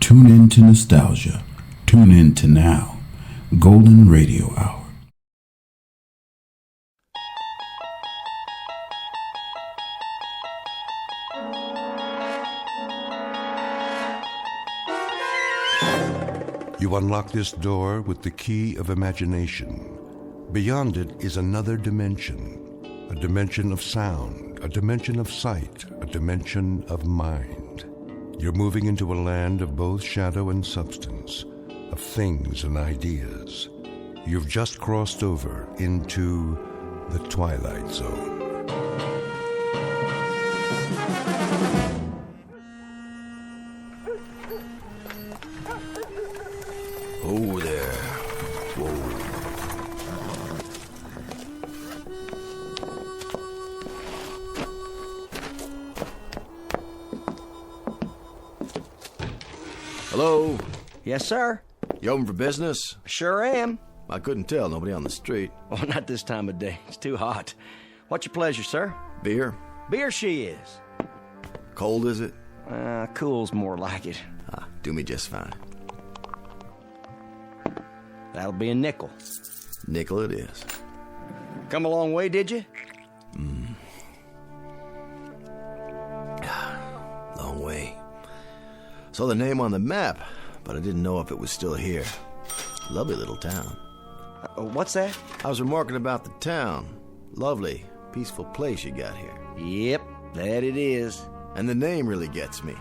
Tune in to nostalgia. Tune in to now. Golden Radio Hour. You unlock this door with the key of imagination. Beyond it is another dimension. A dimension of sound, a dimension of sight, a dimension of mind. You're moving into a land of both shadow and substance, of things and ideas. You've just crossed over into the Twilight Zone. Oh there. Whoa. Hello? Yes, sir. You open for business? Sure am. I couldn't tell. Nobody on the street. Oh, not this time of day. It's too hot. What's your pleasure, sir? Beer? Beer she is. Cold, is it? Cool's more like it. Do me just fine. That'll be a nickel. Nickel it is. Come a long way, did you? Long way. Saw the name on the map, but I didn't know if it was still here. Lovely little town. What's that? I was remarking about the town. Lovely, peaceful place you got here. Yep, that it is. And the name really gets me.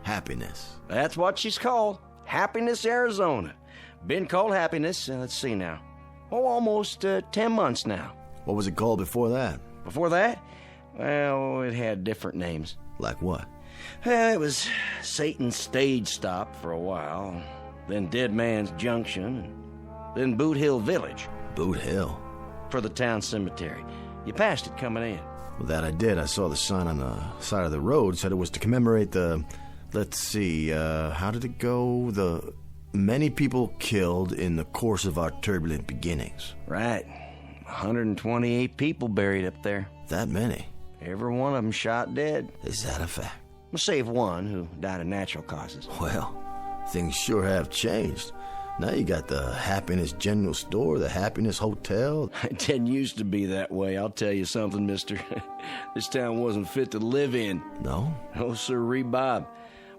Happiness. That's what she's called. Happiness, Arizona. Been called Happiness, let's see now. Oh, almost 10 months now. What was it called before that? Before that? Well, it had different names. Like what? Well, it was Satan's stage stop for a while, then Dead Man's Junction, and then Boot Hill Village. Boot Hill? For the town cemetery. You passed it coming in. Well, that I did. I saw the sign on the side of the road. Said it was to commemorate the... Let's see, how did it go? The many people killed in the course of our turbulent beginnings. Right. 128 people buried up there. That many? Every one of them shot dead. Is that a fact? Save one who died of natural causes. Well, things sure have changed. Now you got the Happiness General Store, the Happiness Hotel. It didn't used to be that way. I'll tell you something, mister. This town wasn't fit to live in. No? No, sirree, Bob.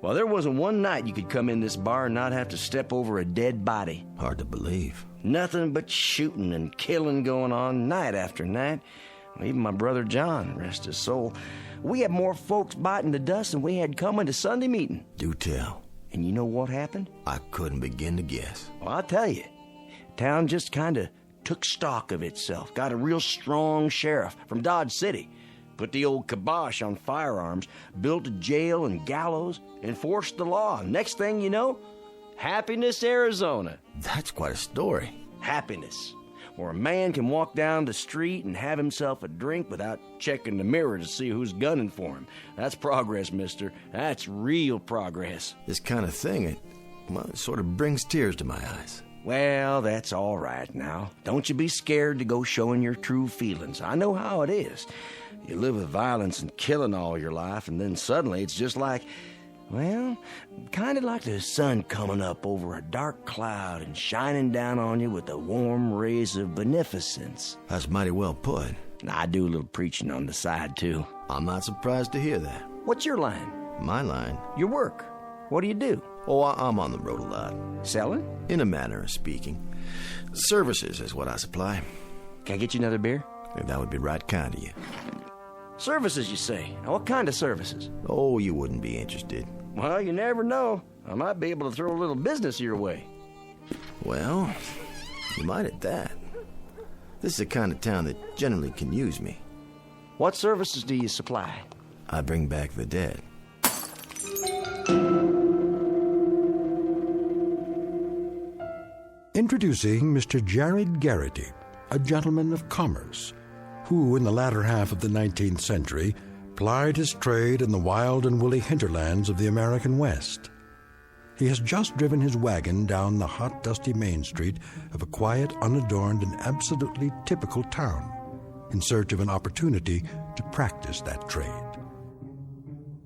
Well, there wasn't one night you could come in this bar and not have to step over a dead body. Hard to believe. Nothing but shooting and killing going on night after night. Even my brother John, rest his soul, we had more folks biting the dust than we had coming to Sunday meeting. Do tell. And you know what happened? I couldn't begin to guess. Well, I'll tell you. Town just kind of took stock of itself, got a real strong sheriff from Dodge City, put the old kibosh on firearms, built a jail and gallows, enforced the law. Next thing you know, Happiness, Arizona. That's quite a story. Happiness, where a man can walk down the street and have himself a drink without checking the mirror to see who's gunning for him. That's progress, mister. That's real progress. This kind of thing, it sort of brings tears to my eyes. Well, that's all right now. Don't you be scared to go showing your true feelings. I know how it is. You live with violence and killing all your life, and then suddenly it's just like, well, kind of like the sun coming up over a dark cloud and shining down on you with the warm rays of beneficence. That's mighty well put. I do a little preaching on the side, too. I'm not surprised to hear that. What's your line? My line? Your work. What do you do? Oh, I'm on the road a lot. Selling? In a manner of speaking. Services is what I supply. Can I get you another beer? That would be right kind of you. Services, you say? Now, what kind of services? Oh, you wouldn't be interested. Well, you never know. I might be able to throw a little business your way. Well, you might at that. This is the kind of town that generally can use me. What services do you supply? I bring back the dead. Introducing Mr. Jared Garrity, a gentleman of commerce, who in the latter half of the 19th century plied his trade in the wild and woolly hinterlands of the American West. He has just driven his wagon down the hot, dusty main street of a quiet, unadorned, and absolutely typical town in search of an opportunity to practice that trade.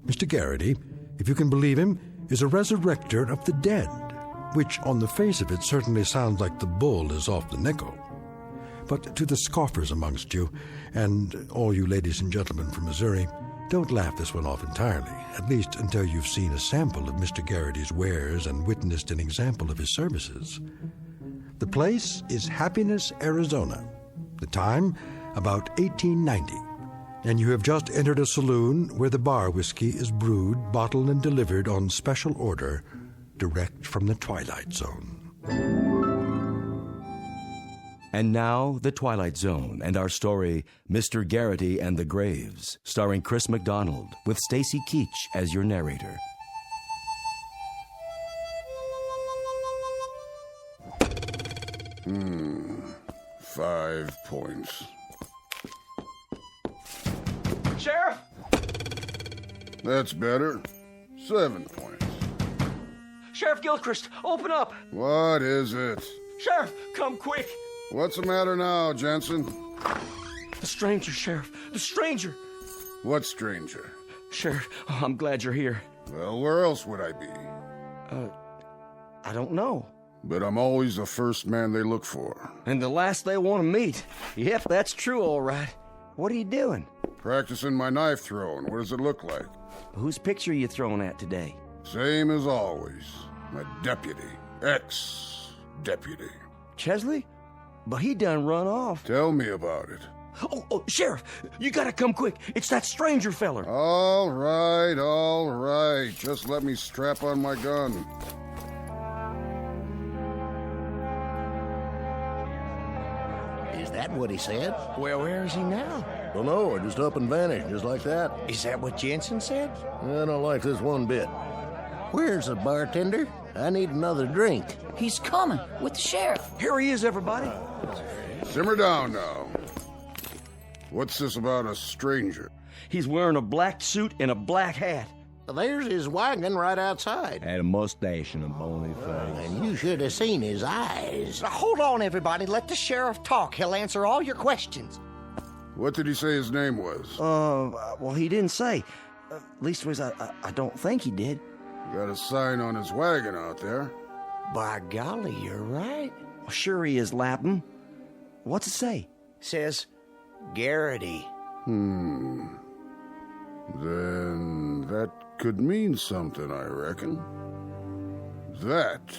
Mr. Garrity, if you can believe him, is a resurrector of the dead, which on the face of it certainly sounds like the bull is off the nickel. But to the scoffers amongst you, and all you ladies and gentlemen from Missouri, don't laugh this one off entirely, at least until you've seen a sample of Mr. Garrity's wares and witnessed an example of his services. The place is Happiness, Arizona. The time, about 1890. And you have just entered a saloon where the bar whiskey is brewed, bottled, and delivered on special order, direct from the Twilight Zone. And now, The Twilight Zone and our story, Mr. Garrity and the Graves, starring Chris McDonald, with Stacy Keach as your narrator. $5 points. Sheriff! That's better. 7 points. Sheriff Gilchrist, open up! What is it? Sheriff, come quick! What's the matter now, Jensen? The stranger, Sheriff. The stranger! What stranger? Sheriff, I'm glad you're here. Well, where else would I be? I don't know. But I'm always the first man they look for. And the last they want to meet. Yep, that's true, all right. What are you doing? Practicing my knife throwing. What does it look like? Whose picture are you throwing at today? Same as always. My deputy. Ex-deputy. Chesley? But he done run off. Tell me about it. Oh, Sheriff, you gotta come quick. It's that stranger feller. All right. Just let me strap on my gun. Is that what he said? Well, where is he now? Don't know, it just up and vanished, just like that. Is that what Jensen said? I don't like this one bit. Where's the bartender? I need another drink. He's coming with the sheriff. Here he is, everybody. Simmer down now. What's this about a stranger? He's wearing a black suit and a black hat. There's his wagon right outside. And a mustache and a bony face. And you should have seen his eyes. Now, hold on, everybody. Let the sheriff talk. He'll answer all your questions. What did he say his name was? Well, he didn't say. Leastways, I don't think he did. Got a sign on his wagon out there. By golly, you're right. Well, sure he is, Lapham. What's it say? Says Garrity. Then that could mean something, I reckon. That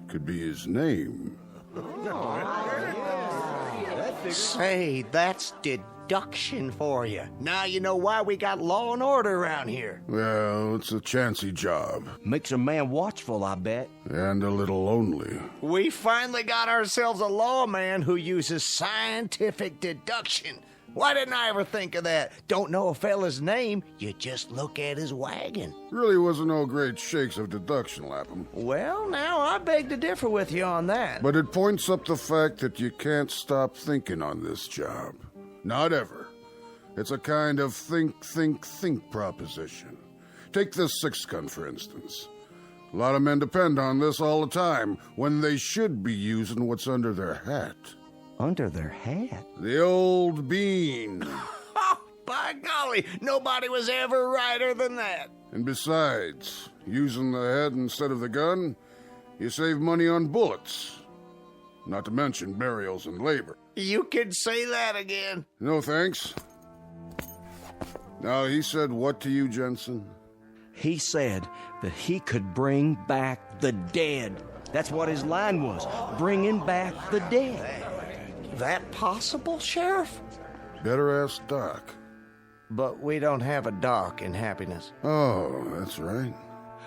could be his name. Say, that's deduction for you. Now you know why we got law and order around here. Well, it's a chancy job. Makes a man watchful, I bet. And a little lonely. We finally got ourselves a lawman who uses scientific deduction. Why didn't I ever think of that? Don't know a fella's name, you just look at his wagon. Really wasn't no great shakes of deduction, Lapham. Well, now I beg to differ with you on that. But it points up the fact that you can't stop thinking on this job. Not ever. It's a kind of think proposition. Take this six-gun, for instance. A lot of men depend on this all the time, when they should be using what's under their hat. Under their hat? The old bean. Oh, by golly, nobody was ever righter than that. And besides, using the head instead of the gun, you save money on bullets. Not to mention burials and labor. You can say that again. No thanks. Now, he said what to you, Jensen? He said that he could bring back the dead. That's what his line was, bringing back the dead. That possible, Sheriff? Better ask Doc. But we don't have a doc in Happiness. Oh, that's right.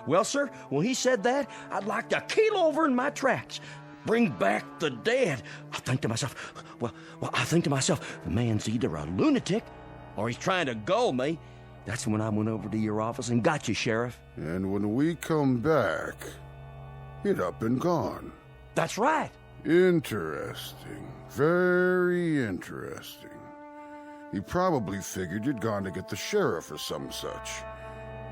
Well, sir, when he said that, I'd like to keel over in my tracks. Bring back the dead. I think to myself, the man's either a lunatic or he's trying to gull me. That's when I went over to your office and got you, Sheriff. And when we come back, he'd up and gone. That's right. Interesting. Very interesting. He probably figured you'd gone to get the sheriff or some such.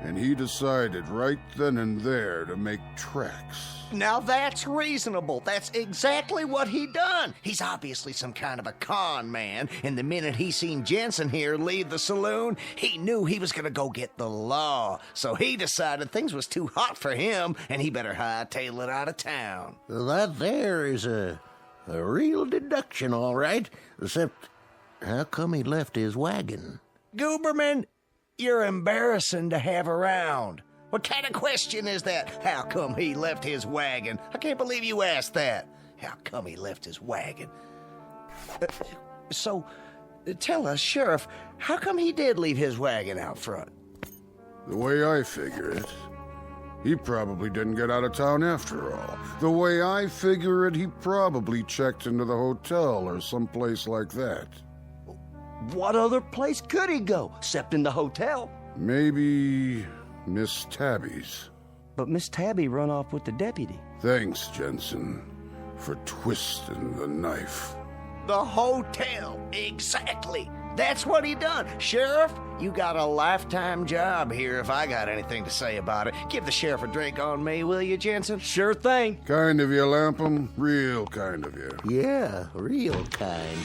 And he decided right then and there to make tracks. Now that's reasonable. That's exactly what he done. He's obviously some kind of a con man, and the minute he seen Jensen here leave the saloon, he knew he was gonna go get the law. So he decided things was too hot for him, and he better hightail it out of town. That there is a real deduction, all right. Except, how come he left his wagon? Gooberman, you're embarrassing to have around. What kind of question is that? How come he left his wagon? I can't believe you asked that. How come he left his wagon? So, tell us, Sheriff, how come he did leave his wagon out front? The way I figure it, he probably didn't get out of town after all. The way I figure it, he probably checked into the hotel or someplace like that. What other place could he go, except in the hotel? Maybe Miss Tabby's. But Miss Tabby run off with the deputy. Thanks, Jensen, for twisting the knife. The hotel, exactly. That's what he done. Sheriff, you got a lifetime job here if I got anything to say about it. Give the sheriff a drink on me, will you, Jensen? Sure thing. Kind of you, Lapham. Real kind of you. Yeah, real kind.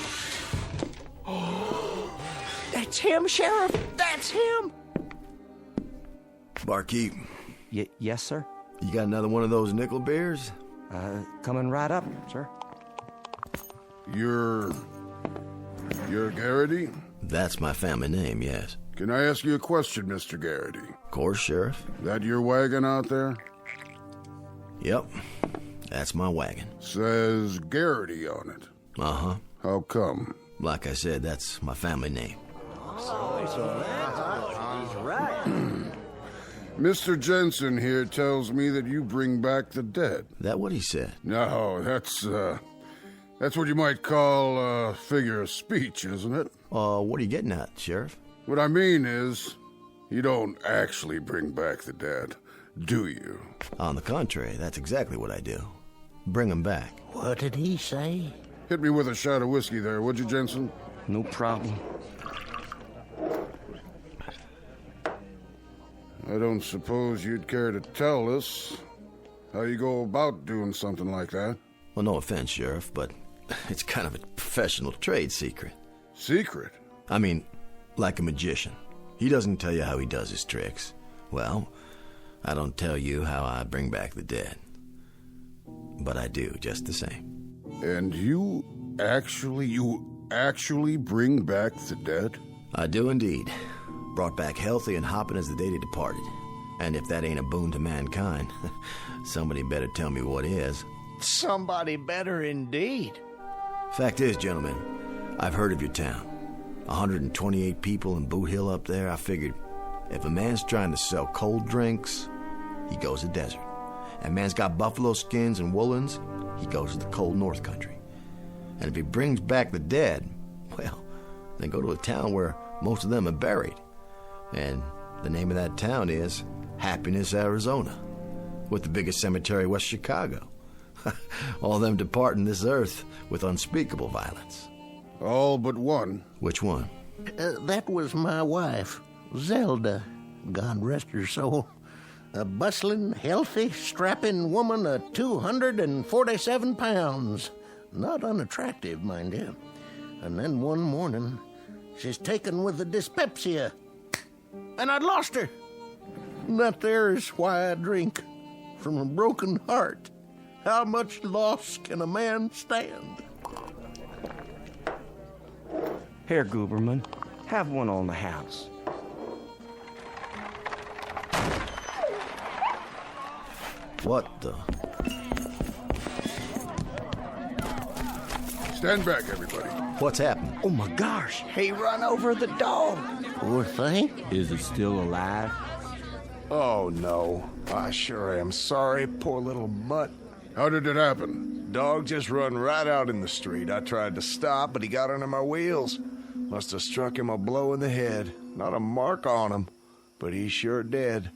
That's him, Sheriff. That's him. Barkeep, Yes, sir? you got another one of those nickel beers? Coming right up, sir. You're Garrity? That's my family name, yes. Can I ask you a question, Mr. Garrity? Of course, Sheriff. That your wagon out there? Yep, that's my wagon. Says Garrity on it. Uh-huh. How come? Like I said, that's my family name. Mr. Jensen here tells me that you bring back the dead. That what he said? No, that's what you might call a figure of speech, isn't it? What are you getting at, Sheriff? What I mean is, you don't actually bring back the dead, do you? On the contrary, that's exactly what I do. Bring 'em back. What did he say? Hit me with a shot of whiskey there, would you, Jensen? No problem. I don't suppose you'd care to tell us how you go about doing something like that. Well, no offense, Sheriff, but it's kind of a professional trade secret. Secret? I mean, like a magician. He doesn't tell you how he does his tricks. Well, I don't tell you how I bring back the dead. But I do, just the same. And you actually bring back the dead? I do indeed. Brought back healthy and hopping as the day they departed. And if that ain't a boon to mankind, somebody better tell me what is. Somebody better indeed. Fact is, gentlemen, I've heard of your town. 128 people in Boot Hill up there. I figured if a man's trying to sell cold drinks, he goes to desert. And man's got buffalo skins and woolens, he goes to the cold north country. And if he brings back the dead, well, then go to a town where most of them are buried. And the name of that town is Happiness, Arizona, with the biggest cemetery west Chicago. All them departing this earth with unspeakable violence. All but one. Which one? That was my wife, Zelda. God rest her soul. A bustling, healthy, strapping woman of 247 pounds. Not unattractive, mind you. And then one morning, she's taken with the dyspepsia. And I'd lost her. And that there is why I drink. From a broken heart. How much loss can a man stand? Here, Gooberman, have one on the house. What the? Stand back, everybody. What's happened? Oh my gosh! He run over the dog. Poor thing. Is it still alive? Oh, no. I sure am sorry, poor little mutt. How did it happen? Dog just run right out in the street. I tried to stop, but he got under my wheels. Must have struck him a blow in the head. Not a mark on him, but he's sure dead.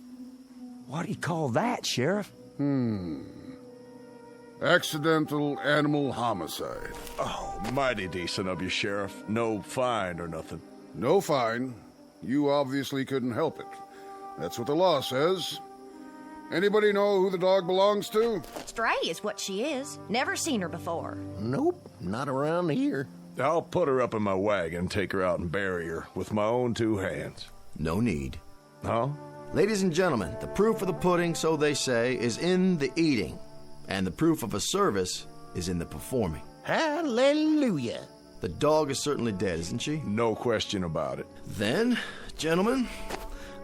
What do you call that, Sheriff? Accidental animal homicide. Oh, mighty decent of you, Sheriff. No fine or nothing. No fine. You obviously couldn't help it. That's what the law says. Anybody know who the dog belongs to? Stray is what she is. Never seen her before. Nope, not around here. I'll put her up in my wagon, take her out and bury her with my own 2 hands. No need. Huh? Ladies and gentlemen, the proof of the pudding, so they say, is in the eating. And the proof of a service is in the performing. Hallelujah. The dog is certainly dead, isn't she? No question about it. Then, gentlemen,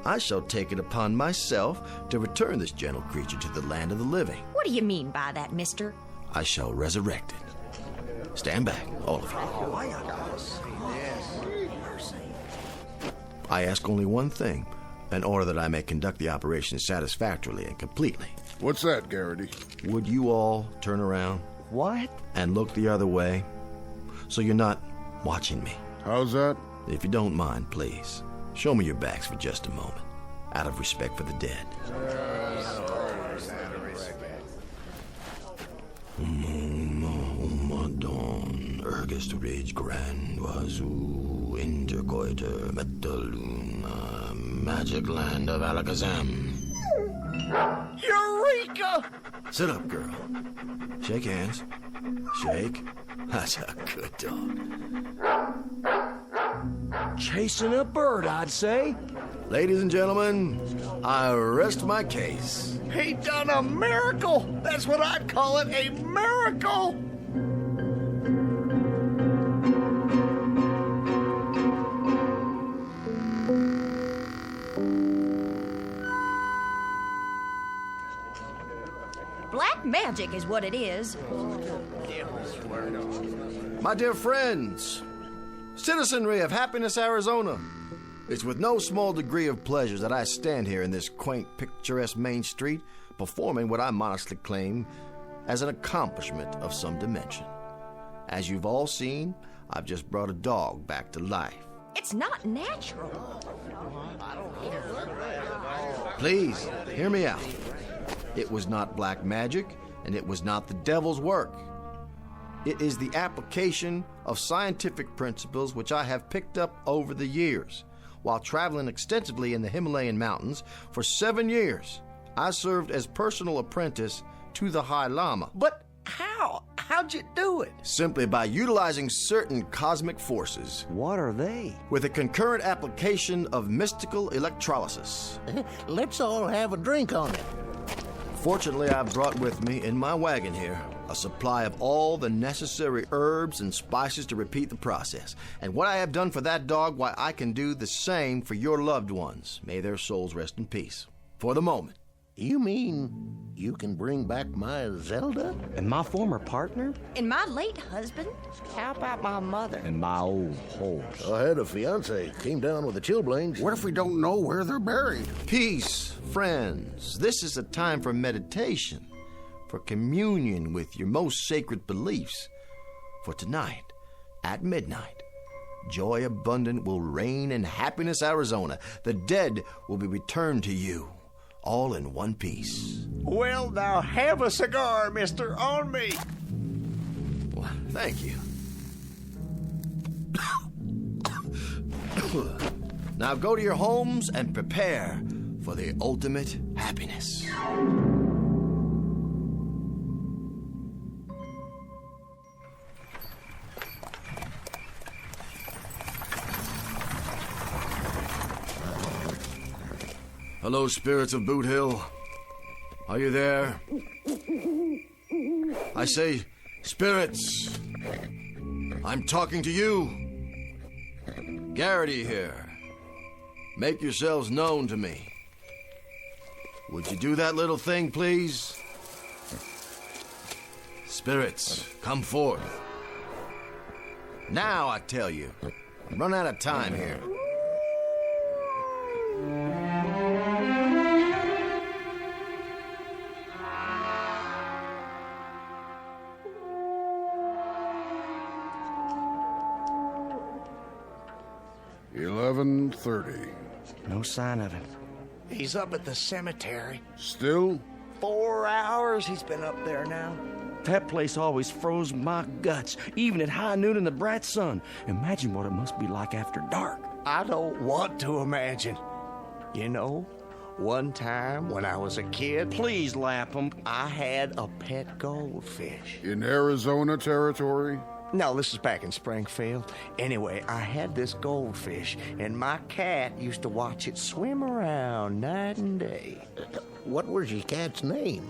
I shall take it upon myself to return this gentle creature to the land of the living. What do you mean by that, mister? I shall resurrect it. Stand back, all of you. I ask only one thing, in order that I may conduct the operation satisfactorily and completely. What's that, Garrity? Would you all turn around? What? And look the other way, so you're not watching me? How's that? If you don't mind, please, show me your backs for just a moment, out of respect for the dead. Madon, ergest rage grand wazoo, intercoiter, metaluna, magic land of Alakazam. Eureka! Sit up, girl. Shake hands. Shake. That's a good dog. Chasing a bird, I'd say. Ladies and gentlemen, I rest my case. He done a miracle! That's what I'd call it, a miracle! Black magic is what it is. My dear friends, citizenry of Happiness, Arizona, it's with no small degree of pleasure that I stand here in this quaint, picturesque main street performing what I modestly claim as an accomplishment of some dimension. As you've all seen, I've just brought a dog back to life. It's not natural. Please, hear me out. It was not black magic, and it was not the devil's work. It is the application of scientific principles which I have picked up over the years. While traveling extensively in the Himalayan mountains for 7 years, I served as personal apprentice to the High Lama. But how? How'd you do it? Simply by utilizing certain cosmic forces What are they? with a concurrent application of mystical electrolysis. Let's all have a drink on it. Fortunately, I've brought with me in my wagon here a supply of all the necessary herbs and spices to repeat the process. And what I have done for that dog, why, I can do the same for your loved ones. May their souls rest in peace. For the moment. You mean you can bring back my Zelda? And my former partner? And my late husband? How about my mother? And my old horse? I had a fiance. Came down with the chilblains. What if we don't know where they're buried? Peace, friends. This is a time for meditation, for communion with your most sacred beliefs. For tonight, at midnight, joy abundant will reign in Happiness, Arizona. The dead will be returned to you, all in one piece. Well, now have a cigar, mister, on me. Well, thank you. Now go to your homes and prepare for the ultimate happiness. Hello, spirits of Boot Hill. Are you there? I say, spirits. I'm talking to you. Garrity here. Make yourselves known to me. Would you do that little thing, please? Spirits, come forth. Now, I tell you. I'm running out of time here. $11:30. No sign of him. He's up at the cemetery. Still? 4 hours he's been up there now. That place always froze my guts, even at high noon in the bright sun. Imagine what it must be like after dark. I don't want to imagine. You know, One time when I was a kid, Please, Lapham. I had a pet goldfish. In Arizona territory? No, this is back in Springfield. Anyway, I had this goldfish, and my cat used to watch it swim around night and day. What was your cat's name?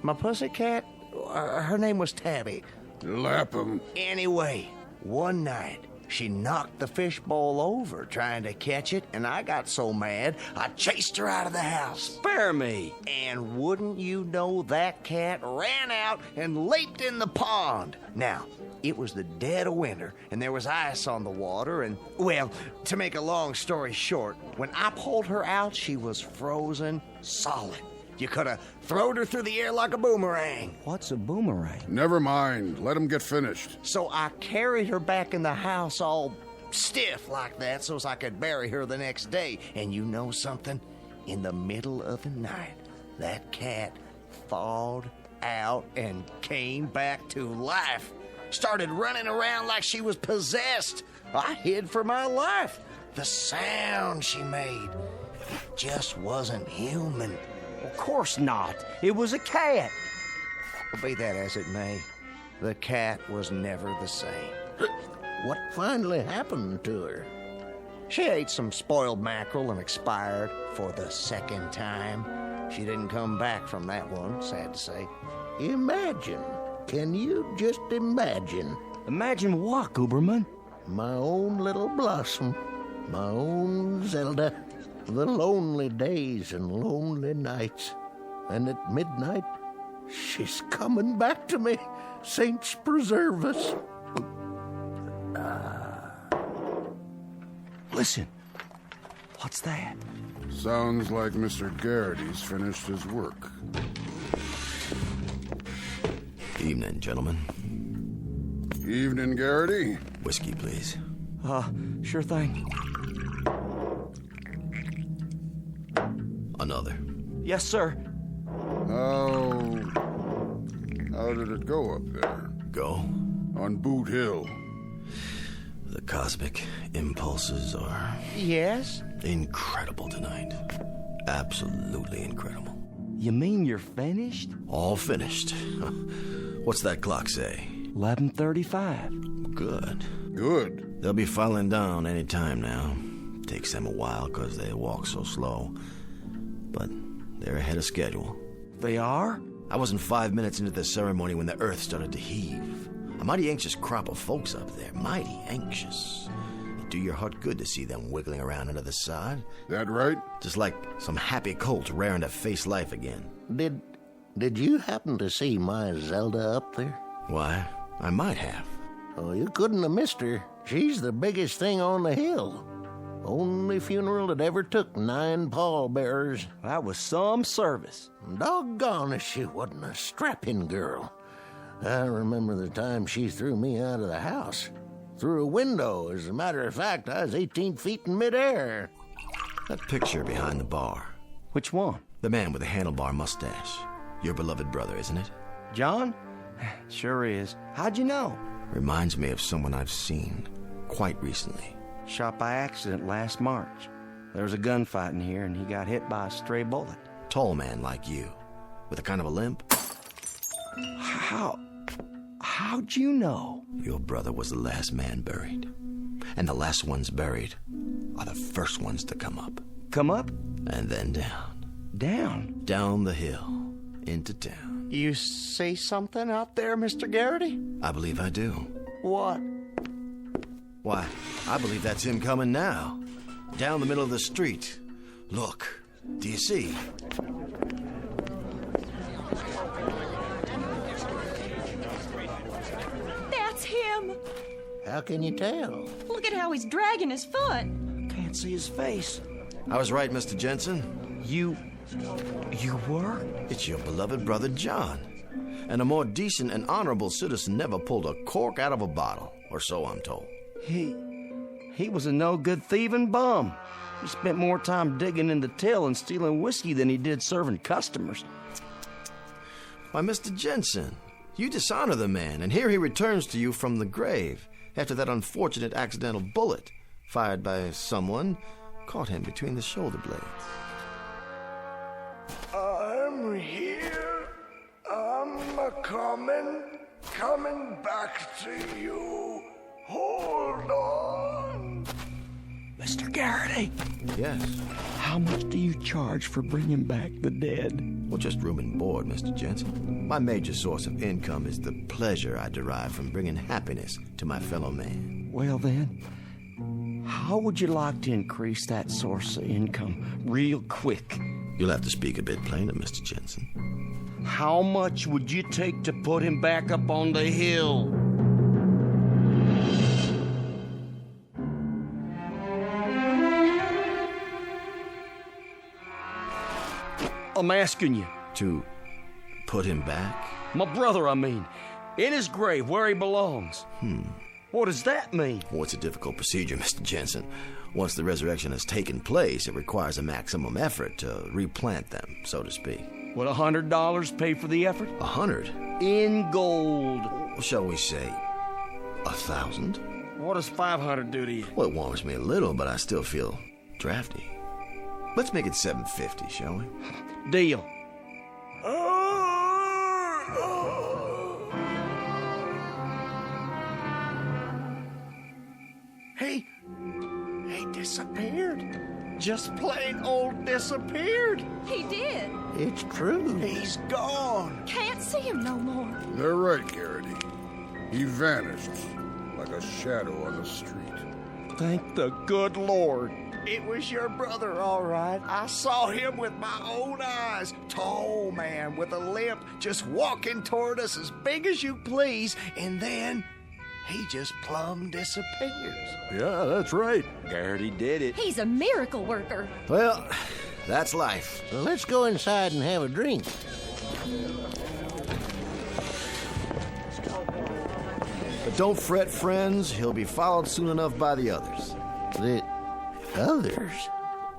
My pussy cat, her name was Tabby. Lapham. Anyway, one night, she knocked the fishbowl over trying to catch it, and I got so mad, I chased her out of the house. Spare me. And wouldn't you know, that cat ran out and leaped in the pond. Now, it was the dead of winter, and there was ice on the water, and, well, to make a long story short, when I pulled her out, she was frozen solid. You could have thrown her through the air like a boomerang. What's a boomerang? Never mind. Let him get finished. So I carried her back in the house all stiff like that so as I could bury her the next day. And you know something? In the middle of the night, that cat thawed out and came back to life. Started running around like she was possessed. I hid for my life. The sound she made just wasn't human. Of course not. It was a cat. Be that as it may, the cat was never the same. What finally happened to her? She ate some spoiled mackerel and expired for the second time. She didn't come back from that one, sad to say. Imagine. Can you just imagine? Imagine what, Gooberman? My own little Blossom. My own Zelda. The lonely days and lonely nights. And at midnight, she's coming back to me. Saints preserve us. Listen. What's that? Sounds like Mr. Garrity's finished his work. Evening, gentlemen. Evening, Garrity. Whiskey, please. Sure thing. Another. Yes, sir. How did it go up there? Go. On Boot Hill. The cosmic impulses are Yes? incredible tonight. Absolutely incredible. You mean you're finished? All finished. What's that clock say? 11:35. Good. Good. They'll be filing down any time now. Takes them a while because they walk so slow. But they're ahead of schedule. They are? I wasn't 5 minutes into the ceremony when the earth started to heave. A mighty anxious crop of folks up there. Mighty anxious. It'd do your heart good to see them wiggling around under the sod. That right? Just like some happy colt raring to face life again. Did you happen to see my Zelda up there? Why, I might have. Oh, you couldn't have missed her. She's the biggest thing on the hill. Only funeral that ever took 9 pallbearers. That was some service. Doggone if she wasn't a strapping girl. I remember the time she threw me out of the house. Through a window. As a matter of fact, I was 18 feet in midair. That picture behind the bar. Which one? The man with the handlebar mustache. Your beloved brother, isn't it? John? Sure is. How'd you know? Reminds me of someone I've seen quite recently. Shot by accident last March. There was a gunfight in here, and he got hit by a stray bullet. Tall man like you, with a kind of a limp. How'd you know? Your brother was the last man buried. And the last ones buried are the first ones to come up. Come up? And then down. Down? Down the hill, into town. You see something out there, Mr. Garrity? I believe I do. What? Why, I believe that's him coming now. Down the middle of the street. Look, do you see? That's him. How can you tell? Look at how he's dragging his foot. Can't see his face. I was right, Mr. Jensen. You were? It's your beloved brother John. And a more decent and honorable citizen never pulled a cork out of a bottle, or so I'm told. He was a no-good thieving bum. He spent more time digging in the till and stealing whiskey than he did serving customers. Why, Mr. Jensen, you dishonor the man, and here he returns to you from the grave after that unfortunate accidental bullet, 'fired by someone, caught him between the shoulder blades. coming back to you. Hold on. Mr. Garrity, Yes. how much do you charge for bringing back the dead? Well, just room and board, Mr. Jensen. My major source of income is the pleasure I derive from bringing happiness to my fellow man. Well then, how would you like to increase that source of income real quick? You'll have to speak a bit plainer, Mr. Jensen. How much would you take to put him back up on the hill? I'm asking you. To put him back? My brother, I mean. In his grave, where he belongs. What does that mean? Well, it's a difficult procedure, Mr. Jensen. Once the resurrection has taken place, it requires a maximum effort to replant them, so to speak. Would $100 pay for the effort? 100? In gold. Shall we say 1,000? What does 500 do to you? Well, it warms me a little, but I still feel drafty. Let's make it 750, shall we? Deal. He disappeared. Just plain old disappeared. He did. It's true. He's gone. Can't see him no more. They're right, Garrity. He vanished like a shadow on the street. Thank the good Lord. It was your brother, all right. I saw him with my own eyes. Tall man with a limp, just walking toward us as big as you please, and then he just plumb disappears. Yeah, that's right. Garrity did it. He's a miracle worker. Well, that's life. Well, let's go inside and have a drink. But don't fret, friends. He'll be followed soon enough by the others. The others?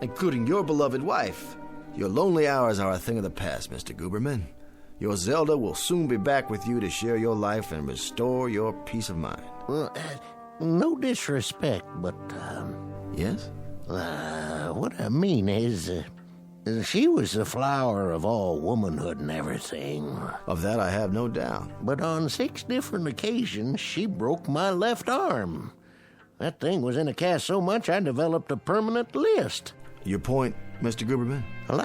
Including your beloved wife. Your lonely hours are a thing of the past, Mr. Guberman. Your Zelda will soon be back with you to share your life and restore your peace of mind. Well, no disrespect, but, Yes? what I mean is, she was the flower of all womanhood and everything. Of that I have no doubt. But on 6 different occasions, she broke my left arm. That thing was in a cast so much I developed a permanent list. Your point, Mr. Guberman? Well,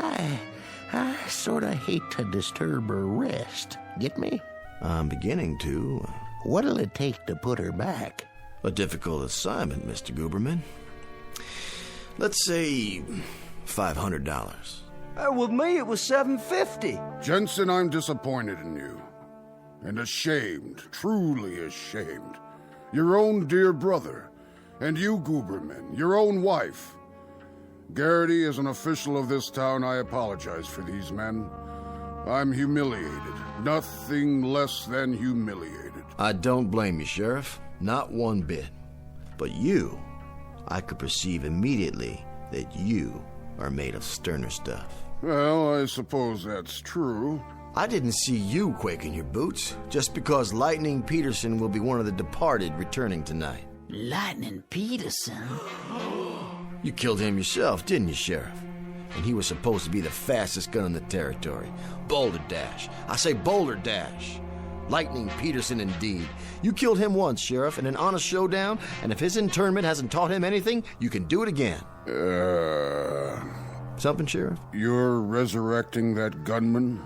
I sort of hate to disturb her rest. Get me? I'm beginning to. What'll it take to put her back? A difficult assignment, Mr. Guberman. Let's say $500. With me, it was $750. Jensen, I'm disappointed in you. And ashamed, truly ashamed. Your own dear brother. And you, Guberman, your own wife. Garrity, as an official of this town, I apologize for these men. I'm humiliated. Nothing less than humiliated. I don't blame you, Sheriff. Not one bit. But you, I could perceive immediately that you are made of sterner stuff. Well, I suppose that's true. I didn't see you quake in your boots, just because Lightning Peterson will be one of the departed returning tonight. Lightning Peterson? You killed him yourself, didn't you, Sheriff? And he was supposed to be the fastest gun in the territory. Boulder Dash. I say Boulder Dash. Lightning Peterson, indeed. You killed him once, Sheriff, in an honest showdown, and if his internment hasn't taught him anything, you can do it again. Something, Sheriff? You're resurrecting that gunman,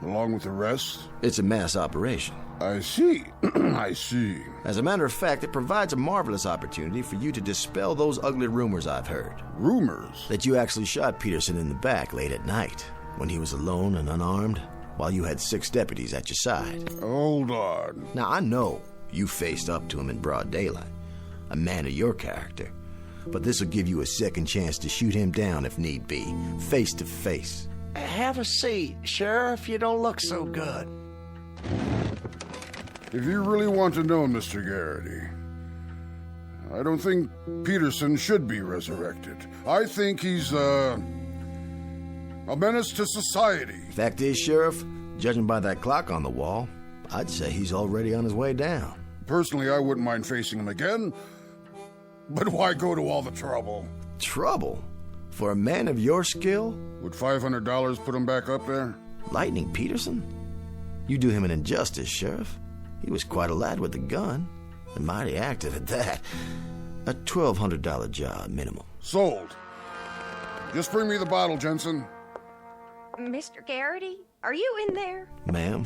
along with the rest? It's a mass operation. I see. I see. As a matter of fact, it provides a marvelous opportunity for you to dispel those ugly rumors I've heard. Rumors? That you actually shot Peterson in the back late at night, when he was alone and unarmed, while you had 6 deputies at your side. Hold on. Now, I know you faced up to him in broad daylight, a man of your character, but this will give you a second chance to shoot him down if need be, face to face. Have a seat, Sheriff. You don't look so good. If you really want to know, Mr. Garrity, I don't think Peterson should be resurrected. I think he's, a menace to society. Fact is, Sheriff, judging by that clock on the wall, I'd say he's already on his way down. Personally, I wouldn't mind facing him again, but why go to all the trouble? Trouble? For a man of your skill? Would $500 put him back up there? Lightning Peterson? You do him an injustice, Sheriff. He was quite a lad with a gun, and mighty active at that. A $1,200 job minimum. Sold. Just bring me the bottle, Jensen. Mr. Garrity, are you in there? Ma'am?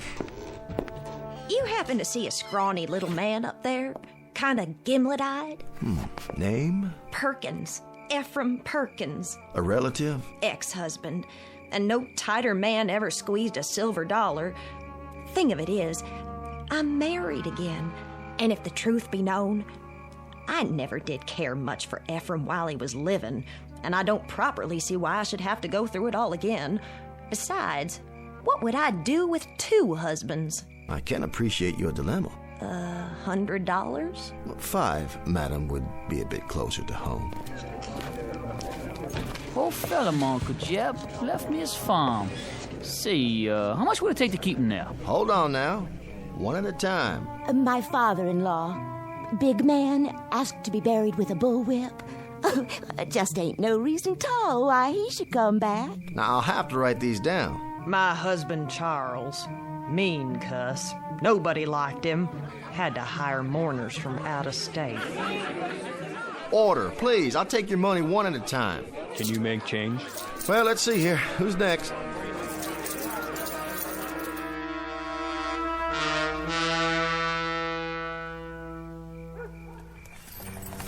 You happen to see a scrawny little man up there? Kind of gimlet-eyed? Name? Perkins. Ephraim Perkins. A relative? Ex-husband. And no tighter man ever squeezed a silver dollar. Thing of it is, I'm married again. And if the truth be known, I never did care much for Ephraim while he was living, and I don't properly see why I should have to go through it all again. Besides, what would I do with 2 husbands? I can appreciate your dilemma. $100? 5, madam, would be a bit closer to home. Poor fella, Uncle Jeb. Left me his farm. See, how much would it take to keep him now? Hold on now. One at a time. My father-in-law, big man, asked to be buried with a bullwhip. Just ain't no reason at all why he should come back. Now, I'll have to write these down. My husband, Charles. Mean cuss. Nobody liked him. Had to hire mourners from out of state. Order, please. I'll take your money one at a time. Can you make change? Well, let's see here. Who's next?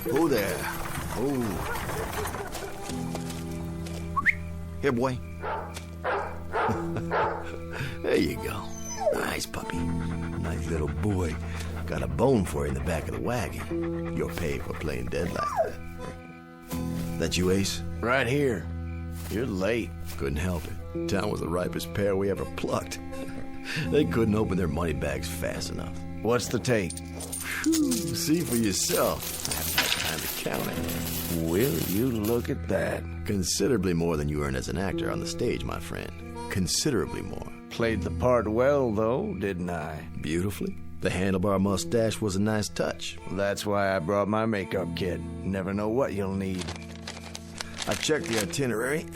Who there? Oh. Here, boy. There you go. Nice puppy. Nice little boy. Got a bone for you in the back of the wagon. You're paid for playing dead like that. That you, Ace? Right here. You're late. Couldn't help it. Town was the ripest pear we ever plucked. They couldn't open their money bags fast enough. What's the take? Whew, see for yourself. I haven't had time to count it. Will you look at that? Considerably more than you earn as an actor on the stage, my friend. Considerably more. Played the part well, though, didn't I? Beautifully. The handlebar mustache was a nice touch. That's why I brought my makeup kit. Never know what you'll need. I checked the itinerary.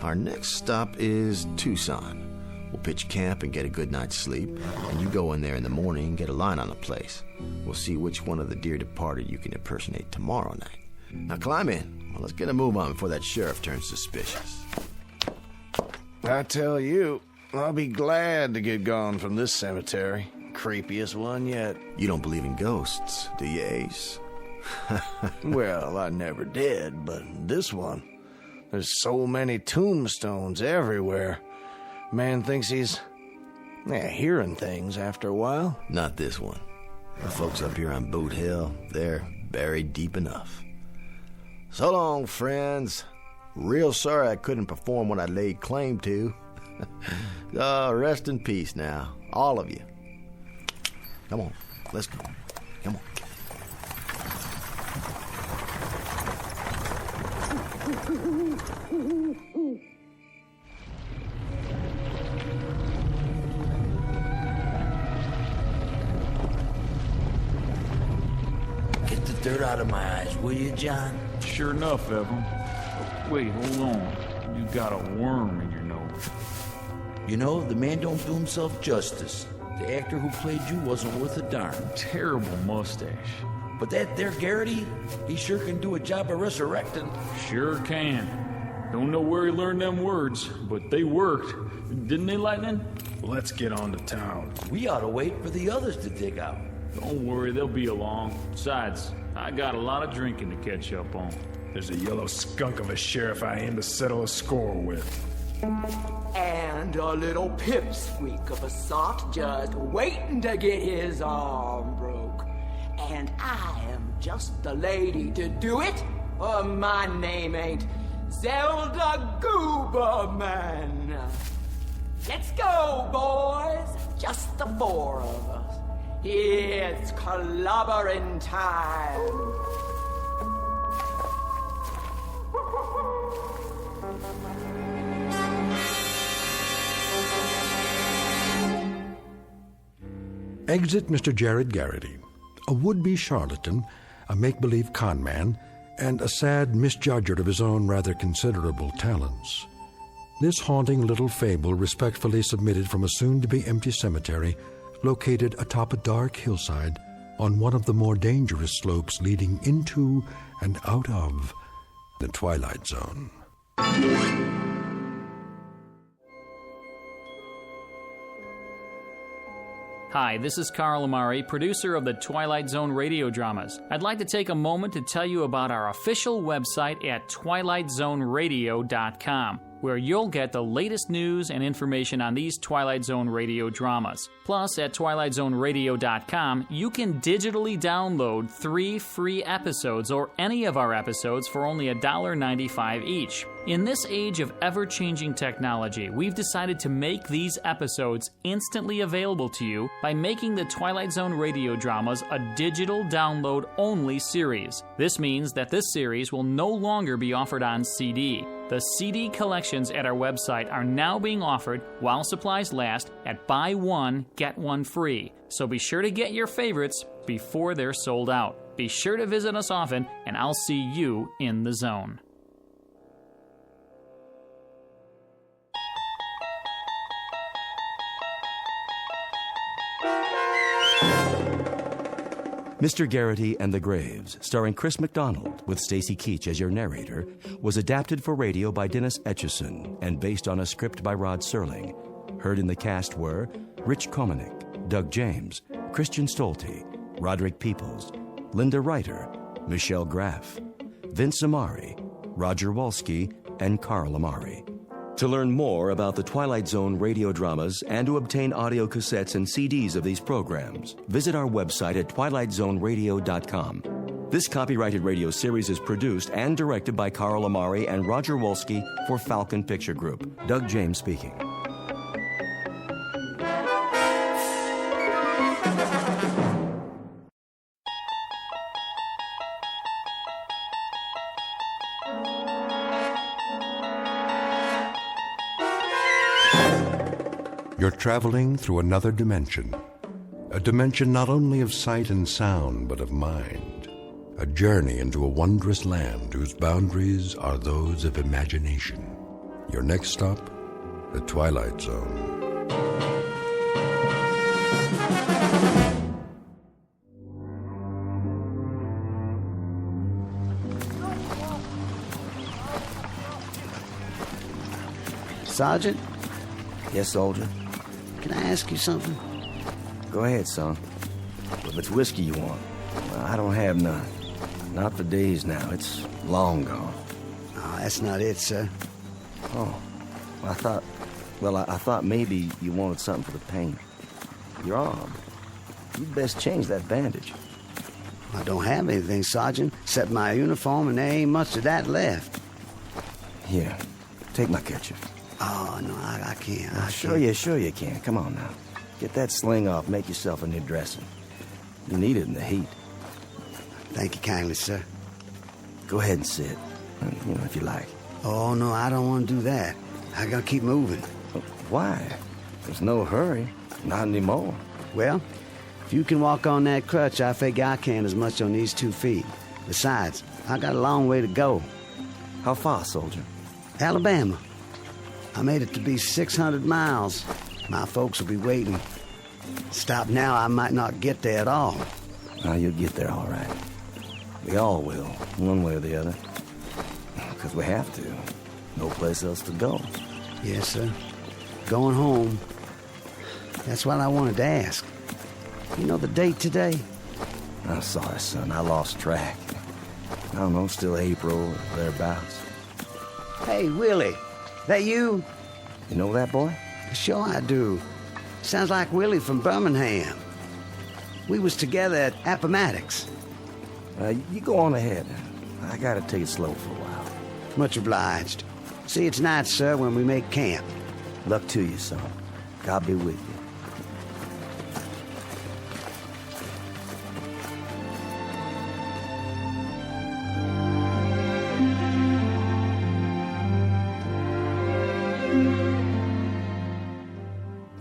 Our next stop is Tucson. We'll pitch camp and get a good night's sleep, and you go in there in the morning and get a line on the place. We'll see which one of the dear departed you can impersonate tomorrow night. Now climb in. Well, let's get a move on before that sheriff turns suspicious. I tell you, I'll be glad to get gone from this cemetery. Creepiest one yet. You don't believe in ghosts, do you, Ace? Well, I never did, but this one, there's so many tombstones everywhere. Man thinks he's hearing things after a while. Not this one. The folks up here on Boot Hill, they're buried deep enough. So long, friends. Real sorry I couldn't perform what I laid claim to. Rest in peace now, all of you. Come on, let's go. Come on. Get the dirt out of my eyes, will you, John? Sure enough, Evan. Wait, hold on. You got a worm in your nose. You know, the man don't do himself justice. The actor who played you wasn't worth a darn. Terrible mustache. But that there Garrity, he sure can do a job of resurrecting. Sure can. Don't know where he learned them words, but they worked. Didn't they, Lightning? Let's get on to town. We ought to wait for the others to dig out. Don't worry, they'll be along. Besides, I got a lot of drinking to catch up on. There's a yellow skunk of a sheriff I aim to settle a score with. And a little pipsqueak of a soft just waiting to get his arm broke. And I am just the lady to do it. My name ain't Zelda Gooberman. Let's go, boys. Just the 4 of us. It's clobbering time. Exit Mr. Jared Garrity, a would-be charlatan, a make-believe con man, and a sad misjudger of his own rather considerable talents. This haunting little fable respectfully submitted from a soon-to-be empty cemetery located atop a dark hillside on one of the more dangerous slopes leading into and out of the Twilight Zone. Hi, this is Carl Amari, producer of the Twilight Zone radio dramas. I'd like to take a moment to tell you about our official website at twilightzoneradio.com, where you'll get the latest news and information on these Twilight Zone radio dramas. Plus, at twilightzoneradio.com, you can digitally download 3 free episodes or any of our episodes for only $1.95 each. In this age of ever-changing technology, we've decided to make these episodes instantly available to you by making the Twilight Zone radio dramas a digital download-only series. This means that this series will no longer be offered on CD. The CD collections at our website are now being offered while supplies last at buy one, get one free. So be sure to get your favorites before they're sold out. Be sure to visit us often, and I'll see you in the zone. Mr. Garrity and the Graves, starring Chris McDonald with Stacy Keach as your narrator, was adapted for radio by Dennis Etchison and based on a script by Rod Serling. Heard in the cast were Rich Komanek, Doug James, Christian Stolte, Roderick Peoples, Linda Reiter, Michelle Graff, Vince Amari, Roger Wolski, and Carl Amari. To learn more about the Twilight Zone radio dramas and to obtain audio cassettes and CDs of these programs, visit our website at twilightzoneradio.com. This copyrighted radio series is produced and directed by Carl Amari and Roger Wolski for Falcon Picture Group. Doug James speaking. You're traveling through another dimension. A dimension not only of sight and sound, but of mind. A journey into a wondrous land whose boundaries are those of imagination. Your next stop, the Twilight Zone. Sergeant? Yes, soldier? Can I ask you something? Go ahead, son. If it's whiskey you want, well, I don't have none. Not for days now. It's long gone. Oh, that's not it, sir. Oh, I thought maybe you wanted something for the pain. Your arm. You'd best change that bandage. I don't have anything, Sergeant, except my uniform, and there ain't much of that left. Here, take my kerchief. Oh, no, I can't. Sure you can. Come on now. Get that sling off. Make yourself a new dressing. You need it in the heat. Thank you kindly, sir. Go ahead and sit. If you like. Oh, no, I don't want to do that. I gotta keep moving. Why? There's no hurry. Not anymore. Well, if you can walk on that crutch, I figure I can as much on these 2 feet. Besides, I got a long way to go. How far, soldier? Alabama. I made it to be 600 miles. My folks will be waiting. Stop now, I might not get there at all. You'll get there all right. We all will, one way or the other. Because we have to. No place else to go. Yes, sir. Going home. That's what I wanted to ask. You know the date today? I'm sorry, son. I lost track. I don't know, still April or thereabouts. Hey, Willie. That you? You know that boy? Sure I do. Sounds like Willie from Birmingham. We was together at Appomattox. You go on ahead. I gotta take it slow for a while. Much obliged. See, it's night, sir, when we make camp. Luck to you, son. God be with you.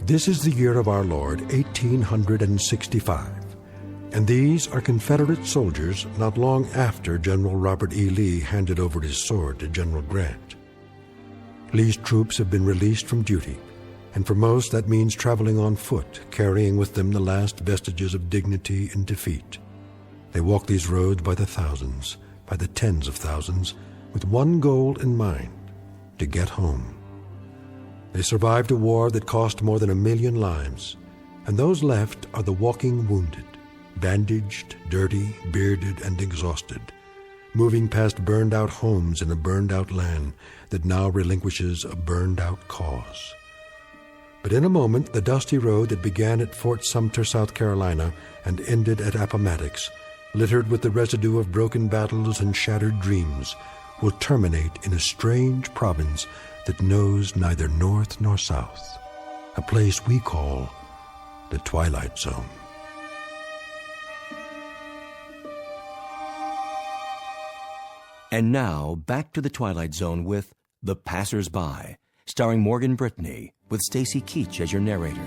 This is the year of our Lord, 1865, and these are Confederate soldiers not long after General Robert E. Lee handed over his sword to General Grant. Lee's troops have been released from duty, and for most that means traveling on foot, carrying with them the last vestiges of dignity in defeat. They walk these roads by the thousands, by the tens of thousands, with one goal in mind: to get home. They survived a war that cost more than 1 million lives, and those left are the walking wounded, bandaged, dirty, bearded, and exhausted, moving past burned-out homes in a burned-out land that now relinquishes a burned-out cause. But in a moment, the dusty road that began at Fort Sumter, South Carolina, and ended at Appomattox, littered with the residue of broken battles and shattered dreams, will terminate in a strange province that knows neither north nor south, a place we call the Twilight Zone. And now, back to the Twilight Zone with The Passers-By, starring Morgan Brittany, with Stacy Keach as your narrator.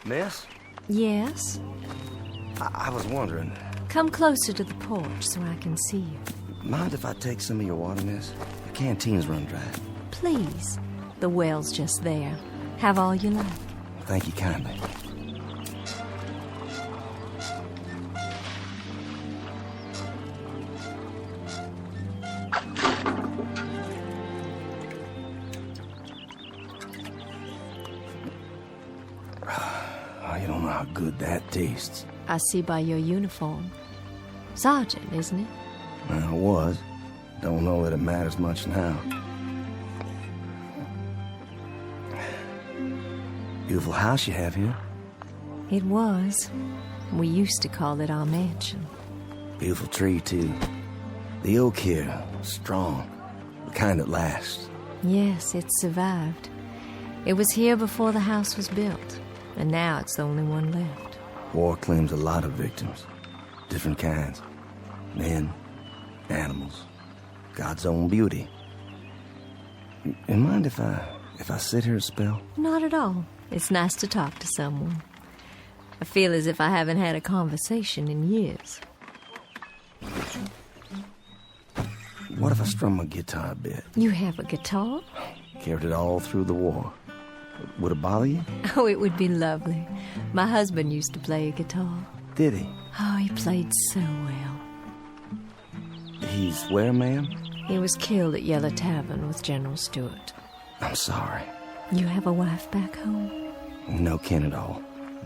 Miss? Yes? I was wondering, Come closer to the porch so I can see you. mind if I take some of your water, miss? The canteen's run dry. Please. The well's just there. Have all you like. Thank you kindly. Oh, you don't know how good that tastes. I see by your uniform. Sergeant, isn't it? Well, it was. Don't know that it matters much now. Beautiful house you have here. It was. We used to call it our mansion. Beautiful tree, too. The oak here, strong. The kind that lasts. Yes, it survived. It was here before the house was built, and now it's the only one left. War claims a lot of victims. Different kinds. Men, animals, God's own beauty. You mind if I sit here a spell? Not at all. It's nice to talk to someone. I feel as if I haven't had a conversation in years. What if I strum my guitar a bit? You have a guitar? Carried it all through the war. Would it bother you? Oh, it would be lovely. My husband used to play a guitar. Did he? Oh, he played so well. He's where, ma'am? He was killed at Yellow Tavern with General Stewart. I'm sorry. You have a wife back home? No kin at all.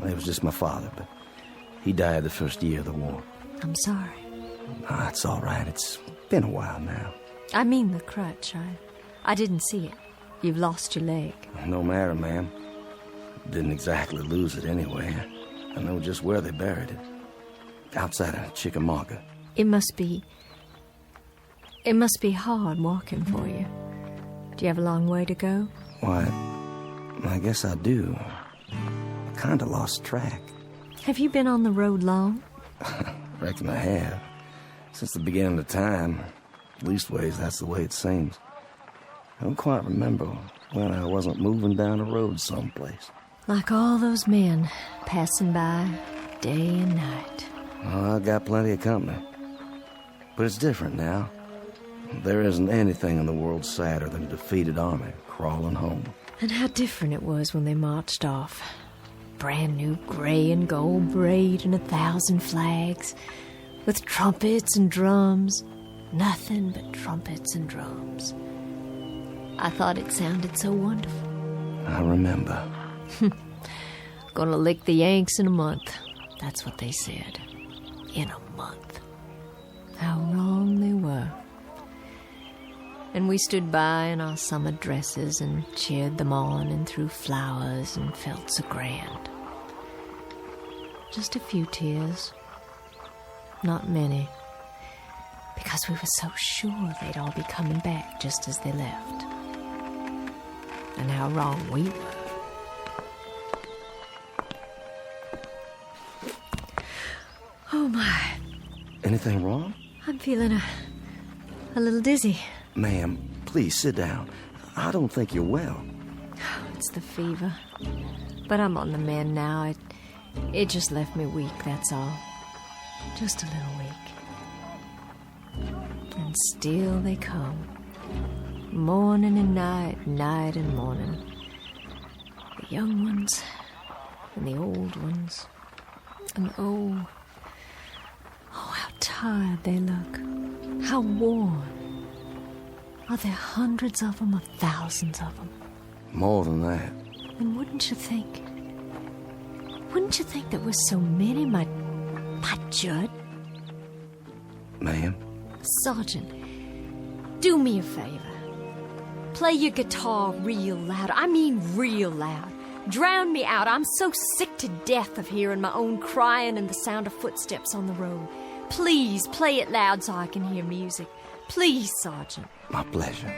It was just my father, but he died the first year of the war. I'm sorry. Ah, it's all right. It's been a while now. I mean the crutch. I didn't see it. You've lost your leg. No matter, ma'am. Didn't exactly lose it anyway. I know just where they buried it. Outside of Chickamauga. It must be hard walking for you. Do you have a long way to go? Why, I guess I do. I kinda lost track. Have you been on the road long? Reckon I have. Since the beginning of time. Leastways, that's the way it seems. I don't quite remember when I wasn't moving down a road someplace. Like all those men passing by day and night. Oh, I got plenty of company. But it's different now. There isn't anything in the world sadder than a defeated army crawling home. And how different it was when they marched off. Brand new gray and gold braid and 1,000 flags, with trumpets and drums. Nothing but trumpets and drums. I thought it sounded so wonderful. I remember. Gonna lick the Yanks in a month. That's what they said. In a month. How wrong they were. And we stood by in our summer dresses and cheered them on and threw flowers and felt so grand. Just a few tears. Not many. Because we were so sure they'd all be coming back just as they left. And how wrong we were. Oh my. Anything wrong? I'm feeling a little dizzy. Ma'am, please sit down. I don't think you're well. It's the fever. But I'm on the mend now. It just left me weak, that's all. just a little weak. And still they come, morning and night, night and morning. The young ones and the old ones. And oh, how tired they look. How worn. Are there hundreds of them or thousands of them? More than that. And wouldn't you think there were so many, my Judd? Ma'am? Sergeant, do me a favor. Play your guitar real loud. I mean real loud. Drown me out. I'm so sick to death of hearing my own crying and the sound of footsteps on the road. Please play it loud so I can hear music. Please, Sergeant. My pleasure.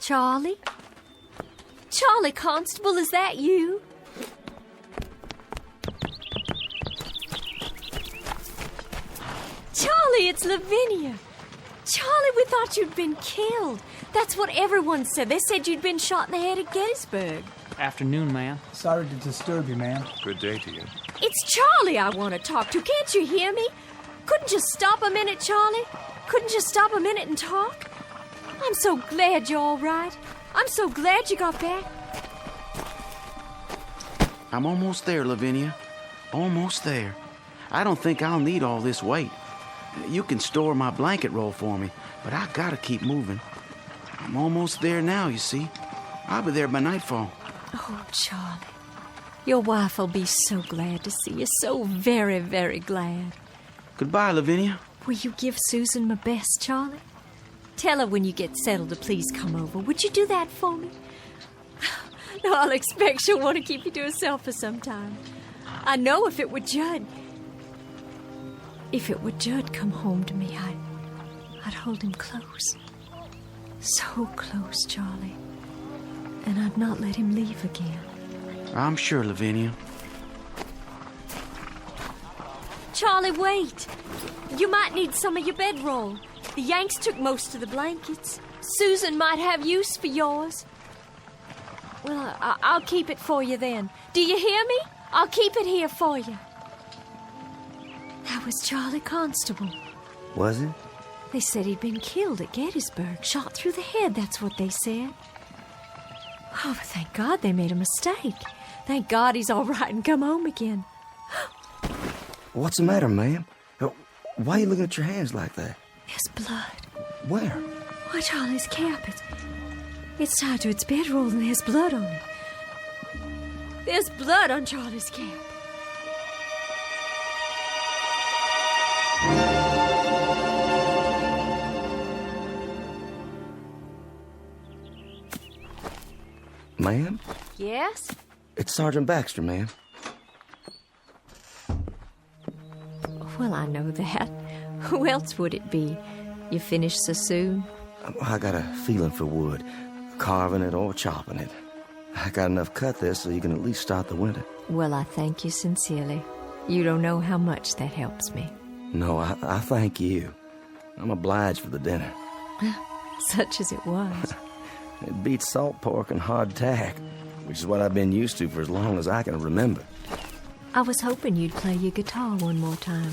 Charlie? Charlie Constable, is that you? Charlie, it's Lavinia. Charlie, we thought you'd been killed. That's what everyone said. They said you'd been shot in the head at Gettysburg. Afternoon, ma'am. Sorry to disturb you, ma'am. Good day to you. It's Charlie I want to talk to. Can't you hear me? Couldn't you stop a minute, Charlie? Couldn't you stop a minute and talk? I'm so glad you're all right. I'm so glad you got back. I'm almost there, Lavinia. Almost there. I don't think I'll need all this weight. You can store my blanket roll for me, but I gotta keep moving. I'm almost there now, you see. I'll be there by nightfall. Oh, Charlie. Your wife will be so glad to see you. So very, very glad. Goodbye, Lavinia. Will you give Susan my best, Charlie? Tell her when you get settled to please come over. Would you do that for me? No, I'll expect she'll want to keep you to herself for some time. I know if it were Judd come home to me, I'd hold him close. So close, Charlie. And I'd not let him leave again. I'm sure, Lavinia. Charlie, wait. You might need some of your bedroll. The Yanks took most of the blankets. Susan might have use for yours. Well, I'll keep it for you then. Do you hear me? I'll keep it here for you. That was Charlie Constable. Was it? They said he'd been killed at Gettysburg, shot through the head, that's what they said. Oh, but thank God they made a mistake. Thank God he's all right and come home again. What's the matter, ma'am? Why are you looking at your hands like that? There's blood. Where? Why, Charlie's cap. It's tied to its bedroll and there's blood on it. There's blood on Charlie's cap. Ma'am? Yes? It's Sergeant Baxter, ma'am. Well, I know that. Who else would it be? You finished so soon? I got a feeling for wood, carving it or chopping it. I got enough cut there so you can at least start the winter. Well, I thank you sincerely. You don't know how much that helps me. No, I thank you. I'm obliged for the dinner. Such as it was. It beats salt pork and hardtack, which is what I've been used to for as long as I can remember. I was hoping you'd play your guitar one more time.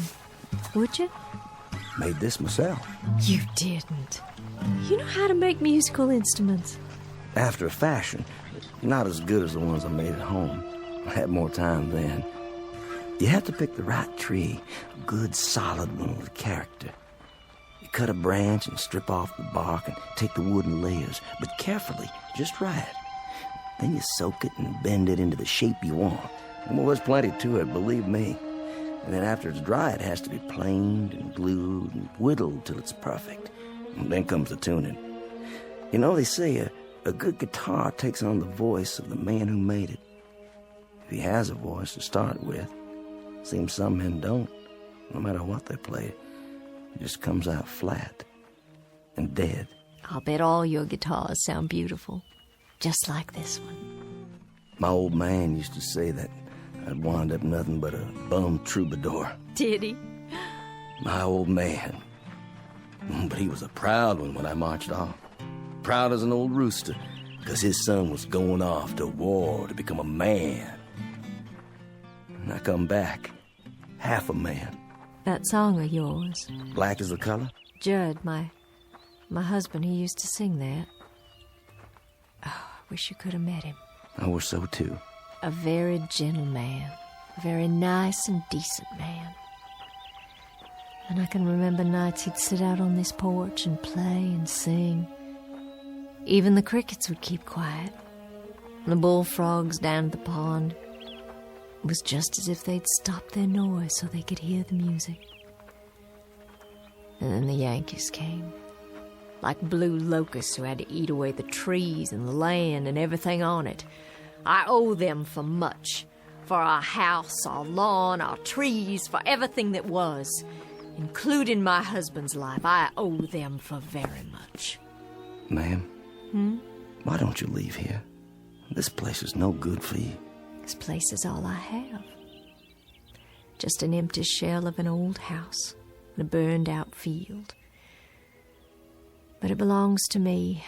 Would you? Made this myself. You didn't. You know how to make musical instruments. After a fashion. Not as good as the ones I made at home. I had more time then. You have to pick the right tree. A good, solid one with character. You cut a branch and strip off the bark and take the wood in layers, but carefully, just right. Then you soak it and bend it into the shape you want. Well, there's plenty to it, believe me. And then after it's dry, it has to be planed and glued and whittled till it's perfect. And then comes the tuning. You know, they say a good guitar takes on the voice of the man who made it. If he has a voice to start with. Seems some men don't. No matter what they play, it just comes out flat and dead. I'll bet all your guitars sound beautiful. just like this one. My old man used to say that I'd wind up nothing but a bum troubadour. Did he? My old man. But he was a proud one when I marched off. Proud as an old rooster, because his son was going off to war to become a man. And I come back, half a man. That song of yours. Black is the color? Judd, my husband, he used to sing that. Oh, I wish you could have met him. I wish so too. A very gentle man. A very nice and decent man. And I can remember nights he'd sit out on this porch and play and sing. Even the crickets would keep quiet. And the bullfrogs down at the pond. It was just as if they'd stopped their noise so they could hear the music. And then the Yankees came. Like blue locusts who had to eat away the trees and the land and everything on it. I owe them for much. For our house, our lawn, our trees, for everything that was. Including my husband's life. I owe them for very much. Ma'am? Why don't you leave here? This place is no good for you. This place is all I have. Just an empty shell of an old house and a burned-out field. But it belongs to me,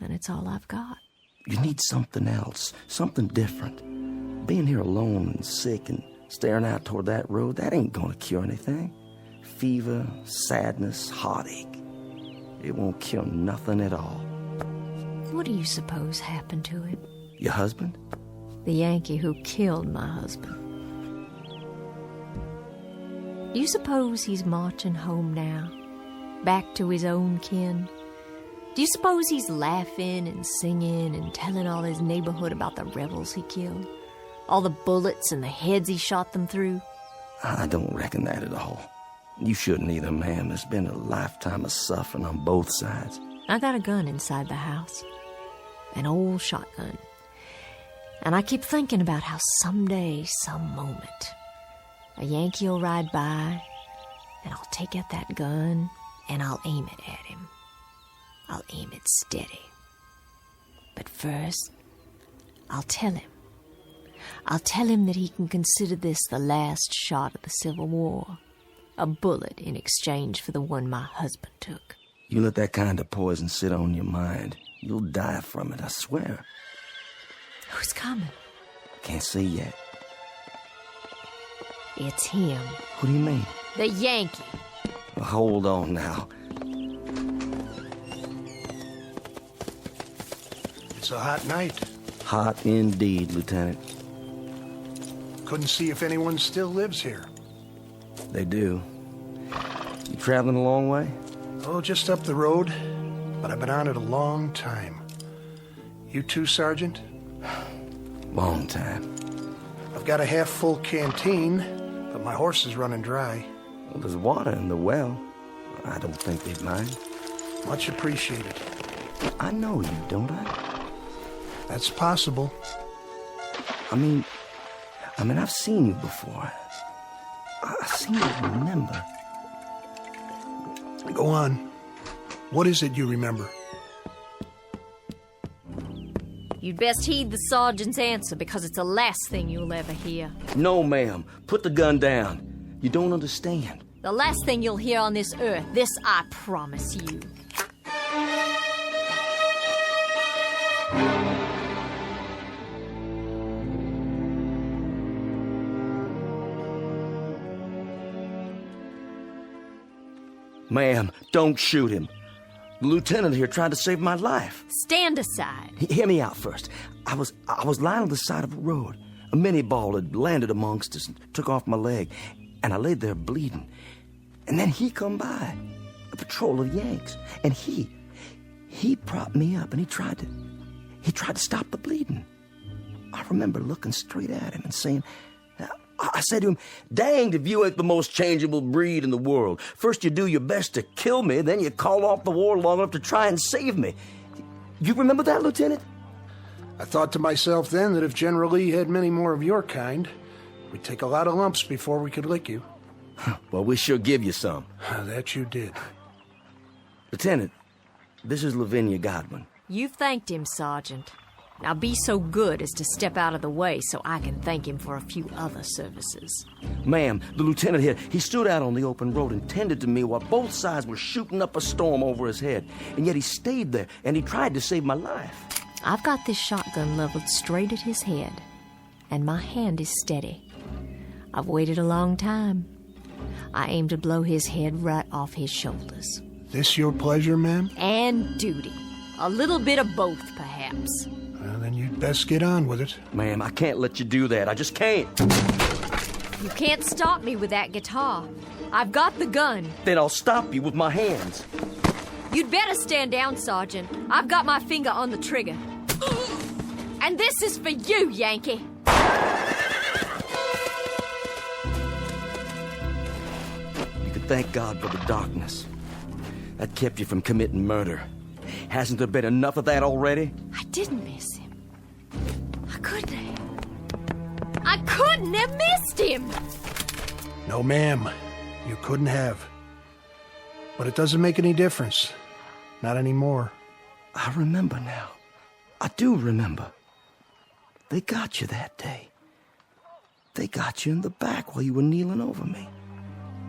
and it's all I've got. You need something else, something different. Being here alone and sick and staring out toward that road, that ain't gonna cure anything. Fever, sadness, heartache. It won't cure nothing at all. What do you suppose happened to him? Your husband? The Yankee who killed my husband. Do you suppose he's marching home now? Back to his own kin? Do you suppose he's laughing and singing and telling all his neighborhood about the rebels he killed? All the bullets and the heads he shot them through? I don't reckon that at all. You shouldn't either, ma'am. There's been a lifetime of suffering on both sides. I got a gun inside the house. An old shotgun. And I keep thinking about how someday, some moment, a Yankee will ride by, and I'll take out that gun, and I'll aim it at him. I'll aim it steady. But first, I'll tell him. I'll tell him that he can consider this the last shot of the Civil War. A bullet in exchange for the one my husband took. You let that kind of poison sit on your mind, you'll die from it, I swear. Who's coming? Can't see yet. It's him. What do you mean? The Yankee. Well, hold on now. It's a hot night. Hot indeed, Lieutenant. Couldn't see if anyone still lives here. They do. You traveling a long way? Oh, just up the road. But I've been on it a long time. You too, Sergeant? Long time. I've got a half-full canteen, but my horse is running dry. Well, there's water in the well. I don't think they'd mind. Much appreciated. I know you, don't I? That's possible. I mean, I've seen you before. I seem to remember. Go on. What is it you remember? You'd best heed the sergeant's answer because it's the last thing you'll ever hear. No, ma'am. Put the gun down. You don't understand. The last thing you'll hear on this earth. This I promise you. Ma'am, don't shoot him. The lieutenant here tried to save my life. Stand aside. Hear me out first. I was lying on the side of a road. A mini ball had landed amongst us and took off my leg, and I laid there bleeding. And then he come by, a patrol of Yanks, and he propped me up, and he tried to stop the bleeding. I remember looking straight at him and saying, I said to him, danged if you ain't the most changeable breed in the world. First you do your best to kill me, then you call off the war long enough to try and save me. You remember that, Lieutenant? I thought to myself then that if General Lee had many more of your kind, we'd take a lot of lumps before we could lick you. Well, we sure give you some. That you did. Lieutenant, this is Lavinia Godwin. You've thanked him, Sergeant. Now be so good as to step out of the way so I can thank him for a few other services. Ma'am, the lieutenant here, he stood out on the open road and tended to me while both sides were shooting up a storm over his head. And yet he stayed there, and he tried to save my life. I've got this shotgun leveled straight at his head, and my hand is steady. I've waited a long time. I aim to blow his head right off his shoulders. This your pleasure, ma'am? And duty. A little bit of both, perhaps. Well, then you'd best get on with it. Ma'am, I can't let you do that. I just can't. You can't stop me with that guitar. I've got the gun. Then I'll stop you with my hands. You'd better stand down, Sergeant. I've got my finger on the trigger. And this is for you, Yankee. You could thank God for the darkness. That kept you from committing murder. Hasn't there been enough of that already? I didn't miss him. I couldn't have. I couldn't have missed him! No, ma'am. You couldn't have. But it doesn't make any difference. Not anymore. I remember now. I do remember. They got you that day. They got you in the back while you were kneeling over me.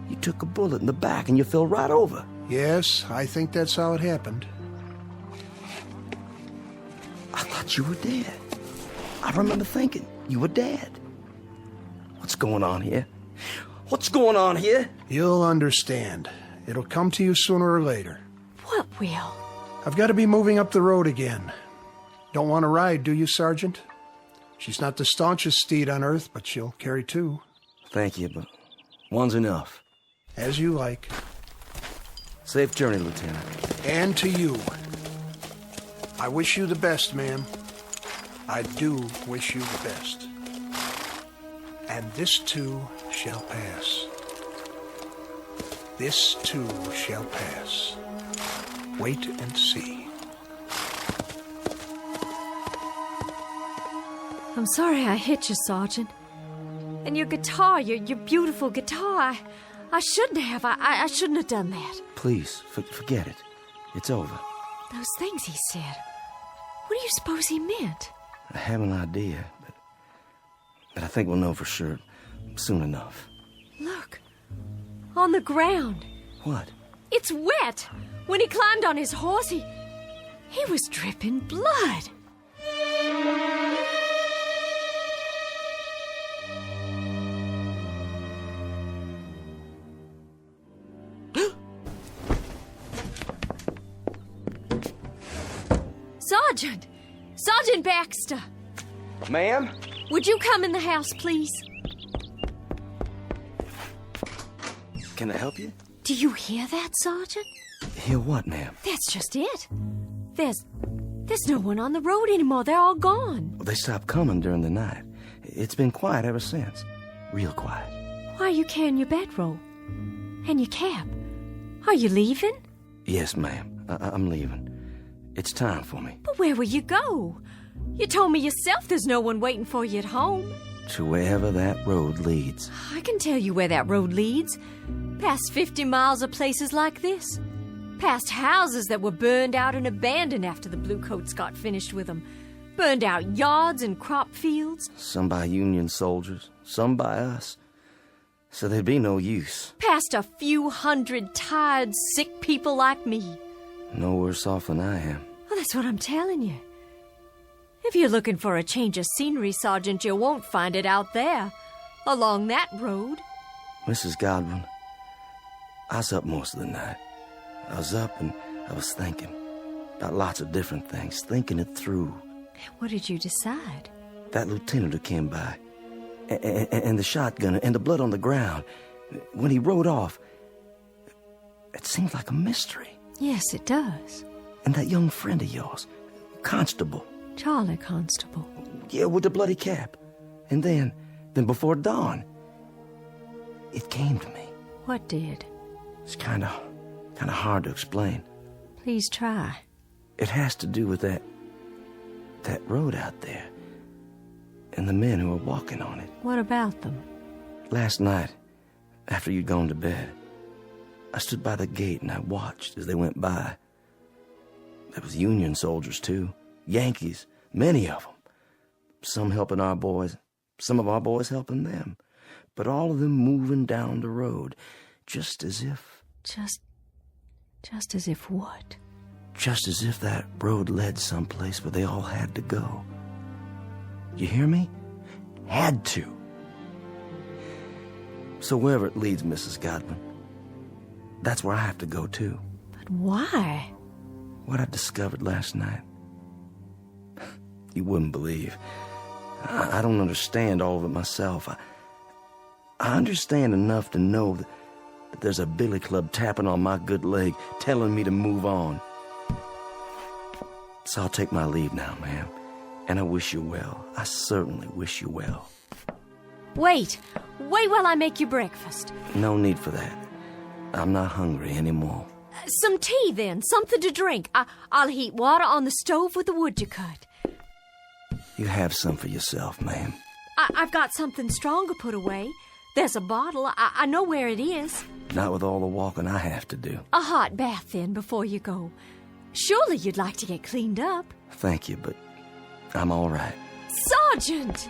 You took a bullet in the back and you fell right over. Yes, I think that's how it happened. I thought you were dead. I remember thinking you were dead. What's going on here? What's going on here? You'll understand. It'll come to you sooner or later. What will? I've got to be moving up the road again. Don't want to ride, do you, Sergeant? She's not the staunchest steed on earth, but she'll carry two. Thank you, but one's enough. As you like. Safe journey, Lieutenant. And to you. I wish you the best, ma'am. I do wish you the best. And this too shall pass. This too shall pass. Wait and see. I'm sorry I hit you, Sergeant. And your guitar, your beautiful guitar, I shouldn't have. I shouldn't have done that. Please, forget it. It's over. Those things he said. What do you suppose he meant? I have an idea, but I think we'll know for sure soon enough. Look. On the ground. What? It's wet. When he climbed on his horse, he was dripping blood. Sergeant! Sergeant Baxter! Ma'am? Would you come in the house, please? Can I help you? Do you hear that, Sergeant? Hear what, ma'am? That's just it. There's no one on the road anymore. They're all gone. They stopped coming during the night. It's been quiet ever since. Real quiet. Why are you carrying your bedroll? And your cap? Are you leaving? Yes, ma'am. I'm leaving. It's time for me. But where will you go? You told me yourself there's no one waiting for you at home. To wherever that road leads. I can tell you where that road leads. Past 50 miles of places like this. Past houses that were burned out and abandoned after the Bluecoats got finished with them. Burned out yards and crop fields. Some by Union soldiers, some by us. So there'd be no use. Past a few hundred tired, sick people like me. No worse off than I am. Well, that's what I'm telling you. If you're looking for a change of scenery, Sergeant, you won't find it out there. Along that road. Mrs. Godwin, I was up most of the night. I was up and I was thinking about lots of different things, thinking it through. What did you decide? That lieutenant who came by, and the shotgun, and the blood on the ground. When he rode off, it seemed like a mystery. Yes, it does. And that young friend of yours, Constable. Charlie Constable. Yeah, with the bloody cap. And then before dawn, it came to me. What did? It's kind of hard to explain. Please try. It has to do with that road out there, and the men who were walking on it. What about them? Last night, after you'd gone to bed, I stood by the gate and I watched as they went by. There was Union soldiers, too. Yankees. Many of them. Some helping our boys, some of our boys helping them. But all of them moving down the road, just as if... Just as if what? Just as if that road led someplace where they all had to go. You hear me? Had to. So wherever it leads, Mrs. Godwin, that's where I have to go too. But why? What I discovered last night. You wouldn't believe. I don't understand all of it myself. I understand enough to know that there's a billy club tapping on my good leg, telling me to move on. So I'll take my leave now, ma'am. And I wish you well. I certainly wish you well. Wait while I make you breakfast. No need for that. I'm not hungry anymore. Some tea, then. Something to drink. I'll heat water on the stove with the wood you cut. You have some for yourself, ma'am. I've got something stronger put away. There's a bottle. I know where it is. Not with all the walking I have to do. A hot bath, then, before you go. Surely you'd like to get cleaned up. Thank you, but I'm all right. Sergeant!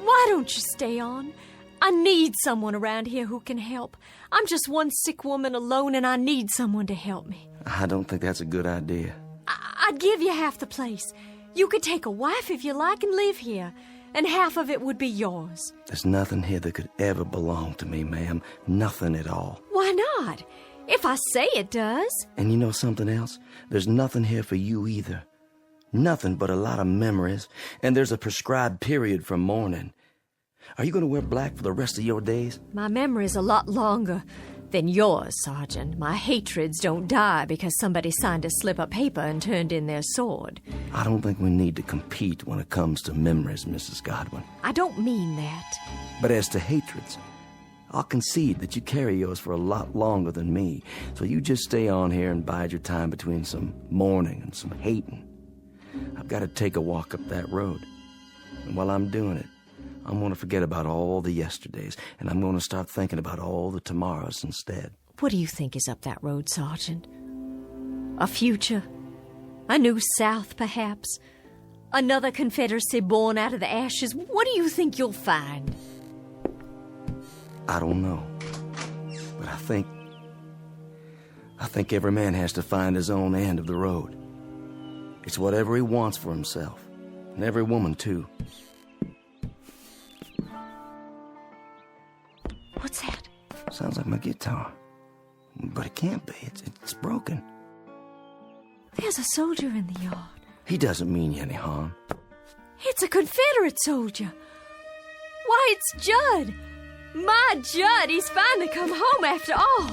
Why don't you stay on? I need someone around here who can help. I'm just one sick woman alone, and I need someone to help me. I don't think that's a good idea. I'd give you half the place. You could take a wife if you like and live here, and half of it would be yours. There's nothing here that could ever belong to me, ma'am. Nothing at all. Why not? If I say it does. And you know something else? There's nothing here for you either. Nothing but a lot of memories, and there's a prescribed period for mourning. Are you going to wear black for the rest of your days? My memory's a lot longer than yours, Sergeant. My hatreds don't die because somebody signed a slip of paper and turned in their sword. I don't think we need to compete when it comes to memories, Mrs. Godwin. I don't mean that. But as to hatreds, I'll concede that you carry yours for a lot longer than me, so you just stay on here and bide your time between some mourning and some hating. I've got to take a walk up that road. And while I'm doing it, I'm going to forget about all the yesterdays, and I'm going to start thinking about all the tomorrows instead. What do you think is up that road, Sergeant? A future? A new South, perhaps? Another Confederacy born out of the ashes? What do you think you'll find? I don't know. But I think every man has to find his own end of the road. It's whatever he wants for himself. And every woman, too. What's that? Sounds like my guitar. But it can't be. It's broken. There's a soldier in the yard. He doesn't mean you any harm. It's a Confederate soldier. Why, it's Judd. My Judd, he's finally come home after all.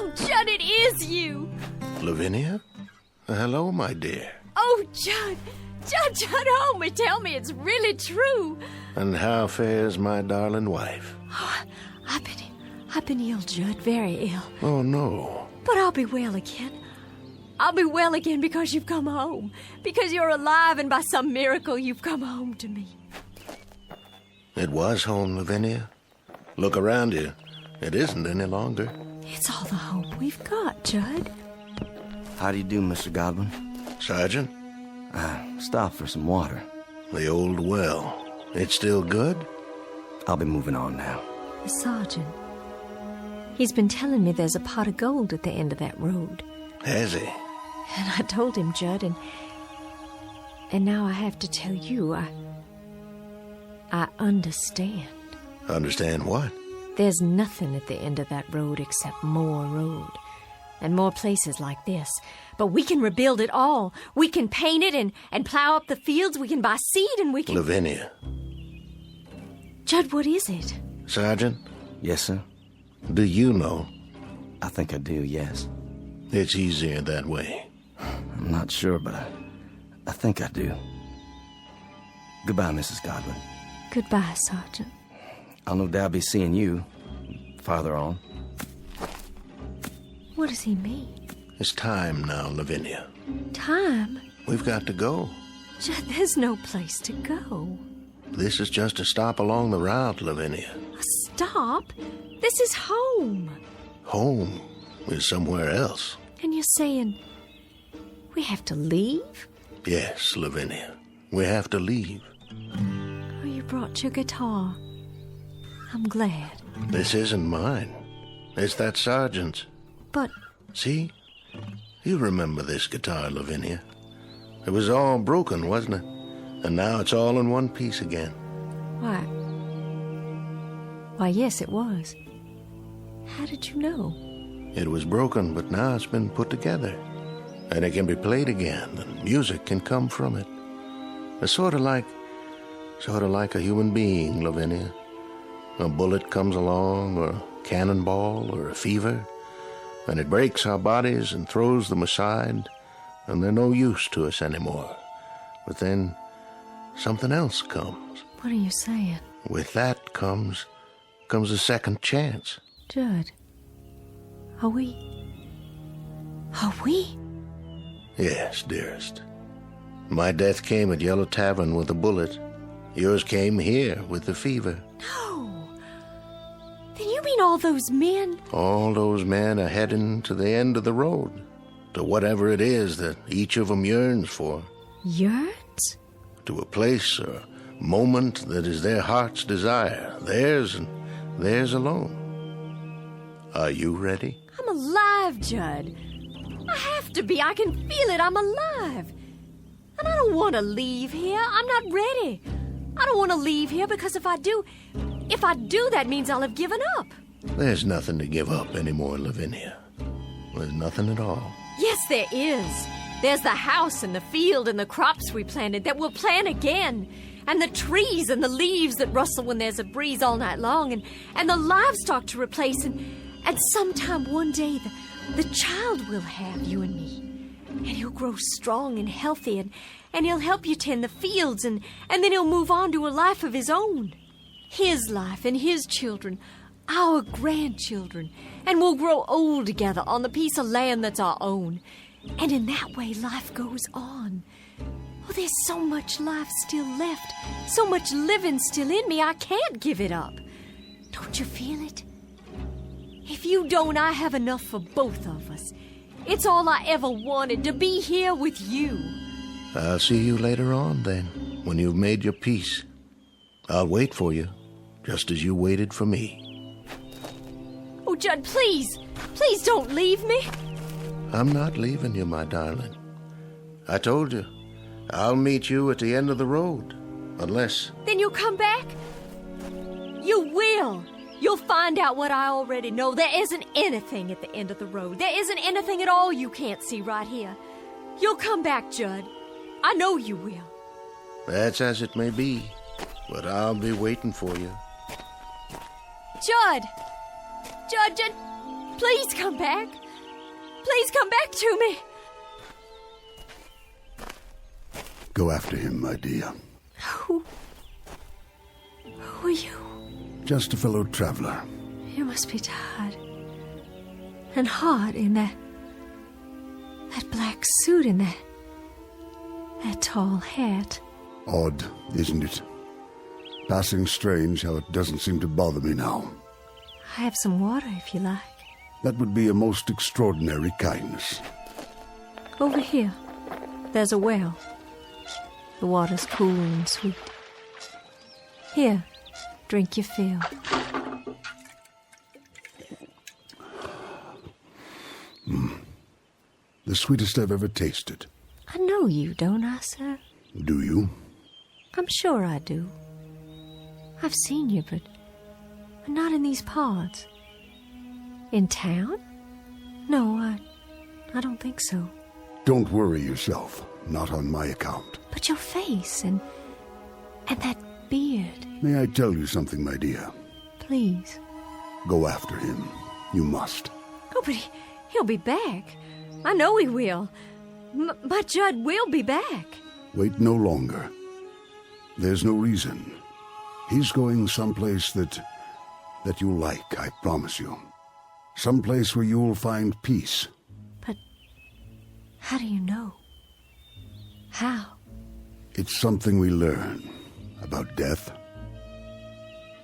Oh, Judd, it is you. Lavinia? Hello, my dear. Oh, Judd, hold me. Tell me it's really true. And how fares my darling wife? Oh, I've been ill, Judd, very ill. Oh, no. But I'll be well again. I'll be well again because you've come home. Because you're alive and by some miracle you've come home to me. It was home, Lavinia. Look around you. It isn't any longer. It's all the home we've got, Judd. How do you do, Mr. Godwin? Sergeant? Stop for some water. The old well. It's still good? I'll be moving on now. The sergeant. He's been telling me there's a pot of gold at the end of that road. Has he? And I told him, Judd, and now I have to tell you, I understand. Understand what? There's nothing at the end of that road except more road. And more places like this. But we can rebuild it all. We can paint it and plow up the fields. We can buy seed and we can... Lavinia. Judd, what is it? Sergeant? Yes, sir? Do you know? I think I do, yes. It's easier that way. I'm not sure, but I think I do. Goodbye, Mrs. Godwin. Goodbye, Sergeant. I'll no doubt be seeing you farther on. What does he mean? It's time now, Lavinia. Time? We've got to go. Judd, there's no place to go. This is just a stop along the route, Lavinia. A stop? This is home. Home is somewhere else. And you're saying we have to leave? Yes, Lavinia. We have to leave. Oh, you brought your guitar. I'm glad. This isn't mine. It's that sergeant's. But... See? You remember this guitar, Lavinia. It was all broken, wasn't it? And now it's all in one piece again. Why, yes, it was. How did you know? It was broken, but now it's been put together. And it can be played again, and music can come from it. It's sort of like a human being, Lavinia. A bullet comes along, or a cannonball, or a fever, and it breaks our bodies and throws them aside, and they're no use to us anymore. But then something else comes. What are you saying? With that comes a second chance. Judd, are we? Yes, dearest. My death came at Yellow Tavern with a bullet. Yours came here with the fever. No. Then you mean all those men? All those men are heading to the end of the road, to whatever it is that each of them yearns for. Yearns? To a place or moment that is their heart's desire, theirs and theirs alone. Are you ready? I'm alive, Judd. I have to be. I can feel it. I'm alive. And I don't want to leave here. I'm not ready. I don't want to leave here because if I do, that means I'll have given up. There's nothing to give up anymore, Lavinia. There's nothing at all. Yes, there is. There's the house and the field and the crops we planted that we'll plant again. And the trees and the leaves that rustle when there's a breeze all night long. And the livestock to replace. And sometime one day, the child will have, you and me. And he'll grow strong and healthy. And he'll help you tend the fields. And then he'll move on to a life of his own. His life and his children. Our grandchildren. And we'll grow old together on the piece of land that's our own. And in that way, life goes on. Oh, there's so much life still left. So much living still in me, I can't give it up. Don't you feel it? If you don't, I have enough for both of us. It's all I ever wanted, to be here with you. I'll see you later on, then, when you've made your peace. I'll wait for you, just as you waited for me. Oh, Judd, please. Please don't leave me. I'm not leaving you, my darling. I told you, I'll meet you at the end of the road, unless... Then you'll come back? You will. You'll find out what I already know. There isn't anything at the end of the road. There isn't anything at all you can't see right here. You'll come back, Judd. I know you will. That's as it may be, but I'll be waiting for you. Judd! Judd, please come back. Please come back to me. Go after him, my dear. Who are you? Just a fellow traveler. You must be tired. And hot in that black suit and that tall hat. Odd, isn't it? Passing strange how it doesn't seem to bother me now. I have some water if you like. That would be a most extraordinary kindness. Over here, there's a well. The water's cool and sweet. Here, drink your fill. The sweetest I've ever tasted. I know you, don't I, sir? Do you? I'm sure I do. I've seen you, but not in these parts. In town? No, I don't think so. Don't worry yourself. Not on my account. But your face and that beard. May I tell you something, my dear? Please. Go after him. You must. Oh, but he'll be back. I know he will. My Judd will be back. Wait no longer. There's no reason. He's going someplace that you'll like, I promise you. Someplace where you'll find peace. How do you know? How? It's something we learn about death.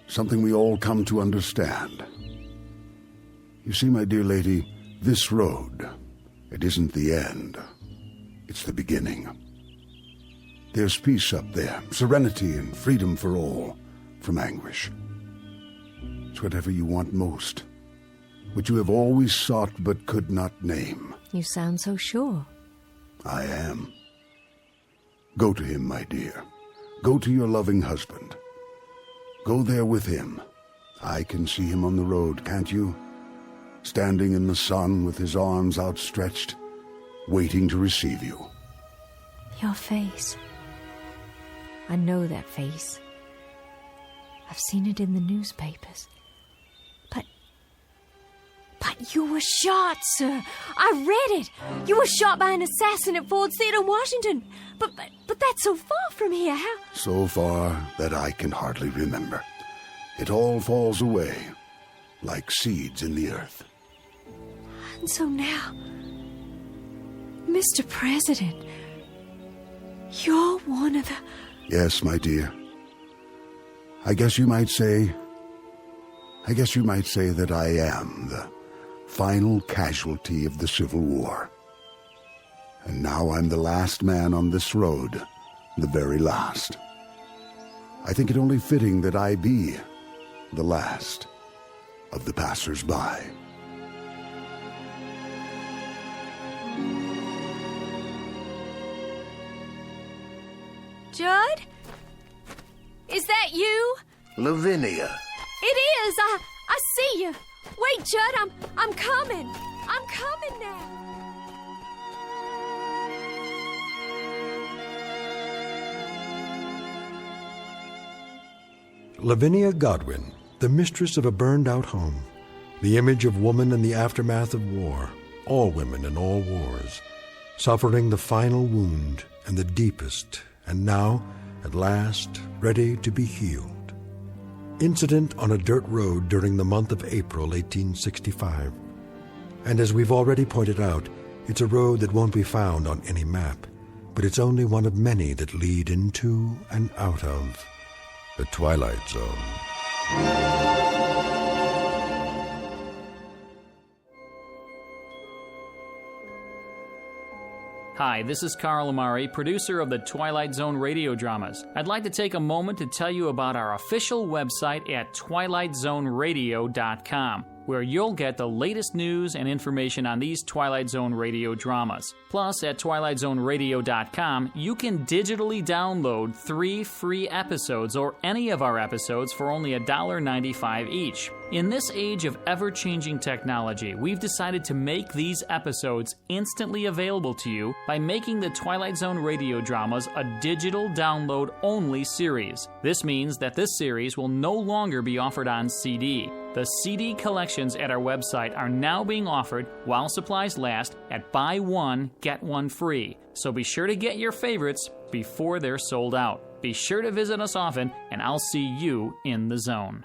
Something we all come to understand. You see, my dear lady, this road, it isn't the end. It's the beginning. There's peace up there, serenity and freedom for all, from anguish. It's whatever you want most, what you have always sought but could not name. You sound so sure. I am. Go to him, my dear. Go to your loving husband. Go there with him. I can see him on the road, can't you? Standing in the sun with his arms outstretched, waiting to receive you. Your face. I know that face. I've seen it in the newspapers. But you were shot, sir. I read it. You were shot by an assassin at Ford's Theater, Washington. But that's so far from here. How? So far that I can hardly remember. It all falls away, like seeds in the earth. And so now, Mr. President, you're one of the... Yes, my dear. I guess you might say that I am the final casualty of the Civil War. And now I'm the last man on this road, the very last. I think it only fitting that I be the last of the passers-by. Judd? Is that you? Lavinia. It is. I see you. Wait, Judd, I'm coming. I'm coming now. Lavinia Godwin, the mistress of a burned-out home, the image of woman in the aftermath of war, all women in all wars, suffering the final wound and the deepest, and now, at last, ready to be healed. Incident on a dirt road during the month of April 1865. And as we've already pointed out, it's a road that won't be found on any map, but it's only one of many that lead into and out of the Twilight Zone. Hi, this is Carl Amari, producer of the Twilight Zone radio dramas. I'd like to take a moment to tell you about our official website at twilightzoneradio.com, where you'll get the latest news and information on these Twilight Zone radio dramas. Plus, at twilightzoneradio.com, you can digitally download 3 free episodes or any of our episodes for only $1.95 each. In this age of ever-changing technology, we've decided to make these episodes instantly available to you by making the Twilight Zone radio dramas a digital download-only series. This means that this series will no longer be offered on CD. The CD collections at our website are now being offered while supplies last at buy one, get one free. So be sure to get your favorites before they're sold out. Be sure to visit us often, and I'll see you in the zone.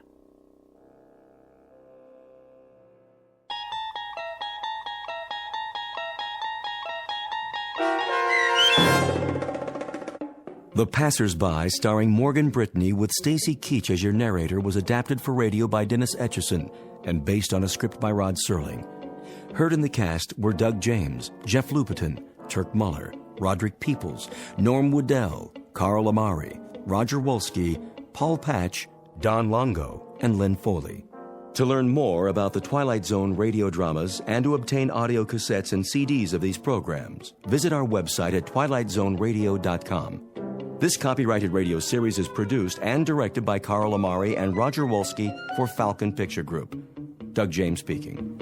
The Passers-By, starring Morgan Brittany with Stacy Keach as your narrator, was adapted for radio by Dennis Etchison and based on a script by Rod Serling. Heard in the cast were Doug James, Jeff Lupetin, Turk Muller, Roderick Peoples, Norm Woodell, Carl Amari, Roger Wolski, Paul Patch, Don Longo, and Lynn Foley. To learn more about the Twilight Zone radio dramas and to obtain audio cassettes and CDs of these programs, visit our website at twilightzoneradio.com. This copyrighted radio series is produced and directed by Carl Amari and Roger Wolski for Falcon Picture Group. Doug James speaking.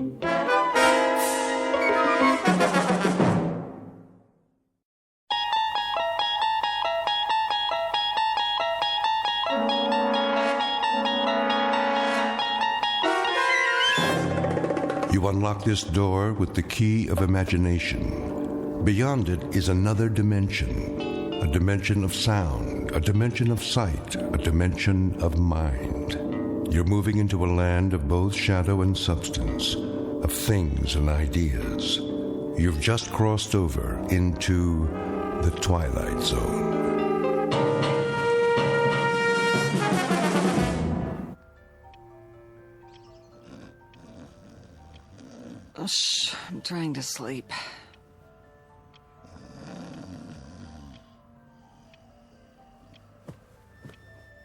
You unlock this door with the key of imagination. Beyond it is another dimension. A dimension of sound, a dimension of sight, a dimension of mind. You're moving into a land of both shadow and substance, of things and ideas. You've just crossed over into the Twilight Zone. Shh, I'm trying to sleep.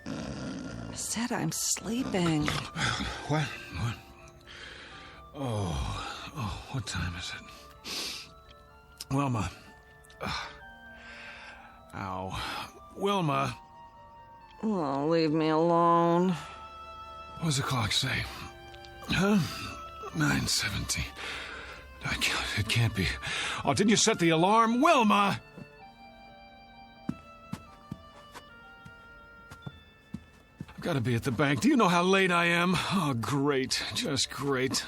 I said I'm sleeping. What? Oh, what time is it? Wilma. Ow. Wilma. Oh, leave me alone. What does the clock say? Huh? 9:17. It can't be. Oh, didn't you set the alarm? Wilma! I've got to be at the bank. Do you know how late I am? Oh, great. Just great.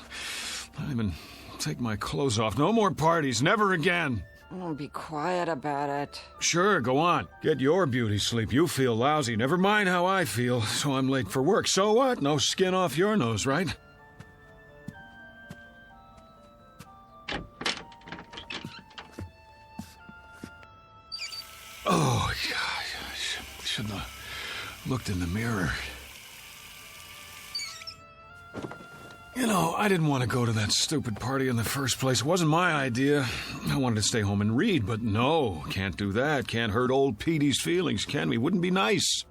I don't even take my clothes off. No more parties. Never again. Oh, be quiet about it. Sure, go on. Get your beauty sleep. You feel lousy. Never mind how I feel. So I'm late for work. So what? No skin off your nose, right? Oh, yeah, I shouldn't have looked in the mirror. You know, I didn't want to go to that stupid party in the first place. It wasn't my idea. I wanted to stay home and read, but no, can't do that. Can't hurt old Petey's feelings, can we? Wouldn't be nice.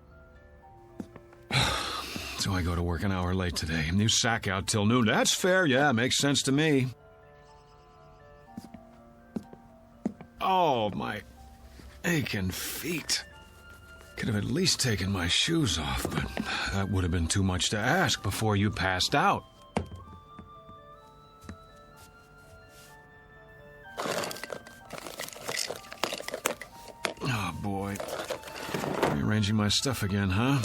So I go to work an hour late today, and you sack out till noon. That's fair, yeah, makes sense to me. Oh, my aching feet. Could have at least taken my shoes off, but that would have been too much to ask before you passed out. Oh, boy. Rearranging my stuff again, huh?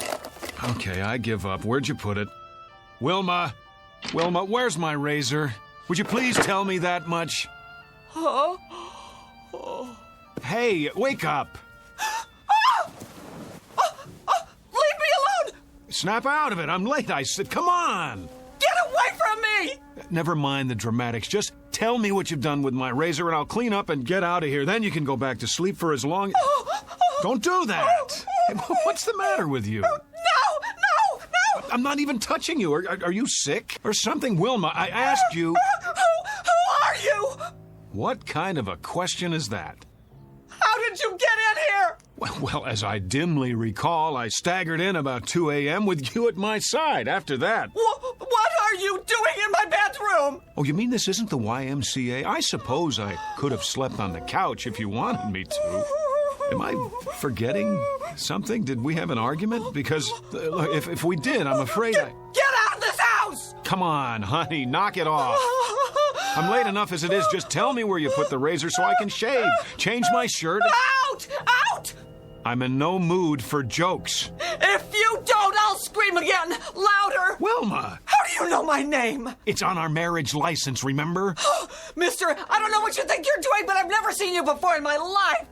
Okay, I give up. Where'd you put it? Wilma! Wilma, where's my razor? Would you please tell me that much? Oh. Hey, wake up! Leave me alone! Snap out of it. I'm late, I said. Come on! Get away from me! Never mind the dramatics. Just tell me what you've done with my razor, and I'll clean up and get out of here. Then you can go back to sleep for as long... Don't do that! What's the matter with you? No! I'm not even touching you. Are you sick or something? Wilma, I asked you... Who are you? What kind of a question is that? How did you get in here? Well, as I dimly recall, I staggered in about 2 a.m. with you at my side. After that... What are you doing in my bedroom? Oh, you mean this isn't the YMCA? I suppose I could have slept on the couch if you wanted me to. Am I forgetting something? Did we have an argument? Because if we did, I'm afraid I... Get out of this house! Come on, honey, knock it off. I'm late enough as it is. Just tell me where you put the razor so I can shave, change my shirt. Out! Out! I'm in no mood for jokes. If you don't, I'll scream again, louder. Wilma! How do you know my name? It's on our marriage license, remember? Mister, I don't know what you think you're doing, but I've never seen you before in my life.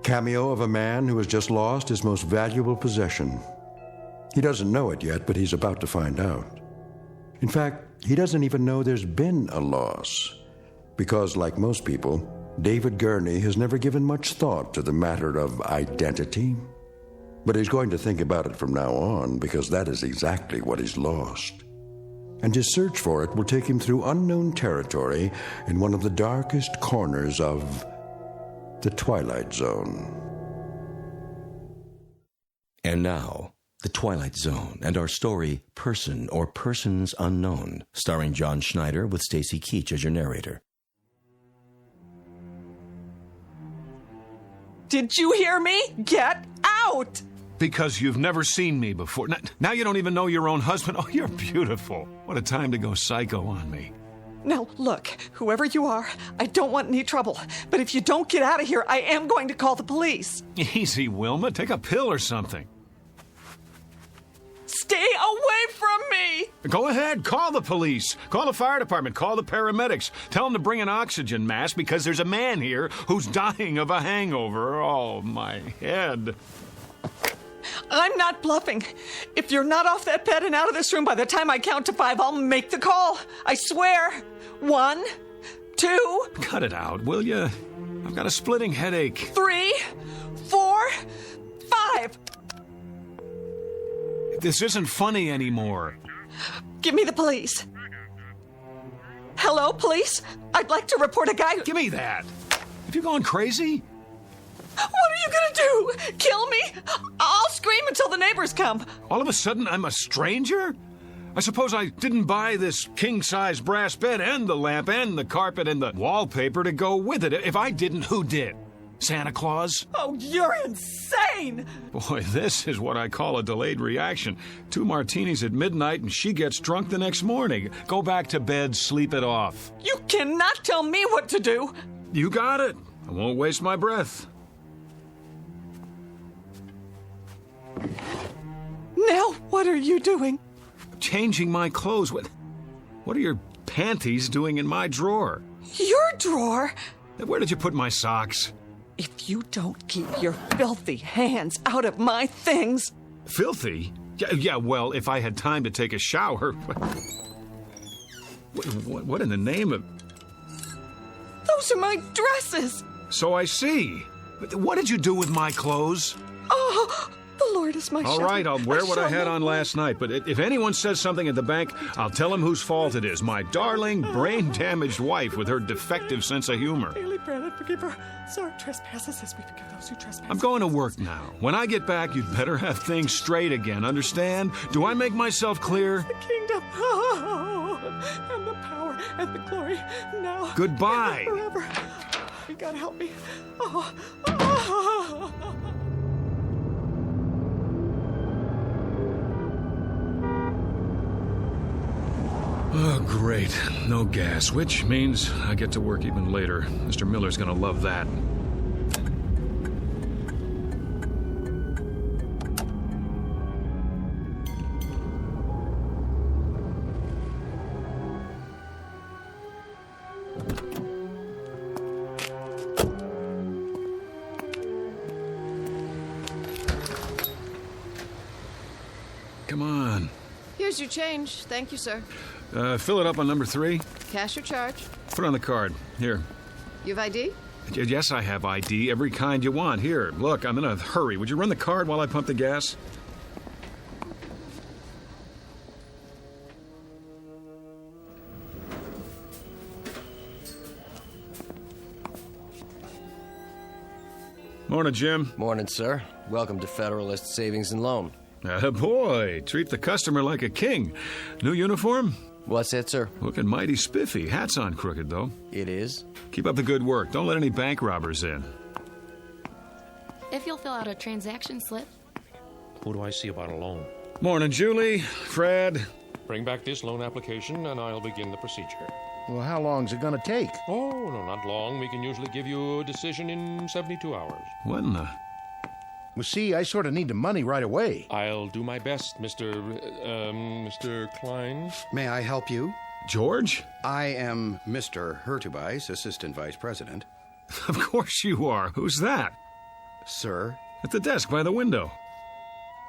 Cameo of a man who has just lost his most valuable possession. He doesn't know it yet, but he's about to find out. In fact, he doesn't even know there's been a loss. Because, like most people, David Gurney has never given much thought to the matter of identity. But he's going to think about it from now on, because that is exactly what he's lost. And his search for it will take him through unknown territory in one of the darkest corners of the Twilight Zone. And now, The Twilight Zone and our story, Person or Persons Unknown, starring John Schneider with Stacy Keach as your narrator. Did you hear me? Get out! Because you've never seen me before. Now you don't even know your own husband. Oh, you're beautiful. What a time to go psycho on me. Now, look, whoever you are, I don't want any trouble. But if you don't get out of here, I am going to call the police. Easy, Wilma. Take a pill or something. Stay away from me! Go ahead. Call the police. Call the fire department. Call the paramedics. Tell them to bring an oxygen mask because there's a man here who's dying of a hangover. Oh, my head. I'm not bluffing. If you're not off that bed and out of this room by the time I count to 5, I'll make the call. I swear. 1, 2. Cut it out, will you? I've got a splitting headache. 3, 4, 5. This isn't funny anymore. Give me the police. Hello, police? I'd like to report a guy. Give me that. Have you gone crazy? What are you gonna do? Kill me? I'll scream until the neighbors come. All of a sudden, I'm a stranger? I suppose I didn't buy this king-size brass bed and the lamp and the carpet and the wallpaper to go with it. If I didn't, who did? Santa Claus? Oh, you're insane! Boy, this is what I call a delayed reaction. 2 martinis at midnight and she gets drunk the next morning. Go back to bed, sleep it off. You cannot tell me what to do. You got it. I won't waste my breath. Now, what are you doing? Changing my clothes. What are your panties doing in my drawer? Your drawer? Where did you put my socks? If you don't keep your filthy hands out of my things... Filthy? Yeah, well, if I had time to take a shower... What in the name of... Those are my dresses! So I see. What did you do with my clothes? Oh, the Lord is my shepherd. All right, I'll wear what I had on last night, but if anyone says something at the bank, I'll tell them whose fault it is. My darling, brain-damaged wife with her defective sense of humor. Daily bread and forgive our trespasses as we forgive those who trespass. I'm going to work now. When I get back, you'd better have things straight again, understand? Do I make myself clear? The kingdom, and the power, and the glory, now. Goodbye. And forever. You gotta help me. Oh, great. No gas, which means I get to work even later. Mr. Miller's gonna love that. Come on. Here's your change. Thank you, sir. Fill it up on number 3. Cash or charge? Put it on the card. Here. You have ID? Yes, I have ID. Every kind you want. Here, look, I'm in a hurry. Would you run the card while I pump the gas? Morning, Jim. Morning, sir. Welcome to Federalist Savings and Loan. Boy, treat the customer like a king. New uniform? What's that, sir? Looking mighty spiffy. Hat's on crooked, though. It is. Keep up the good work. Don't let any bank robbers in. If you'll fill out a transaction slip. Who do I see about a loan? Morning, Julie. Fred. Bring back this loan application and I'll begin the procedure. Well, how long's it gonna take? Oh, no, not long. We can usually give you a decision in 72 hours. What in the... Well, see, I sort of need the money right away. I'll do my best, Mr. Klein. May I help you? George? I am Mr. Hurtubise, Assistant Vice President. Of course you are. Who's that? Sir? At the desk by the window.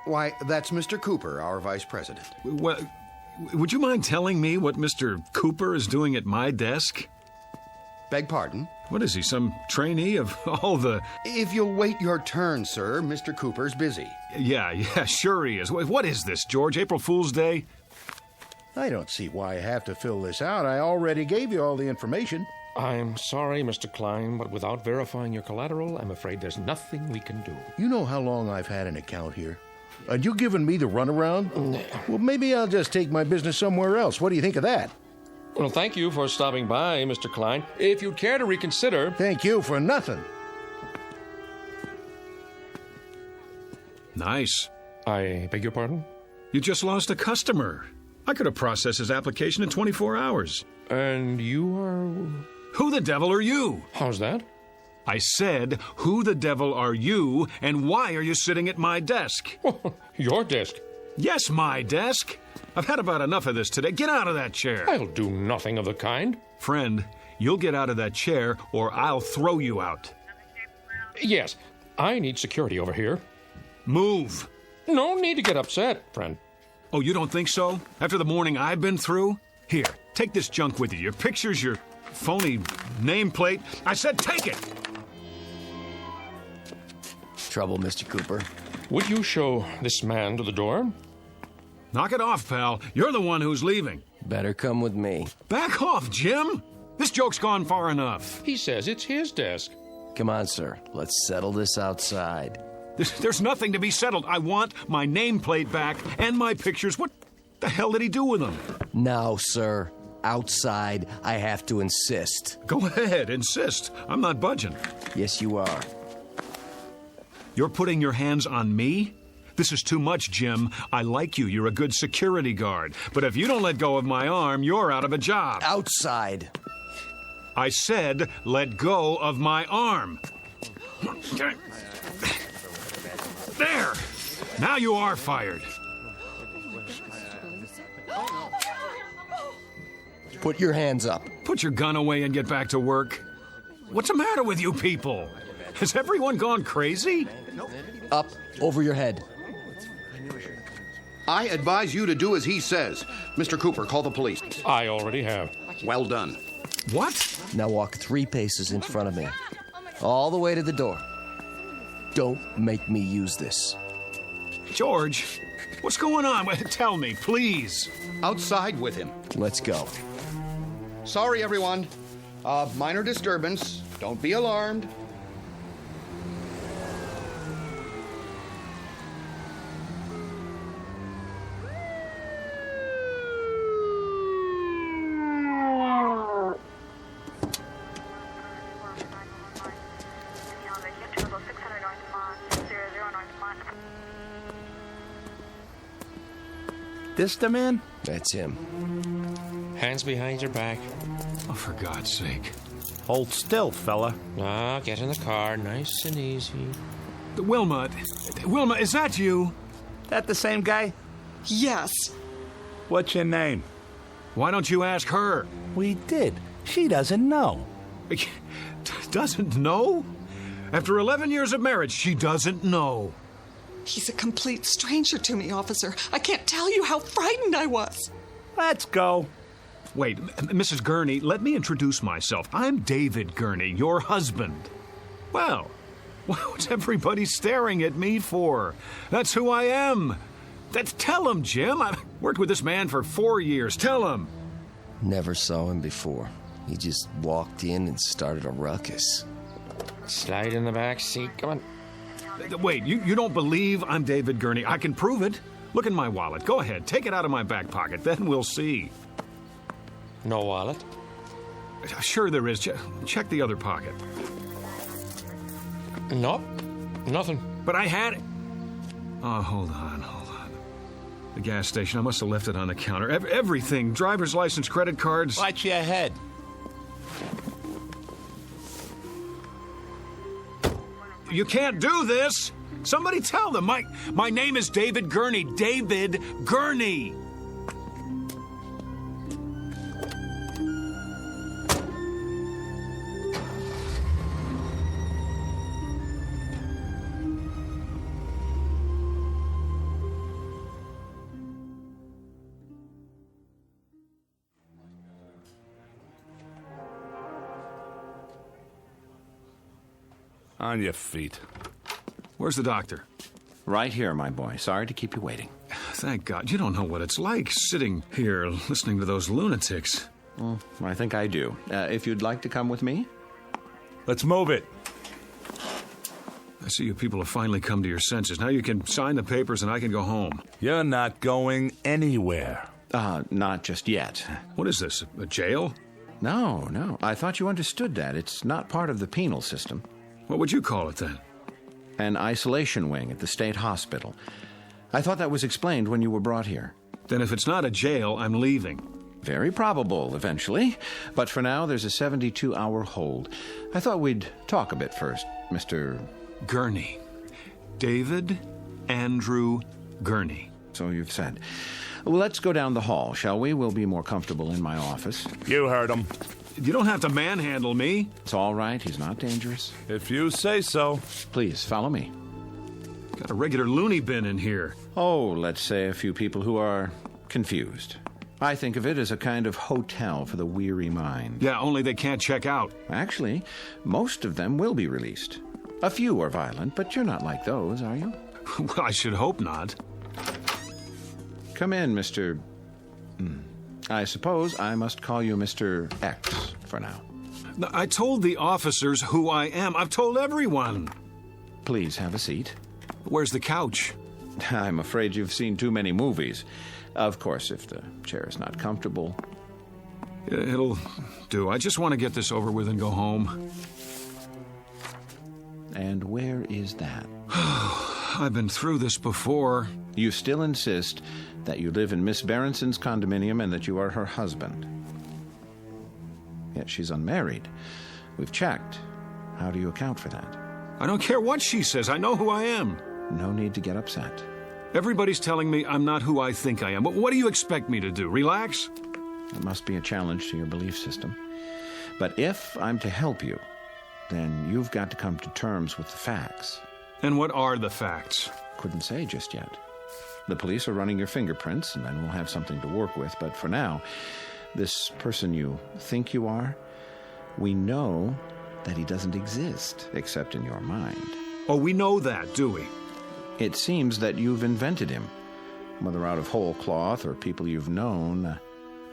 Why, that's Mr. Cooper, our Vice President. Well, would you mind telling me what Mr. Cooper is doing at my desk? Beg pardon? What is he, some trainee of all the... If you'll wait your turn, sir, Mr. Cooper's busy. Yeah, sure he is. What is this, George? April Fool's Day? I don't see why I have to fill this out. I already gave you all the information. I'm sorry, Mr. Klein, but without verifying your collateral, I'm afraid there's nothing we can do. You know how long I've had an account here? And you giving me the runaround? Well, maybe I'll just take my business somewhere else. What do you think of that? Well, thank you for stopping by, Mr. Klein. If you'd care to reconsider... Thank you for nothing. Nice. I beg your pardon? You just lost a customer. I could have processed his application in 24 hours. And you are... Who the devil are you? How's that? I said, who the devil are you, and why are you sitting at my desk? Your desk? Yes, my desk. I've had about enough of this today. Get out of that chair. I'll do nothing of the kind. Friend, you'll get out of that chair, or I'll throw you out. Yes, I need security over here. Move. No need to get upset, friend. Oh, you don't think so? After the morning I've been through? Here, take this junk with you. Your pictures, your phony nameplate. I said take it! Trouble, Mr. Cooper. Would you show this man to the door? Knock it off, pal. You're the one who's leaving. Better come with me. Back off, Jim! This joke's gone far enough. He says it's his desk. Come on, sir. Let's settle this outside. There's nothing to be settled. I want my nameplate back and my pictures. What the hell did he do with them? Now, sir. Outside, I have to insist. Go ahead, insist. I'm not budging. Yes, you are. You're putting your hands on me? This is too much, Jim. I like you. You're a good security guard. But if you don't let go of my arm, you're out of a job. Outside. I said, let go of my arm. There! Now you are fired. Put your hands up. Put your gun away and get back to work. What's the matter with you people? Has everyone gone crazy? Up over your head. I advise you to do as he says. Mr. Cooper, call the police. I already have. Well done. What? Now walk 3 paces in front of me. All the way to the door. Don't make me use this. George, what's going on? Tell me, please. Outside with him. Let's go. Sorry, everyone. Minor disturbance. Don't be alarmed. This the man? That's him. Hands behind your back. Oh, for God's sake. Hold still, fella. Ah, get in the car, nice and easy. Wilma, is that you? That the same guy? Yes. What's your name? Why don't you ask her? We did. She doesn't know. Doesn't know? After 11 years of marriage, she doesn't know. He's a complete stranger to me, officer. I can't tell you how frightened I was. Let's go. Wait, Mrs. Gurney, let me introduce myself. I'm David Gurney, your husband. Well, what's everybody staring at me for? That's who I am. Tell him, Jim. I've worked with this man for 4 years. Tell him. Never saw him before. He just walked in and started a ruckus. Slide in the back seat. Come on. Wait, you don't believe I'm David Gurney? I can prove it. Look in my wallet. Go ahead. Take it out of my back pocket. Then we'll see. No wallet? Sure there is. Check the other pocket. Nope. Nothing. But I had it. Oh, hold on. The gas station. I must have left it on the counter. Everything. Driver's license, credit cards. Watch your head. You can't do this. Somebody tell them. My name is David Gurney. David Gurney. On your feet. Where's the doctor? Right here, my boy. Sorry to keep you waiting. Thank God. You don't know what it's like sitting here listening to those lunatics. Well, I think I do. If you'd like to come with me? Let's move it. I see you people have finally come to your senses. Now you can sign the papers and I can go home. You're not going anywhere. Not just yet. What is this, a jail? No. I thought you understood that. It's not part of the penal system. What would you call it then? An isolation wing at the state hospital. I thought that was explained when you were brought here. Then if it's not a jail, I'm leaving. Very probable, eventually. But for now, there's a 72-hour hold. I thought we'd talk a bit first, Mr. Gurney. David Andrew Gurney. So you've said. Well, let's go down the hall, shall we? We'll be more comfortable in my office. You heard him. You don't have to manhandle me. It's all right. He's not dangerous. If you say so. Please, follow me. Got a regular loony bin in here. Oh, let's say a few people who are confused. I think of it as a kind of hotel for the weary mind. Yeah, only they can't check out. Actually, most of them will be released. A few are violent, but you're not like those, are you? Well, I should hope not. Come in, Mr. I suppose I must call you Mr. X for now. I told the officers who I am. I've told everyone. Please have a seat. Where's the couch? I'm afraid you've seen too many movies. Of course, if the chair is not comfortable. It'll do. I just want to get this over with and go home. And where is that? I've been through this before. You still insist that you live in Miss Berenson's condominium and that you are her husband. Yet she's unmarried. We've checked. How do you account for that? I don't care what she says. I know who I am. No need to get upset. Everybody's telling me I'm not who I think I am. But what do you expect me to do? Relax? It must be a challenge to your belief system. But if I'm to help you, then you've got to come to terms with the facts. And what are the facts? Couldn't say just yet. The police are running your fingerprints, and then we'll have something to work with. But for now, this person you think you are, we know that he doesn't exist except in your mind. Oh, we know that, do we? It seems that you've invented him, whether out of whole cloth or people you've known.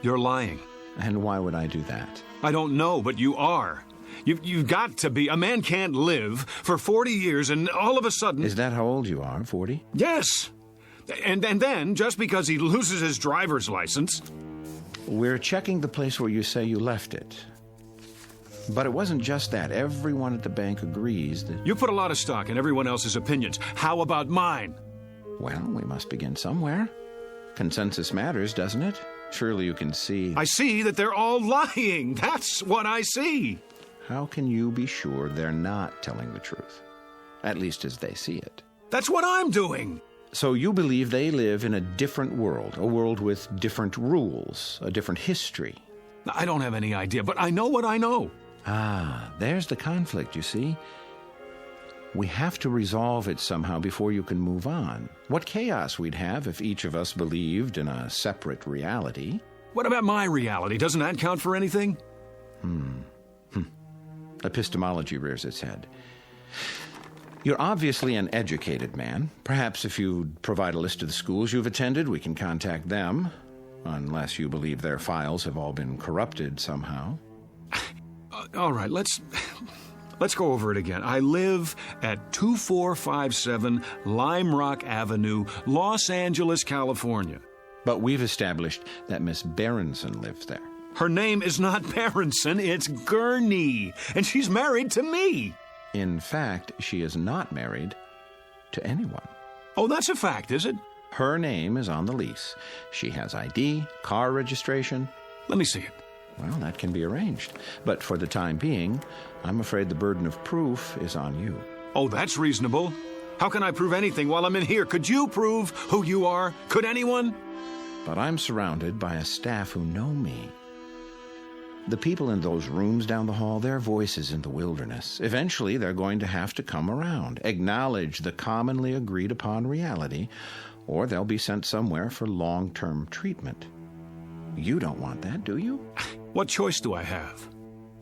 You're lying. And why would I do that? I don't know, but you are. You've got to be. A man can't live for 40 years and all of a sudden... Is that how old you are, 40? Yes. And then, just because he loses his driver's license... We're checking the place where you say you left it. But it wasn't just that. Everyone at the bank agrees that... You put a lot of stock in everyone else's opinions. How about mine? Well, we must begin somewhere. Consensus matters, doesn't it? Surely you can see... I see that they're all lying. That's what I see. How can you be sure they're not telling the truth? At least as they see it. That's what I'm doing. So you believe they live in a different world, a world with different rules, a different history. I don't have any idea, but I know what I know. Ah, there's the conflict, you see. We have to resolve it somehow before you can move on. What chaos we'd have if each of us believed in a separate reality. What about my reality? Doesn't that count for anything? Epistemology rears its head. You're obviously an educated man. Perhaps if you'd provide a list of the schools you've attended, we can contact them. Unless you believe their files have all been corrupted somehow. All right, let's go over it again. I live at 2457 Lime Rock Avenue, Los Angeles, California. But we've established that Miss Berenson lives there. Her name is not Berenson, it's Gurney, and she's married to me. In fact, she is not married to anyone. Oh, that's a fact, is it? Her name is on the lease. She has ID, car registration. Let me see it. Well, that can be arranged. But for the time being, I'm afraid the burden of proof is on you. Oh, that's reasonable. How can I prove anything while I'm in here? Could you prove who you are? Could anyone? But I'm surrounded by a staff who know me. The people in those rooms down the hall, their voices in the wilderness. Eventually, they're going to have to come around, acknowledge the commonly agreed upon reality, or they'll be sent somewhere for long-term treatment. You don't want that, do you? What choice do I have?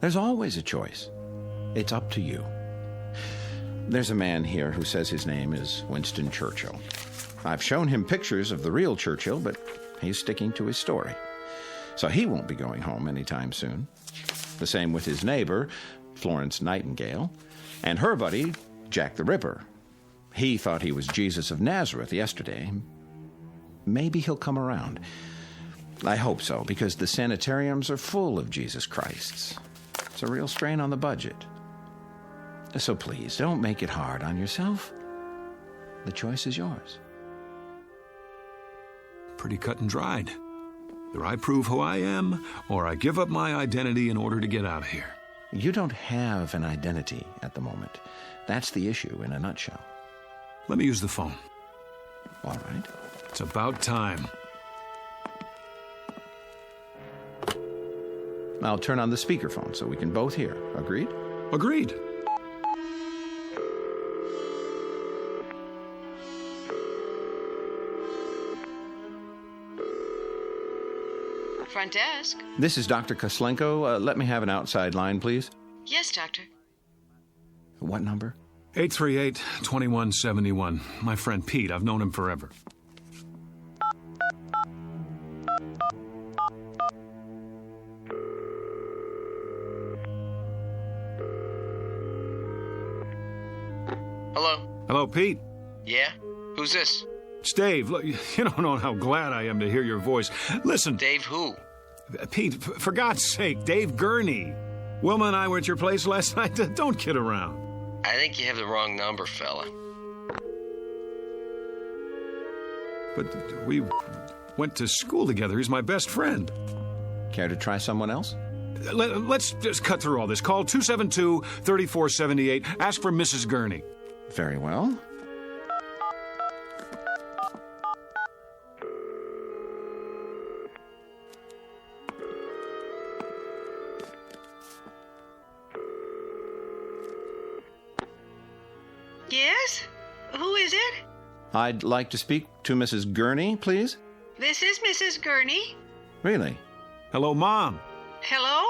There's always a choice. It's up to you. There's a man here who says his name is Winston Churchill. I've shown him pictures of the real Churchill, but he's sticking to his story. So he won't be going home anytime soon. The same with his neighbor, Florence Nightingale, and her buddy, Jack the Ripper. He thought he was Jesus of Nazareth yesterday. Maybe he'll come around. I hope so, because the sanitariums are full of Jesus Christs. It's a real strain on the budget. So please, don't make it hard on yourself. The choice is yours. Pretty cut and dried. Either I prove who I am, or I give up my identity in order to get out of here. You don't have an identity at the moment. That's the issue in a nutshell. Let me use the phone. All right. It's about time. I'll turn on the speakerphone so we can both hear. Agreed? Agreed. Front desk. This is Dr. Koslenko. Let me have an outside line, please. Yes, doctor. What number? 838-2171. My friend Pete. I've known him forever. Hello? Hello, Pete. Yeah? Who's this? It's Dave. Look, you don't know how glad I am to hear your voice. Listen. Dave who? Pete, for God's sake, Dave Gurney. Wilma and I were at your place last night. Don't kid around. I think you have the wrong number, fella. But we went to school together. He's my best friend. Care to try someone else? Let's just cut through all this. Call 272-3478. Ask for Mrs. Gurney. Very well. Yes? Who is it? I'd like to speak to Mrs. Gurney, please. This is Mrs. Gurney. Really? Hello, Mom. Hello?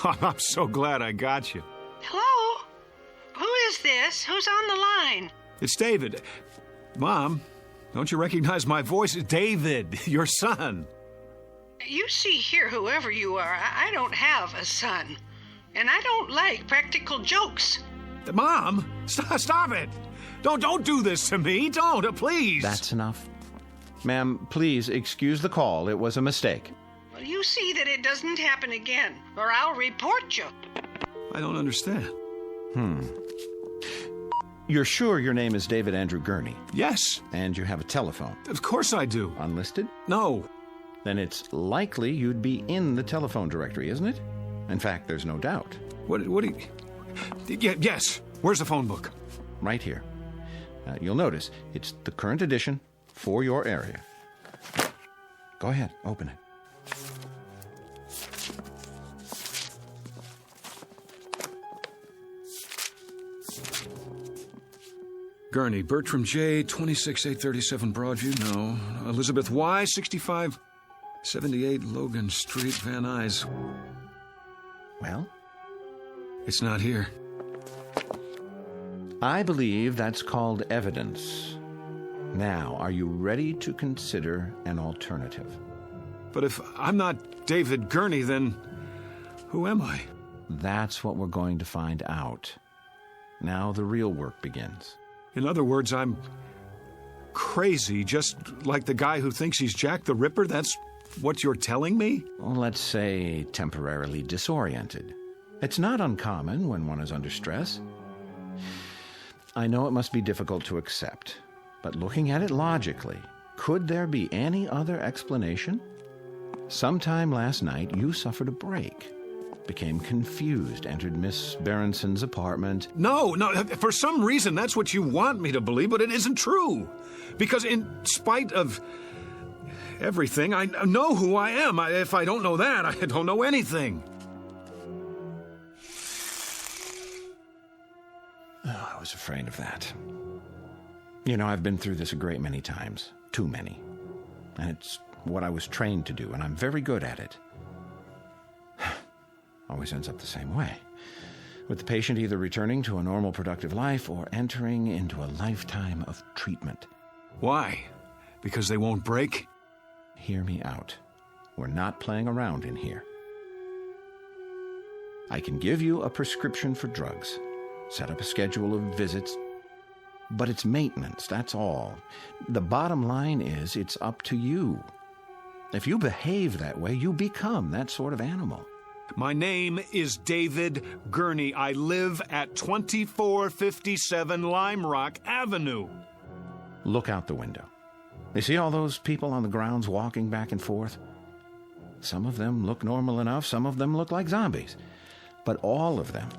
Oh, I'm so glad I got you. Hello? Who is this? Who's on the line? It's David. Mom, don't you recognize my voice? David, your son. You see here, whoever you are, I don't have a son. And I don't like practical jokes. Mom, stop it. Don't do this to me. Don't, please. That's enough. Ma'am, please excuse the call. It was a mistake. Well, you see that it doesn't happen again, or I'll report you. I don't understand. You're sure your name is David Andrew Gurney? Yes. And you have a telephone? Of course I do. Unlisted? No. Then it's likely you'd be in the telephone directory, isn't it? In fact, there's no doubt. What do you... Yes. Where's the phone book? Right here. You'll notice it's the current edition for your area. Go ahead, open it. Gurney, Bertram J, 26837 Broadview, no. Elizabeth Y, 6578 Logan Street, Van Nuys. Well? It's not here. I believe that's called evidence. Now, are you ready to consider an alternative? But if I'm not David Gurney, then who am I? That's what we're going to find out. Now the real work begins. In other words, I'm crazy, just like the guy who thinks he's Jack the Ripper? That's what you're telling me? Well, let's say temporarily disoriented. It's not uncommon when one is under stress. I know it must be difficult to accept, but looking at it logically, could there be any other explanation? Sometime last night, you suffered a break, became confused, entered Miss Berenson's apartment. No, for some reason that's what you want me to believe, but it isn't true. Because in spite of everything, I know who I am. If I don't know that, I don't know anything. Oh, I was afraid of that. You know, I've been through this a great many times. Too many. And it's what I was trained to do, and I'm very good at it. Always ends up the same way. With the patient either returning to a normal productive life or entering into a lifetime of treatment. Why? Because they won't break? Hear me out. We're not playing around in here. I can give you a prescription for drugs, set up a schedule of visits, but it's maintenance, that's all. The bottom line is it's up to you. If you behave that way, you become that sort of animal. My name is David Gurney. I live at 2457 Lime Rock Avenue. Look out the window. You see all those people on the grounds walking back and forth? Some of them look normal enough, some of them look like zombies. But all of them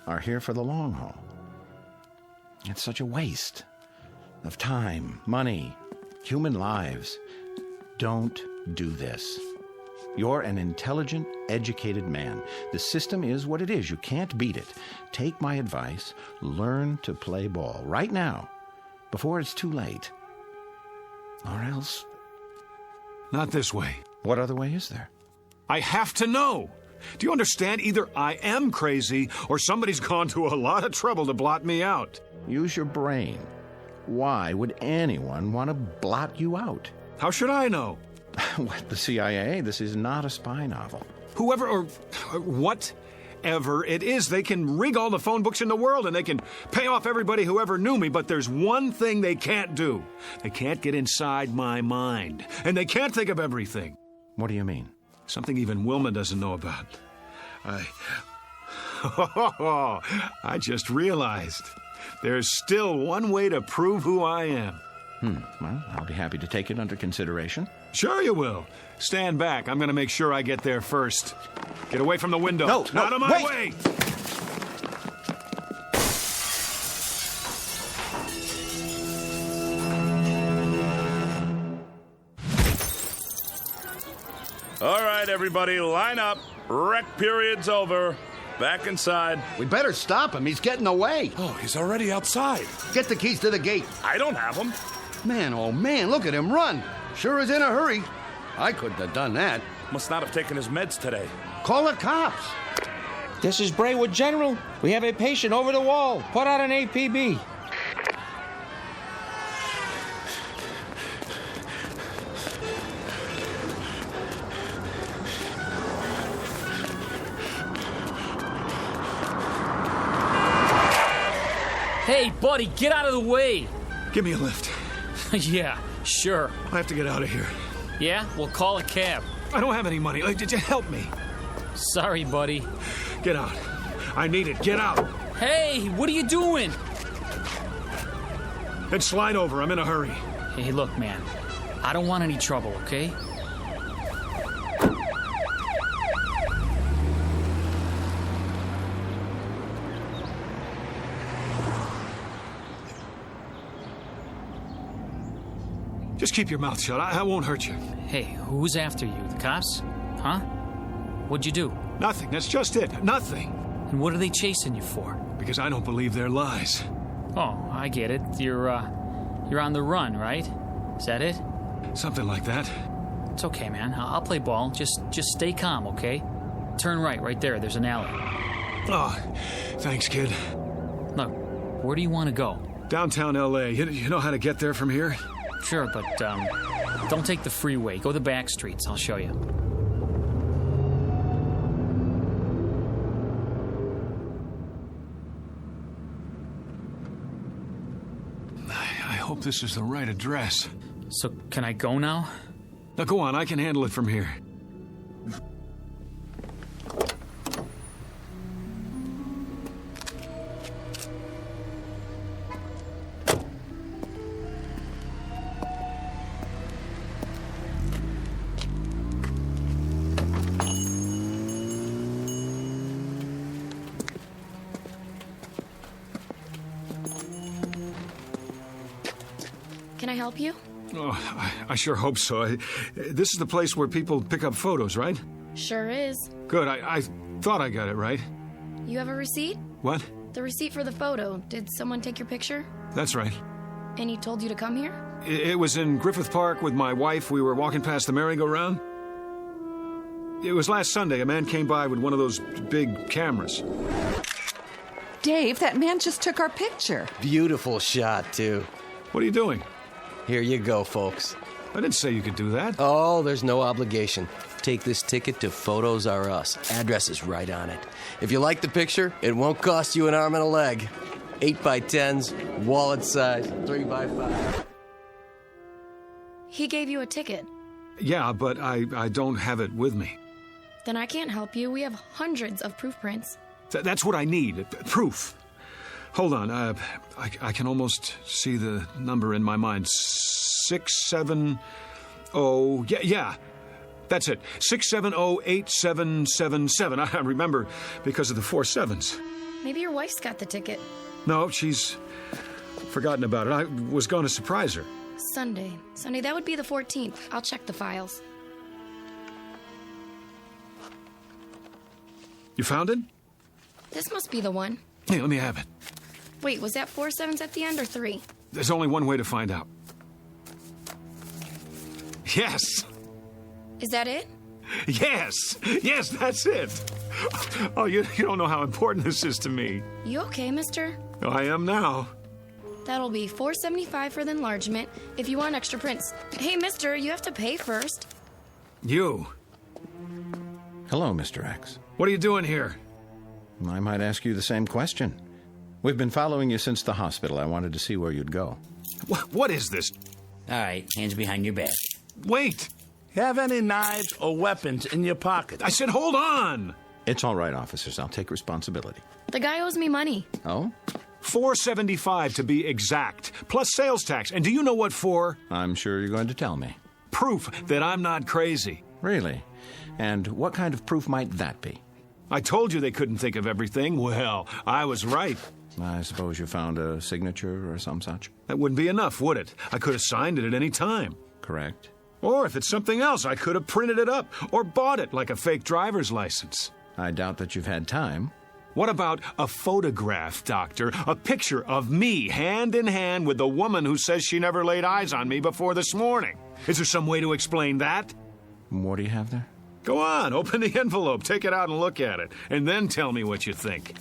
are here for the long haul. It's such a waste of time, money, human lives. Don't do this. You're an intelligent, educated man. The system is what it is. You can't beat it. Take my advice. Learn to play ball right now, before it's too late. Or else... Not this way. What other way is there? I have to know. Do you understand? Either I am crazy or somebody's gone to a lot of trouble to blot me out. Use your brain. Why would anyone want to blot you out? How should I know? What, the CIA? This is not a spy novel. Whoever or whatever it is, they can rig all the phone books in the world and they can pay off everybody who ever knew me, but there's one thing they can't do. They can't get inside my mind, and they can't think of everything. What do you mean? Something even Wilma doesn't know about. I just realized there's still one way to prove who I am. Well, I'll be happy to take it under consideration. Sure you will. Stand back. I'm going to make sure I get there first. Get away from the window. No, out of my wait. way. All right, everybody, line up. Rec period's over. Back inside. We better stop him. He's getting away. Oh, he's already outside. Get the keys to the gate. I don't have them. Man, oh man, look at him run. Sure is in a hurry. I couldn't have done that. Must not have taken his meds today. Call the cops. This is Braywood General. We have a patient over the wall. Put out an APB. Hey, buddy, get out of the way. Give me a lift. Yeah, sure. I have to get out of here. Yeah? Well, call a cab. I don't have any money. Did you help me? Sorry, buddy. Get out. I need it. Get out. Hey, what are you doing? Then slide over. I'm in a hurry. Hey, look, man. I don't want any trouble, okay? Just keep your mouth shut. I won't hurt you. Hey, who's after you? The cops? Huh? What'd you do? Nothing. That's just it. Nothing. And what are they chasing you for? Because I don't believe their lies. Oh, I get it. You're on the run, right? Is that it? Something like that. It's okay, man. I'll play ball. Just stay calm, okay? Turn right there. There's an alley. Oh, thanks, kid. Look, where do you want to go? Downtown L.A. You know how to get there from here? Sure, but don't take the freeway. Go the back streets. I'll show you. I hope this is the right address. So, can I go now? Now, go on. I can handle it from here. Can I help you? Oh, I sure hope so. This is the place where people pick up photos, right? Sure is. Good. I thought I got it right. You have a receipt? What? The receipt for the photo. Did someone take your picture? That's right. And he told you to come here? It was in Griffith Park with my wife. We were walking past the merry-go-round. It was last Sunday. A man came by with one of those big cameras. Dave, that man just took our picture. Beautiful shot, too. What are you doing? Here you go, folks. I didn't say you could do that. Oh, there's no obligation. Take this ticket to Photos R Us. Address is right on it. If you like the picture, it won't cost you an arm and a leg. 8x10s, wallet size, 3x5. He gave you a ticket. Yeah, but I don't have it with me. Then I can't help you. We have hundreds of proof prints. That's what I need. Proof. Hold on. I can almost see the number in my mind. 670. Yeah. That's it. 6708777. I remember because of the 4 sevens. Maybe your wife's got the ticket. No, she's forgotten about it. I was going to surprise her. Sunday, that would be the 14th. I'll check the files. You found it? This must be the one. Hey, let me have it. Wait, was that 4 sevens at the end or 3? There's only one way to find out. Yes! Is that it? Yes, that's it. Oh, you don't know how important this is to me. You okay, mister? I am now. That'll be $4.75 for the enlargement if you want extra prints. Hey, mister, you have to pay first. You. Hello, Mr. X. What are you doing here? I might ask you the same question. We've been following you since the hospital. I wanted to see where you'd go. What is this? All right, hands behind your back. Wait. Have any knives or weapons in your pocket? I said hold on. It's all right, officers. I'll take responsibility. The guy owes me money. Oh? $4.75 to be exact, plus sales tax. And do you know what for? I'm sure you're going to tell me. Proof that I'm not crazy. Really? And what kind of proof might that be? I told you they couldn't think of everything. Well, I was right. I suppose you found a signature or some such? That wouldn't be enough, would it? I could have signed it at any time. Correct. Or if it's something else, I could have printed it up or bought it like a fake driver's license. I doubt that you've had time. What about a photograph, Doctor? A picture of me hand in hand with the woman who says she never laid eyes on me before this morning. Is there some way to explain that? What do you have there? Go on, open the envelope, take it out and look at it, and then tell me what you think.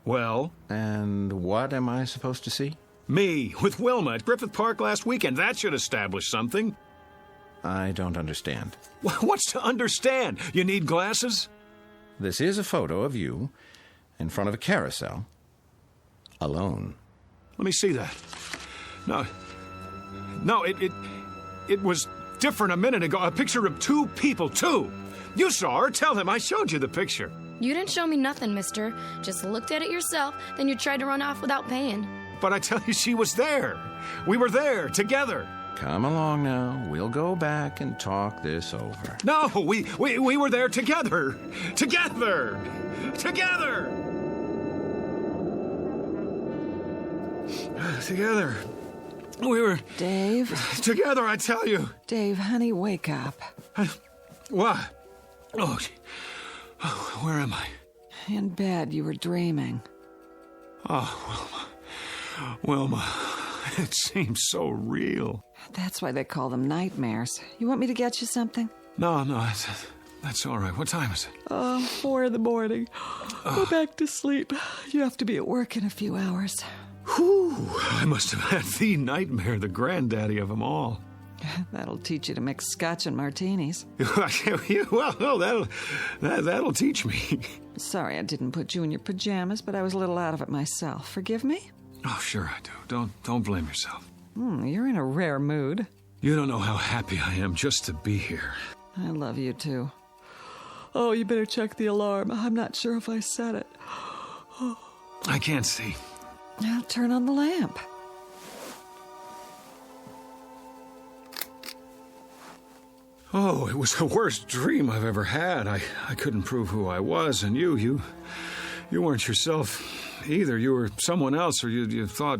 Well? And what am I supposed to see? Me, with Wilma at Griffith Park last weekend. That should establish something. I don't understand. What's to understand? You need glasses? This is a photo of you in front of a carousel, alone. Let me see that. No, it was different a minute ago. A picture of two people, two. You saw her. Tell him I showed you the picture. You didn't show me nothing, mister. Just looked at it yourself, then you tried to run off without paying. But I tell you, she was there. We were there, together. Come along now. We'll go back and talk this over. No, we were there together. Together. Together. Together. We were... Dave? Together, I tell you. Dave, honey, wake up. What? Oh, where am I? In bed, you were dreaming. Oh, Wilma, it seems so real. That's why they call them nightmares. You want me to get you something? No, that's all right. What time is it? 4 a.m. Go back to sleep. You have to be at work in a few hours. Whew, I must have had the nightmare, the granddaddy of them all. That'll teach you to mix scotch and martinis. Well, no, that'll teach me. Sorry I didn't put you in your pajamas, but I was a little out of it myself. Forgive me? Oh, sure I do. Don't blame yourself. You're in a rare mood. You don't know how happy I am just to be here. I love you, too. Oh, you better check the alarm. I'm not sure if I set it. I can't see. Now turn on the lamp. Oh, it was the worst dream I've ever had. I couldn't prove who I was, and you weren't yourself either. You were someone else, or you thought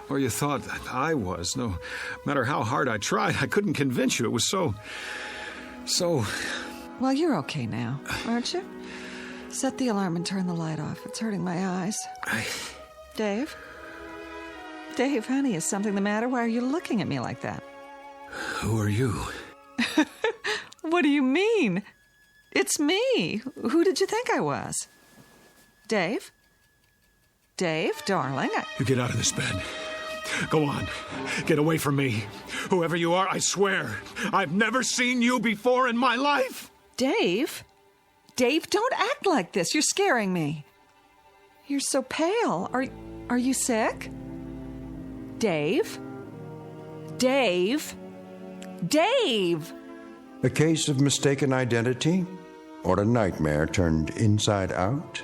that I was. No matter how hard I tried, I couldn't convince you. It was so... Well, you're okay now, aren't you? Set the alarm and turn the light off. It's hurting my eyes. Dave? Dave, honey, is something the matter? Why are you looking at me like that? Who are you? What do you mean? It's me. Who did you think I was? Dave? Dave, darling, You get out of this bed. Go on. Get away from me. Whoever you are, I swear, I've never seen you before in my life. Dave? Dave, don't act like this. You're scaring me. You're so pale. Are you sick? Dave? Dave? Dave! A case of mistaken identity or a nightmare turned inside out?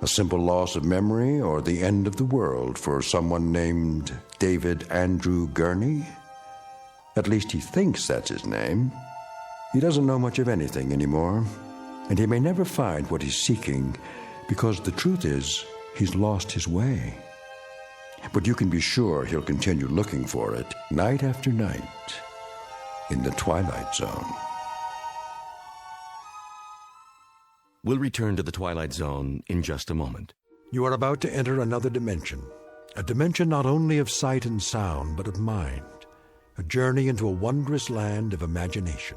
A simple loss of memory or the end of the world for someone named David Andrew Gurney? At least he thinks that's his name. He doesn't know much of anything anymore, and he may never find what he's seeking because the truth is he's lost his way. But you can be sure he'll continue looking for it night after night in the Twilight Zone. We'll return to the Twilight Zone in just a moment. You are about to enter another dimension, a dimension not only of sight and sound, but of mind, a journey into a wondrous land of imagination.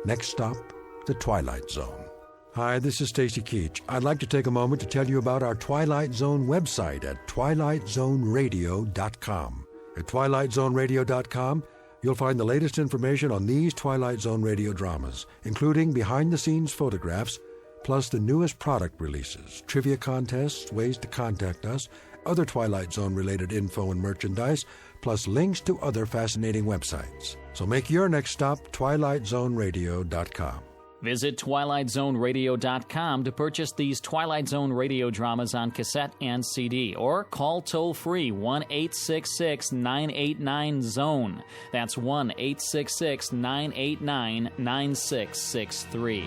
Next stop, the Twilight Zone. Hi, this is Stacy Keach. I'd like to take a moment to tell you about our Twilight Zone website at twilightzoneradio.com. At twilightzoneradio.com, you'll find the latest information on these Twilight Zone radio dramas, including behind-the-scenes photographs, plus the newest product releases, trivia contests, ways to contact us, other Twilight Zone-related info and merchandise, plus links to other fascinating websites. So make your next stop twilightzoneradio.com. Visit twilightzoneradio.com to purchase these Twilight Zone radio dramas on cassette and CD, or call toll-free 1-866-989-ZONE. That's 1-866-989-9663.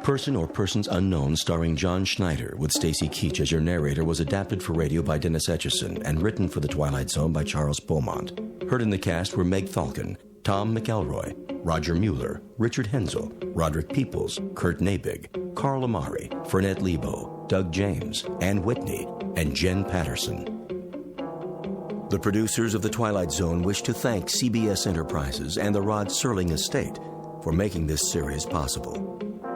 Person or Persons Unknown, starring John Schneider, with Stacy Keach as your narrator, was adapted for radio by Dennis Etchison and written for The Twilight Zone by Charles Beaumont. Heard in the cast were Meg Falcon, Tom McElroy, Roger Mueller, Richard Hensel, Roderick Peoples, Kurt Nabig, Carl Amari, Fernette Lebo, Doug James, Ann Whitney, and Jen Patterson. The producers of The Twilight Zone wish to thank CBS Enterprises and the Rod Serling Estate for making this series possible.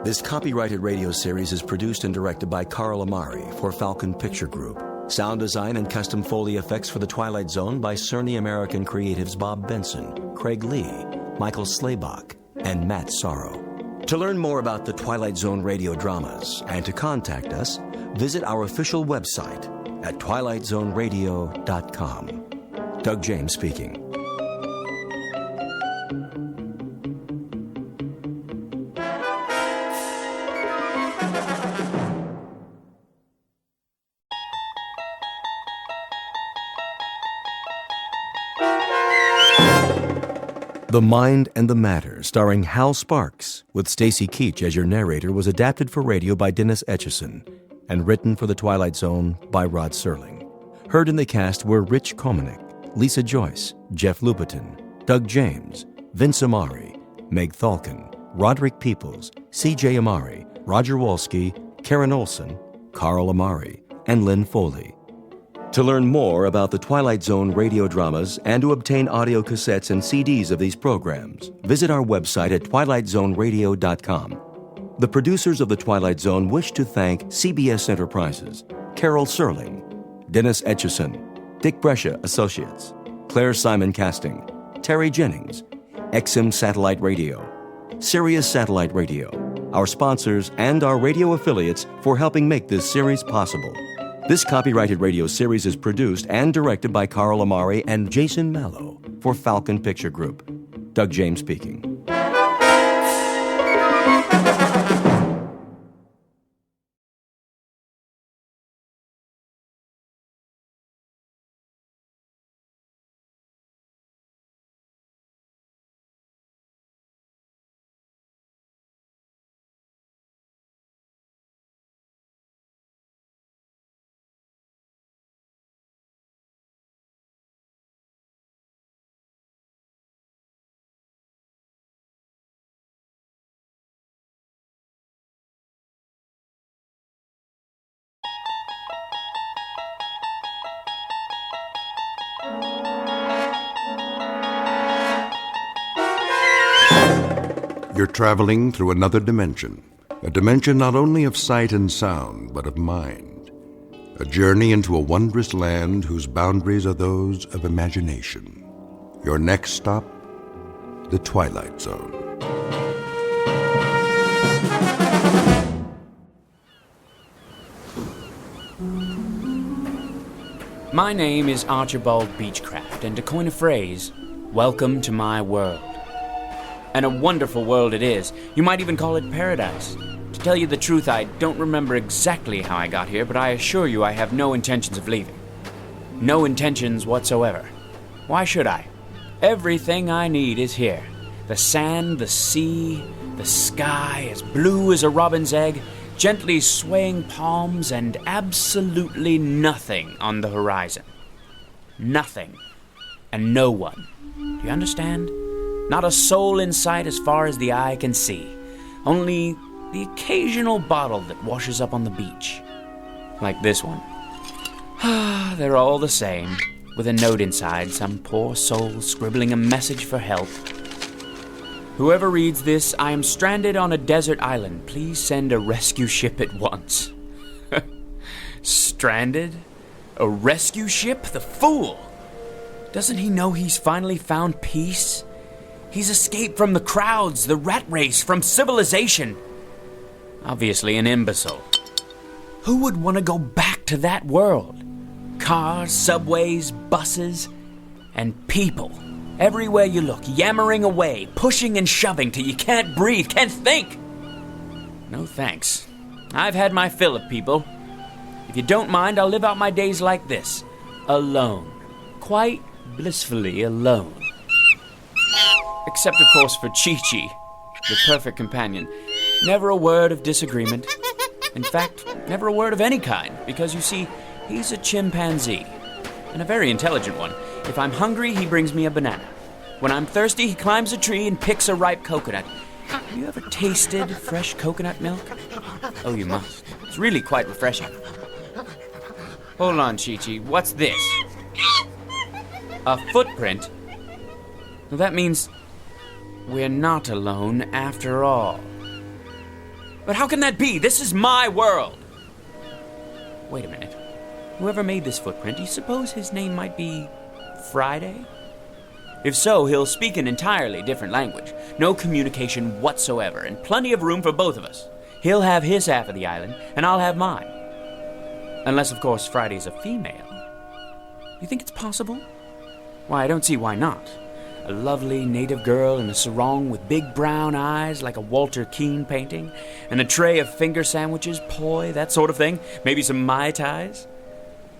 This copyrighted radio series is produced and directed by Carl Amari for Falcon Picture Group. Sound design and custom Foley effects for The Twilight Zone by Cerny American Creatives Bob Benson, Craig Lee, Michael Slaybach, and Matt Sorrow. To learn more about the Twilight Zone radio dramas and to contact us, visit our official website at twilightzoneradio.com. Doug James speaking. The Mind and the Matter, starring Hal Sparks, with Stacy Keach as your narrator, was adapted for radio by Dennis Etchison and written for The Twilight Zone by Rod Serling. Heard in the cast were Rich Komanek, Lisa Joyce, Jeff Lupetin, Doug James, Vince Amari, Meg Falcon, Roderick Peoples, C.J. Amari, Roger Wolski, Karen Olson, Carl Amari, and Lynn Foley. To learn more about the Twilight Zone radio dramas and to obtain audio cassettes and CDs of these programs, visit our website at twilightzoneradio.com. The producers of The Twilight Zone wish to thank CBS Enterprises, Carol Serling, Dennis Etchison, Dick Brescia Associates, Claire Simon Casting, Terry Jennings, XM Satellite Radio, Sirius Satellite Radio, our sponsors, and our radio affiliates for helping make this series possible. This copyrighted radio series is produced and directed by Carl Amari and Jason Mallow for Falcon Picture Group. Doug James speaking. You're traveling through another dimension, a dimension not only of sight and sound, but of mind. A journey into a wondrous land whose boundaries are those of imagination. Your next stop, the Twilight Zone. My name is Archibald Beechcraft, and to coin a phrase, welcome to my world. And a wonderful world it is. You might even call it paradise. To tell you the truth, I don't remember exactly how I got here, but I assure you I have no intentions of leaving. No intentions whatsoever. Why should I? Everything I need is here. The sand, the sea, the sky, as blue as a robin's egg, gently swaying palms, and absolutely nothing on the horizon. Nothing. And no one. Do you understand? Not a soul in sight as far as the eye can see. Only the occasional bottle that washes up on the beach. Like this one. They're all the same, with a note inside, some poor soul scribbling a message for help. Whoever reads this, I am stranded on a desert island. Please send a rescue ship at once. Stranded? A rescue ship? The fool! Doesn't he know he's finally found peace? He's escaped from the crowds, the rat race, from civilization. Obviously an imbecile. Who would want to go back to that world? Cars, subways, buses, and people. Everywhere you look, yammering away, pushing and shoving till you can't breathe, can't think. No thanks. I've had my fill of people. If you don't mind, I'll live out my days like this. Alone. Quite blissfully alone. Except, of course, for Chi-Chi, the perfect companion. Never a word of disagreement. In fact, never a word of any kind, because you see, he's a chimpanzee, and a very intelligent one. If I'm hungry, he brings me a banana. When I'm thirsty, he climbs a tree and picks a ripe coconut. Have you ever tasted fresh coconut milk? Oh, you must. It's really quite refreshing. Hold on, Chi-Chi. What's this? A footprint? Well, that means we're not alone after all. But how can that be? This is my world. Wait a minute. Whoever made this footprint, do you suppose his name might be Friday? If so, he'll speak an entirely different language. No communication whatsoever, and plenty of room for both of us. He'll have his half of the island, and I'll have mine. Unless, of course, Friday's a female. You think it's possible? Why, I don't see why not. A lovely native girl in a sarong with big brown eyes like a Walter Keane painting, and a tray of finger sandwiches, poi, that sort of thing. Maybe some Mai Tais.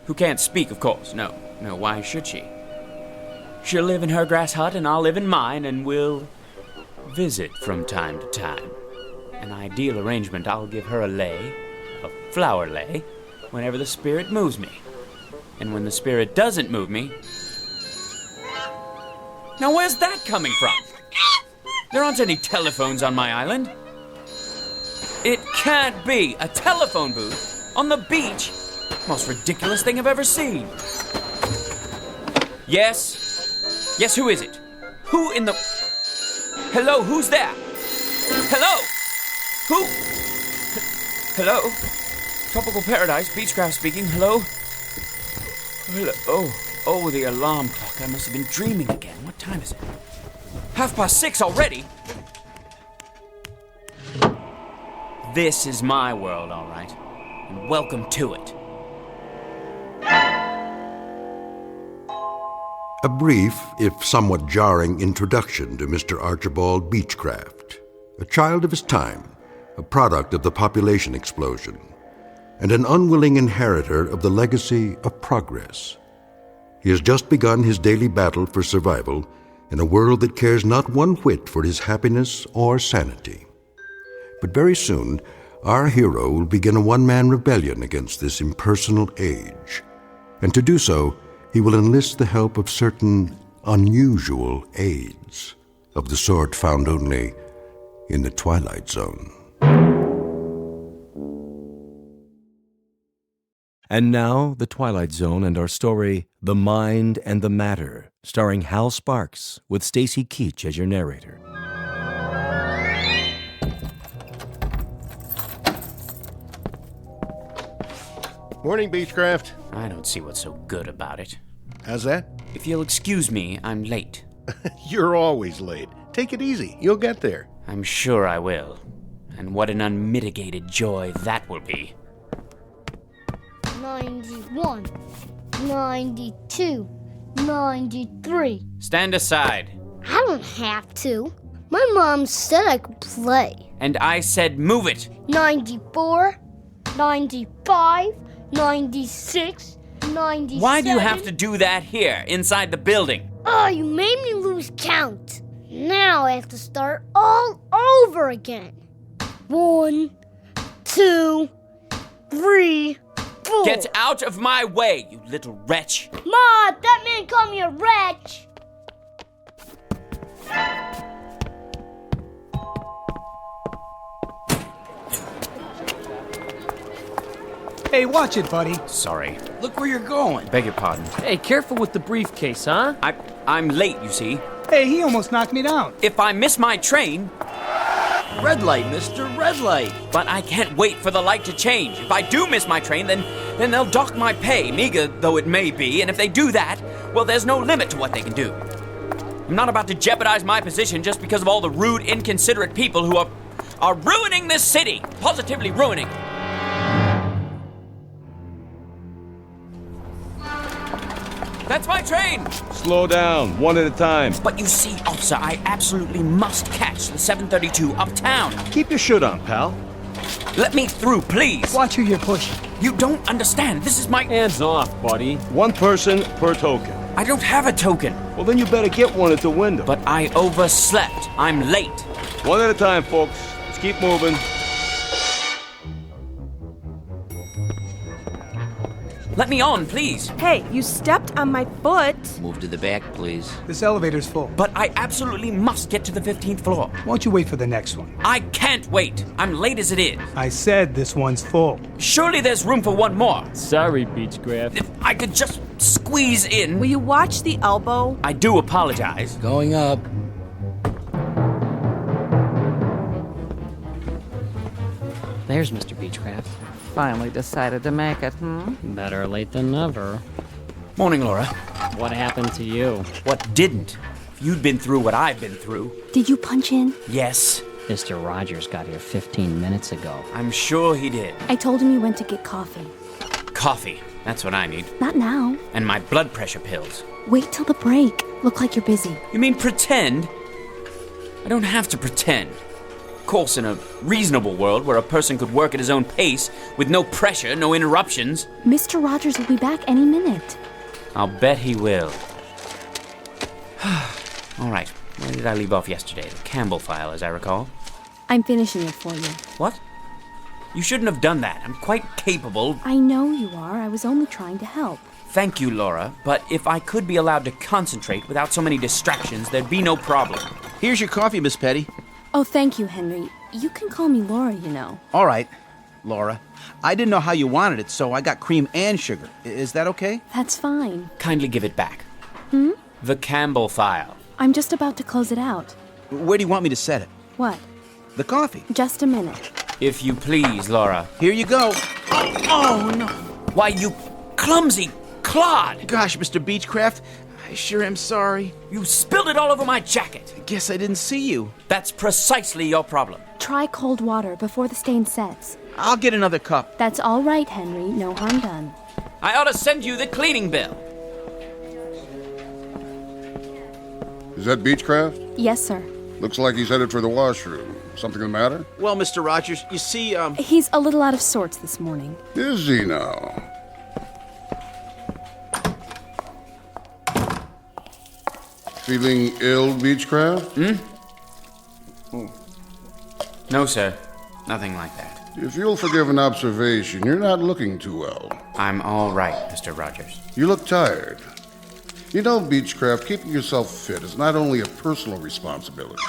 Who can't speak, of course. No, why should she? She'll live in her grass hut and I'll live in mine, and we'll visit from time to time. An ideal arrangement, I'll give her a lei, a flower lei, whenever the spirit moves me. And when the spirit doesn't move me... Now where's that coming from? There aren't any telephones on my island. It can't be! A telephone booth? On the beach? Most ridiculous thing I've ever seen. Yes? Yes, who is it? Who in the... Hello, who's there? Hello? Who? Hello? Tropical Paradise, Beechcraft speaking. Hello? Hello? Oh, the alarm clock. I must have been dreaming again. What time is it? 6:30 already? This is my world, all right. And welcome to it. A brief, if somewhat jarring, introduction to Mr. Archibald Beechcraft, a child of his time, a product of the population explosion, and an unwilling inheritor of the legacy of progress. He has just begun his daily battle for survival in a world that cares not one whit for his happiness or sanity. But very soon, our hero will begin a one-man rebellion against this impersonal age, and to do so, he will enlist the help of certain unusual aids, of the sort found only in the Twilight Zone. And now, The Twilight Zone and our story, The Mind and the Matter, starring Hal Sparks, with Stacy Keach as your narrator. Morning, Beechcraft. I don't see what's so good about it. How's that? If you'll excuse me, I'm late. You're always late. Take it easy. You'll get there. I'm sure I will. And what an unmitigated joy that will be. 91, 92, 93. Stand aside. I don't have to. My mom said I could play. And I said move it. 94, 95, 96, 97. Why do you have to do that here, inside the building? Oh, you made me lose count. Now I have to start all over again. 1, 2, 3, 4. Get out of my way, you little wretch. Ma, that man called me a wretch. Hey, watch it, buddy. Sorry. Look where you're going. Beg your pardon. Hey, careful with the briefcase, huh? I'm late, you see. Hey, he almost knocked me down. If I miss my train... Red light, mister, red light. But I can't wait for the light to change. If I do miss my train, then they'll dock my pay, meager though it may be. And if they do that, well, there's no limit to what they can do. I'm not about to jeopardize my position just because of all the rude, inconsiderate people who are ruining this city. Positively ruining. That's my train! Slow down, one at a time. But you see, officer, I absolutely must catch the 732 uptown. Keep your shirt on, pal. Let me through, please. Watch who you're pushing. You don't understand. This is my... Hands off, buddy. One person per token. I don't have a token. Well, then you better get one at the window. But I overslept. I'm late. One at a time, folks. Let's keep moving. Let me on, please. Hey, you stepped on my foot. Move to the back, please. This elevator's full. But I absolutely must get to the 15th floor. Why don't you wait for the next one? I can't wait. I'm late as it is. I said this one's full. Surely there's room for one more. Sorry, Beechcraft. If I could just squeeze in. Will you watch the elbow? I do apologize. Going up. There's Mr. Beechcraft. Finally decided to make it, Better late than never. Morning, Laura. What happened to you? What didn't? If you'd been through what I've been through. Did you punch in? Yes. Mr. Rogers got here 15 minutes ago. I'm sure he did. I told him you went to get coffee. Coffee. That's what I need. Not now. And my blood pressure pills. Wait till the break. Look like you're busy. You mean pretend? I don't have to pretend. Of course, in a reasonable world where a person could work at his own pace with no pressure, no interruptions. Mr. Rogers will be back any minute. I'll bet he will. All right. Where did I leave off yesterday? The Campbell file, as I recall. I'm finishing it for you. What? You shouldn't have done that. I'm quite capable. I know you are. I was only trying to help. Thank you, Laura. But if I could be allowed to concentrate without so many distractions, there'd be no problem. Here's your coffee, Miss Petty. Oh, thank you, Henry. You can call me Laura, you know. All right, Laura. I didn't know how you wanted it, so I got cream and sugar. Is that okay? That's fine. Kindly give it back. Hmm? The Campbell file. I'm just about to close it out. Where do you want me to set it? What? The coffee. Just a minute. If you please, Laura. Here you go. Oh, no. Why, you clumsy clod. Gosh, Mr. Beechcraft, I sure am sorry. You spilled it all over my jacket. I guess I didn't see you. That's precisely your problem. Try cold water before the stain sets. I'll get another cup. That's all right, Henry. No harm done. I ought to send you the cleaning bill. Is that Beechcraft? Yes, sir. Looks like he's headed for the washroom. Something the matter? Well, Mr. Rogers, you see, He's a little out of sorts this morning. Is he now? Feeling ill, Beechcraft? No, sir. Nothing like that. If you'll forgive an observation, you're not looking too well. I'm all right, Mr. Rogers. You look tired. You know, Beechcraft, keeping yourself fit is not only a personal responsibility.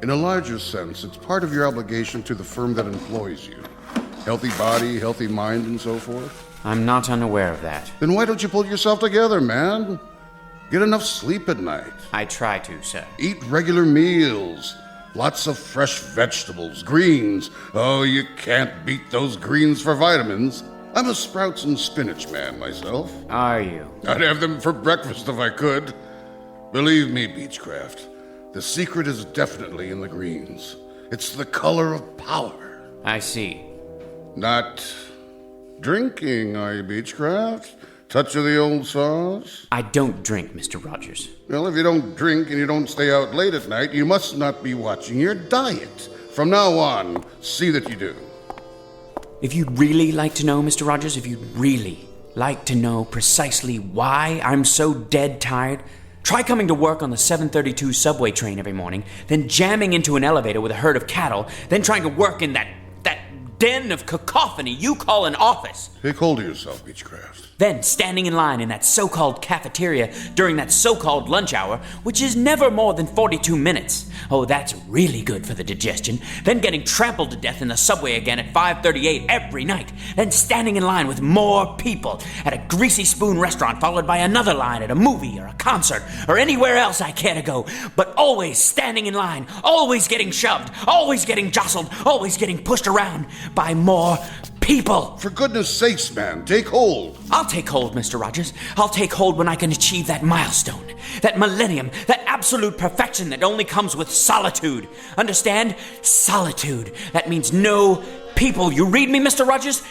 In a larger sense, it's part of your obligation to the firm that employs you. Healthy body, healthy mind, and so forth. I'm not unaware of that. Then why don't you pull yourself together, man? Get enough sleep at night. I try to, sir. Eat regular meals. Lots of fresh vegetables, greens. Oh, you can't beat those greens for vitamins. I'm a sprouts and spinach man myself. Are you? I'd have them for breakfast if I could. Believe me, Beechcraft, the secret is definitely in the greens. It's the color of power. I see. Not drinking, are you, Beechcraft? Touch of the old sauce? I don't drink, Mr. Rogers. Well, if you don't drink and you don't stay out late at night, you must not be watching your diet. From now on, see that you do. If you'd really like to know, Mr. Rogers, if you'd really like to know precisely why I'm so dead tired, try coming to work on the 732 subway train every morning, then jamming into an elevator with a herd of cattle, then trying to work in that den of cacophony you call an office. Take hold of yourself, Beechcraft. Then standing in line in that so-called cafeteria during that so-called lunch hour, which is never more than 42 minutes. Oh, that's really good for the digestion. Then getting trampled to death in the subway again at 5:38 every night. Then standing in line with more people at a Greasy Spoon restaurant, followed by another line at a movie or a concert or anywhere else I care to go. But always standing in line, always getting shoved, always getting jostled, always getting pushed around by more people. For goodness sakes, man, take hold. I'll take hold, Mr. Rogers. I'll take hold when I can achieve that milestone, that millennium, that absolute perfection that only comes with solitude. Understand? Solitude. That means no people. You read me, Mr. Rogers?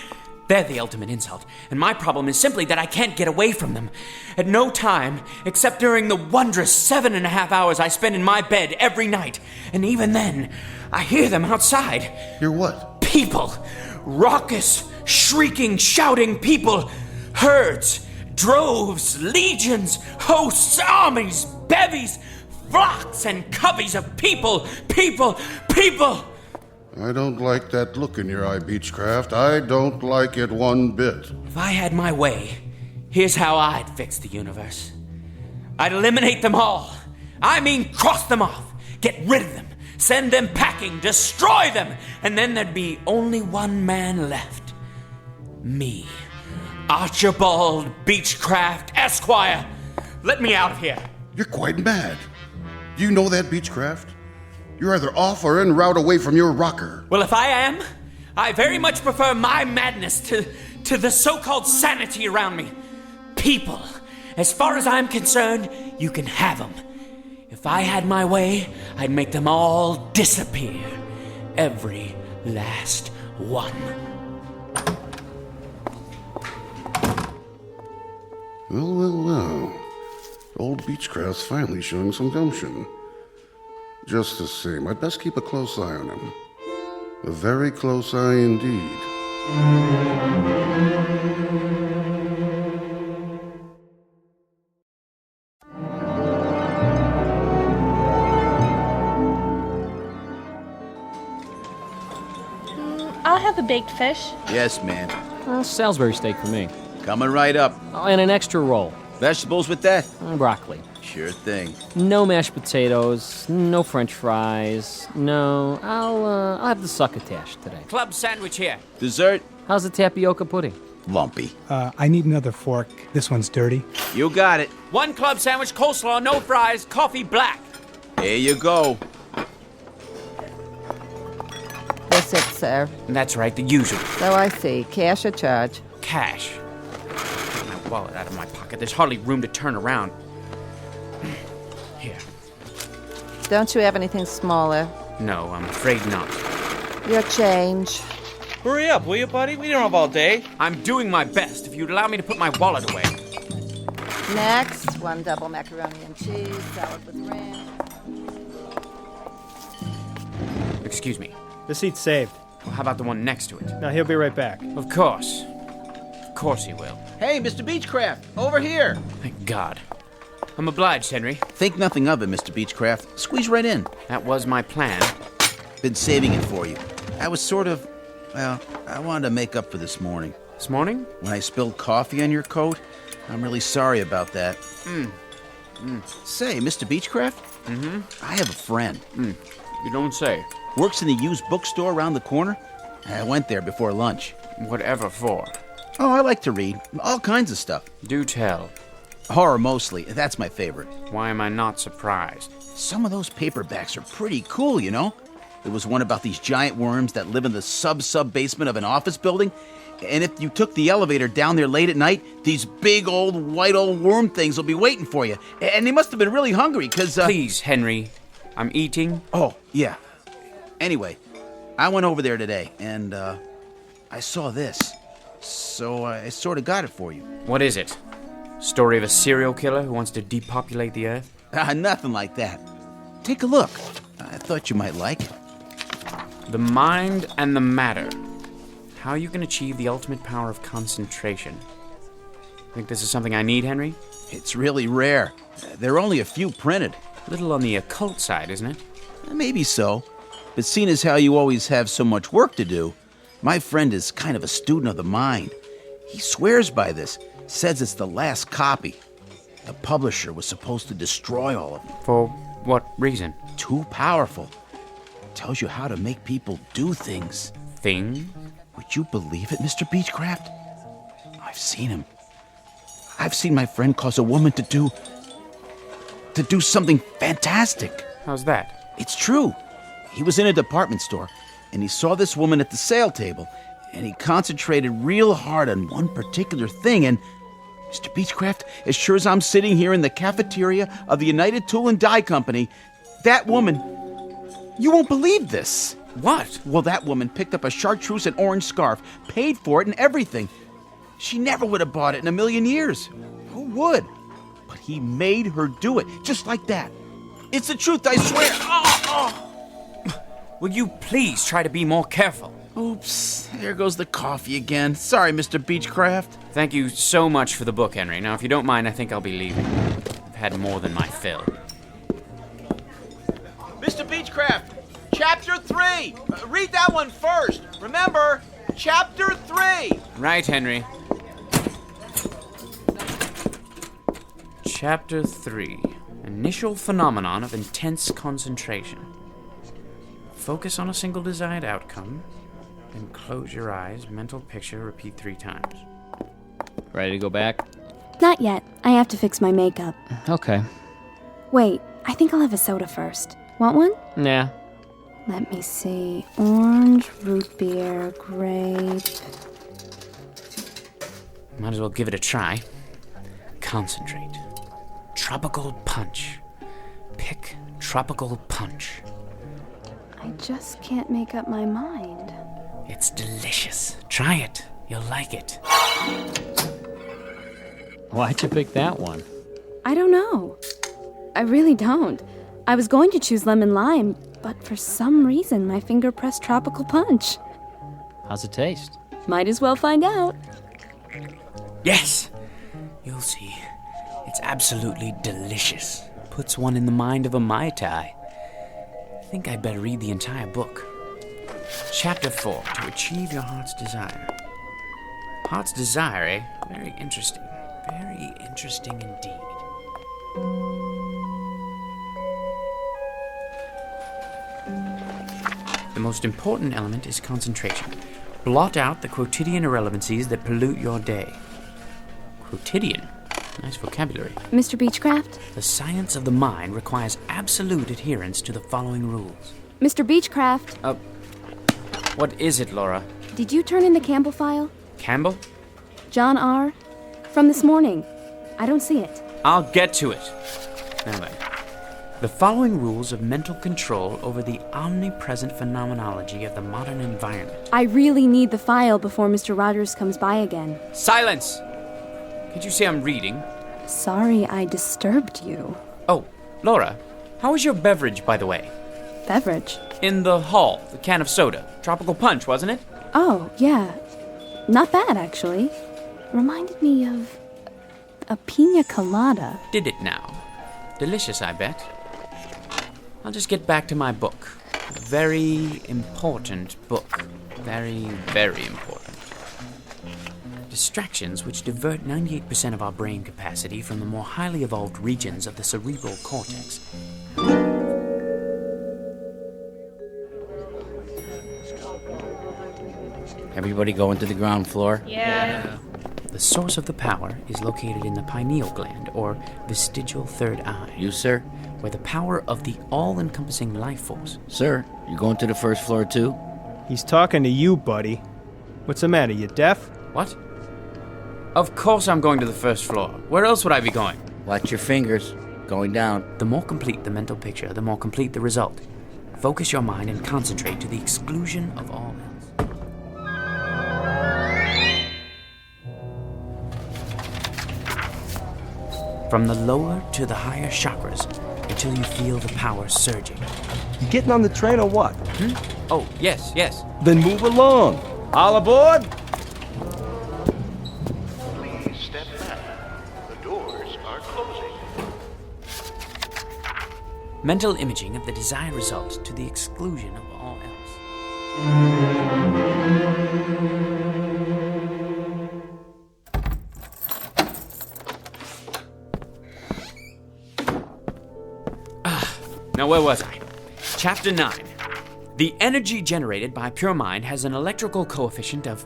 They're the ultimate insult, and my problem is simply that I can't get away from them. At no time, except during the wondrous 7.5 hours I spend in my bed every night. And even then, I hear them outside. Hear what? People. Raucous, shrieking, shouting people. Herds, droves, legions, hosts, armies, bevies, flocks and coveys of people. I don't like that look in your eye, Beechcraft. I don't like it one bit. If I had my way, here's how I'd fix the universe. I'd eliminate them all. I mean, cross them off. Get rid of them. Send them packing. Destroy them. And then there'd be only one man left. Me. Archibald Beechcraft, Esquire. Let me out of here. You're quite mad. Do you know that, Beechcraft? You're either off or en route away from your rocker. Well, if I am, I very much prefer my madness to the so-called sanity around me. People, as far as I'm concerned, you can have them. If I had my way, I'd make them all disappear. Every last one. Well. Old Beechcraft's finally showing some gumption. Just the same, I'd best keep a close eye on him. A very close eye indeed. I'll have a baked fish. Yes, ma'am. Salisbury steak for me. Coming right up. Oh, and an extra roll. Vegetables with that? Broccoli. Sure thing. No mashed potatoes, no french fries. No, I'll have the succotash today. Club sandwich here. Dessert? How's the tapioca pudding? Lumpy. I need another fork. This one's dirty. You got it. One club sandwich, coleslaw, no fries, coffee black. There you go. That's it, sir. That's right, the usual. So I see. Cash or charge? Cash. Get my wallet out of my pocket. There's hardly room to turn around. Here. Don't you have anything smaller? No, I'm afraid not. Your change. Hurry up, will you, buddy? We don't have all day. I'm doing my best. If you'd allow me to put my wallet away. Next, one double macaroni and cheese, salad with ranch. Excuse me. The seat's saved. Well, how about the one next to it? Now, he'll be right back. Of course. Of course he will. Hey, Mr. Beechcraft, over here. Thank God. I'm obliged, Henry. Think nothing of it, Mr. Beechcraft. Squeeze right in. That was my plan. Been saving it for you. I was sort of, well, I wanted to make up for this morning. This morning? When I spilled coffee on your coat. I'm really sorry about that. Say, Mr. Beechcraft? Mm-hmm. I have a friend. You don't say. Works in the used bookstore around the corner. I went there before lunch. Whatever for? Oh, I like to read. All kinds of stuff. Do tell. Horror mostly. That's my favorite. Why am I not surprised? Some of those paperbacks are pretty cool, you know? There was one about these giant worms that live in the sub-basement of an office building. And if you took the elevator down there late at night, these big white old worm things will be waiting for you. And they must have been really hungry, because... Please, Henry. I'm eating. Oh, yeah. Anyway, I went over there today, and I saw this. So I sort of got it for you. What is it? Story of a serial killer who wants to depopulate the earth? Nothing like that. Take a look. I thought you might like it. The mind and the matter. How you can achieve the ultimate power of concentration. Think this is something I need, Henry? It's really rare. There are only a few printed. Little on the occult side, isn't it? Maybe so. But seeing as how you always have so much work to do, My friend is kind of a student of the mind. He swears by this, says it's the last copy. The publisher was supposed to destroy all of them. For what reason? Too powerful. Tells you how to make people do things. Things? Would you believe it, Mr. Beechcraft? I've seen him. I've seen my friend cause a woman to do something fantastic. How's that? It's true. He was in a department store, and he saw this woman at the sale table, and he concentrated real hard on one particular thing, and Mr. Beechcraft, as sure as I'm sitting here in the cafeteria of the United Tool and Die Company, that woman, you won't believe this. What? Well, that woman picked up a chartreuse and orange scarf, paid for it and everything. She never would have bought it in a million years. Who would? But he made her do it, just like that. It's the truth, I swear. Will you please try to be more careful? Oops, there goes the coffee again. Sorry, Mr. Beechcraft. Thank you so much for the book, Henry. Now, if you don't mind, I think I'll be leaving. I've had more than my fill. Mr. Beechcraft, Chapter 3. Read that one first. Remember, Chapter 3. Right, Henry. Chapter 3. Initial phenomenon of intense concentration. Focus on a single desired outcome, then close your eyes, mental picture, repeat 3 times. Ready to go back? Not yet. I have to fix my makeup. Okay. Wait, I think I'll have a soda first. Want one? Nah. Let me see. Orange, root beer, grape. Might as well give it a try. Concentrate. Tropical punch. Pick tropical punch. I just can't make up my mind. It's delicious. Try it. You'll like it. Why'd you pick that one? I don't know. I really don't. I was going to choose lemon lime, but for some reason my finger pressed tropical punch. How's it taste? Might as well find out. Yes! You'll see. It's absolutely delicious. Puts one in the mind of a Mai Tai. I think I'd better read the entire book. Chapter 4, To Achieve Your Heart's Desire. Heart's Desire, eh? Very interesting. Very interesting indeed. The most important element is concentration. Blot out the quotidian irrelevancies that pollute your day. Quotidian? Nice vocabulary. Mr. Beechcraft? The science of the mind requires absolute adherence to the following rules. Mr. Beechcraft? What is it, Laura? Did you turn in the Campbell file? Campbell? John R. From this morning. I don't see it. I'll get to it. Now then. The following rules of mental control over the omnipresent phenomenology of the modern environment. I really need the file before Mr. Rogers comes by again. Silence! Can't you see I'm reading? Sorry I disturbed you. Oh, Laura, how was your beverage, by the way? Beverage? In the hall, the can of soda. Tropical punch, wasn't it? Oh, yeah. Not bad, actually. Reminded me of a pina colada. Did it now? Delicious, I bet. I'll just get back to my book. A very important book. Very, very important. Distractions which divert 98% of our brain capacity from the more highly evolved regions of the cerebral cortex. Everybody going to the ground floor? Yeah. The source of the power is located in the pineal gland, or vestigial third eye. You, sir? Where the power of the all-encompassing life force. Sir, you going to the first floor too? He's talking to you, buddy. What's the matter, you deaf? What? Of course I'm going to the first floor. Where else would I be going? Watch your fingers. Going down. The more complete the mental picture, the more complete the result. Focus your mind and concentrate to the exclusion of all else. From the lower to the higher chakras, until you feel the power surging. You getting on the train or what? Oh, yes. Then move along. All aboard? Please step back. The doors are closing. Mental imaging of the desired result to the exclusion of all else. Now, where was I? Chapter 9. The energy generated by pure mind has an electrical coefficient of...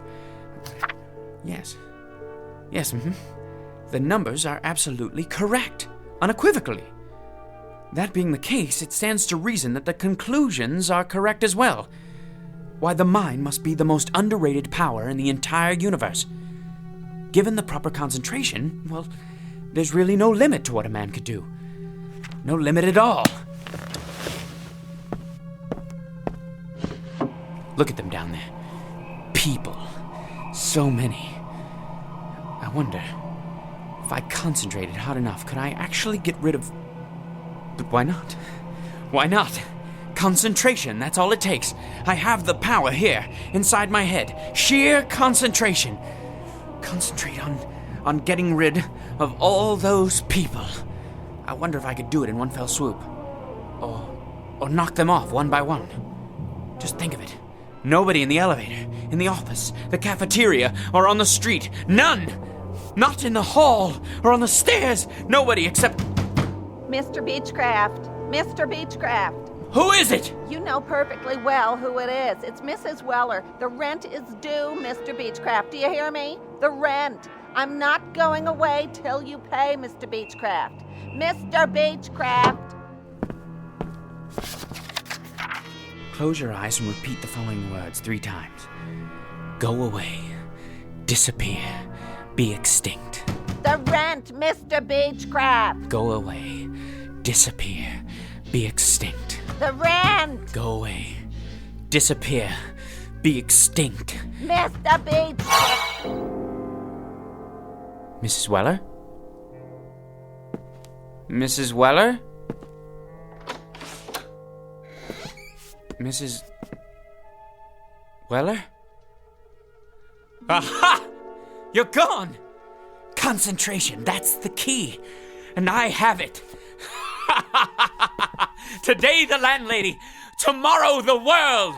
Yes. The numbers are absolutely correct, unequivocally. That being the case, it stands to reason that the conclusions are correct as well. Why, the mind must be the most underrated power in the entire universe. Given the proper concentration, well, there's really no limit to what a man could do. No limit at all. Look at them down there. People. So many. I wonder, if I concentrated hard enough, could I actually get rid of... But why not? Why not? Concentration, that's all it takes. I have the power here, inside my head. Sheer concentration. Concentrate on getting rid of all those people. I wonder if I could do it in one fell swoop. Or knock them off one by one. Just think of it. Nobody in the elevator, in the office, the cafeteria, or on the street. None! Not in the hall or on the stairs. Nobody except... Mr. Beechcraft. Mr. Beechcraft. Who is it? You know perfectly well who it is. It's Mrs. Weller. The rent is due, Mr. Beechcraft. Do you hear me? The rent. I'm not going away till you pay, Mr. Beechcraft. Mr. Beechcraft. Close your eyes and repeat the following words 3 times. Go away. Disappear. Be extinct. The rent, Mr. Beechcraft. Go away. Disappear. Be extinct. The rent. Go away. Disappear. Be extinct. Mr. Beechcraft. Mrs. Weller? Mrs. Weller? Mrs. Weller? Aha! You're gone! Concentration, that's the key. And I have it. Today the landlady, tomorrow the world!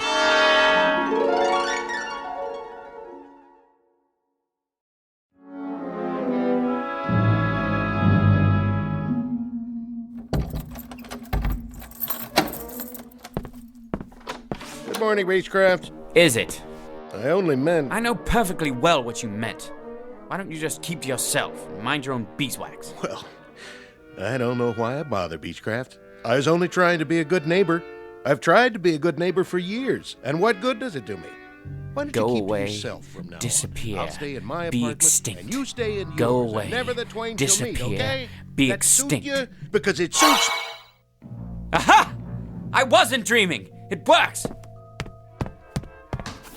Good morning, Beechcraft. Is it? I only meant... I know perfectly well what you meant. Why don't you just keep to yourself and mind your own beeswax? Well, I don't know why I bother, Beechcraft. I was only trying to be a good neighbor. I've tried to be a good neighbor for years, and what good does it do me? Why don't Go you keep away, to yourself from now disappear, on? I'll stay in my be apartment, extinct. and you stay in Go yours, away, and never the twain disappear, shall meet, okay? be That extinct. Suit you because it suits... Aha! I wasn't dreaming. It works.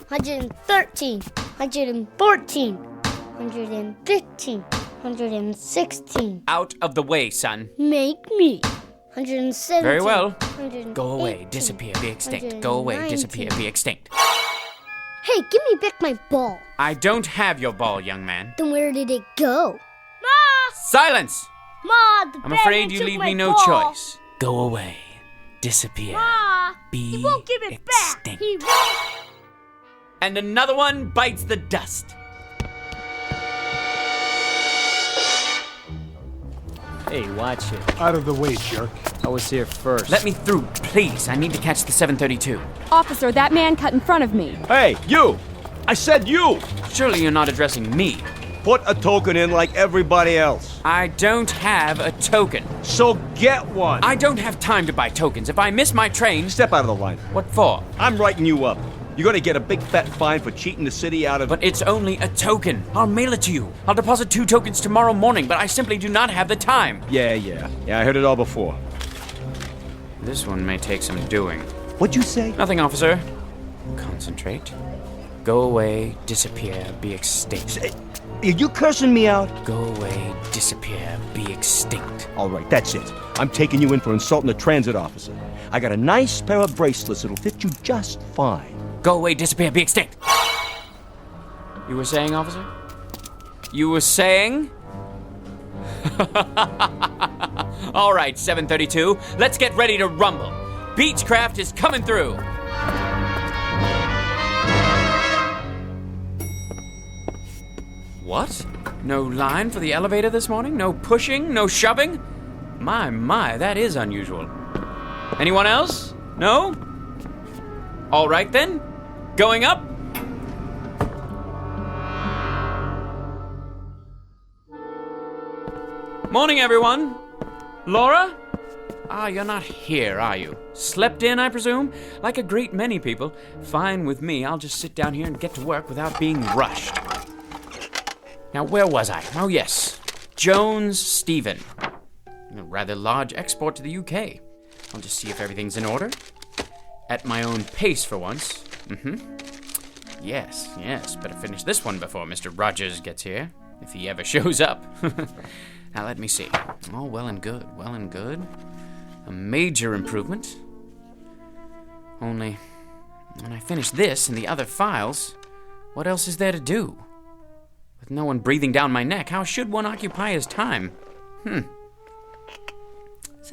113, 114, 115, 116. Out of the way, son. Make me. 117. Very well. 118, Go away, disappear, be extinct. Go away, disappear, be extinct. Hey, give me back my ball. I don't have your ball, young man. Then where did it go? Ma! Silence! Ma, the I'm afraid bandit you took leave my me no ball. choice. Go away, disappear, Ma, be he won't give it extinct. back. He won't. And another one bites the dust. Hey, watch it. Out of the way, jerk. I was here first. Let me through, please. I need to catch the 732. Officer, that man cut in front of me. Hey, you! I said you! Surely you're not addressing me. Put a token in like everybody else. I don't have a token. So get one. I don't have time to buy tokens. If I miss my train... Step out of the line. What for? I'm writing you up. You're gonna get a big fat fine for cheating the city out of... But it's only a token. I'll mail it to you. I'll deposit 2 tokens tomorrow morning, but I simply do not have the time. Yeah, I heard it all before. This one may take some doing. What'd you say? Nothing, officer. Concentrate. Go away, disappear, be extinct. Are you cursing me out? Go away, disappear, be extinct. All right, that's it. I'm taking you in for insulting a transit officer. I got a nice pair of bracelets that'll fit you just fine. Go away, disappear, be extinct. You were saying, officer? You were saying? All right, 732, let's get ready to rumble. Beechcraft is coming through. What? No line for the elevator this morning? No pushing? No shoving? My, that is unusual. Anyone else? No? All right then. Going up? Morning, everyone. Laura? You're not here, are you? Slept in, I presume? Like a great many people. Fine with me. I'll just sit down here and get to work without being rushed. Now, where was I? Oh, yes. Jones Stephen. A rather large export to the UK. I'll just see if everything's in order. At my own pace for once. Yes. Better finish this one before Mr. Rogers gets here. If he ever shows up. Now, let me see. Oh, well and good. A major improvement. Only, when I finish this and the other files, what else is there to do? With no one breathing down my neck, how should one occupy his time? Isn't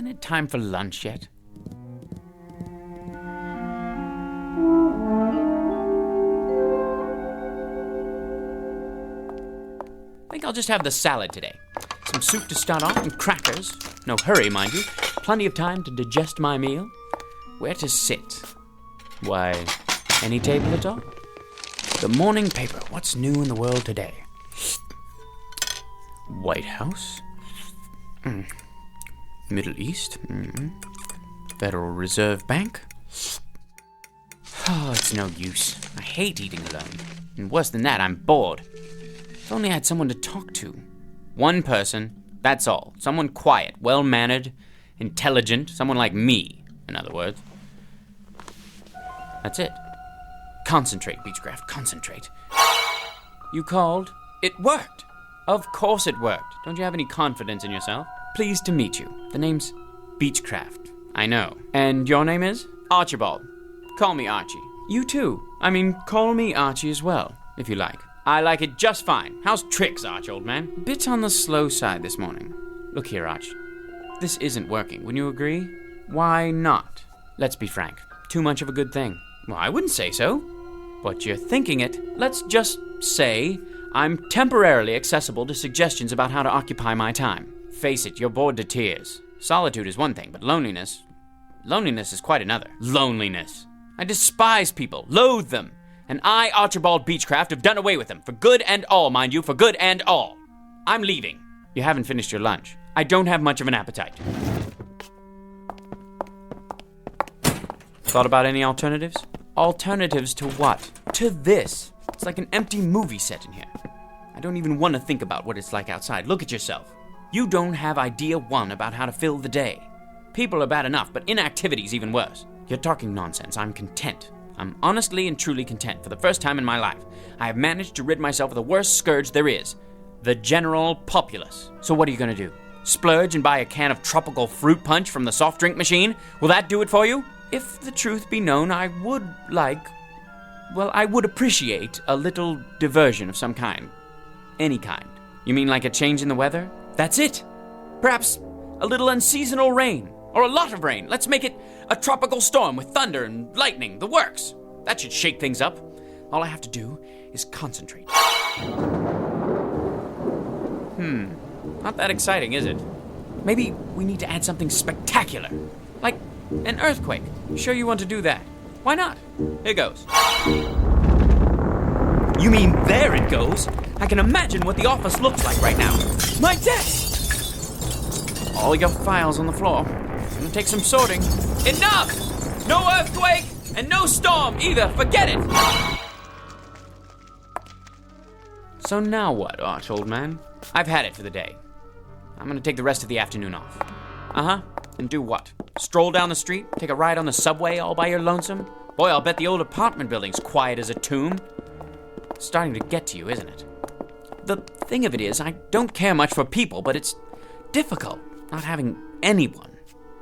it time for lunch yet? I think I'll just have the salad today. Some soup to start off and crackers. No hurry, mind you. Plenty of time to digest my meal. Where to sit? Why, any table at all? The morning paper. What's new in the world today? White House. Middle East. Federal Reserve Bank. Oh, it's no use. I hate eating alone. And worse than that, I'm bored. If only I had someone to talk to. One person, that's all. Someone quiet, well-mannered, intelligent, someone like me, in other words. That's it. Concentrate, Beechcraft, concentrate. You called? It worked. Of course it worked. Don't you have any confidence in yourself? Pleased to meet you. The name's Beechcraft. I know. And your name is? Archibald. Call me Archie. You too. Call me Archie as well, if you like. I like it just fine. How's tricks, Arch, old man? Bit on the slow side this morning. Look here, Arch. This isn't working. Wouldn't you agree? Why not? Let's be frank. Too much of a good thing. Well, I wouldn't say so. But you're thinking it. Let's just say I'm temporarily accessible to suggestions about how to occupy my time. Face it, you're bored to tears. Solitude is one thing, but loneliness is quite another. Loneliness. I despise people, loathe them. And I, Archibald Beechcraft, have done away with them. For good and all, mind you, for good and all. I'm leaving. You haven't finished your lunch. I don't have much of an appetite. Thought about any alternatives? Alternatives to what? To this. It's like an empty movie set in here. I don't even want to think about what it's like outside. Look at yourself. You don't have idea one about how to fill the day. People are bad enough, but inactivity's even worse. You're talking nonsense. I'm content. I'm honestly and truly content. For the first time in my life, I have managed to rid myself of the worst scourge there is. The general populace. So what are you going to do? Splurge and buy a can of tropical fruit punch from the soft drink machine? Will that do it for you? If the truth be known, I would appreciate a little diversion of some kind. Any kind. You mean like a change in the weather? That's it. Perhaps a little unseasonal rain. Or a lot of rain. Let's make it a tropical storm with thunder and lightning. The works. That should shake things up. All I have to do is concentrate. Not that exciting, is it? Maybe we need to add something spectacular. Like an earthquake. Sure you want to do that? Why not? Here goes. You mean there it goes? I can imagine what the office looks like right now. My desk! All your files on the floor. Gonna take some sorting. Enough! No earthquake and no storm either. Forget it! So now what, Arch, old man? I've had it for the day. I'm gonna take the rest of the afternoon off. And do what? Stroll down the street? Take a ride on the subway all by your lonesome? Boy, I'll bet the old apartment building's quiet as a tomb. It's starting to get to you, isn't it? The thing of it is, I don't care much for people, but it's difficult not having anyone.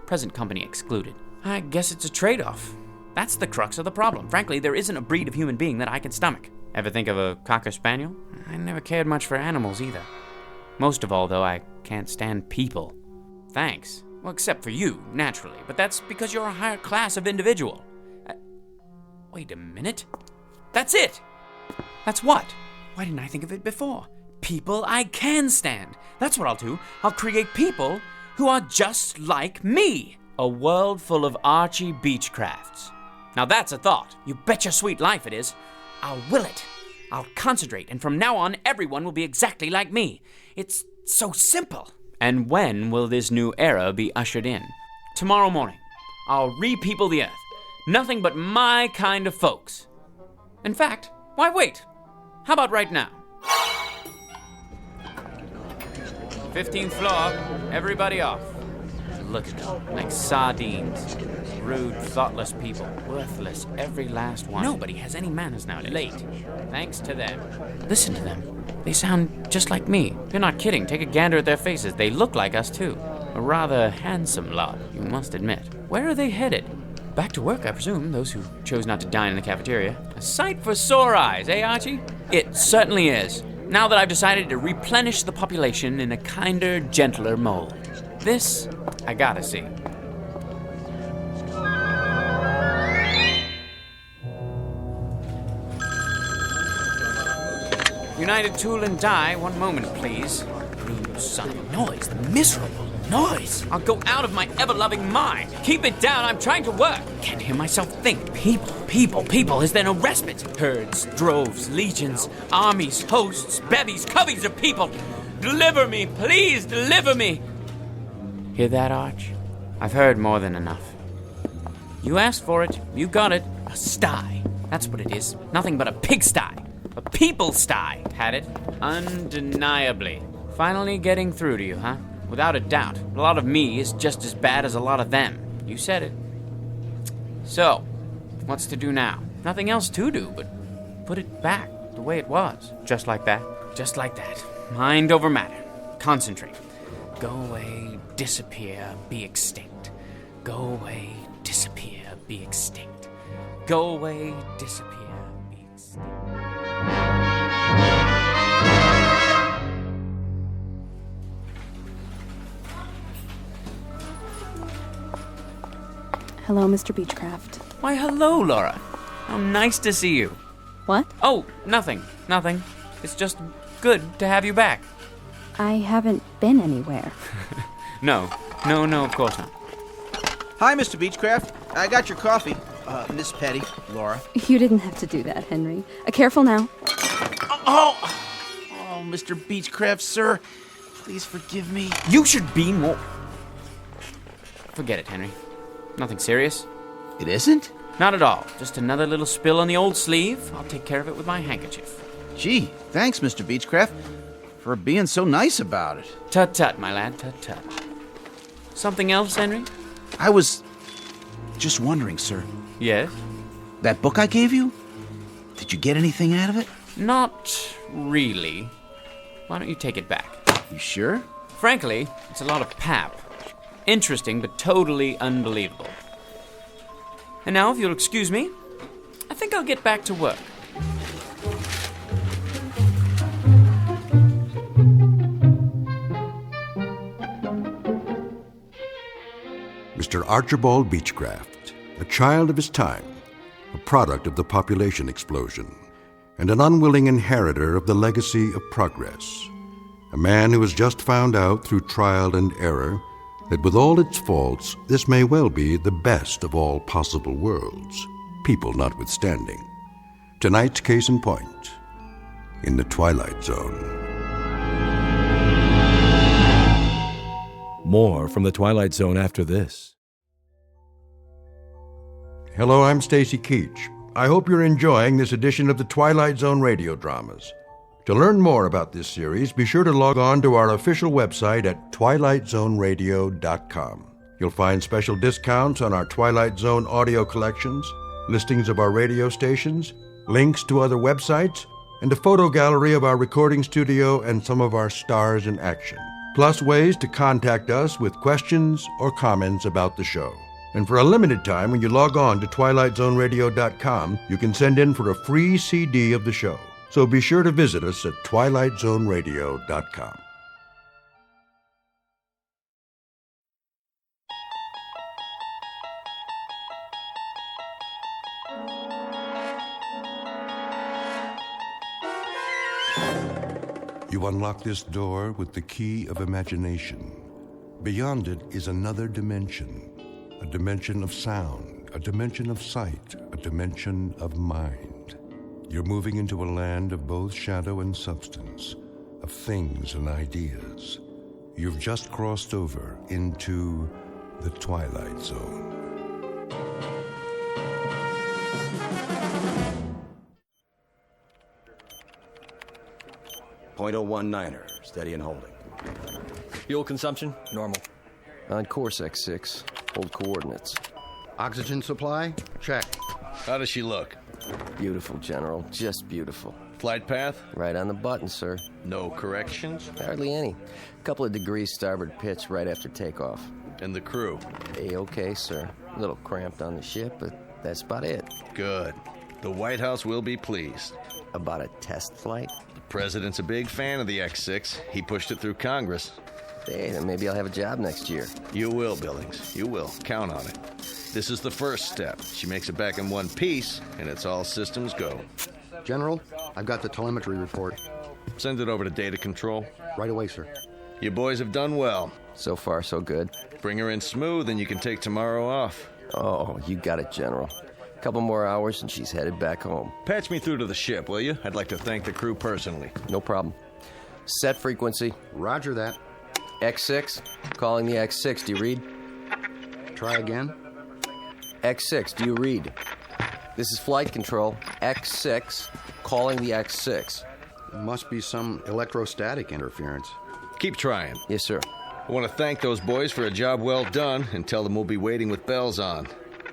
Present company excluded. I guess it's a trade-off. That's the crux of the problem. Frankly, there isn't a breed of human being that I can stomach. Ever think of a Cocker Spaniel? I never cared much for animals either. Most of all, though, I can't stand people. Thanks. Well, except for you, naturally. But that's because you're a higher class of individual. Wait a minute. That's it! That's what? Why didn't I think of it before? People I can stand. That's what I'll do. I'll create people who are just like me. A world full of Archie Beechcrafts. Now that's a thought. You bet your sweet life it is. I'll will it. I'll concentrate, and from now on, everyone will be exactly like me. It's so simple. And when will this new era be ushered in? Tomorrow morning. I'll re-people the earth. Nothing but my kind of folks. In fact, why wait? How about right now? 15th floor, everybody off. Look at them, like sardines. Rude, thoughtless people. Worthless, every last one. Nobody has any manners nowadays. Late. Thanks to them. Listen to them. They sound just like me. You're not kidding. Take a gander at their faces. They look like us, too. A rather handsome lot, you must admit. Where are they headed? Back to work, I presume, those who chose not to dine in the cafeteria. A sight for sore eyes, eh, Archie? It certainly is. Now that I've decided to replenish the population in a kinder, gentler mold. This, I gotta see. United Tool and Die, one moment, please. Rude son of a noise, the miserable noise. I'll go out of my ever-loving mind. Keep it down, I'm trying to work. Can't hear myself think. People. Is there no respite? Herds, droves, legions, armies, hosts, bevies, coveys of people. Deliver me, please, deliver me. Hear that, Arch? I've heard more than enough. You asked for it, you got it. A sty. That's what it is. Nothing but a pigsty. A people sty. Had it? Undeniably. Finally getting through to you, huh? Without a doubt. A lot of me is just as bad as a lot of them. You said it. So, what's to do now? Nothing else to do but put it back the way it was. Just like that. Just like that. Mind over matter. Concentrate. Go away, disappear, be extinct. Go away, disappear, be extinct. Go away, disappear, be extinct. Hello, Mr. Beechcraft. Why, hello, Laura. How nice to see you. What? Oh, nothing. It's just good to have you back. I haven't been anywhere. No, of course not. Hi, Mr. Beechcraft. I got your coffee. Miss Petty, Laura. You didn't have to do that, Henry. Careful now. Oh, Mr. Beechcraft, sir. Please forgive me. You should be more... Forget it, Henry. Nothing serious. It isn't? Not at all. Just another little spill on the old sleeve. I'll take care of it with my handkerchief. Gee, thanks, Mr. Beechcraft, for being so nice about it. Tut-tut, my lad, tut-tut. Something else, Henry? I was just wondering, sir. Yes? That book I gave you? Did you get anything out of it? Not really. Why don't you take it back? You sure? Frankly, it's a lot of pap. Interesting, but totally unbelievable. And now, if you'll excuse me, I think I'll get back to work. Mr. Archibald Beechcraft, a child of his time, a product of the population explosion, and an unwilling inheritor of the legacy of progress. A man who has just found out through trial and error that with all its faults, this may well be the best of all possible worlds, people notwithstanding. Tonight's case in point, in the Twilight Zone. More from the Twilight Zone after this. Hello, I'm Stacy Keach. I hope you're enjoying this edition of the Twilight Zone radio dramas. To learn more about this series, be sure to log on to our official website at twilightzoneradio.com. You'll find special discounts on our Twilight Zone audio collections, listings of our radio stations, links to other websites, and a photo gallery of our recording studio and some of our stars in action. Plus ways to contact us with questions or comments about the show. And for a limited time, when you log on to twilightzoneradio.com, you can send in for a free CD of the show. So be sure to visit us at twilightzoneradio.com. You unlock this door with the key of imagination. Beyond it is another dimension, a dimension of sound, a dimension of sight, a dimension of mind. You're moving into a land of both shadow and substance, of things and ideas. You've just crossed over into the Twilight Zone. .019er, steady and holding. Fuel consumption, normal. On course, X6. Hold coordinates. Oxygen supply? Check. How does she look? Beautiful, General. Just beautiful. Flight path? Right on the button, sir. No corrections? Hardly any. Couple of degrees starboard pitch right after takeoff. And the crew? A-okay, sir. A little cramped on the ship, but that's about it. Good. The White House will be pleased. About a test flight? The president's a big fan of the X6. He pushed it through Congress. Hey, then maybe I'll have a job next year. You will, Billings. You will. Count on it. This is the first step. She makes it back in one piece, and it's all systems go. General, I've got the telemetry report. Send it over to data control. Right away, sir. You boys have done well. So far, so good. Bring her in smooth, and you can take tomorrow off. Oh, you got it, General. Couple more hours, and she's headed back home. Patch me through to the ship, will you? I'd like to thank the crew personally. No problem. Set frequency. Roger that. X6. Calling the X6. Do you read? Try again. X6. Do you read? This is flight control. X6. Calling the X6. Must be some electrostatic interference. Keep trying. Yes, sir. I want to thank those boys for a job well done and tell them we'll be waiting with bells on.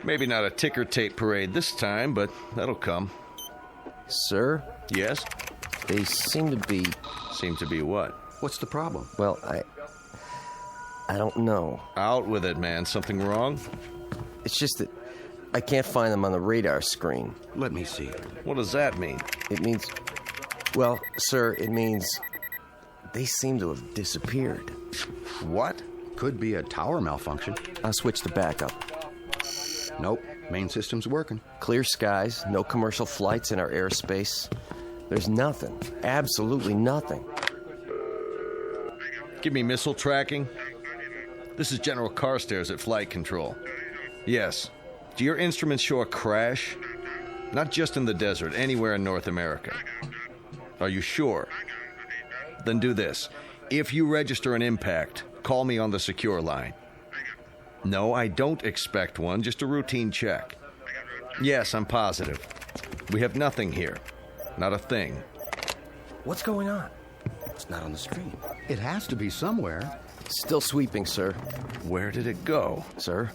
Maybe not a ticker tape parade this time, but that'll come. Sir? Yes? They seem to be... Seem to be what? What's the problem? Well, I don't know. Out with it, man. Something wrong? It's just that I can't find them on the radar screen. Let me see. What does that mean? It means... Well, sir, it means they seem to have disappeared. What? Could be a tower malfunction. I'll switch to backup. Nope. Main system's working. Clear skies, no commercial flights in our airspace. There's nothing. Absolutely nothing. Give me missile tracking. This is General Carstairs at Flight Control. Yes. Do your instruments show a crash? Not just in the desert, anywhere in North America. Are you sure? Then do this. If you register an impact, call me on the secure line. No, I don't expect one, just a routine check. Yes, I'm positive. We have nothing here. Not a thing. What's going on? It's not on the screen. It has to be somewhere. Still sweeping, sir. Where did it go? Sir?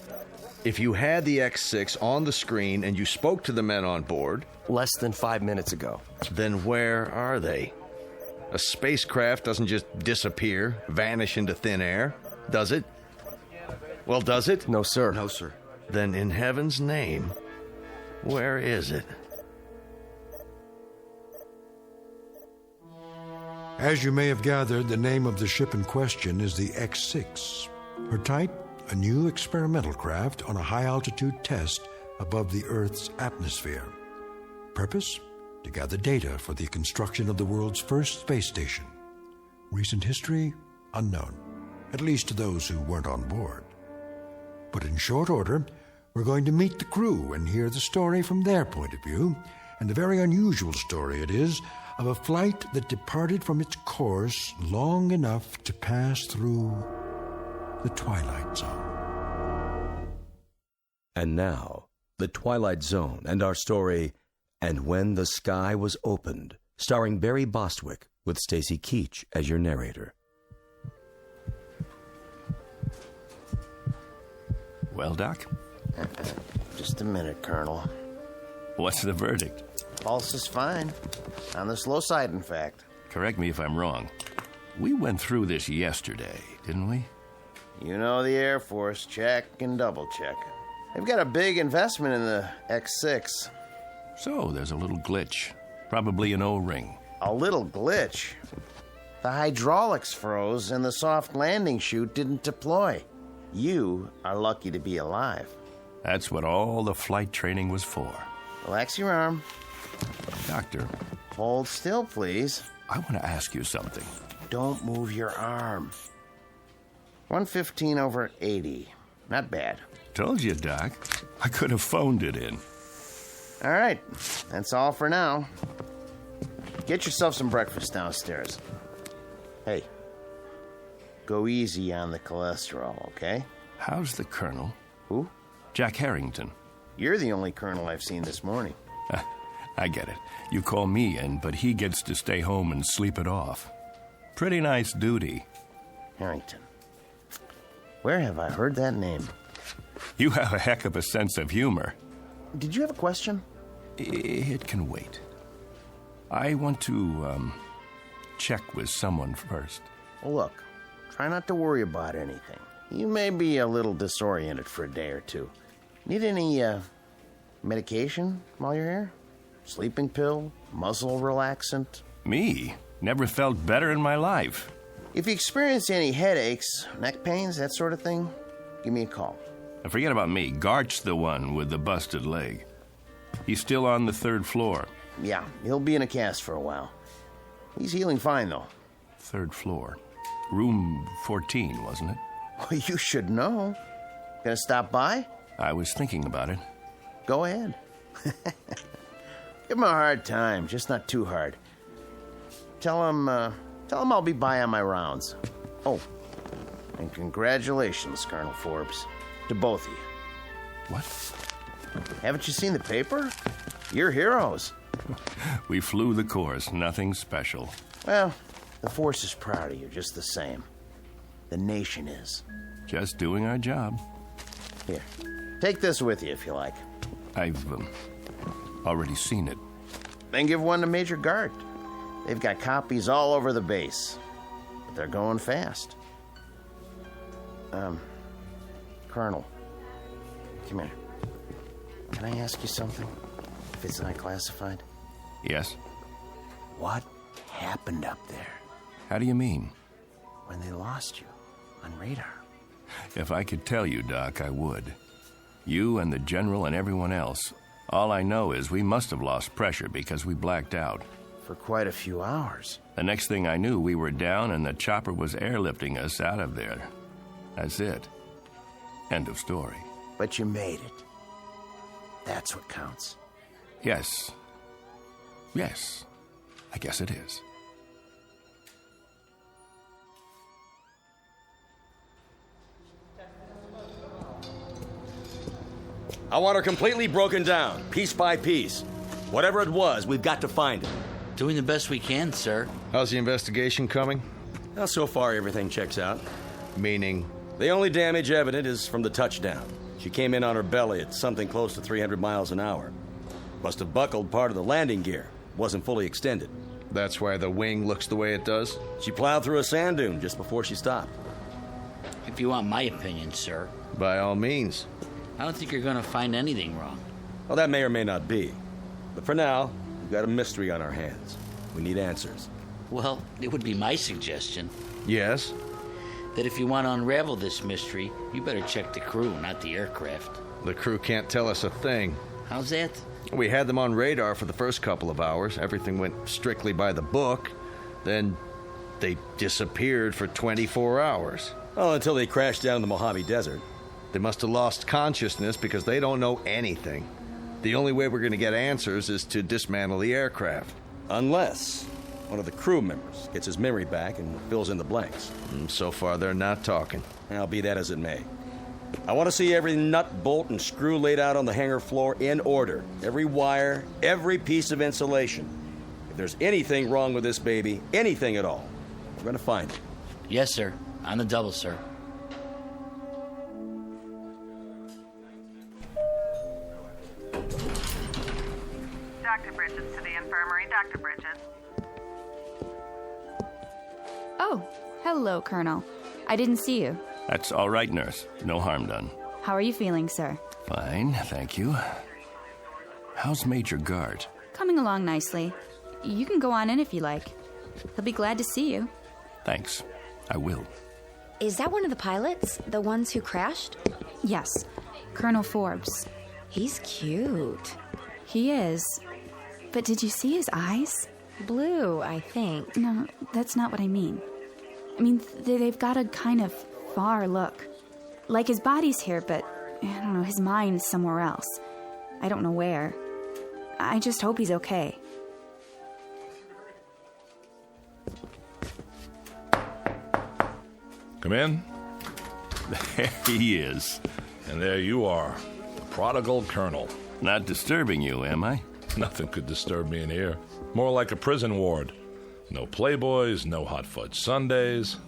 If you had the X6 on the screen and you spoke to the men on board... Less than 5 minutes ago. Then where are they? A spacecraft doesn't just disappear, vanish into thin air, does it? Well, does it? No, sir. No, sir. Then in heaven's name, where is it? As you may have gathered, the name of the ship in question is the X6. Her type, a new experimental craft on a high-altitude test above the Earth's atmosphere. Purpose? To gather data for the construction of the world's first space station. Recent history? Unknown, at least to those who weren't on board. But in short order, we're going to meet the crew and hear the story from their point of view, and a very unusual story it is, of a flight that departed from its course long enough to pass through the Twilight Zone. And now, the Twilight Zone and our story, And When the Sky Was Opened, starring Barry Bostwick with Stacy Keach as your narrator. Well, Doc? Just a minute, Colonel. What's the verdict? Pulse is fine. On the slow side, in fact. Correct me if I'm wrong. We went through this yesterday, didn't we? You know the Air Force, check and double check. They've got a big investment in the X6. So there's a little glitch. Probably an O-ring. A little glitch? The hydraulics froze and the soft landing chute didn't deploy. You are lucky to be alive. That's what all the flight training was for. Relax your arm. Doctor. Hold still, please. I want to ask you something. Don't move your arm. 115/80. Not bad. Told you, Doc. I could have phoned it in. All right, that's all for now. Get yourself some breakfast downstairs. Hey, go easy on the cholesterol, okay? How's the Colonel? Who? Jack Harrington. You're the only Colonel I've seen this morning. I get it. You call me in, but he gets to stay home and sleep it off. Pretty nice duty. Harrington. Where have I heard that name? You have a heck of a sense of humor. Did you have a question? It can wait. I want to, check with someone first. Well, look, try not to worry about anything. You may be a little disoriented for a day or two. Need any, medication while you're here? Sleeping pill? Muscle relaxant? Me? Never felt better in my life. If you experience any headaches, neck pains, that sort of thing, give me a call. Now forget about me. Gart's the one with the busted leg. He's still on the 3rd floor. Yeah, he'll be in a cast for a while. He's healing fine, though. 3rd floor. Room 14, wasn't it? Well, you should know. Gonna stop by? I was thinking about it. Go ahead. Give him a hard time, just not too hard. Tell him I'll be by on my rounds. Oh, and congratulations, Colonel Forbes, to both of you. What? Haven't you seen the paper? You're heroes. We flew the course, nothing special. Well, the force is proud of you just the same. The nation is. Just doing our job. Here, take this with you if you like. I've already seen it. Then give one to Major Gart. They've got copies all over the base. But they're going fast. Colonel, come here. Can I ask you something? If it's not classified? Yes? What happened up there? How do you mean? When they lost you on radar. If I could tell you, Doc, I would. You and the General and everyone else. All I know is we must have lost pressure because we blacked out. For quite a few hours. The next thing I knew, we were down and the chopper was airlifting us out of there. That's it. End of story. But you made it. That's what counts. Yes. Yes. I guess it is. I want her completely broken down, piece by piece. Whatever it was, we've got to find it. Doing the best we can, sir. How's the investigation coming? Well, so far, everything checks out. Meaning? The only damage evident is from the touchdown. She came in on her belly at something close to 300 miles an hour. Must have buckled part of the landing gear. Wasn't fully extended. That's why the wing looks the way it does? She plowed through a sand dune just before she stopped. If you want my opinion, sir. By all means. I don't think you're going to find anything wrong. Well, that may or may not be. But for now, we've got a mystery on our hands. We need answers. Well, it would be my suggestion. Yes? That if you want to unravel this mystery, you better check the crew, not the aircraft. The crew can't tell us a thing. How's that? We had them on radar for the first couple of hours. Everything went strictly by the book. Then they disappeared for 24 hours. Oh, until they crashed down in the Mojave Desert. They must have lost consciousness because they don't know anything. The only way we're going to get answers is to dismantle the aircraft. Unless one of the crew members gets his memory back and fills in the blanks. So far, they're not talking. I'll be that as it may. I want to see every nut, bolt, and screw laid out on the hangar floor in order. Every wire, every piece of insulation. If there's anything wrong with this baby, anything at all, we're going to find it. Yes, sir. On the double, sir. Dr. Bridges to the infirmary. Dr. Bridges. Oh, hello, Colonel. I didn't see you. That's all right, nurse. No harm done. How are you feeling, sir? Fine, thank you. How's Major Gart? Coming along nicely. You can go on in if you like. He'll be glad to see you. Thanks. I will. Is that one of the pilots? The ones who crashed? Yes. Colonel Forbes. He's cute. He is. But did you see his eyes? Blue, I think. No, that's not what I mean. I mean, they've got a kind of far look. Like his body's here, but, I don't know, his mind's somewhere else. I don't know where. I just hope he's okay. Come in. There he is. And there you are, the prodigal colonel. Not disturbing you, am I? Nothing could disturb me in here. More like a prison ward. No Playboys, no hot fudge sundaes.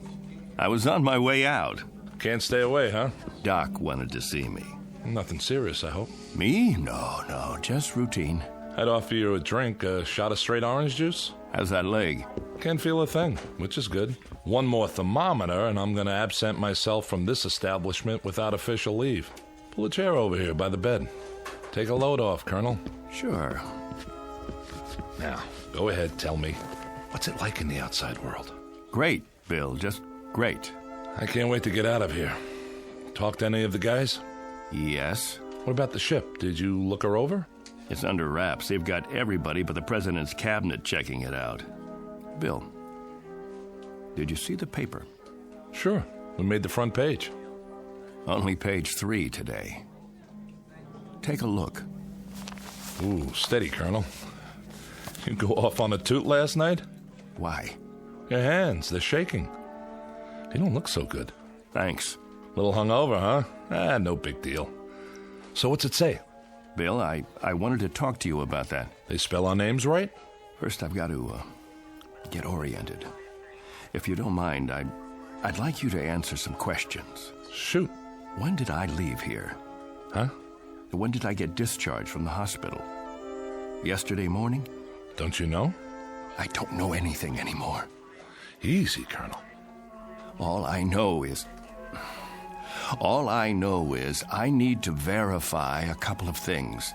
I was on my way out. Can't stay away, huh? Doc wanted to see me. Nothing serious, I hope. Me? No, just routine. I'd offer you a drink, a shot of straight orange juice. How's that leg? Can't feel a thing, which is good. One more thermometer, and I'm going to absent myself from this establishment without official leave. Pull a chair over here by the bed. Take a load off, Colonel. Sure. Now, go ahead, tell me. What's it like in the outside world? Great, Bill, just great. I can't wait to get out of here. Talk to any of the guys? Yes. What about the ship? Did you look her over? It's under wraps. They've got everybody but the president's cabinet checking it out. Bill, did you see the paper? Sure. We made the front page. Only page 3 today. Take a look. Ooh, steady, Colonel. You go off on a toot last night? Why? Your hands, they're shaking. You don't look so good. Thanks. Little hungover, huh? No big deal. So what's it say? Bill, I wanted to talk to you about that. They spell our names right? First, I've got to get oriented. If you don't mind, I'd like you to answer some questions. Shoot. When did I leave here? Huh? When did I get discharged from the hospital? Yesterday morning? Don't you know? I don't know anything anymore. Easy, Colonel. All I know is I need to verify a couple of things.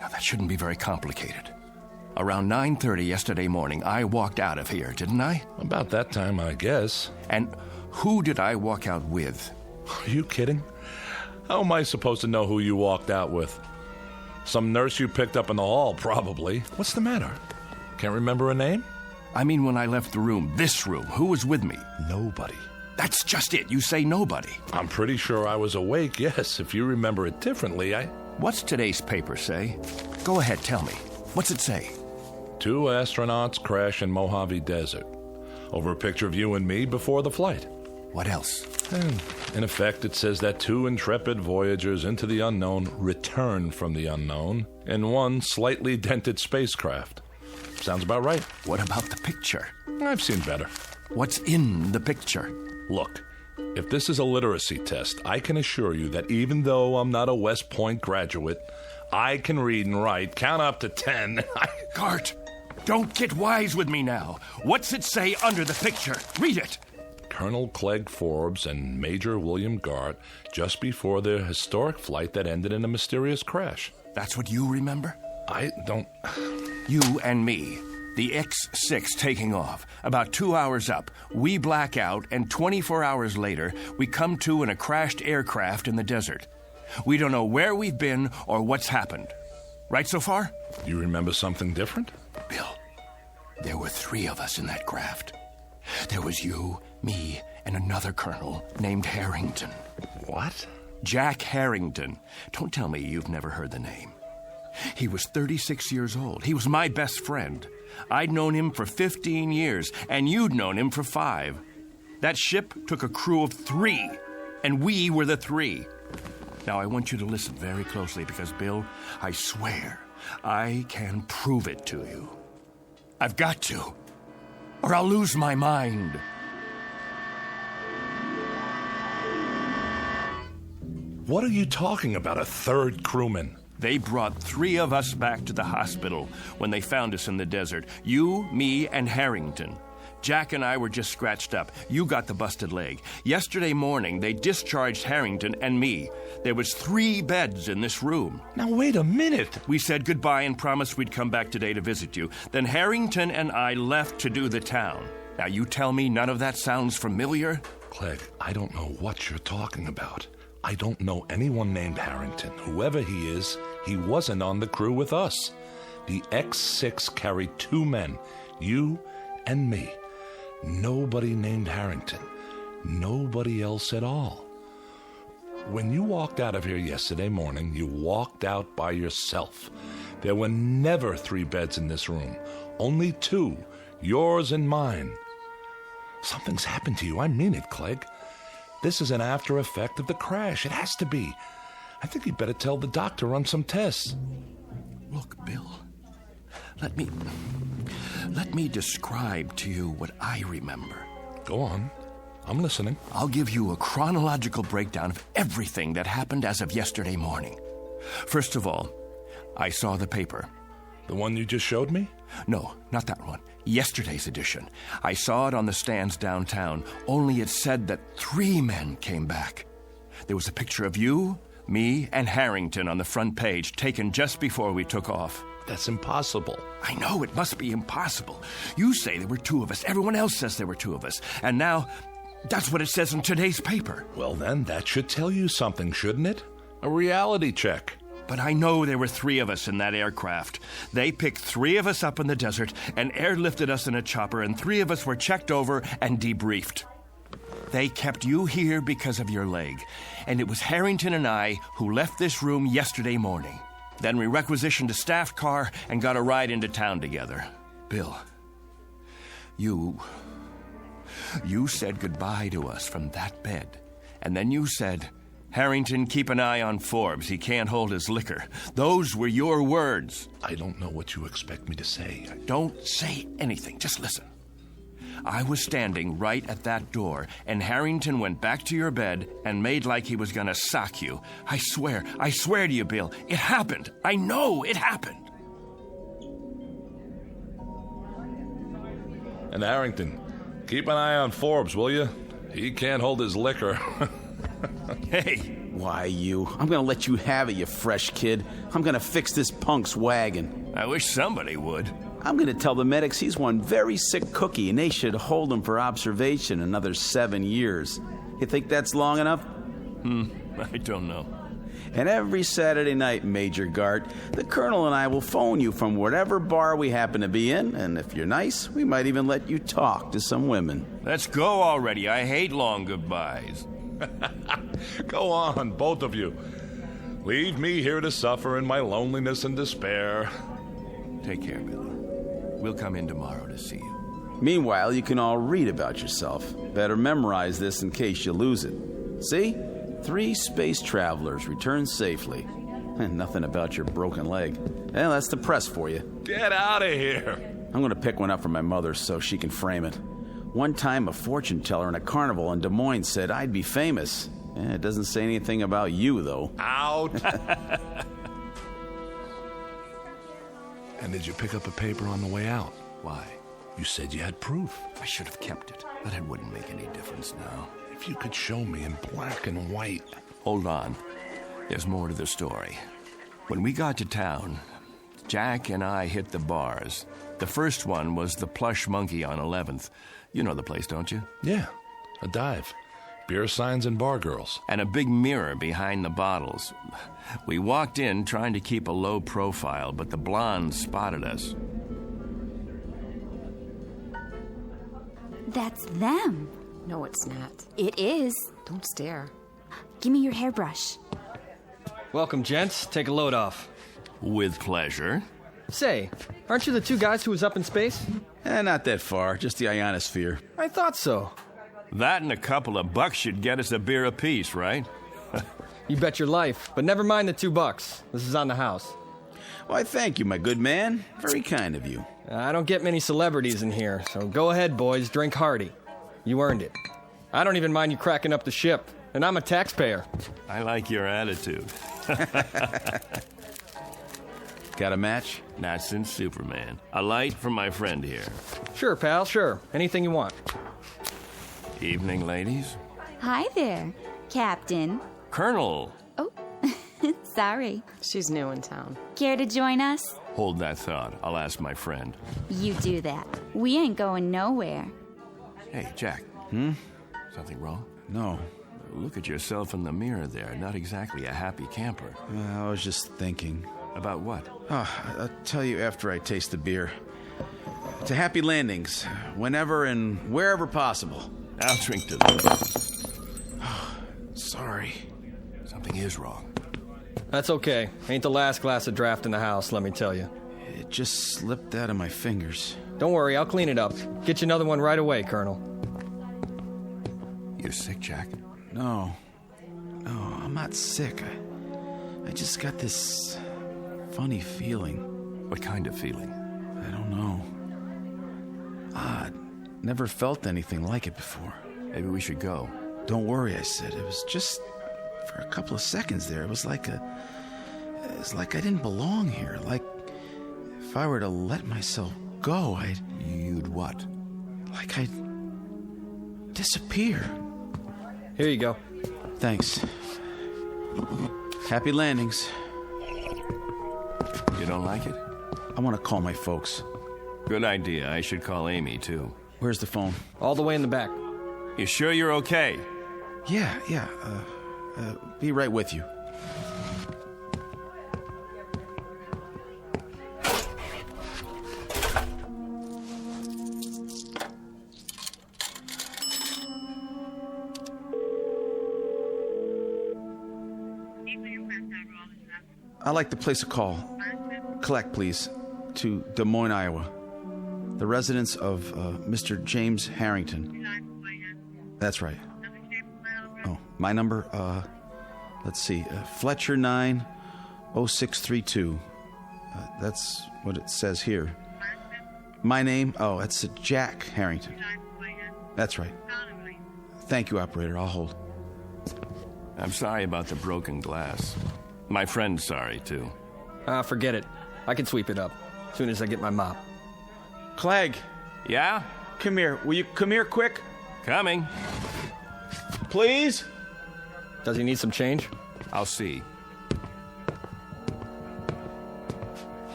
Now, that shouldn't be very complicated. Around 9:30 yesterday morning, I walked out of here, didn't I? About that time, I guess. And who did I walk out with? Are you kidding? How am I supposed to know who you walked out with? Some nurse you picked up in the hall, probably. What's the matter? Can't remember a name? I mean, when I left the room, this room, who was with me? Nobody. That's just it. You say nobody. I'm pretty sure I was awake, yes. If you remember it differently, What's today's paper say? Go ahead, tell me. What's it say? 2 astronauts crash in Mojave Desert. Over a picture of you and me before the flight. What else? And in effect, it says that 2 intrepid voyagers into the unknown returned from the unknown in one slightly dented spacecraft. Sounds about right. What about the picture? I've seen better. What's in the picture? Look, if this is a literacy test, I can assure you that even though I'm not a West Point graduate, I can read and write, count up to 10. Gart, don't get wise with me now. What's it say under the picture? Read it. Colonel Clegg Forbes and Major William Gart just before their historic flight that ended in a mysterious crash. That's what you remember? I don't... You and me. The X-6 taking off. About 2 hours up, we black out, and 24 hours later, we come to in a crashed aircraft in the desert. We don't know where we've been or what's happened. Right so far? You remember something different? Bill, there were 3 of us in that craft. There was you, me, and another colonel named Harrington. What? Jack Harrington. Don't tell me you've never heard the name. He was 36 years old. He was my best friend. I'd known him for 15 years, and you'd known him for 5. That ship took a crew of 3, and we were the 3. Now, I want you to listen very closely because, Bill, I swear I can prove it to you. I've got to, or I'll lose my mind. What are you talking about, a 3rd crewman? They brought 3 of us back to the hospital when they found us in the desert. You, me, and Harrington. Jack and I were just scratched up. You got the busted leg. Yesterday morning, they discharged Harrington and me. There was 3 beds in this room. Now, wait a minute. We said goodbye and promised we'd come back today to visit you. Then Harrington and I left to do the town. Now, you tell me none of that sounds familiar? Clegg, I don't know what you're talking about. I don't know anyone named Harrington. Whoever he is, he wasn't on the crew with us. The X-6 carried 2 men, you and me. Nobody named Harrington. Nobody else at all. When you walked out of here yesterday morning, you walked out by yourself. There were never 3 beds in this room. Only 2, yours and mine. Something's happened to you. I mean it, Clegg. This is an after effect of the crash. It has to be. I think you'd better tell the doctor, run some tests. Look, Bill, let me describe to you what I remember. Go on. I'm listening. I'll give you a chronological breakdown of everything that happened as of yesterday morning. First of all, I saw the paper. The one you just showed me? No, not that one. Yesterday's edition. I saw it on the stands downtown, only it said that 3 men came back. There was a picture of you, me, and Harrington on the front page, taken just before we took off. That's impossible. I know, it must be impossible. You say there were 2 of us. Everyone else says there were 2 of us. And now, that's what it says in today's paper. Well, then, that should tell you something, shouldn't it? A reality check. But I know there were 3 of us in that aircraft. They picked 3 of us up in the desert and airlifted us in a chopper, and 3 of us were checked over and debriefed. They kept you here because of your leg, and it was Harrington and I who left this room yesterday morning. Then we requisitioned a staff car and got a ride into town together. Bill, you said goodbye to us from that bed, and then you said, Harrington, keep an eye on Forbes. He can't hold his liquor. Those were your words. I don't know what you expect me to say. Don't say anything. Just listen. I was standing right at that door, and Harrington went back to your bed and made like he was going to sock you. I swear to you, Bill, it happened. I know it happened. And Harrington, keep an eye on Forbes, will you? He can't hold his liquor. Hey. Why, you? I'm gonna let you have it, you fresh kid. I'm gonna fix this punk's wagon. I wish somebody would. I'm gonna tell the medics he's one very sick cookie and they should hold him for observation another 7 years. You think that's long enough? I don't know. And every Saturday night, Major Gart, the Colonel and I will phone you from whatever bar we happen to be in, and if you're nice, we might even let you talk to some women. Let's go already. I hate long goodbyes. Go on, both of you. Leave me here to suffer in my loneliness and despair. Take care, Billy. We'll come in tomorrow to see you. Meanwhile, you can all read about yourself. Better memorize this in case you lose it. See? 3 space travelers returned safely. And nothing about your broken leg. Well, that's the press for you. Get out of here. I'm going to pick one up for my mother so she can frame it. One time, a fortune teller in a carnival in Des Moines said I'd be famous. It doesn't say anything about you, though. Out. And did you pick up a paper on the way out? Why? You said you had proof. I should have kept it, but it wouldn't make any difference now. If you could show me in black and white. Hold on. There's more to the story. When we got to town, Jack and I hit the bars. The first one was the Plush Monkey on 11th. You know the place, don't you? Yeah, a dive. Beer signs and bar girls. And a big mirror behind the bottles. We walked in trying to keep a low profile, but the blondes spotted us. That's them. No, it's not. It is. Don't stare. Give me your hairbrush. Welcome, gents. Take a load off. With pleasure. Say, aren't you the 2 guys who was up in space? Not that far, just the ionosphere. I thought so. That and a couple of bucks should get us a beer apiece, right? You bet your life, but never mind the $2. This is on the house. Why, thank you, my good man. Very kind of you. I don't get many celebrities in here, so go ahead, boys, drink hearty. You earned it. I don't even mind you cracking up the ship, and I'm a taxpayer. I like your attitude. Got a match? Not since Superman. A light from my friend here. Sure, pal, sure. Anything you want. Evening, ladies. Hi there, Captain. Colonel. Oh, sorry. She's new in town. Care to join us? Hold that thought. I'll ask my friend. You do that. We ain't going nowhere. Hey, Jack. Something wrong? No. Look at yourself in the mirror there. Not exactly a happy camper. I was just thinking. About what? I'll tell you after I taste the beer. To happy landings, whenever and wherever possible. I'll drink to them. Sorry. Something is wrong. That's okay. Ain't the last glass of draft in the house, let me tell you. It just slipped out of my fingers. Don't worry, I'll clean it up. Get you another one right away, Colonel. You're sick, Jack? No, I'm not sick. I just got this funny feeling. What kind of feeling? I don't know. Odd. Never felt anything like it before. Maybe we should go. Don't worry, I said. It was just for a couple of seconds there. It was like I didn't belong here. Like if I were to let myself go, You'd what? Like I'd disappear. Here you go. Thanks. Happy landings. You don't like it? I want to call my folks. Good idea. I should call Amy, too. Where's the phone? All the way in the back. You sure you're okay? Yeah. Be right with you. I'd like to place a call. Collect, please, to Des Moines, Iowa. The residence of Mr. James Harrington. That's right. Oh, my number, let's see, Fletcher 90632. That's what it says here. My name, that's Jack Harrington. That's right. Thank you, operator. I'll hold. I'm sorry about the broken glass. My friend's sorry, too. Forget it. I can sweep it up as soon as I get my mop. Clegg. Yeah? Come here. Will you come here quick? Coming. Please? Does he need some change? I'll see.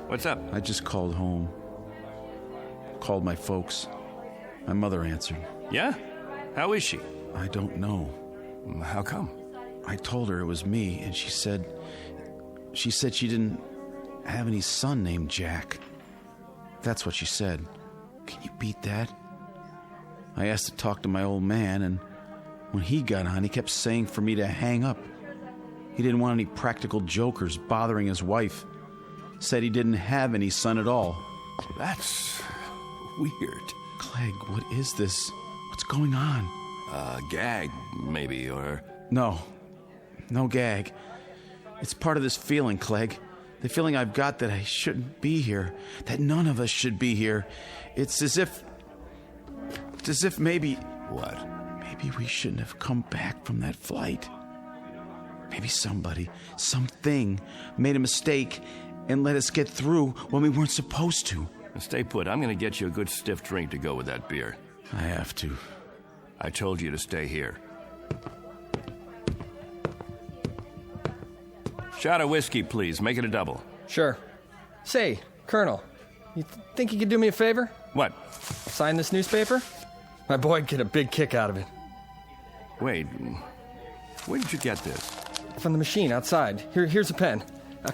What's up? I just called home. Called my folks. My mother answered. Yeah? How is she? I don't know. How come? I told her it was me, and she said she didn't have any son named Jack. That's what she said. Can you beat that? I asked to talk to my old man, and when he got on, he kept saying for me to hang up. He didn't want any practical jokers bothering his wife. Said he didn't have any son at all. That's weird. Clegg, what is this? What's going on? Gag, maybe, or... No gag. It's part of this feeling, Clegg. The feeling I've got that I shouldn't be here. That none of us should be here. It's as if maybe... What? Maybe we shouldn't have come back from that flight. Maybe somebody, something, made a mistake and let us get through when we weren't supposed to. Stay put. I'm going to get you a good stiff drink to go with that beer. I have to. I told you to stay here. Shot of whiskey, please. Make it a double. Sure. Say, Colonel, you think you could do me a favor? What? Sign this newspaper? My boy'd get a big kick out of it. Wait, where did you get this? From the machine outside. Here's a pen.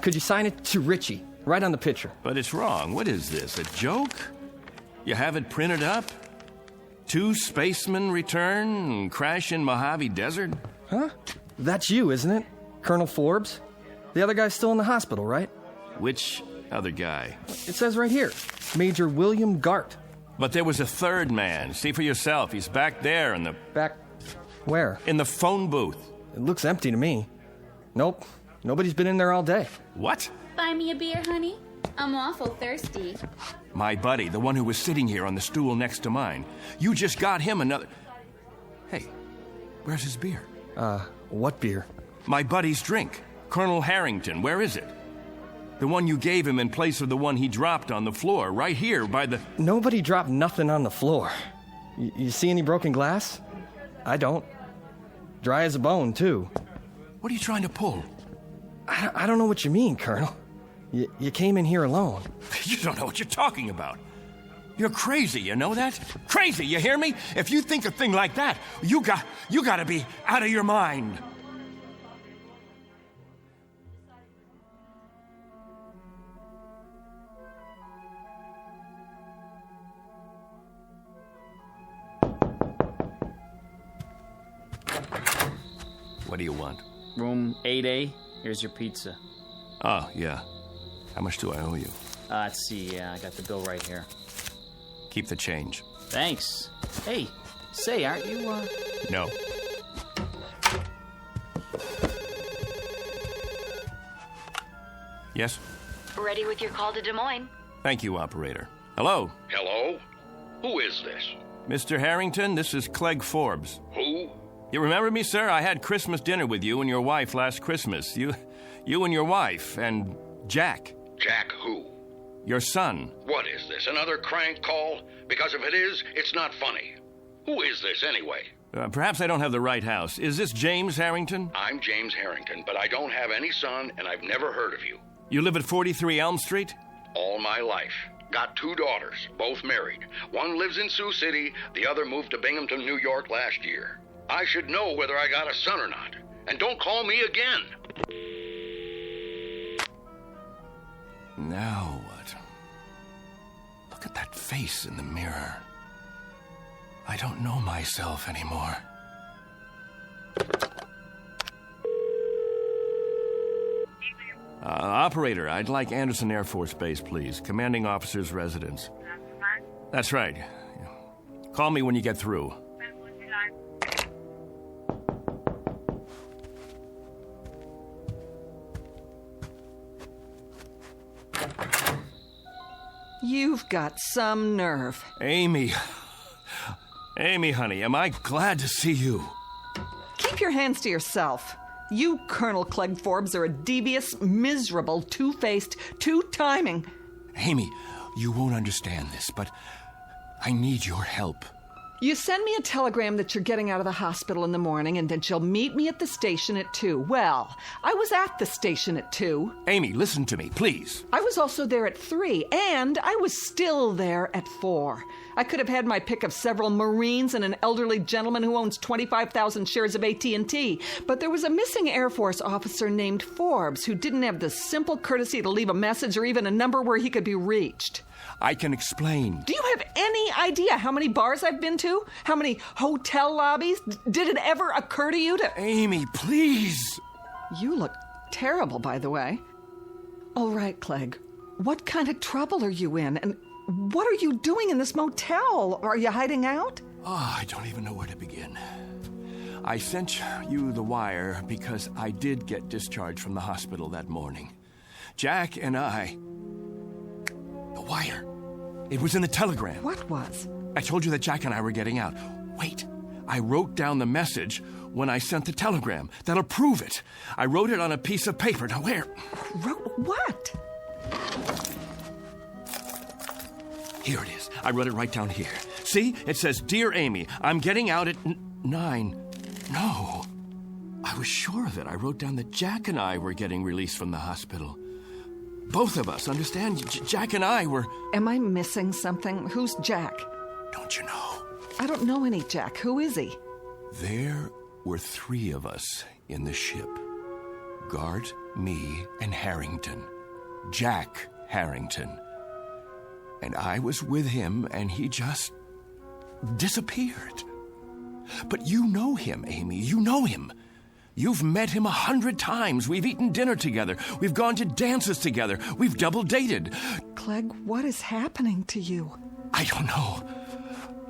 Could you sign it to Richie? Right on the picture. But it's wrong. What is this, a joke? You have it printed up? 2 spacemen return and crash in Mojave Desert? Huh? That's you, isn't it? Colonel Forbes? The other guy's still in the hospital, right? Which other guy? It says right here, Major William Gart. But there was a third man. See for yourself. He's back there in the... Back where? In the phone booth. It looks empty to me. Nope. Nobody's been in there all day. What? Buy me a beer, honey? I'm awful thirsty. My buddy, the one who was sitting here on the stool next to mine. You just got him another... Hey, where's his beer? What beer? My buddy's drink. Colonel Harrington, where is it? The one you gave him in place of the one he dropped on the floor, right here by the... Nobody dropped nothing on the floor. You see any broken glass? I don't. Dry as a bone, too. What are you trying to pull? I don't know what you mean, Colonel. You came in here alone. You don't know what you're talking about. You're crazy, you know that? Crazy, you hear me? If you think a thing like that, you gotta be out of your mind. What do you want? Room 8A. Here's your pizza. Oh, yeah. How much do I owe you? Let's see. I got the bill right here. Keep the change. Thanks. Hey, say, aren't you, No. Yes? Ready with your call to Des Moines. Thank you, operator. Hello? Hello? Who is this? Mr. Harrington, this is Clegg Forbes. Who? You remember me, sir? I had Christmas dinner with you and your wife last Christmas. You and your wife, and Jack. Jack who? Your son. What is this, another crank call? Because if it is, it's not funny. Who is this, anyway? Perhaps I don't have the right house. Is this James Harrington? I'm James Harrington, but I don't have any son, and I've never heard of you. You live at 43 Elm Street? All my life. Got 2 daughters, both married. One lives in Sioux City, the other moved to Binghamton, New York last year. I should know whether I got a son or not. And don't call me again. Now what? Look at that face in the mirror. I don't know myself anymore. Operator, I'd like Anderson Air Force Base, please. Commanding officer's residence. That's right. Call me when you get through. You've got some nerve. Amy. Amy, honey, am I glad to see you. Keep your hands to yourself. You, Colonel Clegg Forbes, are a devious, miserable, two-faced, two-timing... Amy, you won't understand this, but I need your help. You send me a telegram that you're getting out of the hospital in the morning and that you'll meet me at the station at 2. Well, I was at the station at 2. Amy, listen to me, please. I was also there at 3, and I was still there at 4. I could have had my pick of several Marines and an elderly gentleman who owns 25,000 shares of AT&T, but there was a missing Air Force officer named Forbes who didn't have the simple courtesy to leave a message or even a number where he could be reached. I can explain. Do you have any idea how many bars I've been to? How many hotel lobbies? Did it ever occur to you to... Amy, please! You look terrible, by the way. All right, Clegg. What kind of trouble are you in? And what are you doing in this motel? Are you hiding out? Oh, I don't even know where to begin. I sent you the wire because I did get discharged from the hospital that morning. Jack and I... The wire. It was in the telegram. What was? I told you that Jack and I were getting out. Wait. I wrote down the message when I sent the telegram. That'll prove it. I wrote it on a piece of paper. Now, where? Wrote what? Here it is. I wrote it right down here. See? It says, Dear Amy, I'm getting out at 9. No. I was sure of it. I wrote down that Jack and I were getting released from the hospital. Both of us, understand? Jack and I were... Am I missing something? Who's Jack? Don't you know? I don't know any Jack. Who is he? There were 3 of us in the ship. Gart, me, and Harrington. Jack Harrington. And I was with him, and he just disappeared. But you know him, Amy. You know him. You've met him 100 times. We've eaten dinner together. We've gone to dances together. We've double dated. Clegg, what is happening to you? I don't know.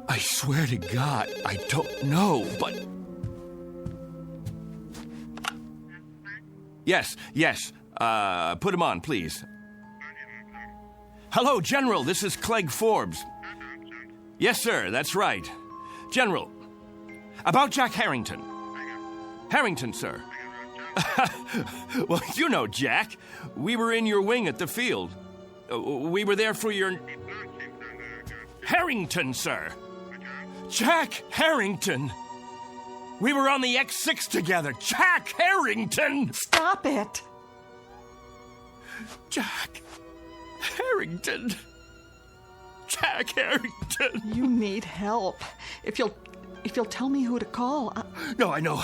I swear to God, I don't know, but... Yes. Put him on, please. Hello, General. This is Clegg Forbes. Yes, sir. That's right. General, about Jack Harrington. Harrington, sir. Well, you know Jack. We were in your wing at the field. We were there for your... Harrington, sir. Jack Harrington. We were on the X6 together. Jack Harrington. Stop it. Jack Harrington. Jack Harrington. You need help. If you'll tell me who to call. No, I know.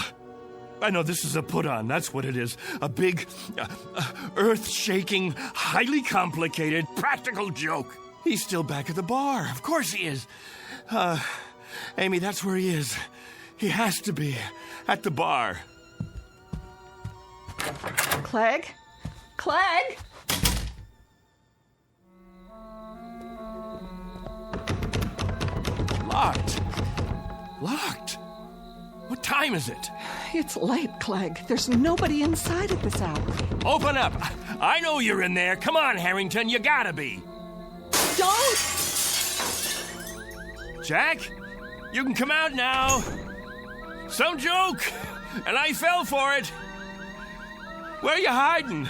I know this is a put-on. That's what it is. A big, earth-shaking, highly complicated, practical joke. He's still back at the bar. Of course he is. Amy, that's where he is. He has to be. At the bar. Clegg? Clegg? Locked. Locked. What time is it? It's late, Clegg. There's nobody inside at this hour. Open up. I know you're in there. Come on, Harrington. You gotta be. Don't! Jack, you can come out now. Some joke, and I fell for it. Where are you hiding?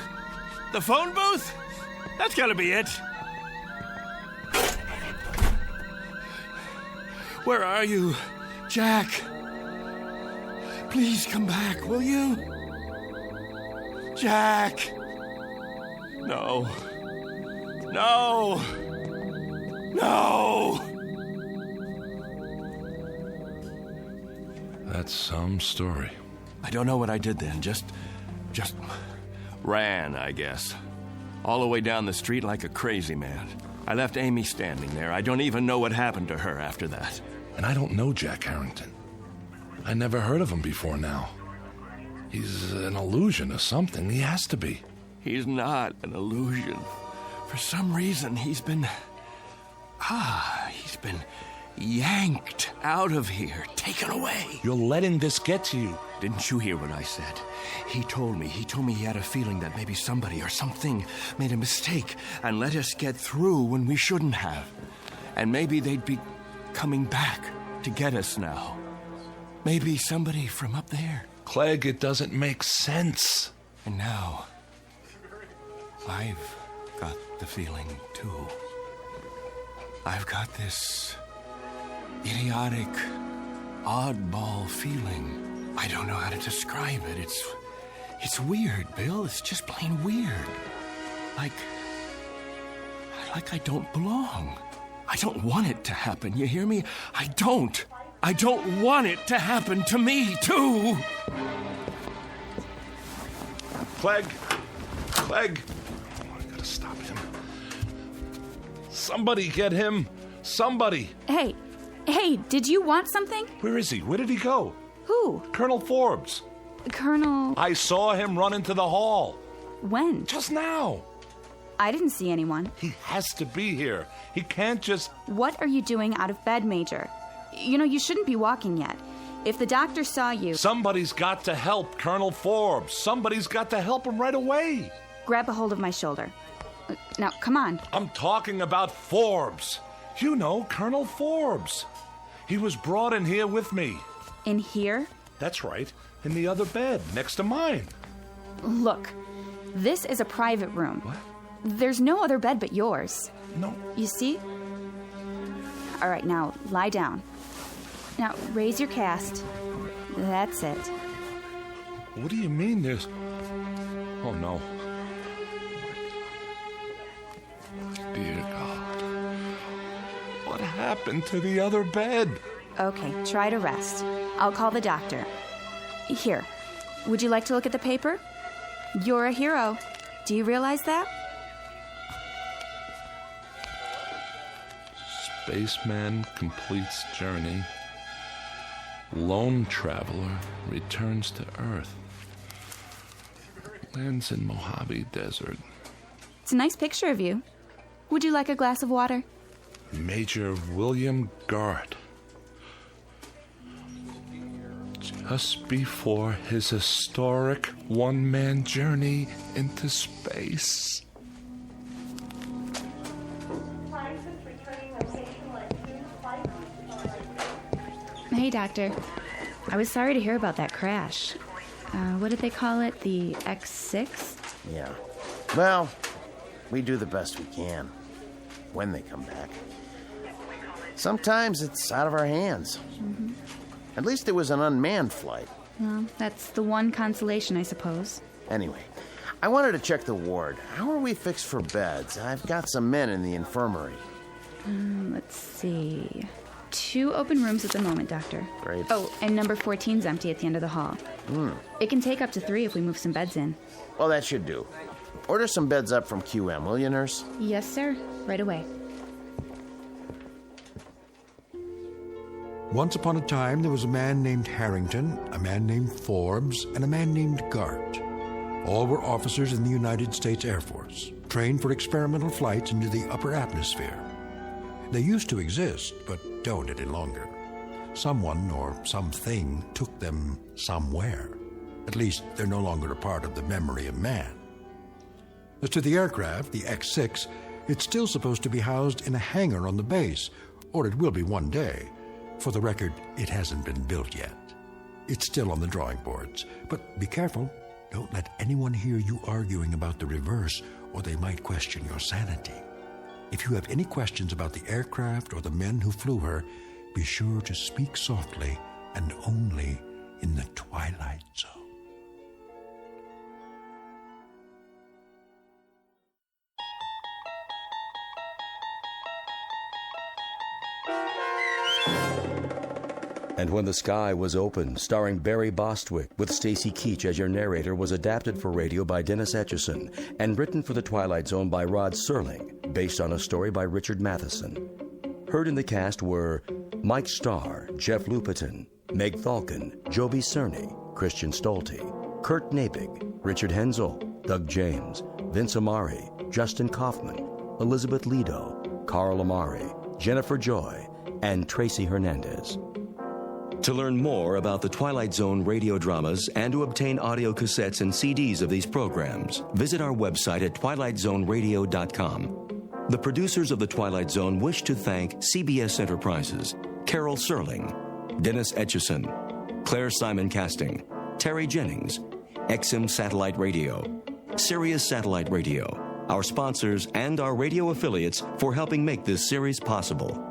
The phone booth? That's gotta be it. Where are you, Jack? Please come back, will you? Jack! No. No! No! That's some story. I don't know what I did then. Just ran, I guess. All the way down the street like a crazy man. I left Amy standing there. I don't even know what happened to her after that. And I don't know Jack Harrington. I never heard of him before now. He's an illusion or something. He has to be. He's not an illusion. For some reason, he's been yanked out of here, taken away. You're letting this get to you. Didn't you hear what I said? He told me he had a feeling that maybe somebody or something made a mistake and let us get through when we shouldn't have. And maybe they'd be coming back to get us now. Maybe somebody from up there. Clegg, it doesn't make sense. And now, I've got the feeling, too. I've got this idiotic, oddball feeling. I don't know how to describe it. It's weird, Bill. It's just plain weird. Like I don't belong. I don't want it to happen, you hear me? I don't want it to happen to me, too. Clegg! Oh, I gotta stop him. Somebody get him! Somebody! Hey, did you want something? Where is he? Where did he go? Who? Colonel Forbes. Colonel... I saw him run into the hall. When? Just now. I didn't see anyone. He has to be here. He can't just... What are you doing out of bed, Major? You know, you shouldn't be walking yet. If the doctor saw you... Somebody's got to help Colonel Forbes. Somebody's got to help him right away. Grab a hold of my shoulder. Now, come on. I'm talking about Forbes. You know, Colonel Forbes. He was brought in here with me. In here? That's right. In the other bed, next to mine. Look, this is a private room. What? There's no other bed but yours. No. You see? All right, now, lie down. Now, raise your cast. That's it. What do you mean there's... Oh, no. Dear God. What happened to the other bed? Okay, try to rest. I'll call the doctor. Here, would you like to look at the paper? You're a hero. Do you realize that? Spaceman completes journey. Lone traveler returns to Earth. Lands in Mojave Desert. It's a nice picture of you. Would you like a glass of water? Major William Garrett. Just before his historic one-man journey into space. Hey, Doctor. I was sorry to hear about that crash. What did they call it? The X6? Yeah. Well, we do the best we can. When they come back. Sometimes it's out of our hands. Mm-hmm. At least it was an unmanned flight. Well, that's the one consolation, I suppose. Anyway, I wanted to check the ward. How are we fixed for beds? I've got some men in the infirmary. Let's see. 2 open rooms at the moment, Doctor. Great. Oh, and number 14's empty at the end of the hall. It can take up to 3 if we move some beds in. Well, that should do. Order some beds up from QM, will you, nurse? Yes, sir. Right away. Once upon a time, there was a man named Harrington, a man named Forbes, and a man named Gart. All were officers in the United States Air Force, trained for experimental flights into the upper atmosphere. They used to exist, but don't any longer. Someone or something took them somewhere. At least they're no longer a part of the memory of man. As to the aircraft, the X-6, it's still supposed to be housed in a hangar on the base, or it will be one day. For the record, it hasn't been built yet. It's still on the drawing boards. But be careful. Don't let anyone hear you arguing about the reverse, or they might question your sanity. If you have any questions about the aircraft or the men who flew her, be sure to speak softly and only in the Twilight Zone. And When the Sky Was Open, starring Barry Bostwick, with Stacy Keach as your narrator, was adapted for radio by Dennis Etchison and written for The Twilight Zone by Rod Serling, based on a story by Richard Matheson. Heard in the cast were Mike Starr, Jeff Lupetin, Meg Thalken, Joby Cerny, Christian Stolte, Kurt Nabig, Richard Hensel, Doug James, Vince Amari, Justin Kaufman, Elizabeth Lido, Carl Amari, Jennifer Joy, and Tracy Hernandez. To learn more about the Twilight Zone radio dramas and to obtain audio cassettes and CDs of these programs, visit our website at twilightzoneradio.com. The producers of The Twilight Zone wish to thank CBS Enterprises, Carol Serling, Dennis Etchison, Claire Simon Casting, Terry Jennings, XM Satellite Radio, Sirius Satellite Radio, our sponsors, and our radio affiliates for helping make this series possible.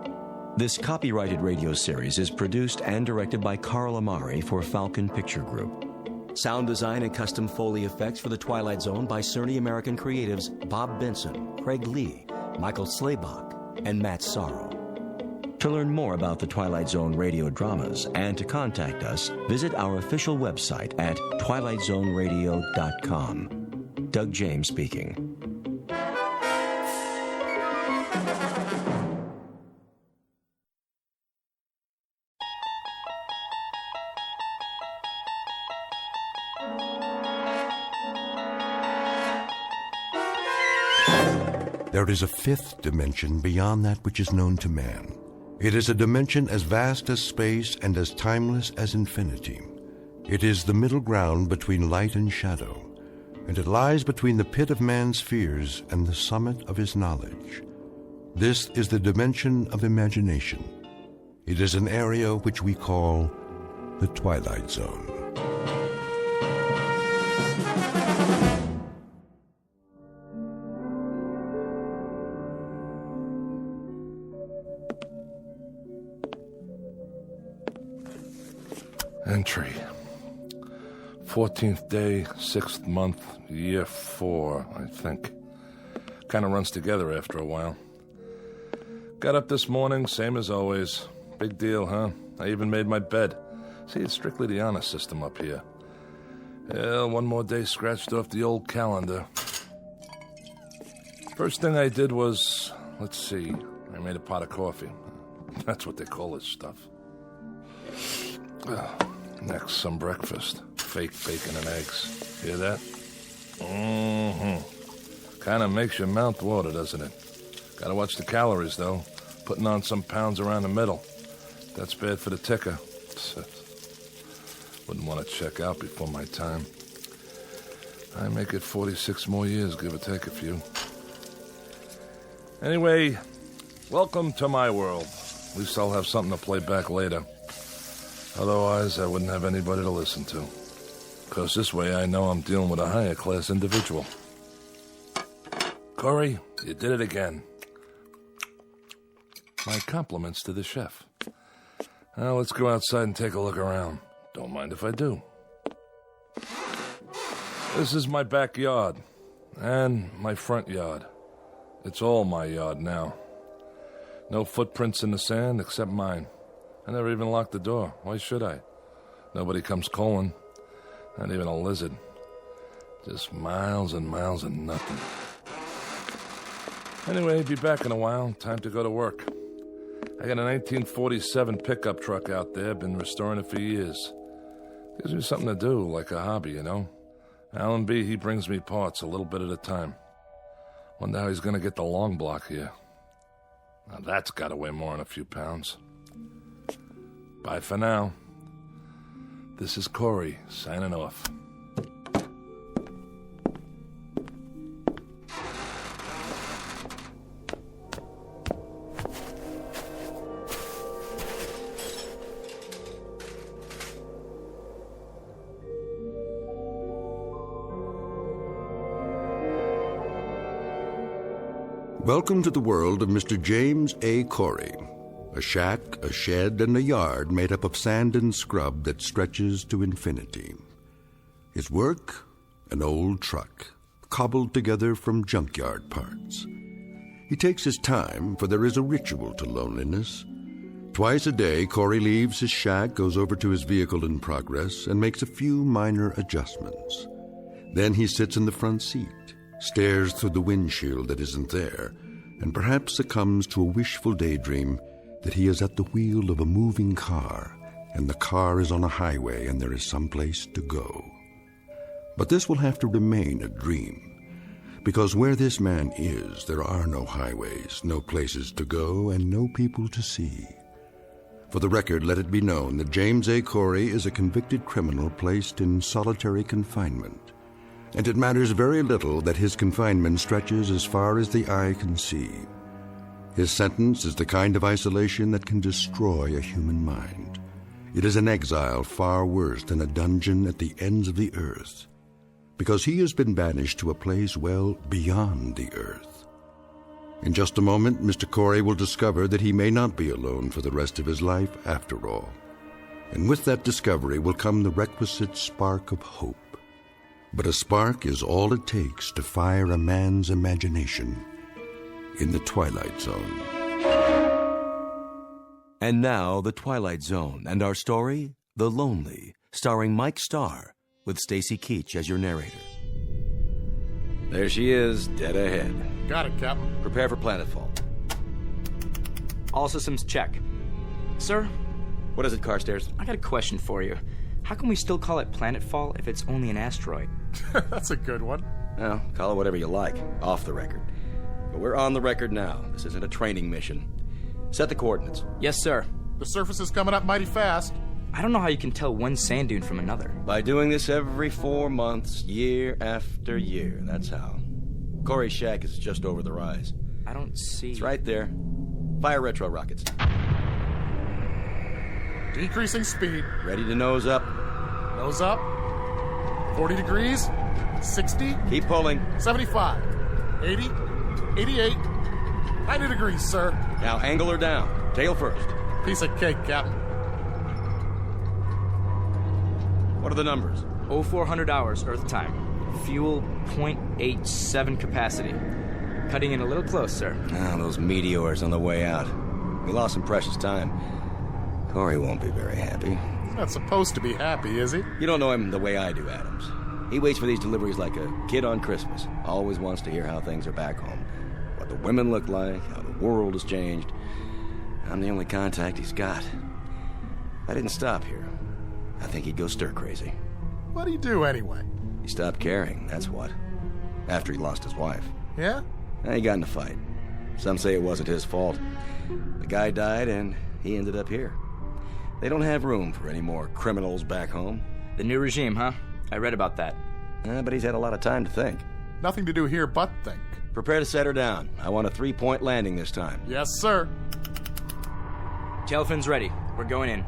This copyrighted radio series is produced and directed by Carl Amari for Falcon Picture Group. Sound design and custom Foley effects for The Twilight Zone by Cerny American creatives Bob Benson, Craig Lee, Michael Slaybach, and Matt Sorrow. To learn more about the Twilight Zone radio dramas and to contact us, visit our official website at twilightzoneradio.com. Doug James speaking. There is a fifth dimension beyond that which is known to man. It is a dimension as vast as space and as timeless as infinity. It is the middle ground between light and shadow, and it lies between the pit of man's fears and the summit of his knowledge. This is the dimension of imagination. It is an area which we call the Twilight Zone. Entry. 14th day, 6th month, year 4, I think. Kind of runs together after a while. Got up this morning, same as always. Big deal, huh? I even made my bed. See, it's strictly the honor system up here. Well, one more day scratched off the old calendar. First thing I did was, let's see, I made a pot of coffee. That's what they call this stuff. Next, some breakfast. Fake bacon and eggs. Hear that? Mm-hmm. Kind of makes your mouth water, doesn't it? Gotta watch the calories, though. Putting on some pounds around the middle. That's bad for the ticker. Wouldn't want to check out before my time. I make it 46 more years, give or take a few. Anyway, welcome to my world. At least I'll have something to play back later. Otherwise, I wouldn't have anybody to listen to. Because this way I know I'm dealing with a higher class individual. Corey, you did it again. My compliments to the chef. Now let's go outside and take a look around. Don't mind if I do. This is my backyard. And my front yard. It's all my yard now. No footprints in the sand except mine. I never even locked the door. Why should I? Nobody comes calling. Not even a lizard. Just miles and miles of nothing. Anyway, be back in a while. Time to go to work. I got a 1947 pickup truck out there. Been restoring it for years. Gives me something to do, like a hobby, you know? Allenby, he brings me parts a little bit at a time. Wonder how he's gonna get the long block here. Now that's gotta weigh more than a few pounds. Bye for now. This is Corey, signing off. Welcome to the world of Mr. James A. Corey. A shack, a shed, and a yard made up of sand and scrub that stretches to infinity. His work? An old truck, cobbled together from junkyard parts. He takes his time, for there is a ritual to loneliness. Twice a day, Corey leaves his shack, goes over to his vehicle in progress, and makes a few minor adjustments. Then he sits in the front seat, stares through the windshield that isn't there, and perhaps succumbs to a wishful daydream that he is at the wheel of a moving car, and the car is on a highway and there is someplace to go. But this will have to remain a dream, because where this man is, there are no highways, no places to go, and no people to see. For the record, let it be known that James A. Corey is a convicted criminal placed in solitary confinement. And it matters very little that his confinement stretches as far as the eye can see. His sentence is the kind of isolation that can destroy a human mind. It is an exile far worse than a dungeon at the ends of the earth, because he has been banished to a place well beyond the earth. In just a moment, Mr. Corey will discover that he may not be alone for the rest of his life after all. And with that discovery will come the requisite spark of hope. But a spark is all it takes to fire a man's imagination in the Twilight Zone. And now, The Twilight Zone, and our story, The Lonely, starring Mike Starr, with Stacy Keach as your narrator. There she is, dead ahead. Got it, Captain. Prepare for planetfall. All systems check. Sir? What is it, Carstairs? I got a question for you. How can we still call it planetfall if it's only an asteroid? That's a good one. Well, call it whatever you like, off the record. But we're on the record now. This isn't a training mission. Set the coordinates. Yes, sir. The surface is coming up mighty fast. I don't know how you can tell one sand dune from another. By doing this every 4 months, year after year. That's how. Corey's shack is just over the rise. I don't see... It's right there. Fire retro rockets. Decreasing speed. Ready to nose up. Nose up. 40 degrees. 60. Keep pulling. 75. 80. 88. 90 degrees, sir. Now angle her down. Tail first. Piece of cake, Captain. What are the numbers? 0400 hours, Earth time. Fuel 0.87 capacity. Cutting in a little close, sir. Ah, those meteors on the way out. We lost some precious time. Corey won't be very happy. He's not supposed to be happy, is he? You don't know him the way I do, Adams. He waits for these deliveries like a kid on Christmas. Always wants to hear how things are back home. What the women look like, how the world has changed. I'm the only contact he's got. If I didn't stop here, I think he'd go stir-crazy. What'd he do, anyway? He stopped caring, that's what. After he lost his wife. Yeah? He got in a fight. Some say it wasn't his fault. The guy died, and he ended up here. They don't have room for any more criminals back home. The new regime, huh? I read about that. But he's had a lot of time to think. Nothing to do here but think. Prepare to set her down. I want a 3-point landing this time. Yes, sir. Tail fins ready. We're going in.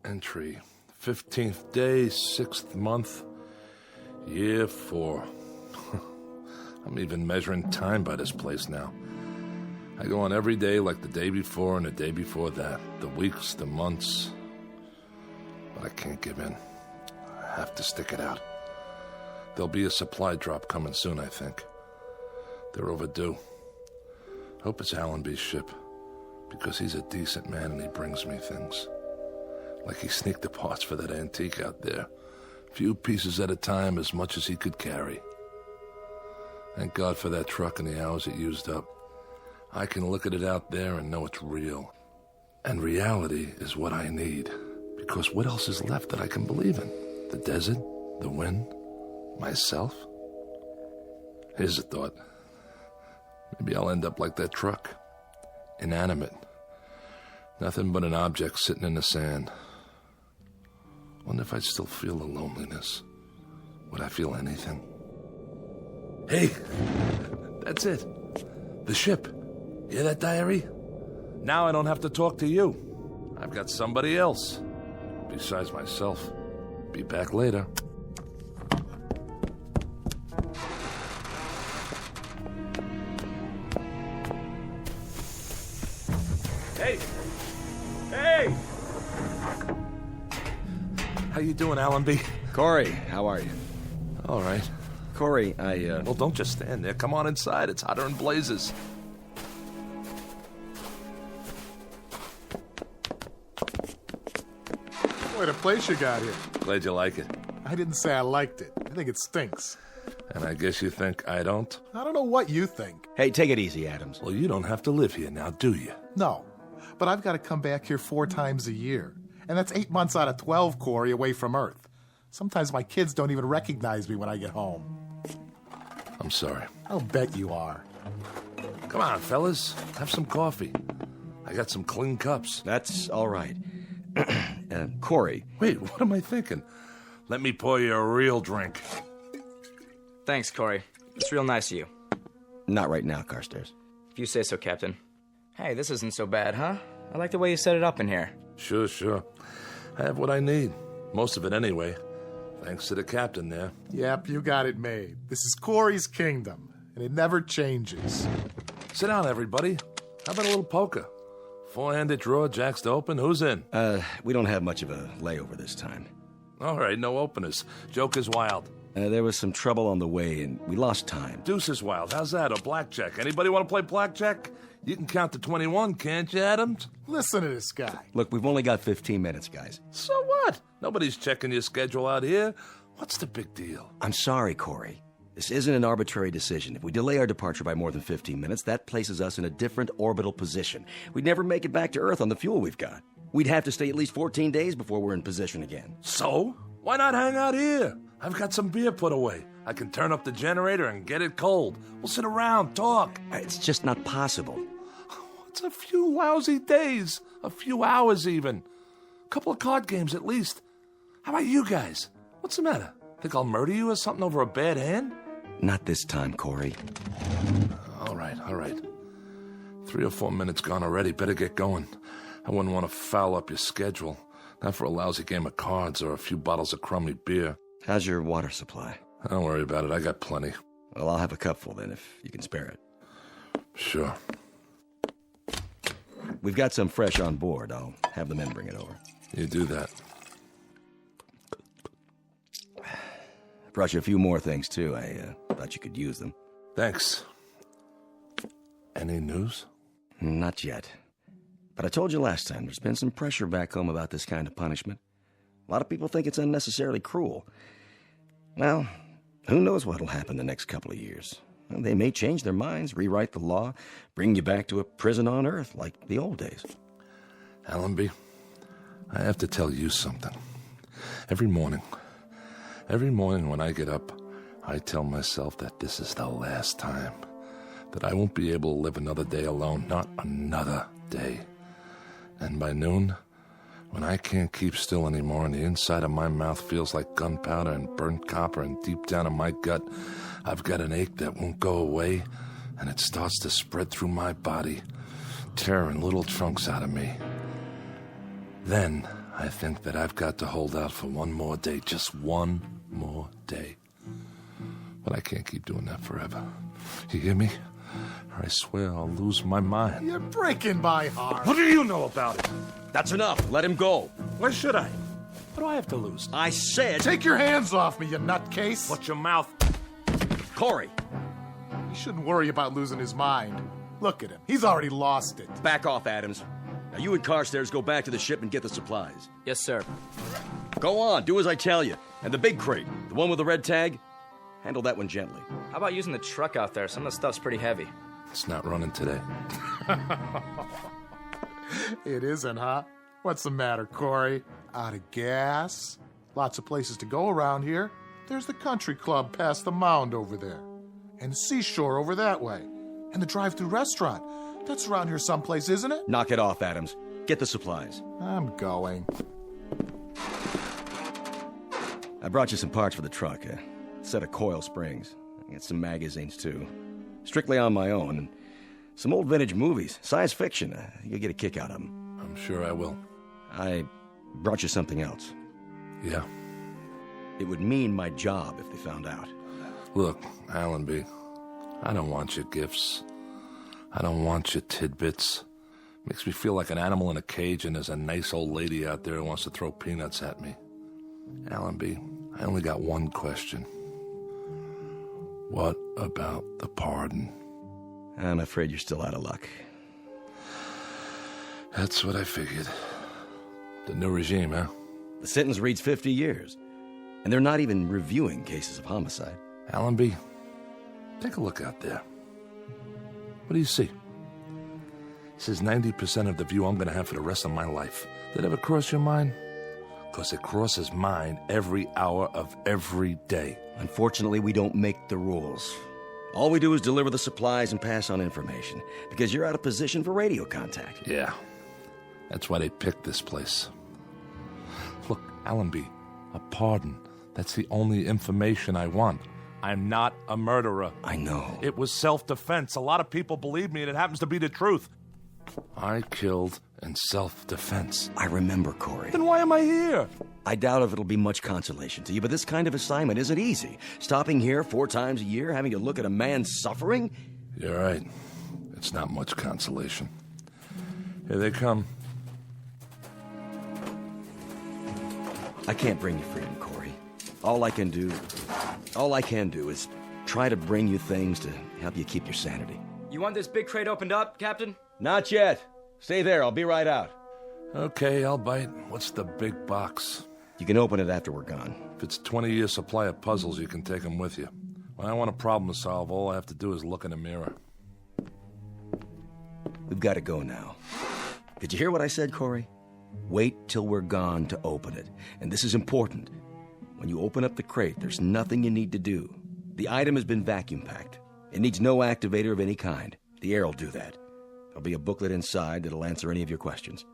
Entry. 15th day, 6th month, year 4. I'm even measuring time by this place now. I go on every day like the day before and the day before that. The weeks, the months. But I can't give in. I have to stick it out. There'll be a supply drop coming soon, I think. They're overdue. Hope it's Allenby's ship. because he's a decent man and he brings me things. Like he sneaked the parts for that antique out there. Few pieces at a time, as much as he could carry. Thank God for that truck and the hours it used up. I can look at it out there and know it's real. And reality is what I need. Because what else is left that I can believe in? The desert? The wind? Myself? Here's a thought. Maybe I'll end up like that truck. Inanimate. Nothing but an object sitting in the sand. Wonder if I'd still feel the loneliness. Would I feel anything? Hey! That's it. The ship. Hear that, diary? Now I don't have to talk to you. I've got somebody else. Besides myself. Be back later. Hey! Hey! How you doing, Allenby? Corey, how are you? All right. Corey, Well, don't just stand there. Come on inside. It's hotter than blazes. What a place you got here. Glad you like it. I didn't say I liked it. I think it stinks. And I guess you think I don't? I don't know what you think. Hey, take it easy, Adams. Well, you don't have to live here now, do you? No, but I've got to come back here 4 times a year. And that's 8 months out of 12, Corey, away from Earth. Sometimes my kids don't even recognize me when I get home. I'm sorry. I'll bet you are. Come on, fellas. Have some coffee. I got some clean cups. That's all right. Corey. Wait, what am I thinking? Let me pour you a real drink. Thanks, Corey. It's real nice of you. Not right now, Carstairs. If you say so, Captain. Hey, this isn't so bad, huh? I like the way you set it up in here. Sure. I have what I need. Most of it anyway. Thanks to the captain there. Yep, you got it made. This is Corey's kingdom, and it never changes. Sit down, everybody. How about a little poker? 4-handed draw, jacks to open. Who's in? We don't have much of a layover this time. All right, no openers. Joke is wild. There was some trouble on the way, and we lost time. Deuce is wild. How's that? Or blackjack? Anybody want to play blackjack? You can count to 21, can't you, Adams? Listen to this guy. Look, we've only got 15 minutes, guys. So what? Nobody's checking your schedule out here. What's the big deal? I'm sorry, Corey. This isn't an arbitrary decision. If we delay our departure by more than 15 minutes, that places us in a different orbital position. We'd never make it back to Earth on the fuel we've got. We'd have to stay at least 14 days before we're in position again. So? Why not hang out here? I've got some beer put away. I can turn up the generator and get it cold. We'll sit around, talk. It's just not possible. It's a few lousy days. A few hours, even. A couple of card games, at least. How about you guys? What's the matter? Think I'll murder you or something over a bad hand? Not this time, Corey. All right. 3 or 4 minutes gone already. Better get going. I wouldn't want to foul up your schedule. Not for a lousy game of cards or a few bottles of crummy beer. How's your water supply? Don't worry about it. I got plenty. Well, I'll have a cupful then, if you can spare it. Sure. We've got some fresh on board. I'll have the men bring it over. You do that. Brought you a few more things, too. I thought you could use them. Thanks. Any news? Not yet. But I told you last time, there's been some pressure back home about this kind of punishment. A lot of people think it's unnecessarily cruel. Well, who knows what'll happen the next couple of years. Well, they may change their minds, rewrite the law, bring you back to a prison on Earth like the old days. Allenby, I have to tell you something. Every morning when I get up, I tell myself that this is the last time. That I won't be able to live another day alone, not another day. And by noon, when I can't keep still anymore and the inside of my mouth feels like gunpowder and burnt copper and deep down in my gut, I've got an ache that won't go away and it starts to spread through my body, tearing little chunks out of me. Then I think that I've got to hold out for one more day, just one more day. But I can't keep doing that forever. You hear me? Or I swear I'll lose my mind. You're breaking my heart. What do you know about it? That's enough. Let him go. Why should I? What do I have to lose? I said... Take your hands off me, you nutcase. Watch your mouth. Corey. He shouldn't worry about losing his mind. Look at him. He's already lost it. Back off, Adams. Now you and Carstairs go back to the ship and get the supplies. Yes, sir. Go on, do as I tell you. And the big crate, the one with the red tag, handle that one gently. How about using the truck out there? Some of the stuff's pretty heavy. It's not running today. It isn't, huh? What's the matter, Corey? Out of gas? Lots of places to go around here. There's the country club past the mound over there. And the seashore over that way. And the drive-thru restaurant. That's around here someplace, isn't it? Knock it off, Adams. Get the supplies. I'm going. I brought you some parts for the truck. A set of coil springs. I got some magazines, too. Strictly on my own. And some old vintage movies. Science fiction. You'll get a kick out of them. I'm sure I will. I brought you something else. Yeah? It would mean my job if they found out. Look, Allenby, I don't want your gifts. I don't want your tidbits. Makes me feel like an animal in a cage and there's a nice old lady out there who wants to throw peanuts at me. Allenby, I only got one question. What about the pardon? I'm afraid you're still out of luck. That's what I figured. The new regime, huh? The sentence reads 50 years. And they're not even reviewing cases of homicide. Allenby, take a look out there. What do you see? It says 90% of the view I'm going to have for the rest of my life. Did it ever cross your mind? Because it crosses mine every hour of every day. Unfortunately, we don't make the rules. All we do is deliver the supplies and pass on information, because you're out of position for radio contact. Yeah, that's why they picked this place. Look, Allenby, a pardon. That's the only information I want. I'm not a murderer. I know. It was self-defense. A lot of people believe me, and it happens to be the truth. I killed in self-defense. I remember, Corey. Then why am I here? I doubt if it'll be much consolation to you, but this kind of assignment isn't easy. Stopping here 4 times a year, having to look at a man suffering? You're right. It's not much consolation. Here they come. I can't bring you freedom, Corey. All I can do is try to bring you things to help you keep your sanity. You want this big crate opened up, Captain? Not yet. Stay there. I'll be right out. Okay, I'll bite. What's the big box? You can open it after we're gone. If it's 20-year supply of puzzles, you can take them with you. When I want a problem to solve, all I have to do is look in the mirror. We've got to go now. Did you hear what I said, Corey? Wait till we're gone to open it. And this is important. When you open up the crate, there's nothing you need to do. The item has been vacuum packed. It needs no activator of any kind. The air will do that. There'll be a booklet inside that'll answer any of your questions.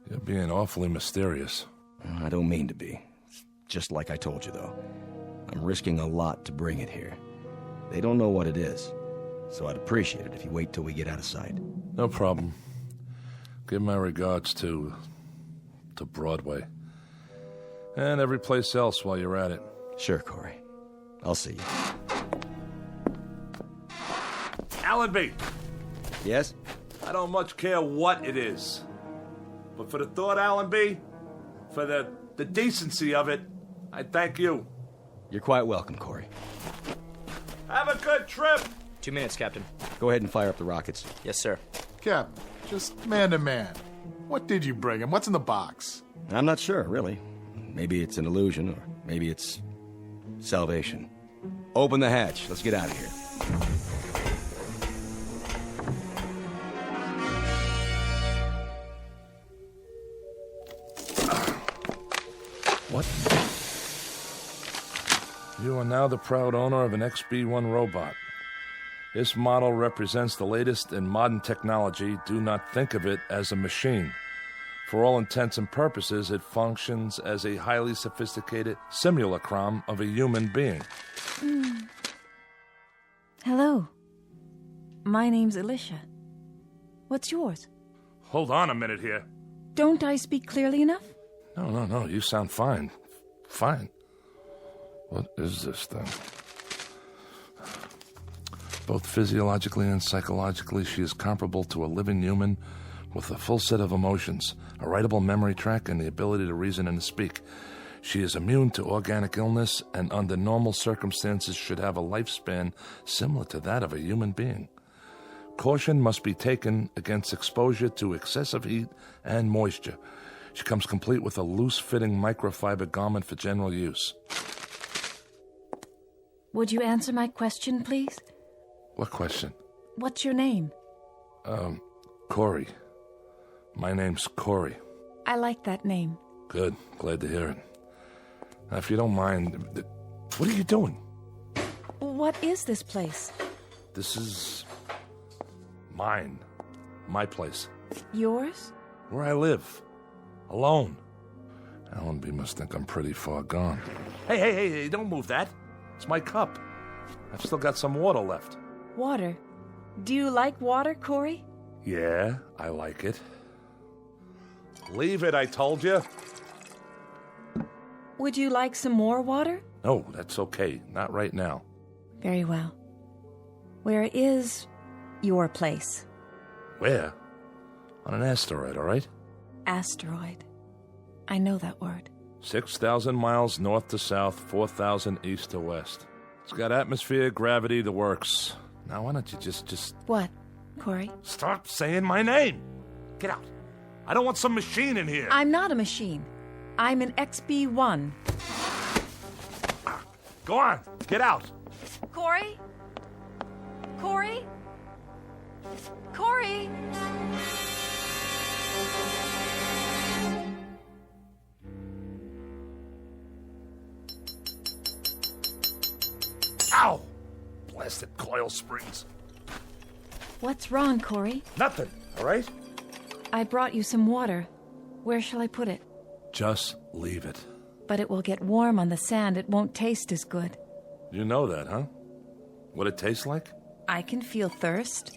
You're being awfully mysterious. I don't mean to be. It's just like I told you, though. I'm risking a lot to bring it here. They don't know what it is, so I'd appreciate it if you wait till we get out of sight. No problem. Give my regards to Broadway. And every place else while you're at it. Sure, Corey. I'll see you. Allenby! Yes? I don't much care what it is. But for the thought, Allenby, for the decency of it, I thank you. You're quite welcome, Corey. Have a good trip! 2 minutes, Captain. Go ahead and fire up the rockets. Yes, sir. Captain, just man to man. What did you bring him? What's in the box? I'm not sure, really. Maybe it's an illusion, or maybe it's salvation. Open the hatch. Let's get out of here. What? You are now the proud owner of an XB-1 robot. This model represents the latest in modern technology. Do not think of it as a machine. For all intents and purposes, it functions as a highly sophisticated simulacrum of a human being. Hello. My name's Alicia. What's yours? Hold on a minute here. Don't I speak clearly enough? No, you sound fine. Fine. What is this thing? Both physiologically and psychologically, she is comparable to a living human with a full set of emotions, a writable memory track, and the ability to reason and to speak. She is immune to organic illness and under normal circumstances should have a lifespan similar to that of a human being. Caution must be taken against exposure to excessive heat and moisture. She comes complete with a loose-fitting microfiber garment for general use. Would you answer my question, please? What question? What's your name? Corey. My name's Corey. I like that name. Good. Glad to hear it. Now, if you don't mind, what are you doing? What is this place? This is mine. My place. Yours? Where I live. Alone. Allenby must think I'm pretty far gone. Hey, don't move that. It's my cup. I've still got some water left. Water? Do you like water, Corey? Yeah, I like it. Leave it, I told you. Would you like some more water? No, that's okay. Not right now. Very well. Where is your place? Where? On an asteroid, all right? Asteroid. I know that word. 6,000 miles north to south, 4,000 east to west. It's got atmosphere, gravity, the works. Now, why don't you just... What, Corey? Stop saying my name! Get out. I don't want some machine in here. I'm not a machine. I'm an XB-1. Go on. Get out. Corey? Corey? Corey? Ow! Blasted coil springs. What's wrong, Corey? Nothing, all right? I brought you some water. Where shall I put it? Just leave it. But it will get warm on the sand. It won't taste as good. You know that, huh? What it tastes like? I can feel thirst.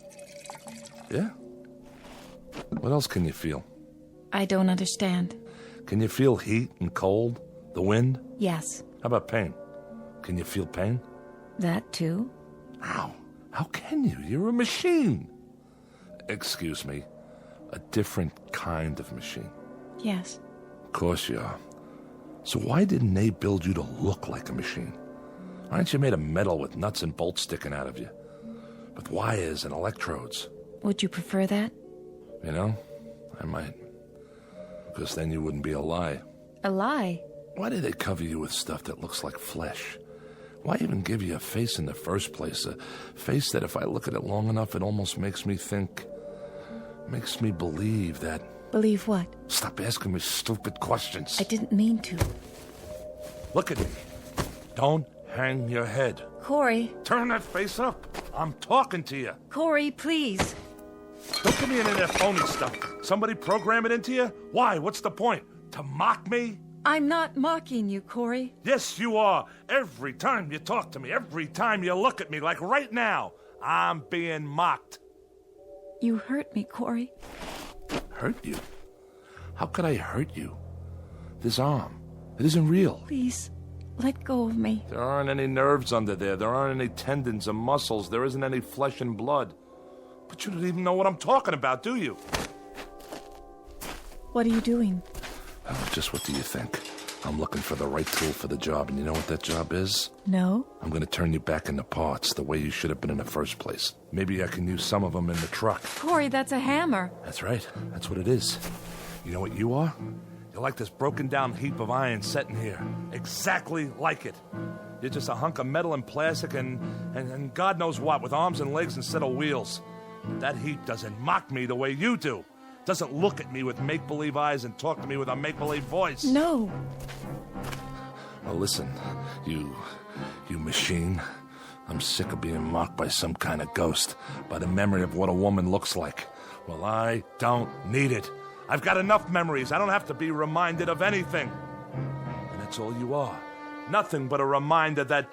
Yeah? What else can you feel? I don't understand. Can you feel heat and cold? The wind? Yes. How about pain? Can you feel pain? That too? How? How can you? You're a machine. Excuse me. A different kind of machine. Yes. Of course you are. So why didn't they build you to look like a machine? Aren't you made of metal with nuts and bolts sticking out of you? With wires and electrodes? Would you prefer that? You know, I might. Because then you wouldn't be a lie. A lie? Why do they cover you with stuff that looks like flesh? Why even give you a face in the first place? A face that if I look at it long enough, it almost makes me think... makes me believe that... Believe what? Stop asking me stupid questions. I didn't mean to. Look at me. Don't hang your head. Corey. Turn that face up. I'm talking to you. Corey, please. Don't give me any of that phony stuff. Somebody program it into you? Why? What's the point? To mock me? I'm not mocking you, Corey. Yes, you are. Every time you talk to me, every time you look at me, like right now, I'm being mocked. You hurt me, Corey. Hurt you? How could I hurt you? This arm, it isn't real. Please, let go of me. There aren't any nerves under there. There aren't any tendons or muscles. There isn't any flesh and blood. But you don't even know what I'm talking about, do you? What are you doing? Oh, just what do you think? I'm looking for the right tool for the job, and you know what that job is? No. I'm going to turn you back into parts the way you should have been in the first place. Maybe I can use some of them in the truck. Corey, that's a hammer. That's right. That's what it is. You know what you are? You're like this broken down heap of iron sitting here. Exactly like it. You're just a hunk of metal and plastic and God knows what, with arms and legs instead of wheels. But that heap doesn't mock me the way you do. Doesn't look at me with make-believe eyes and talk to me with a make-believe voice. No. Well, listen, you machine. I'm sick of being mocked by some kind of ghost, by the memory of what a woman looks like. Well, I don't need it. I've got enough memories. I don't have to be reminded of anything. And that's all you are. Nothing but a reminder that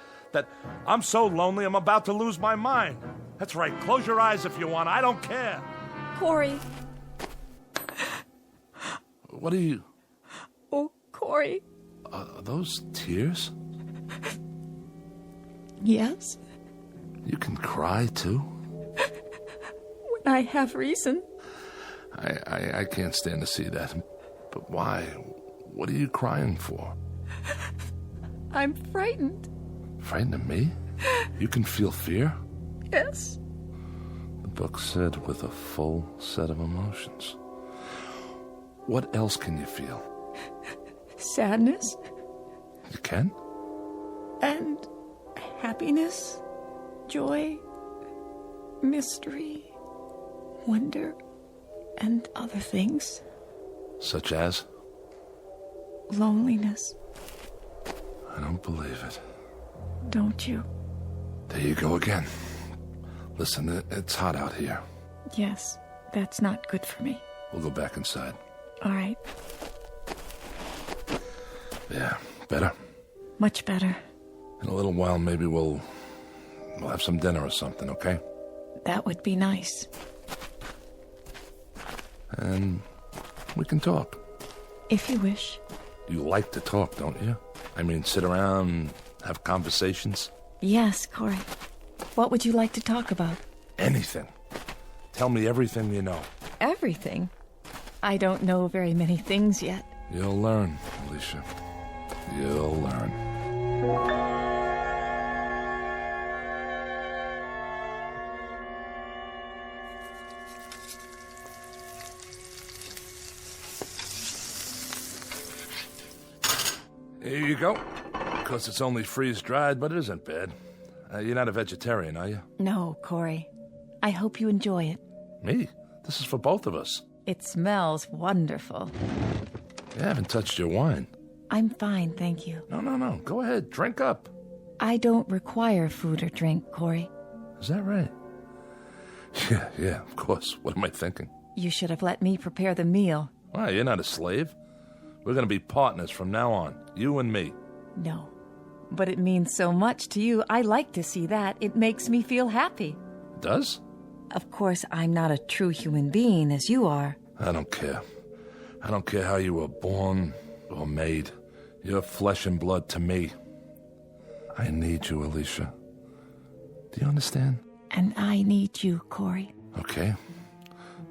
I'm so lonely I'm about to lose my mind. That's right. Close your eyes if you want. I don't care. Corey. What are you... Oh, Corey. Are those tears? Yes. You can cry, too? When I have reason. I can't stand to see that. But why? What are you crying for? I'm frightened. Frightened of me? You can feel fear? Yes. book said with a full set of emotions. What else can you feel? Sadness You can? and happiness, joy, mystery, wonder, and other things. Such as? Loneliness, I don't believe it. don't you? There you go again. Listen, it's hot out here. Yes, that's not good for me. We'll go back inside. All right, Yeah, better? much better. In a little while, maybe we'll have some dinner or something, okay? That would be nice. And we can talk. If you wish. You like to talk, don't you? I mean, sit around, have conversations? Yes, Corey. What would you like to talk about? Anything. Tell me everything you know. Everything. I don't know very many things yet. You'll learn, Alicia. You'll learn. Here you go. Of course, it's only freeze-dried, but it isn't bad. You're not a vegetarian, are you? No, Corey. I hope you enjoy it. Me? This is for both of us. It smells wonderful. You haven't touched your wine. I'm fine, thank you. No. Go ahead. Drink up. I don't require food or drink, Corey. Is that right? Yeah, of course. What am I thinking? You should have let me prepare the meal. Why, you're not a slave. We're going to be partners from now on. You and me. No. But it means so much to you. I like to see that. It makes me feel happy. Does? Of course, I'm not a true human being as you are. I don't care. I don't care how you were born or made. You're flesh and blood to me. I need you, Alicia. Do you understand? And I need you, Corey. Okay.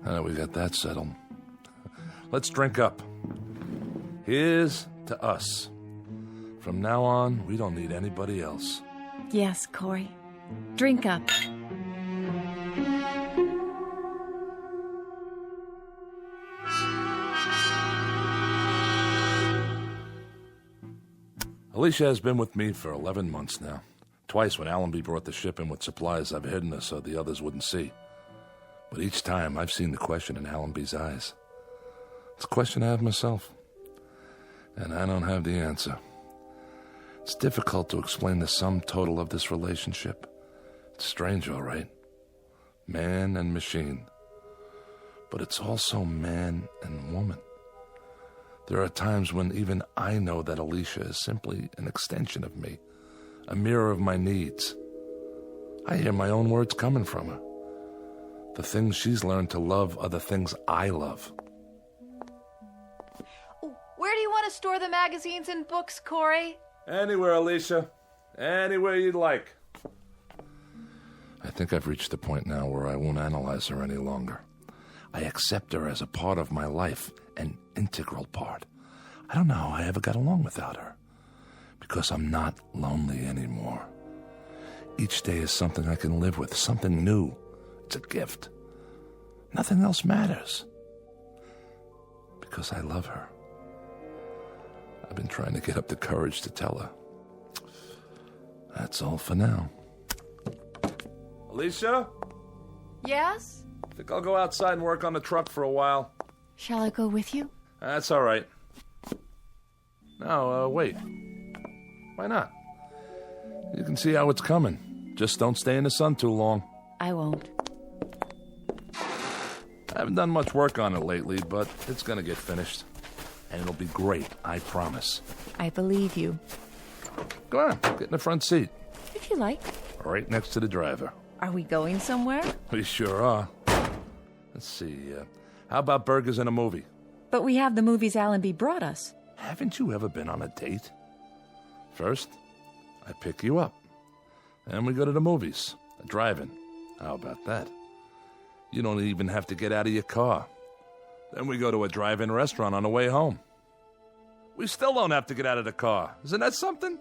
Now that we got that settled, let's drink up. Here's to us. From now on, we don't need anybody else. Yes, Corey. Drink up. Alicia has been with me for 11 months now. Twice when Allenby brought the ship in with supplies, I've hidden her so the others wouldn't see. But each time, I've seen the question in Allenby's eyes. It's a question I have myself. And I don't have the answer. It's difficult to explain the sum total of this relationship. It's strange, all right. Man and machine. But it's also man and woman. There are times when even I know that Alicia is simply an extension of me, a mirror of my needs. I hear my own words coming from her. The things she's learned to love are the things I love. Where do you want to store the magazines and books, Corey? Anywhere, Alicia. Anywhere you'd like. I think I've reached the point now where I won't analyze her any longer. I accept her as a part of my life, an integral part. I don't know how I ever got along without her. Because I'm not lonely anymore. Each day is something I can live with, something new. It's a gift. Nothing else matters. Because I love her. I've been trying to get up the courage to tell her. That's all for now. Alicia? Yes? I think I'll go outside and work on the truck for a while. Shall I go with you? That's all right. No, wait. Why not? You can see how it's coming. Just don't stay in the sun too long. I won't. I haven't done much work on it lately, but it's gonna get finished. And it'll be great, I promise. I believe you. Go on, get in the front seat. If you like. Right next to the driver. Are we going somewhere? We sure are. Let's see, how about burgers and a movie? But we have the movies Allenby brought us. Haven't you ever been on a date? First, I pick you up. Then we go to the movies, a drive-in. How about that? You don't even have to get out of your car. Then we go to a drive-in restaurant on the way home. We still don't have to get out of the car. Isn't that something?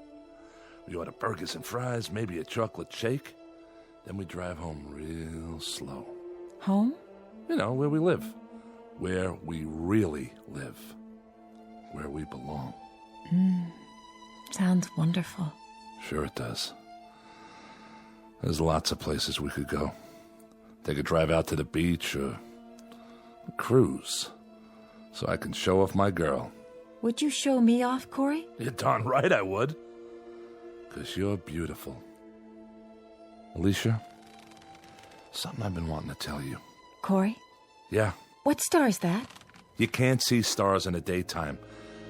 We order burgers and fries, maybe a chocolate shake. Then we drive home real slow. Home? You know, where we live. Where we really live. Where we belong. Sounds wonderful. Sure it does. There's lots of places we could go. Take a drive out to the beach or a cruise. So I can show off my girl. Would you show me off, Corey? You're darn right I would. 'Cause you're beautiful. Alicia, something I've been wanting to tell you. Corey? Yeah, What star is that? you can't see stars in the daytime.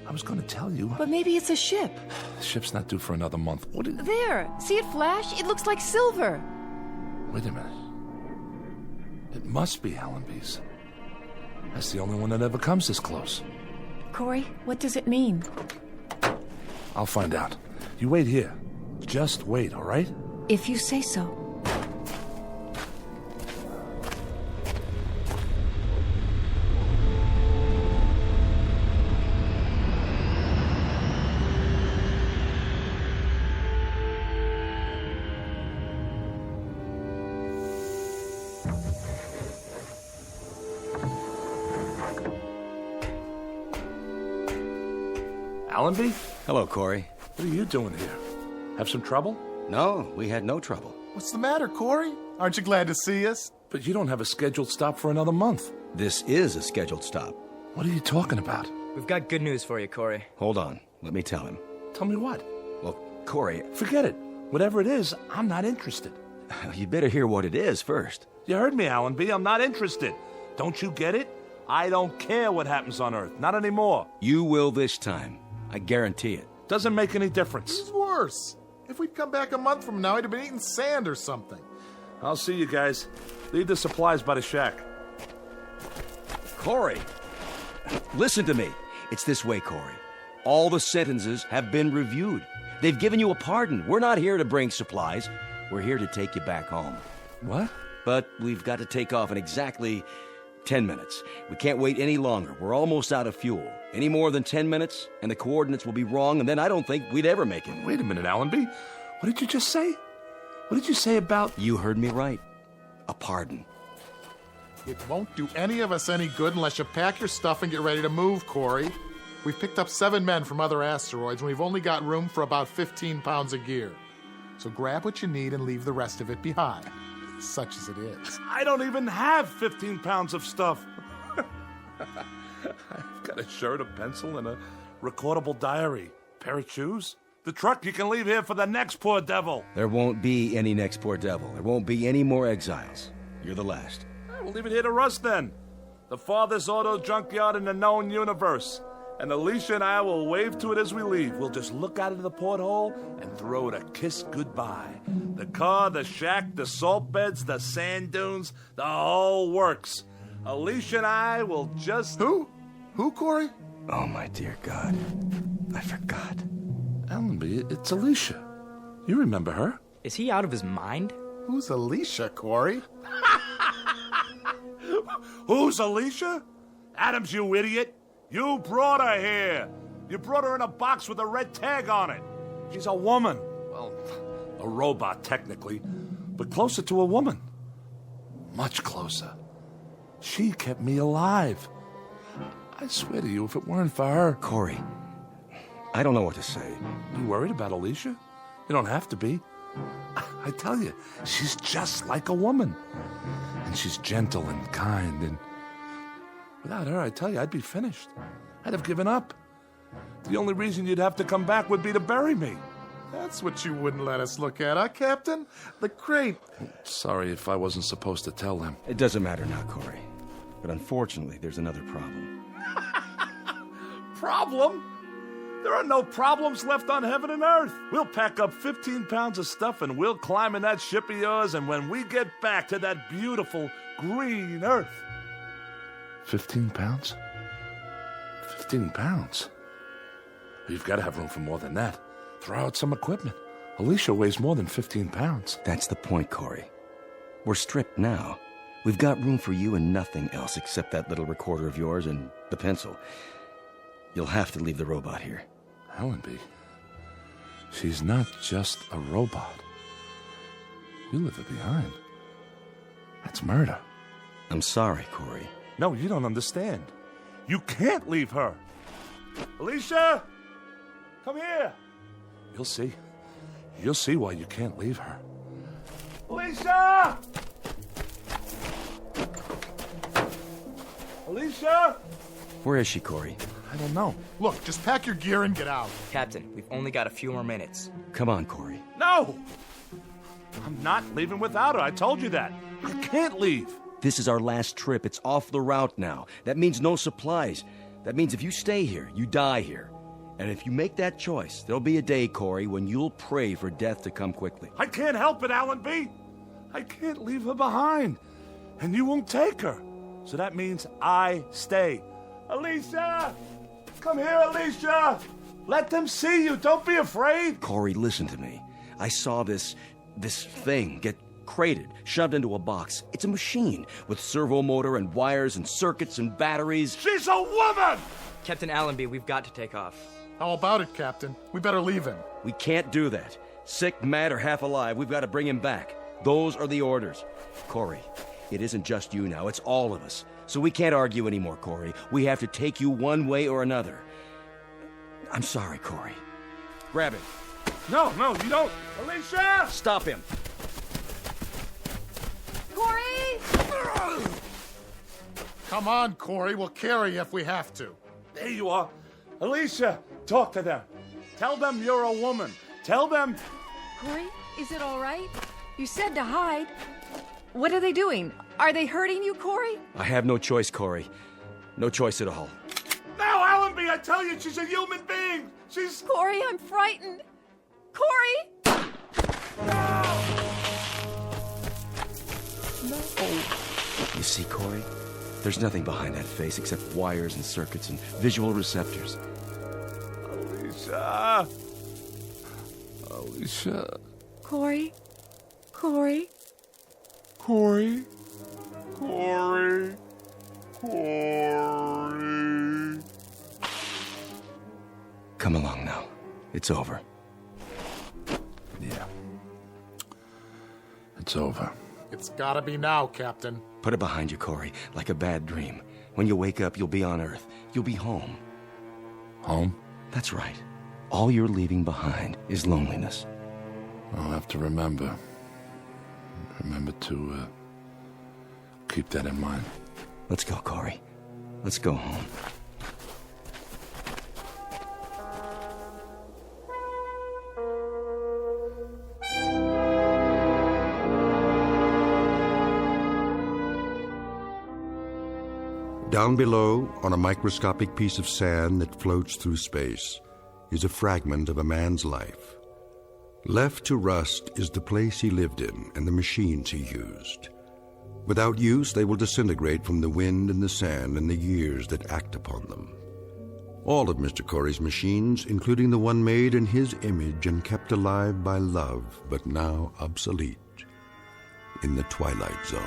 I was going to tell you. But maybe it's a ship. The ship's not due for another month. What is... There! See it flash? It looks like silver. Wait a minute. It must be Allenby's. That's the only one that ever comes this close. Corey, what does it mean? I'll find out. You wait here. Just wait, all right? If you say so. Allenby? Hello, Corey. What are you doing here? Have some trouble? No, we had no trouble. What's the matter, Corey? Aren't you glad to see us? But you don't have a scheduled stop for another month. This is a scheduled stop. What are you talking about? We've got good news for you, Corey. Hold on. Let me tell him. Tell me what? Well, Corey... Forget it. Whatever it is, I'm not interested. You better hear what it is first. You heard me, Allenby. I'm not interested. Don't you get it? I don't care what happens on Earth. Not anymore. You will this time. I guarantee it. Doesn't make any difference. It's worse. If we'd come back a month from now, he'd have been eating sand or something. I'll see you guys. Leave the supplies by the shack. Corey, listen to me. It's this way, Corey. All the sentences have been reviewed. They've given you a pardon. We're not here to bring supplies. We're here to take you back home. What? But we've got to take off in exactly 10 minutes. We can't wait any longer. We're almost out of fuel. Any more than 10 minutes, and the coordinates will be wrong, and then I don't think we'd ever make it. Wait a minute, Allenby. What did you just say? What did you say about... You heard me right. A pardon. It won't do any of us any good unless you pack your stuff and get ready to move, Corey. We've picked up 7 men from other asteroids, and we've only got room for about 15 pounds of gear. So grab what you need and leave the rest of it behind, such as it is. I don't even have 15 pounds of stuff. I've got a shirt, a pencil, and a recordable diary. Pair of shoes. The truck you can leave here for the next poor devil. There won't be any next poor devil. There won't be any more exiles. You're the last. We'll leave it here to Russ then. The farthest auto junkyard in the known universe. And Alicia and I will wave to it as we leave. We'll just look out of the porthole and throw it a kiss goodbye. The car, the shack, the salt beds, the sand dunes, the whole works. Alicia and I will just... Who? Who, Corey? Oh, my dear God. I forgot. Allenby, it's Alicia. You remember her. Is he out of his mind? Who's Alicia, Corey? Who's Alicia? Adams, you idiot. You brought her here. You brought her in a box with a red tag on it. She's a woman. Well, a robot, technically, but closer to a woman. Much closer. She kept me alive. I swear to you, if it weren't for her... Corey, I don't know what to say. You worried about Alicia? You don't have to be. I tell you, she's just like a woman. And she's gentle and kind, and without her, I tell you, I'd be finished. I'd have given up. The only reason you'd have to come back would be to bury me. That's what you wouldn't let us look at, huh, Captain? The crate. Sorry if I wasn't supposed to tell them. It doesn't matter now, Corey. But unfortunately, there's another problem. Problem? There are no problems left on heaven and earth. We'll pack up 15 pounds of stuff and we'll climb in that ship of yours, and when we get back to that beautiful green earth... 15 pounds? 15 pounds? You've got to have room for more than that. Throw out some equipment. Alicia weighs more than 15 pounds. That's the point, Corey. We're stripped now. We've got room for you and nothing else except that little recorder of yours and the pencil. You'll have to leave the robot here. Allenby, she's not just a robot. You leave her behind. That's murder. I'm sorry, Corey. No, you don't understand. You can't leave her. Alicia! Come here. You'll see. You'll see why you can't leave her. Alicia! Alicia! Where is she, Corey? I don't know. Look, just pack your gear and get out. Captain, we've only got a few more minutes. Come on, Corey. No! I'm not leaving without her. I told you that. I can't leave. This is our last trip. It's off the route now. That means no supplies. That means if you stay here, you die here. And if you make that choice, there'll be a day, Corey, when you'll pray for death to come quickly. I can't help it, Allenby. I can't leave her behind. And you won't take her. So that means I stay. Alicia! Come here, Alicia! Let them see you. Don't be afraid. Corey, listen to me. I saw this thing get crated, shoved into a box. It's a machine with servo motor and wires and circuits and batteries. She's a woman! Captain Allenby, we've got to take off. How about it, Captain? We better leave him. We can't do that. Sick, mad, or half alive, we've got to bring him back. Those are the orders. Corey, it isn't just you now, it's all of us. So we can't argue anymore, Corey. We have to take you one way or another. I'm sorry, Corey. Grab him. No, you don't. Alicia! Stop him. Corey! Come on, Corey. We'll carry you if we have to. There you are. Alicia, talk to them. Tell them you're a woman. Tell them... Corey, is it all right? You said to hide. What are they doing? Are they hurting you, Corey? I have no choice, Corey. No choice at all. Now, Allenby, I tell you, she's a human being. She's... Corey, I'm frightened. Corey! No! You see, Corey? There's nothing behind that face except wires and circuits and visual receptors. Alicia! Alicia... Corey? Corey? Corey? Corey? Corey? Come along now. It's over. Yeah. It's over. It's gotta be now, Captain. Put it behind you, Corey, like a bad dream. When you wake up, you'll be on Earth. You'll be home. Home? That's right. All you're leaving behind is loneliness. I'll have to remember. Remember to keep that in mind. Let's go, Corey. Let's go home. Down below, on a microscopic piece of sand that floats through space, is a fragment of a man's life. Left to rust is the place he lived in and the machines he used. Without use, they will disintegrate from the wind and the sand and the years that act upon them. All of Mr. Corey's machines, including the one made in his image and kept alive by love, but now obsolete, in the Twilight Zone.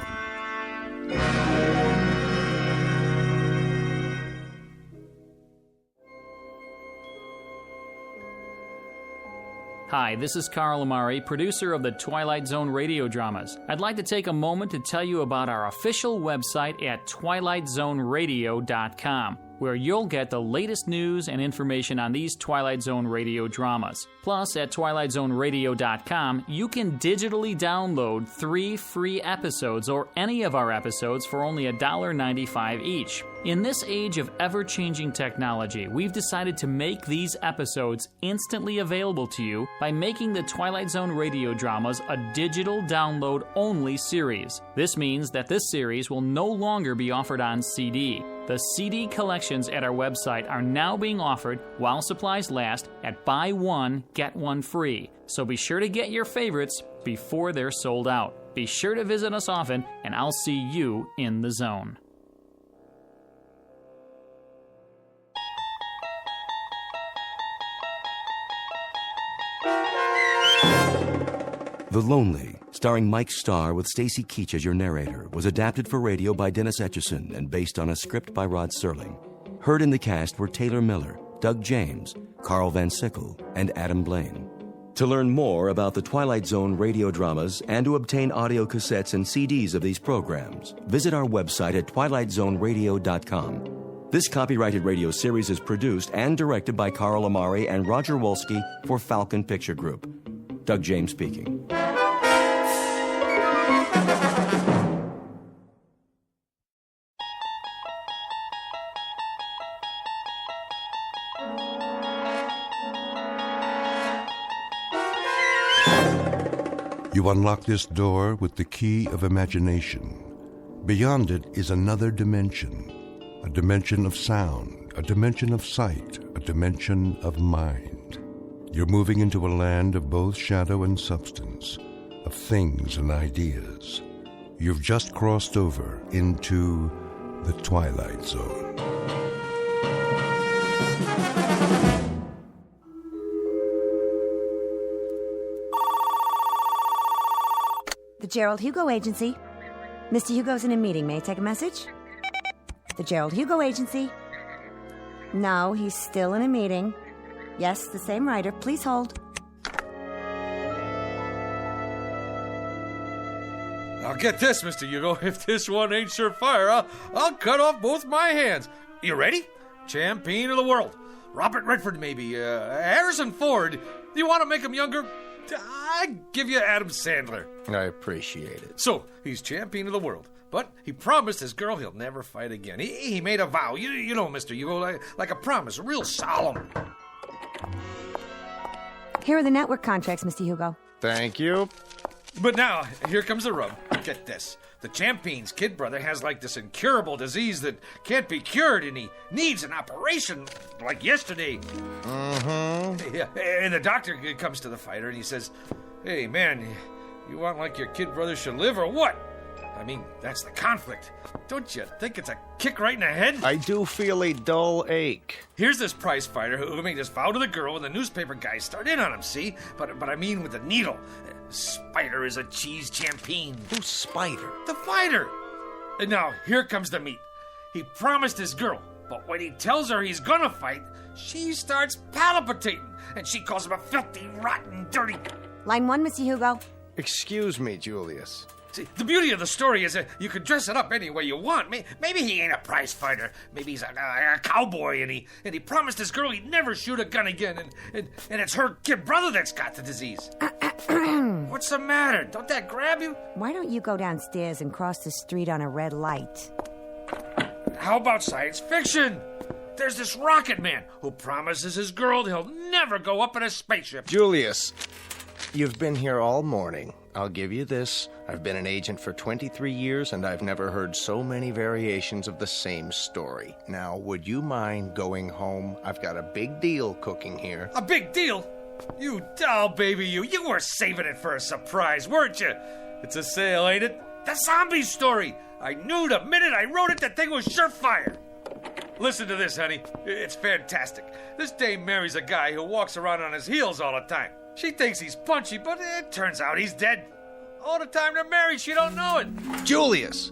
Hi, this is Carl Amari, producer of the Twilight Zone radio dramas. I'd like to take a moment to tell you about our official website at twilightzoneradio.com, where you'll get the latest news and information on these Twilight Zone radio dramas. Plus, at twilightzoneradio.com, you can digitally download 3 free episodes or any of our episodes for only $1.95 each. In this age of ever-changing technology, we've decided to make these episodes instantly available to you by making the Twilight Zone radio dramas a digital download-only series. This means that this series will no longer be offered on CD. The CD collections at our website are now being offered while supplies last at buy one, get one free. So be sure to get your favorites before they're sold out. Be sure to visit us often, and I'll see you in the zone. The Lonely, starring Mike Starr with Stacy Keach as your narrator, was adapted for radio by Dennis Etchison and based on a script by Rod Serling. Heard in the cast were Taylor Miller, Doug James, Carl Van Sickle, and Adam Blaine. To learn more about the Twilight Zone radio dramas and to obtain audio cassettes and CDs of these programs, visit our website at twilightzoneradio.com. This copyrighted radio series is produced and directed by Carl Amari and Roger Wolski for Falcon Picture Group. Doug James speaking. You unlock this door with the key of imagination. Beyond it is another dimension, a dimension of sound, a dimension of sight, a dimension of mind. You're moving into a land of both shadow and substance, of things and ideas. You've just crossed over into the Twilight Zone. The Gerald Hugo Agency. Mr. Hugo's in a meeting. May I take a message? The Gerald Hugo Agency. No, he's still in a meeting. Yes, the same writer. Please hold. Now get this, Mr. Hugo. If this one ain't surefire, I'll cut off both my hands. You ready? Champion of the world. Robert Redford, maybe. Harrison Ford. You want to make him younger? I give you Adam Sandler. I appreciate it. So, he's champion of the world, but he promised his girl he'll never fight again. He made a vow, you know, Mr. Hugo, like a promise, real solemn. Here are the network contracts, Mr. Hugo. Thank you. But now, here comes the rub. Get this. The champion's kid brother has like this incurable disease that can't be cured, and he needs an operation like yesterday. Mm-hmm. Yeah, and the doctor comes to the fighter and he says, "Hey, man, you want like your kid brother should live or what? I mean, that's the conflict. Don't you think it's a kick right in the head?" I do feel a dull ache. Here's this prize fighter who made this vow to the girl, and the newspaper guys start in on him, see? But I mean with the needle. Spider is a cheese champion. Who's Spider? The fighter. And now, here comes the meat. He promised his girl, but when he tells her he's gonna fight, she starts palpitating, and she calls him a filthy, rotten, dirty... Line 1, Mr. Hugo. Excuse me, Julius. See, the beauty of the story is that you can dress it up any way you want. Maybe he ain't a prize fighter. Maybe he's a cowboy, and he promised his girl he'd never shoot a gun again, and it's her kid brother that's got the disease. What's the matter? Don't that grab you? Why don't you go downstairs and cross the street on a red light? How about science fiction? There's this rocket man who promises his girl he'll never go up in a spaceship. Julius, you've been here all morning. I'll give you this. I've been an agent for 23 years, and I've never heard so many variations of the same story. Now, would you mind going home? I've got a big deal cooking here. A big deal? You doll baby, you were saving it for a surprise, weren't you? It's a sale, ain't it? The zombie story. I knew the minute I wrote it that thing was surefire. Listen to this, honey. It's fantastic. This dame marries a guy who walks around on his heels all the time. She thinks he's punchy, but it turns out he's dead. All the time they're married, she don't know it. Julius,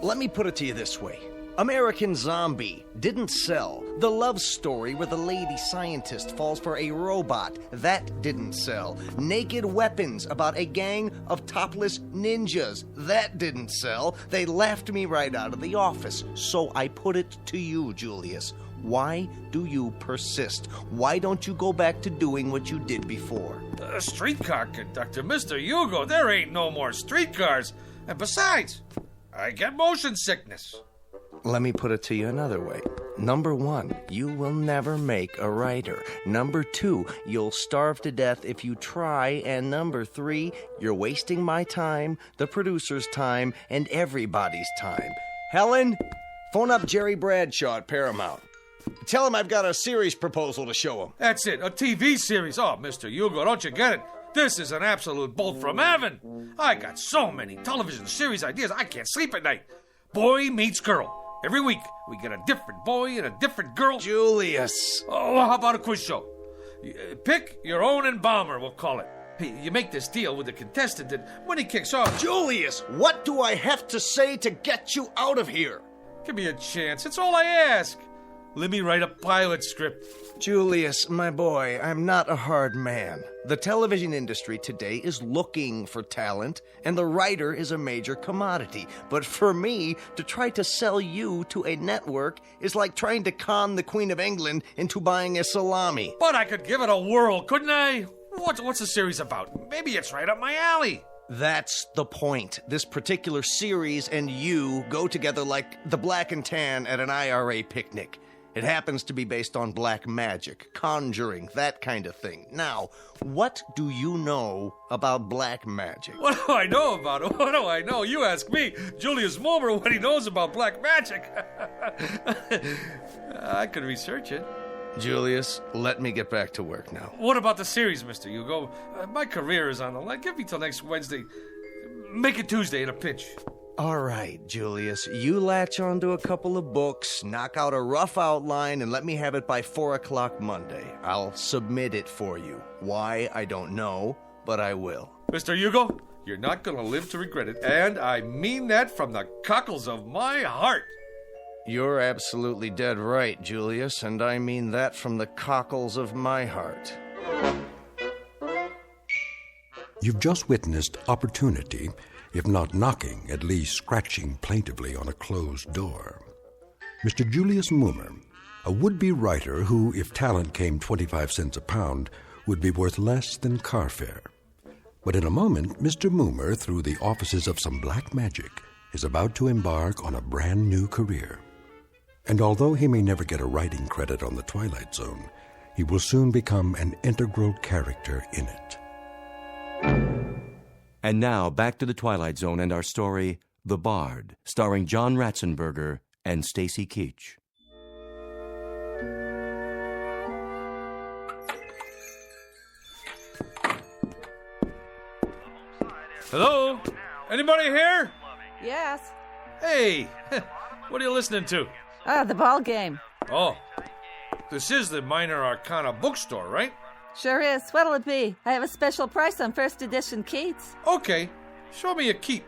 let me put it to you this way. American Zombie didn't sell. The love story where the lady scientist falls for a robot, that didn't sell. Naked Weapons about a gang of topless ninjas, that didn't sell. They laughed me right out of the office. So I put it to you, Julius. Why do you persist? Why don't you go back to doing what you did before? Streetcar conductor, Mr. Hugo, there ain't no more streetcars. And besides, I get motion sickness. Let me put it to you another way. Number 1, you will never make a writer. Number 2, you'll starve to death if you try. And number 3, you're wasting my time, the producer's time, and everybody's time. Helen, phone up Jerry Bradshaw at Paramount. Tell him I've got a series proposal to show him. That's it, a TV series. Oh, Mr. Hugo, don't you get it? This is an absolute bolt from heaven. I got so many television series ideas, I can't sleep at night. Boy meets girl. Every week, we get a different boy and a different girl. Julius. Oh, how about a quiz show? Pick your own embalmer, we'll call it. Hey, you make this deal with the contestant that when he kicks off... Julius, what do I have to say to get you out of here? Give me a chance. It's all I ask. Let me write a pilot script. Julius, my boy, I'm not a hard man. The television industry today is looking for talent, and the writer is a major commodity. But for me, to try to sell you to a network is like trying to con the Queen of England into buying a salami. But I could give it a whirl, couldn't I? What's the series about? Maybe it's right up my alley. That's the point. This particular series and you go together like the black and tan at an IRA picnic. It happens to be based on black magic, conjuring, that kind of thing. Now, what do you know about black magic? What do I know about it? What do I know? You ask me, Julius Mulmer, what he knows about black magic. I could research it. Julius, let me get back to work now. What about the series, Mr. Hugo? My career is on the line. Give me till next Wednesday. Make it Tuesday at a pinch. All right, Julius, you latch onto a couple of books, knock out a rough outline, and let me have it by 4 o'clock Monday. I'll submit it for you. Why, I don't know, but I will. Mr. Hugo, you're not going to live to regret it, and I mean that from the cockles of my heart. You're absolutely dead right, Julius, and I mean that from the cockles of my heart. You've just witnessed opportunity, if not knocking, at least scratching plaintively on a closed door. Mr. Julius Mulmer, a would-be writer who, if talent came 25 cents a pound, would be worth less than car fare. But in a moment, Mr. Mulmer, through the offices of some black magic, is about to embark on a brand new career. And although he may never get a writing credit on The Twilight Zone, he will soon become an integral character in it. And now, back to The Twilight Zone and our story, The Bard, starring John Ratzenberger and Stacy Keach. Hello? Anybody here? Yes. Hey, what are you listening to? The ball game. Oh, this is the Minor Arcana bookstore, right? Sure is. What'll it be? I have a special price on first edition Keats. Okay, show me a keep.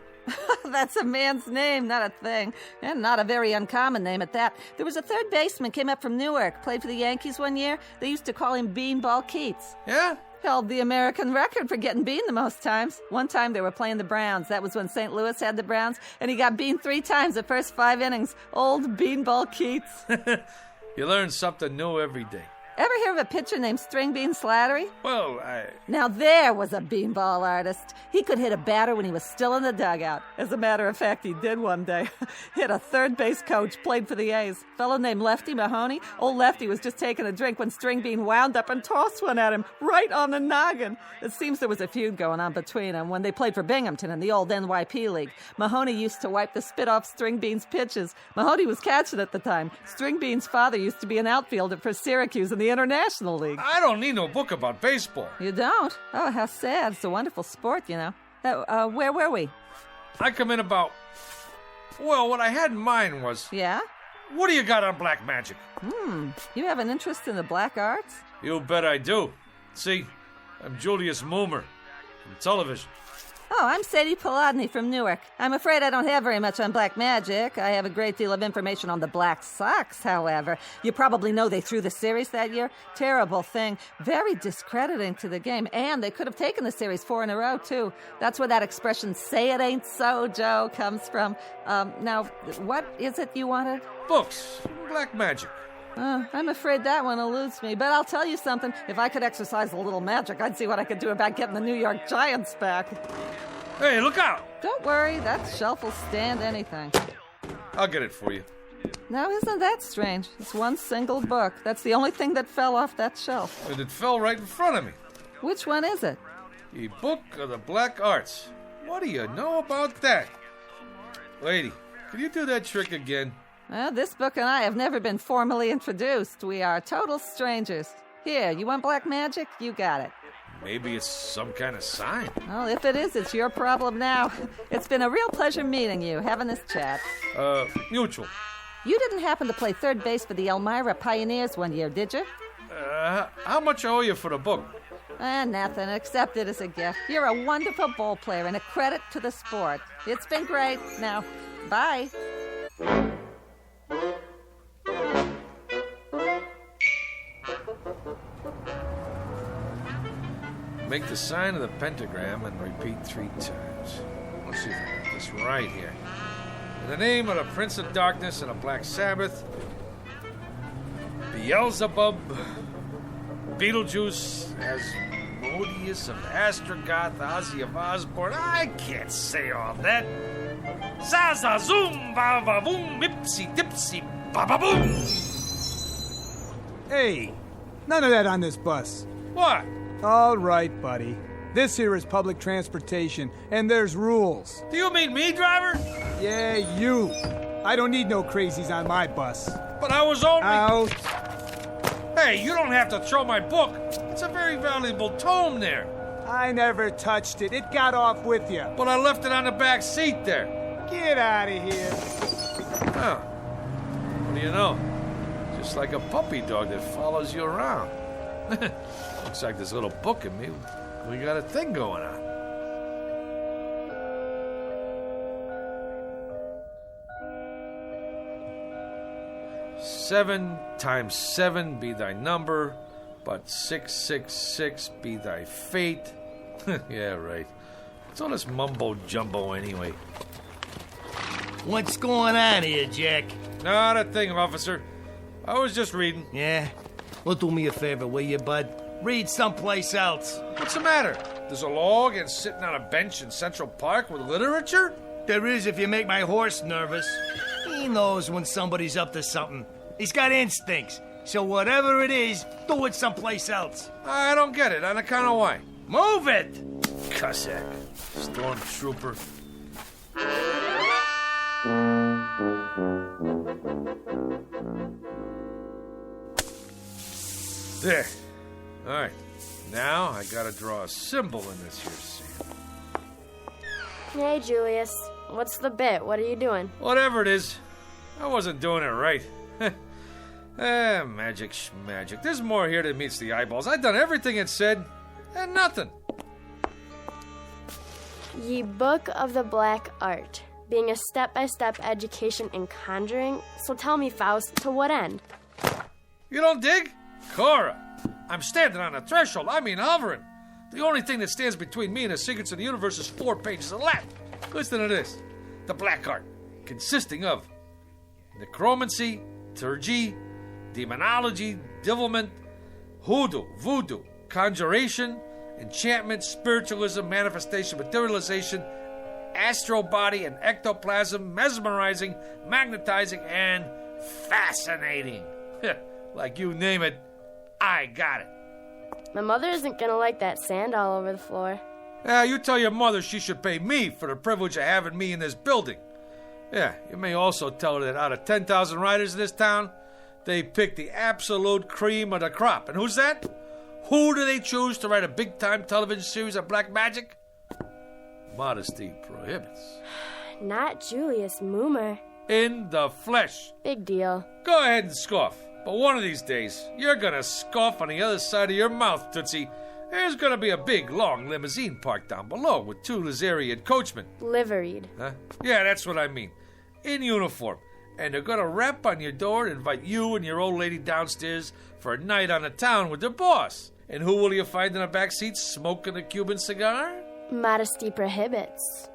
That's a man's name, not a thing. And not a very uncommon name at that. There was a third baseman came up from Newark, played for the Yankees one year. They used to call him Beanball Keats. Yeah? Held the American record for getting beaned the most times. One time they were playing the Browns. That was when St. Louis had the Browns, and he got beaned 3 times the first 5 innings. Old Beanball Keats. You learn something new every day. Ever hear of a pitcher named String Bean Slattery? Well, Now there was a beanball artist. He could hit a batter when he was still in the dugout. As a matter of fact, he did one day. Hit a third base coach, played for the A's. Fellow named Lefty Mahoney. Old Lefty was just taking a drink when String Bean wound up and tossed one at him right on the noggin. It seems there was a feud going on between them when they played for Binghamton in the old NYP League. Mahoney used to wipe the spit off String Bean's pitches. Mahoney was catching at the time. String Bean's father used to be an outfielder for Syracuse in the International League. I don't need no book about baseball. You don't? Oh, how sad. It's a wonderful sport, you know. Where were we? I come in about... Well, what I had in mind was... Yeah? What do you got on black magic? You have an interest in the black arts? You bet I do. See, I'm Julius Mulmer from television. Oh, I'm Sadie Polodny from Newark. I'm afraid I don't have very much on black magic. I have a great deal of information on the Black Sox, however. You probably know they threw the series that year. Terrible thing. Very discrediting to the game. And they could have taken the series 4 in a row, too. That's where that expression, say it ain't so, Joe, comes from. Now, what is it you wanted? Books. Black magic. I'm afraid that one eludes me, but I'll tell you something. If I could exercise a little magic, I'd see what I could do about getting the New York Giants back. Hey, look out! Don't worry, that shelf will stand anything. I'll get it for you. Now, isn't that strange? It's one single book. That's the only thing that fell off that shelf. And it fell right in front of me. Which one is it? The Book of the Black Arts. What do you know about that? Lady, can you do that trick again? Well, this book and I have never been formally introduced. We are total strangers. Here, you want black magic? You got it. Maybe it's some kind of sign. Well, if it is, it's your problem now. It's been a real pleasure meeting you, having this chat. Mutual. You didn't happen to play third base for the Elmira Pioneers one year, did you? How much I owe you for the book? Nothing. Accept it as a gift. You're a wonderful ball player and a credit to the sport. It's been great. Now, bye. make the sign of the pentagram and repeat 3 times. Let's see if I got this right here. In the name of the Prince of Darkness and the Black Sabbath, Beelzebub, Beetlejuice, Asmodeus of Astrogoth, Ozzy of Osborne. I can't say all that. Zaza zoom, ba ba boom, ipsy dipsy, ba ba boom. Hey, none of that on this bus. What? All right, buddy. This here is public transportation, and there's rules. Do you mean me, driver? Yeah, you. I don't need no crazies on my bus. But I was only... Out. Hey, you don't have to throw my book. It's a very valuable tome there. I never touched it. It got off with you. But I left it on the back seat there. Get out of here. Oh. What do you know? Just like a puppy dog that follows you around. Looks like this little book in me. We got a thing going on. Seven times 7 be thy number, but 666 be thy fate. Yeah, right. It's all this mumbo-jumbo anyway. What's going on here, Jack? Not a thing, officer. I was just reading. Yeah? Well, do me a favor, will you, bud? Read someplace else. What's the matter? There's a law against sitting on a bench in Central Park with literature? There is if you make my horse nervous. He knows when somebody's up to something. He's got instincts. So whatever it is, do it someplace else. I don't get it. On account of why? Move it! Cossack. Stormtrooper. There. All right. Now I gotta draw a symbol in this here sand. Hey, Julius. What's the bit? What are you doing? Whatever it is, I wasn't doing it right. Magic schmagic. There's more here than meets the eyeballs. I've done everything it said, and nothing. Ye Book of the Black Art, being a step-by-step education in conjuring. So tell me, Faust, to what end? You don't dig? Cora, I'm standing on the threshold. I mean hovering. The only thing that stands between me and the secrets of the universe is 4 pages of Latin. Listen to this. The Black Art, consisting of necromancy, turgy, demonology, devilment, hoodoo, voodoo, conjuration, enchantment, spiritualism, manifestation, materialization, astral body and ectoplasm, mesmerizing, magnetizing, and fascinating. Like you name it, I got it. My mother isn't gonna like that sand all over the floor. You tell your mother she should pay me for the privilege of having me in this building. Yeah, you may also tell her that out of 10,000 writers in this town, they pick the absolute cream of the crop. And who's that? Who do they choose to write a big-time television series of black magic? Modesty prohibits. Not Julius Moomer. In the flesh. Big deal. Go ahead and scoff. But one of these days, you're gonna scoff on the other side of your mouth, Tootsie. There's gonna be a big, long limousine parked down below with 2 Lazarian coachmen. Liveried. Huh? Yeah, that's what I mean. In uniform. And they're gonna rap on your door and invite you and your old lady downstairs for a night on the town with their boss. And who will you find in the back seat smoking a Cuban cigar? Modesty prohibits.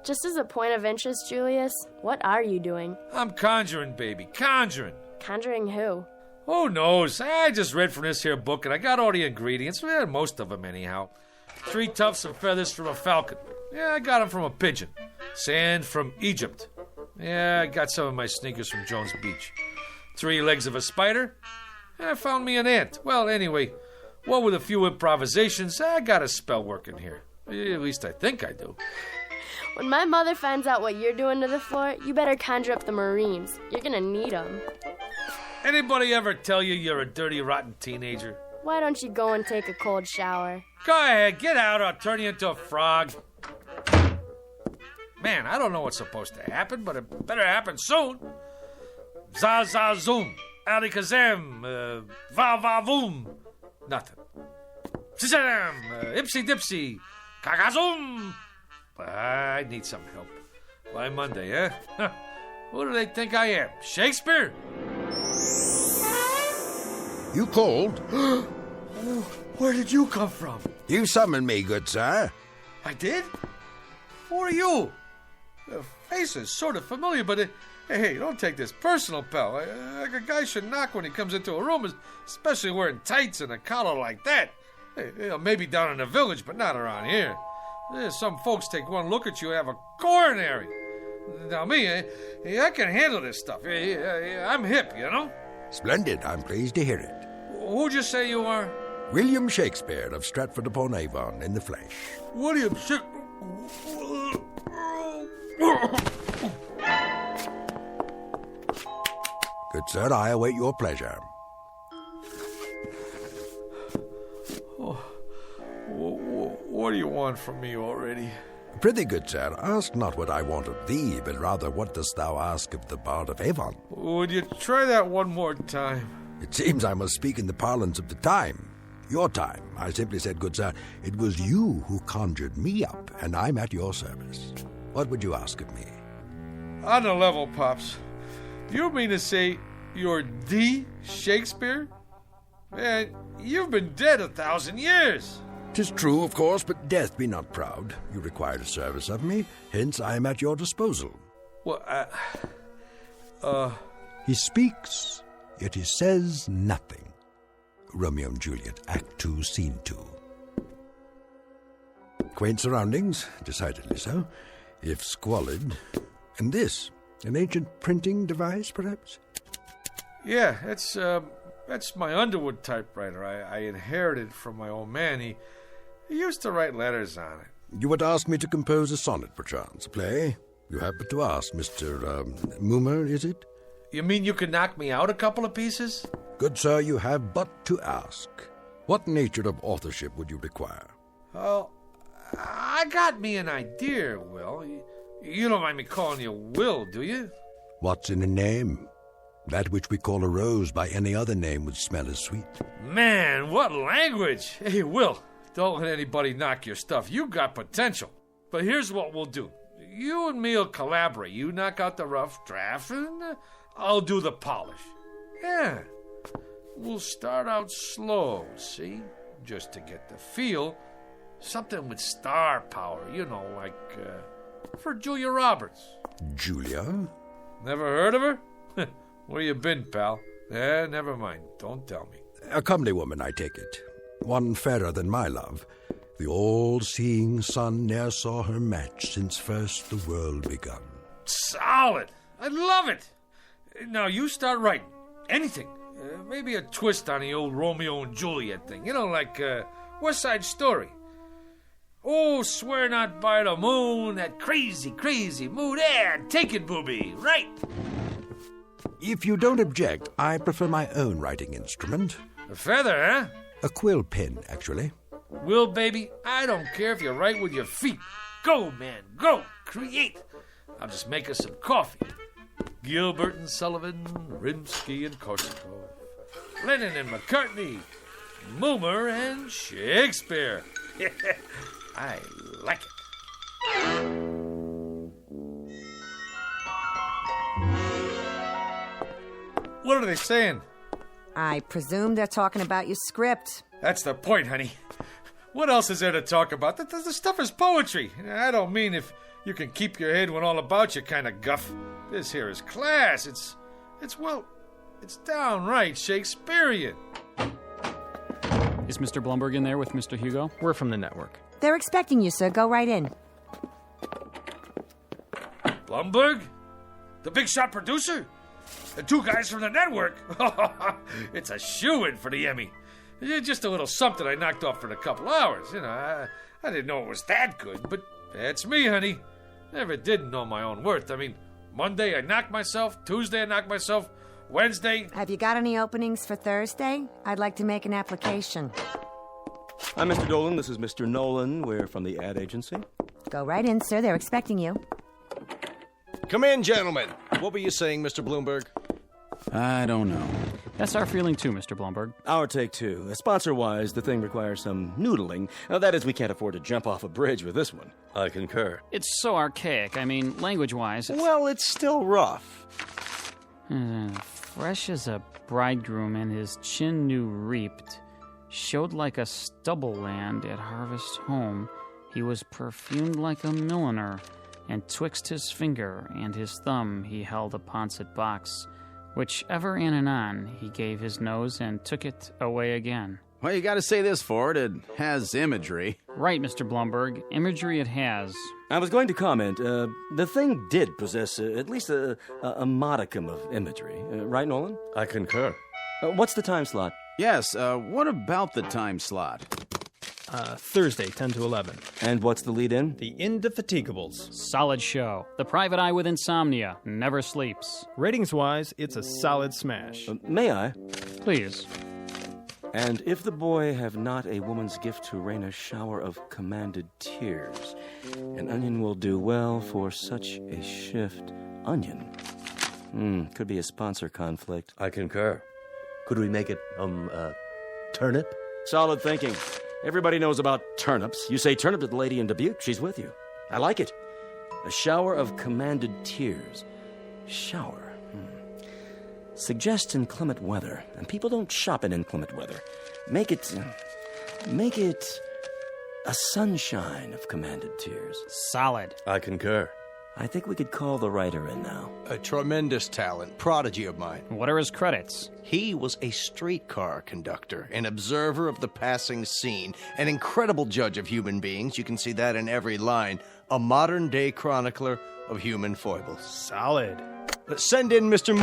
Just as a point of interest, Julius, what are you doing? I'm conjuring, baby. Conjuring. Conjuring who? Who knows? I just read from this here book and I got all the ingredients. Well, most of them anyhow. 3 tufts of feathers from a falcon. Yeah, I got them from a pigeon. Sand from Egypt. Yeah, I got some of my sneakers from Jones Beach. 3 legs of a spider. I found me an ant. Well, anyway, what with a few improvisations, I got a spell working here. At least I think I do. When my mother finds out what you're doing to the floor, you better conjure up the Marines. You're gonna need them. Anybody ever tell you you're a dirty, rotten teenager? Why don't you go and take a cold shower? Go ahead, get out or I'll turn you into a frog. Man, I don't know what's supposed to happen, but it better happen soon. Za-za-zoom, alikazam, va-va-voom. Nothing. Shazam, ipsy-dipsy, kakazoom. I need some help. By Monday, huh? Who do they think I am? Shakespeare? You called? Where did you come from? You summoned me, good sir. I did? Who are you? The face is sort of familiar, but hey, don't take this personal, pal. A guy should knock when he comes into a room, especially wearing tights and a collar like that. Hey, maybe down in the village, but not around here. Some folks take one look at you and have a coronary. Now me, I can handle this stuff. I'm hip, you know? Splendid. I'm pleased to hear it. Who'd you say you are? William Shakespeare of Stratford-upon-Avon in the flesh. William Shakespeare. Good sir, I await your pleasure. What do you want from me already? Prithee, good sir, ask not what I want of thee, but rather what dost thou ask of the Bard of Avon? Would you try that one more time? It seems I must speak in the parlance of the time. Your time. I simply said, good sir, it was you who conjured me up, and I'm at your service. What would you ask of me? On the level, Pops. You mean to say you're the Shakespeare? Man, you've been dead 1,000 years. 'Tis true, of course, but death be not proud. You required a service of me, hence I am at your disposal. Well, He speaks, yet he says nothing. Romeo and Juliet, Act 2, Scene 2. Quaint surroundings, decidedly so, if squalid. And this, an ancient printing device, perhaps? Yeah, that's my Underwood typewriter. I inherited from my old man. He used to write letters on it. You would ask me to compose a sonnet, perchance, a play? You have but to ask, Mr. Moomer, is it? You mean you could knock me out a couple of pieces? Good sir, you have but to ask. What nature of authorship would you require? Oh, I got me an idea, Will. You don't mind me calling you Will, do you? What's in a name? That which we call a rose by any other name would smell as sweet. Man, what language! Hey, Will, don't let anybody knock your stuff. You got potential. But here's what we'll do. You and me will collaborate. You knock out the rough draft, and I'll do the polish. Yeah. We'll start out slow, see? Just to get the feel. Something with star power, you know, like for Julia Roberts. Julia? Never heard of her? Where you been, pal? Never mind. Don't tell me. A comely woman, I take it. One fairer than my love. The all-seeing sun ne'er saw her match since first the world begun. Solid! I love it! Now you start writing. Anything. Maybe a twist on the old Romeo and Juliet thing. You know, like West Side Story. Oh, swear not by the moon, that crazy, crazy moon. Yeah, take it, booby. Right. If you don't object, I prefer my own writing instrument. A feather, huh? A quill pen, actually. Will, baby, I don't care if you write with your feet. Go, man, go. Create. I'll just make us some coffee. Gilbert and Sullivan, Rimsky and Korsakov, Lennon and McCartney, Moomer and Shakespeare. I like it. What are they saying? I presume they're talking about your script. That's the point, honey. What else is there to talk about? The stuff is poetry. I don't mean if you can keep your head when all about you kind of guff. This here is class. It's downright Shakespearean. Is Mr. Blumberg in there with Mr. Hugo? We're from the network. They're expecting you, sir. Go right in. Blumberg? The big shot producer? The two guys from the network? It's a shoo-in for the Emmy. Just a little something I knocked off for a couple hours. You know, I didn't know it was that good, but that's me, honey. Never did know my own worth. I mean, Monday I knocked myself, Tuesday I knocked myself, Wednesday... Have you got any openings for Thursday? I'd like to make an application. I'm Mr. Dolan. This is Mr. Nolan. We're from the ad agency. Go right in, sir. They're expecting you. Come in, gentlemen. What were you saying, Mr. Bloomberg? I don't know. That's our feeling too, Mr. Blumberg. Our take two. Sponsor-wise, the thing requires some noodling. That is, we can't afford to jump off a bridge with this one. I concur. It's so archaic. I mean, language-wise, it's... Well, it's still rough. Fresh as a bridegroom and his chin new reaped, Showed like a stubble land at harvest home. He was perfumed like a milliner, and twixt his finger and his thumb he held a pouncet box, which ever and anon he gave his nose and took it away again. Well, you gotta say this for it. It has imagery. Right, Mr. Blumberg. Imagery it has. I was going to comment, the thing did possess at least a modicum of imagery. Right, Nolan? I concur. What's the time slot? Yes, what about the time slot? Thursday, 10 to 11. And what's the lead-in? The Indefatigables. Solid show. The private eye with insomnia never sleeps. Ratings-wise, it's a solid smash. May I? Please. And if the boy have not a woman's gift to rain a shower of commanded tears, an onion will do well for such a shift. Onion? Could be a sponsor conflict. I concur. Could we make it, turnip? Solid thinking. Everybody knows about turnips. You say turnip to the lady in Dubuque, she's with you. I like it. A shower of commanded tears. Shower. Suggest inclement weather. And people don't shop in inclement weather. Make it a sunshine of commanded tears. Solid. I concur. I think we could call the writer in now. A tremendous talent, prodigy of mine. What are his credits? He was a streetcar conductor, an observer of the passing scene, an incredible judge of human beings. You can see that in every line. A modern-day chronicler of human foibles. Solid. Let's send in Mr.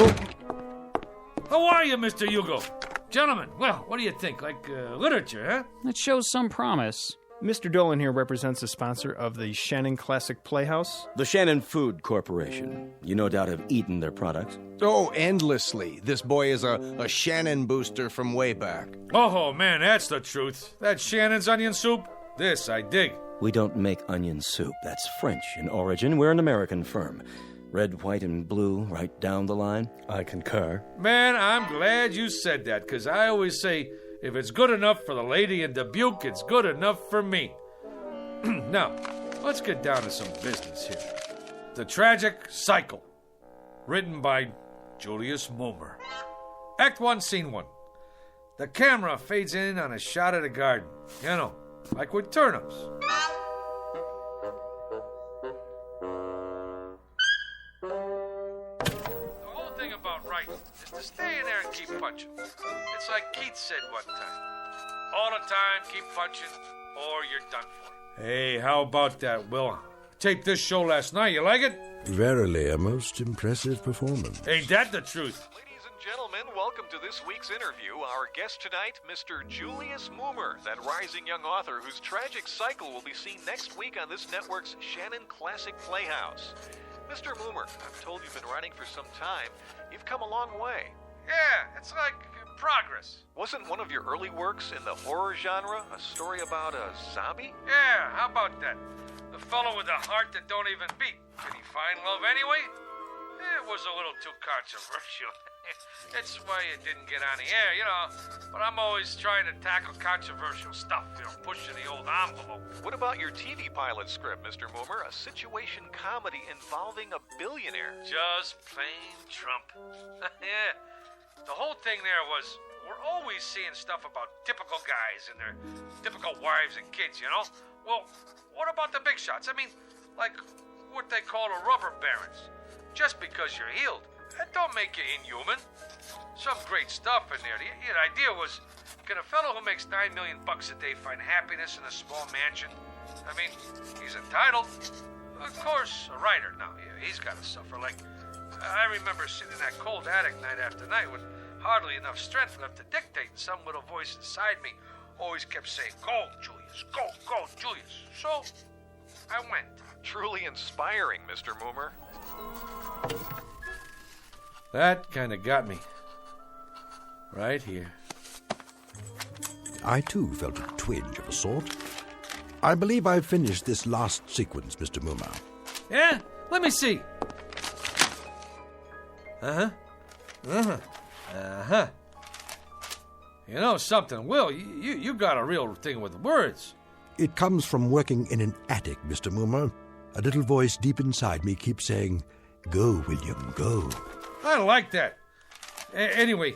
How are you, Mr. Hugo? Gentlemen, well, what do you think? Like literature, huh? It shows some promise. Mr. Dolan here represents the sponsor of the Shannon Classic Playhouse. The Shannon Food Corporation. You no doubt have eaten their products. Oh, endlessly. This boy is a Shannon booster from way back. Oh, man, that's the truth. That Shannon's onion soup, this I dig. We don't make onion soup. That's French in origin. We're an American firm. Red, white, and blue, right down the line. I concur. Man, I'm glad you said that, because I always say, if it's good enough for the lady in Dubuque, it's good enough for me. Now, let's get down to some business here. The Tragic Cycle, written by Julius Moomer. Act 1, Scene 1. The camera fades in on a shot of the garden. You know, like with turnips. Is to stay in there and keep punching. It's like Keith said one time. All the time, keep punching, or you're done for. Hey, how about that, Will? Taped this show last night. You like it? Verily, a most impressive performance. Ain't that the truth? Ladies and gentlemen, welcome to this week's interview. Our guest tonight, Mr. Julius Moomer, that rising young author whose tragic cycle will be seen next week on this network's Shannon Classic Playhouse. Mr. Moomer, I'm told you've been writing for some time. You've come a long way. Yeah, it's like progress. Wasn't one of your early works in the horror genre a story about a zombie? Yeah, how about that? The fellow with a heart that don't even beat. Did he find love anyway? It was a little too controversial. That's why it didn't get on the air, you know. But I'm always trying to tackle controversial stuff, you know, pushing the old envelope. What about your TV pilot script, Mr. Moomer? A situation comedy involving a billionaire. Just plain Trump. Yeah. The whole thing there was, we're always seeing stuff about typical guys and their typical wives and kids, you know? Well, what about the big shots? I mean, like what they call the rubber barons. Just because you're healed, that don't make you inhuman. Some great stuff in there. The idea was, can a fellow who makes $9 million a day find happiness in a small mansion? I mean, he's entitled. Of course, a writer now, he's got to suffer. Like, I remember sitting in that cold attic night after night with hardly enough strength left to dictate, and some little voice inside me always kept saying, "Go, Julius, go, Julius." So, I went. Truly inspiring, Mr. Moomer. That kind of got me. Right here. I, too, felt a twinge of a sort. I believe I've finished this last sequence, Mr. Moomer. Yeah? Let me see. You know something, Will, you got a real thing with words. It comes from working in an attic, Mr. Moomer. A little voice deep inside me keeps saying, "Go, William, go." I like that. Anyway,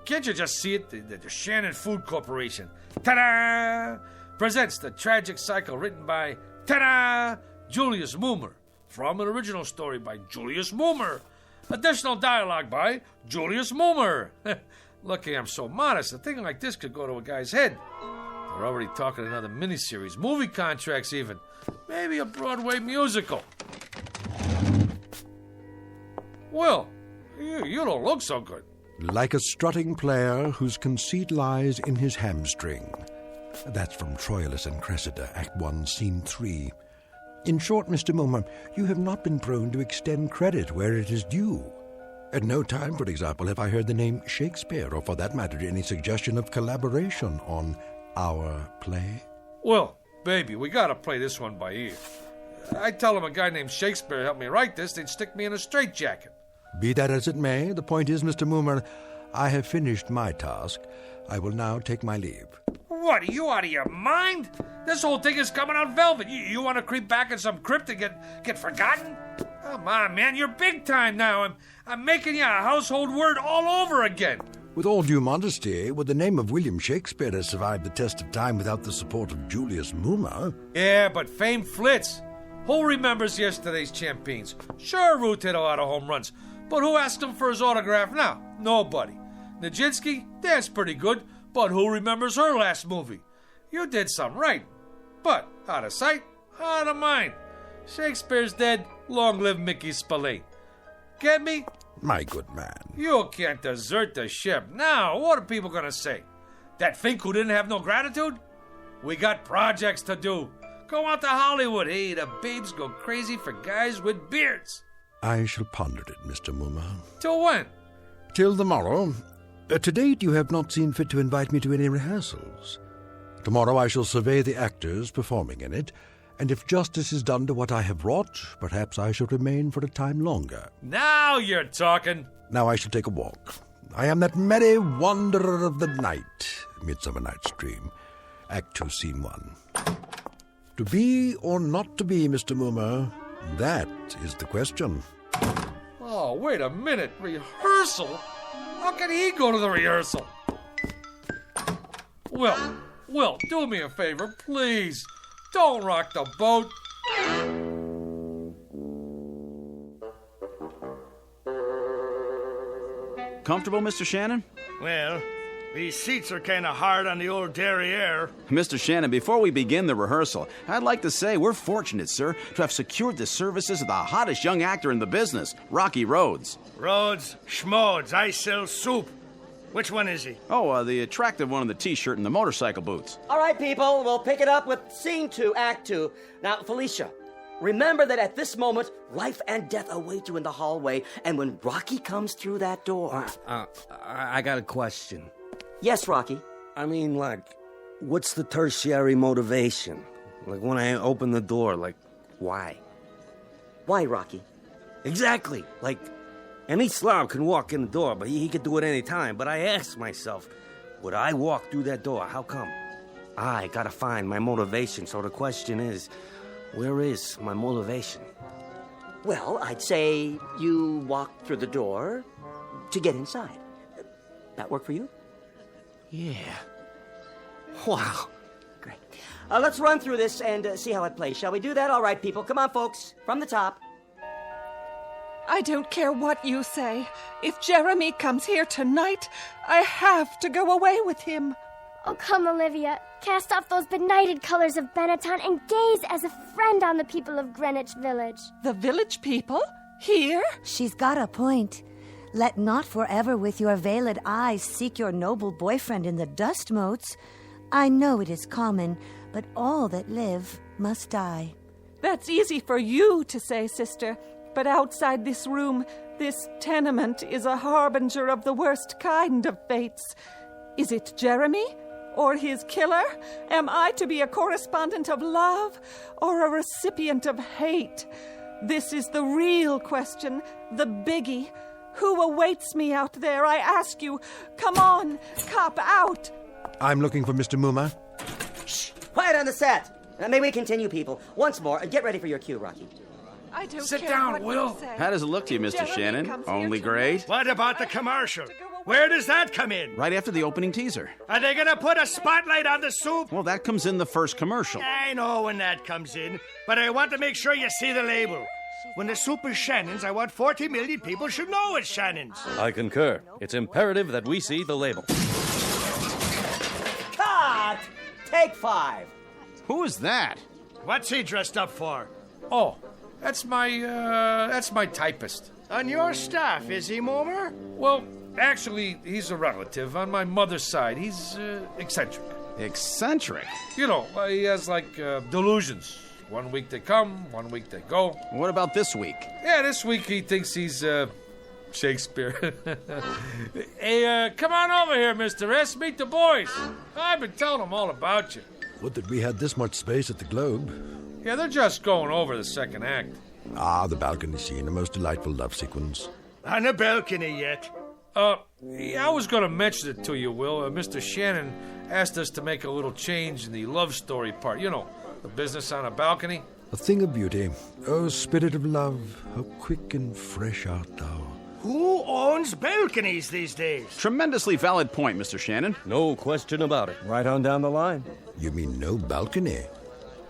Can't you just see it? The Shannon Food Corporation. Ta-da! Presents the tragic cycle written by, ta-da! Julius Moomer. From an original story by Julius Moomer. Additional dialogue by Julius Moomer. Lucky I'm so modest. A thing like this could go to a guy's head. They're already talking another miniseries, movie contracts even. Maybe a Broadway musical. Well, you don't look so good. Like a strutting player whose conceit lies in his hamstring. That's from Troilus and Cressida, Act 1, Scene 3. In short, Mr. Moomer, you have not been prone to extend credit where it is due. At no time, for example, have I heard the name Shakespeare, or for that matter, any suggestion of collaboration on our play. Well, baby, we gotta play this one by ear. I tell him a guy named Shakespeare helped me write this, they'd stick me in a straitjacket. Be that as it may, the point is, Mr. Moomer, I have finished my task. I will now take my leave. What, are you out of your mind? This whole thing is coming out velvet. You want to creep back in some crypt and get forgotten? Come on, man, you're big time now. I'm making you a household word all over again. With all due modesty, would the name of William Shakespeare have survived the test of time without the support of Julius Moomer? Yeah, but fame flits. Who remembers yesterday's champions? Sure, Root hit a lot of home runs, but who asked him for his autograph now? Nobody. Nijinsky, that's pretty good, but who remembers her last movie? You did something right, but out of sight, out of mind. Shakespeare's dead, long live Mickey Spillane. Get me? My good man. You can't desert the ship. Now, what are people gonna say? That Fink who didn't have no gratitude? We got projects to do. Go out to Hollywood. Hey, the babes go crazy for guys with beards. I shall ponder it, Mr. Moomer. Till when? Till tomorrow. To date, you have not seen fit to invite me to any rehearsals. Tomorrow I shall survey the actors performing in it, and if justice is done to what I have wrought, perhaps I shall remain for a time longer. Now you're talking. Now I shall take a walk. I am that merry wanderer of the night, Midsummer Night's Dream. Act 2, Scene 1. To be or not to be, Mr. Moomer, that is the question. Oh, wait a minute. Rehearsal? How can he go to the rehearsal? Will, do me a favor, please. Don't rock the boat. Comfortable, Mr. Shannon? Well, these seats are kind of hard on the old derriere. Mr. Shannon, before we begin the rehearsal, I'd like to say we're fortunate, sir, to have secured the services of the hottest young actor in the business, Rocky Rhodes. Rhodes, Schmodes, I sell soup. Which one is he? Oh, the attractive one in the T-shirt and the motorcycle boots. All right, people, we'll pick it up with Scene 2, Act 2. Now, Felicia, remember that at this moment, life and death await you in the hallway, and when Rocky comes through that door... I got a question. Yes, Rocky? I mean, like, what's the tertiary motivation? Like, when I open the door, like, why? Why, Rocky? Exactly. Like, any slob can walk in the door, but he could do it any time. But I ask myself, would I walk through that door? How come? I gotta find my motivation. So the question is, where is my motivation? Well, I'd say you walk through the door to get inside. That work for you? Yeah. Wow. Great. Let's run through this and see how it plays. Shall we do that? All right, people. Come on, folks. From the top. I don't care what you say. If Jeremy comes here tonight, I have to go away with him. Oh, come, Olivia. Cast off those benighted colors of Benetton and gaze as a friend on the people of Greenwich Village. The village people? Here? She's got a point. Let not forever with your veiled eyes seek your noble boyfriend in the dust motes. I know it is common, but all that live must die. That's easy for you to say, sister. But outside this room, this tenement is a harbinger of the worst kind of fates. Is it Jeremy? Or his killer? Am I to be a correspondent of love or a recipient of hate? This is the real question, the biggie. Who awaits me out there, I ask you? Come on, cop out! I'm looking for Mr. Moomer. Shh! Quiet on the set! May we continue, people? Once more, and get ready for your cue, Rocky. I don't Sit care down, what Will. you say. How does it look to you, Mr. Jeremy Shannon? comes here Only tonight. great? What about the commercial? Where does that come in? Right after the opening teaser. Are they gonna put a spotlight on the soup? Well, that comes in the first commercial. I know when that comes in, but I want to make sure you see the label. When the soup is Shannon's, I want 40 million people should know it's Shannon's. I concur. It's imperative that we see the label. Cut! Take 5. Who is that? What's he dressed up for? Oh, that's my typist. On your staff, is he, Momer? Well, actually, he's a relative on my mother's side. He's eccentric. Eccentric? You know, he has delusions. 1 week they come, 1 week they go. What about this week? Yeah, this week he thinks he's Shakespeare. Hey, come on over here, Mr. S. Meet the boys. I've been telling them all about you. Would that we had this much space at the Globe. Yeah, they're just going over the second act. Ah, the balcony scene, a most delightful love sequence. On a balcony yet? Yeah, I was going to mention it to you, Will. Mr. Shannon asked us to make a little change in the love story part. You know, the business on a balcony. A thing of beauty. Oh, spirit of love, how quick and fresh art thou. Who owns balconies these days? Tremendously valid point, Mr. Shannon. No question about it. Right on down the line. You mean no balcony?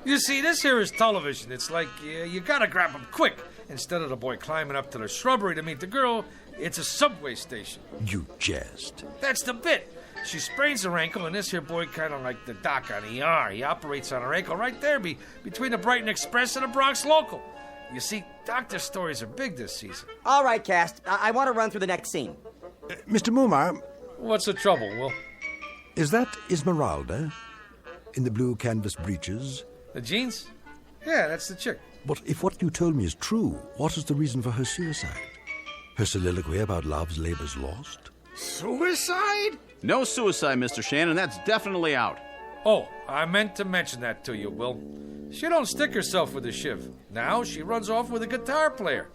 You see, this here is television. It's like you gotta grab them quick. Instead of the boy climbing up to the shrubbery to meet the girl, it's a subway station. You jest. That's the bit. She sprains her ankle, and this here boy kind of like the doc on ER. He operates on her ankle right there between the Brighton Express and the Bronx Local. You see, doctor stories are big this season. All right, cast. I want to run through the next scene. Mr. Mumar. What's the trouble, Will? Is that Esmeralda? In the blue canvas breeches? The jeans? Yeah, that's the chick. But if what you told me is true, what is the reason for her suicide? Her soliloquy about love's labor's lost? Suicide? No suicide, Mr. Shannon. That's definitely out. Oh, I meant to mention that to you, Will. She don't stick herself with a shiv. Now she runs off with a guitar player.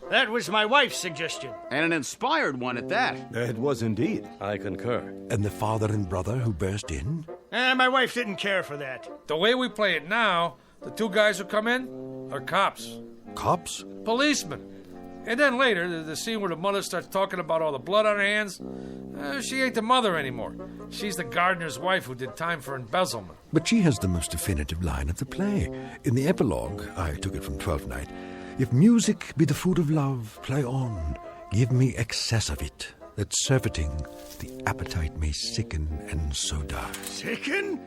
That was my wife's suggestion. And an inspired one at that. It was indeed. I concur. And the father and brother who burst in? My wife didn't care for that. The way we play it now, the two guys who come in are cops. Cops? Policemen. And then later, the scene where the mother starts talking about all the blood on her hands, she ain't the mother anymore. She's the gardener's wife who did time for embezzlement. But she has the most definitive line of the play. In the epilogue, I took it from Twelfth Night, if music be the food of love, play on, give me excess of it, that surfeiting the appetite may sicken and so die. Sicken?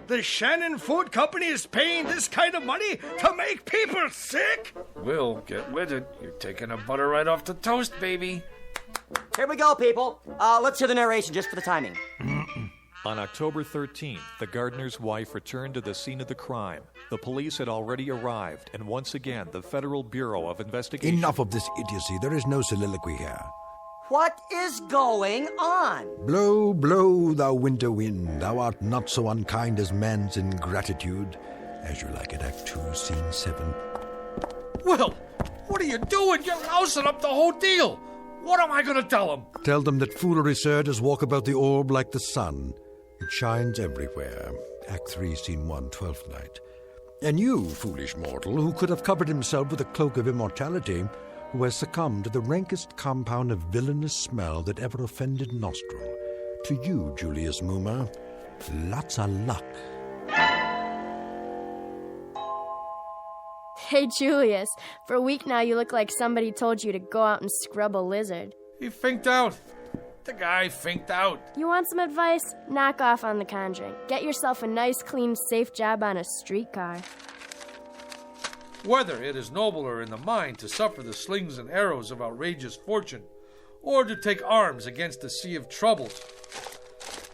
The Shannon Food Company is paying this kind of money to make people sick? Will, get with it. You're taking the butter right off the toast, baby. Here we go, people. Let's hear the narration just for the timing. On October 13th, the gardener's wife returned to the scene of the crime. The police had already arrived, and once again, the Federal Bureau of Investigation... Enough of this idiocy. There is no soliloquy here. What is going on? Blow, blow, thou winter wind. Thou art not so unkind as man's ingratitude. As you like it, Act 2, Scene 7. Will, what are you doing? You're lousing up the whole deal. What am I going to tell them? Tell them that foolery, sir, does walk about the orb like the sun. It shines everywhere. Act 3, Scene 1, 12th Night. And you, foolish mortal, who could have covered himself with a cloak of immortality, who has succumbed to the rankest compound of villainous smell that ever offended nostril. To you, Julius Moomer, lots of luck. Hey, Julius, for a week now you look like somebody told you to go out and scrub a lizard. He finked out. The guy finked out. You want some advice? Knock off on The Conjuring. Get yourself a nice, clean, safe job on a streetcar. Whether it is nobler in the mind to suffer the slings and arrows of outrageous fortune, or to take arms against a sea of troubles.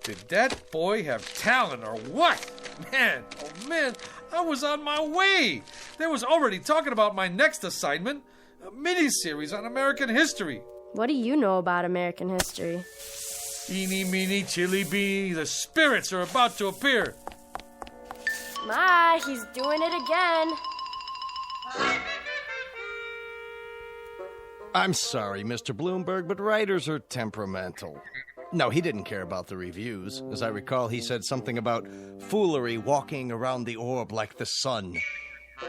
Did that boy have talent or what? Man, oh man, I was on my way. They was already talking about my next assignment, a mini-series on American history. What do you know about American history? Eeny, meeny, chili beanie, the spirits are about to appear. Ma, he's doing it again. I'm sorry, Mr. Bloomberg, but writers are temperamental. No, he didn't care about the reviews. As I recall, he said something about foolery walking around the orb like the sun.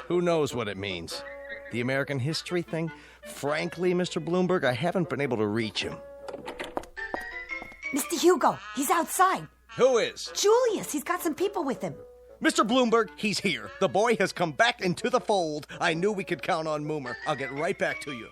Who knows what it means? The American history thing? Frankly, Mr. Bloomberg, I haven't been able to reach him. Mr. Hugo, he's outside. Who is? Julius, he's got some people with him. Mr. Bloomberg, he's here. The boy has come back into the fold. I knew we could count on Moomer. I'll get right back to you.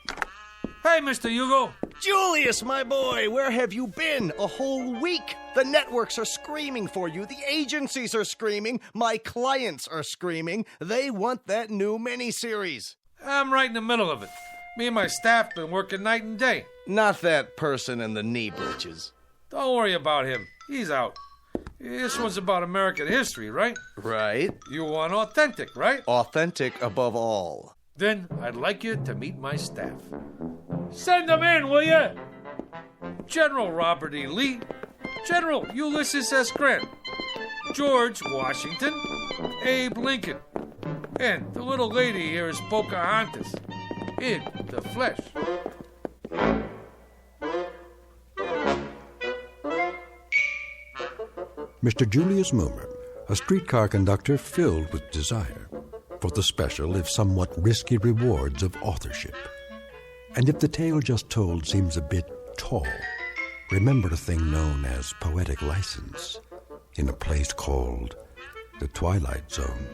Hey, Mr. Hugo. Julius, my boy, where have you been? A whole week. The networks are screaming for you. The agencies are screaming. My clients are screaming. They want that new miniseries. I'm right in the middle of it. Me and my staff been working night and day. Not that person in the knee breeches. Don't worry about him. He's out. This one's about American history, right? Right. You want authentic, right? Authentic above all. Then I'd like you to meet my staff. Send them in, will you? General Robert E. Lee, General Ulysses S. Grant, George Washington, Abe Lincoln, and the little lady here is Pocahontas, in the flesh. Mr. Julius Moomer, a streetcar conductor filled with desire for the special, if somewhat risky, rewards of authorship. And if the tale just told seems a bit tall, remember a thing known as poetic license in a place called the Twilight Zone.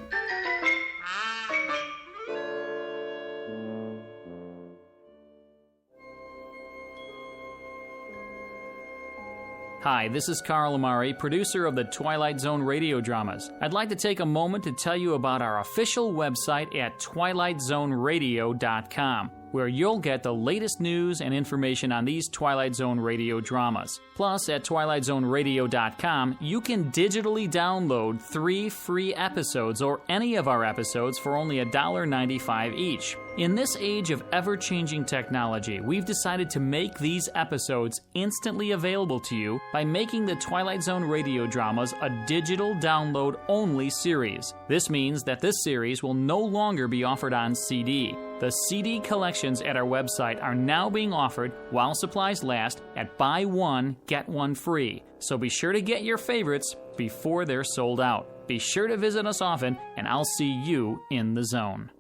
Hi, this is Carl Amari, producer of the Twilight Zone radio dramas. I'd like to take a moment to tell you about our official website at twilightzoneradio.com, where you'll get the latest news and information on these Twilight Zone radio dramas. Plus, at twilightzoneradio.com, you can digitally download 3 free episodes or any of our episodes for only $1.95 each. In this age of ever-changing technology, we've decided to make these episodes instantly available to you by making the Twilight Zone radio dramas a digital download-only series. This means that this series will no longer be offered on CD. The CD collections at our website are now being offered while supplies last at buy one, get one free. So be sure to get your favorites before they're sold out. Be sure to visit us often, and I'll see you in the zone.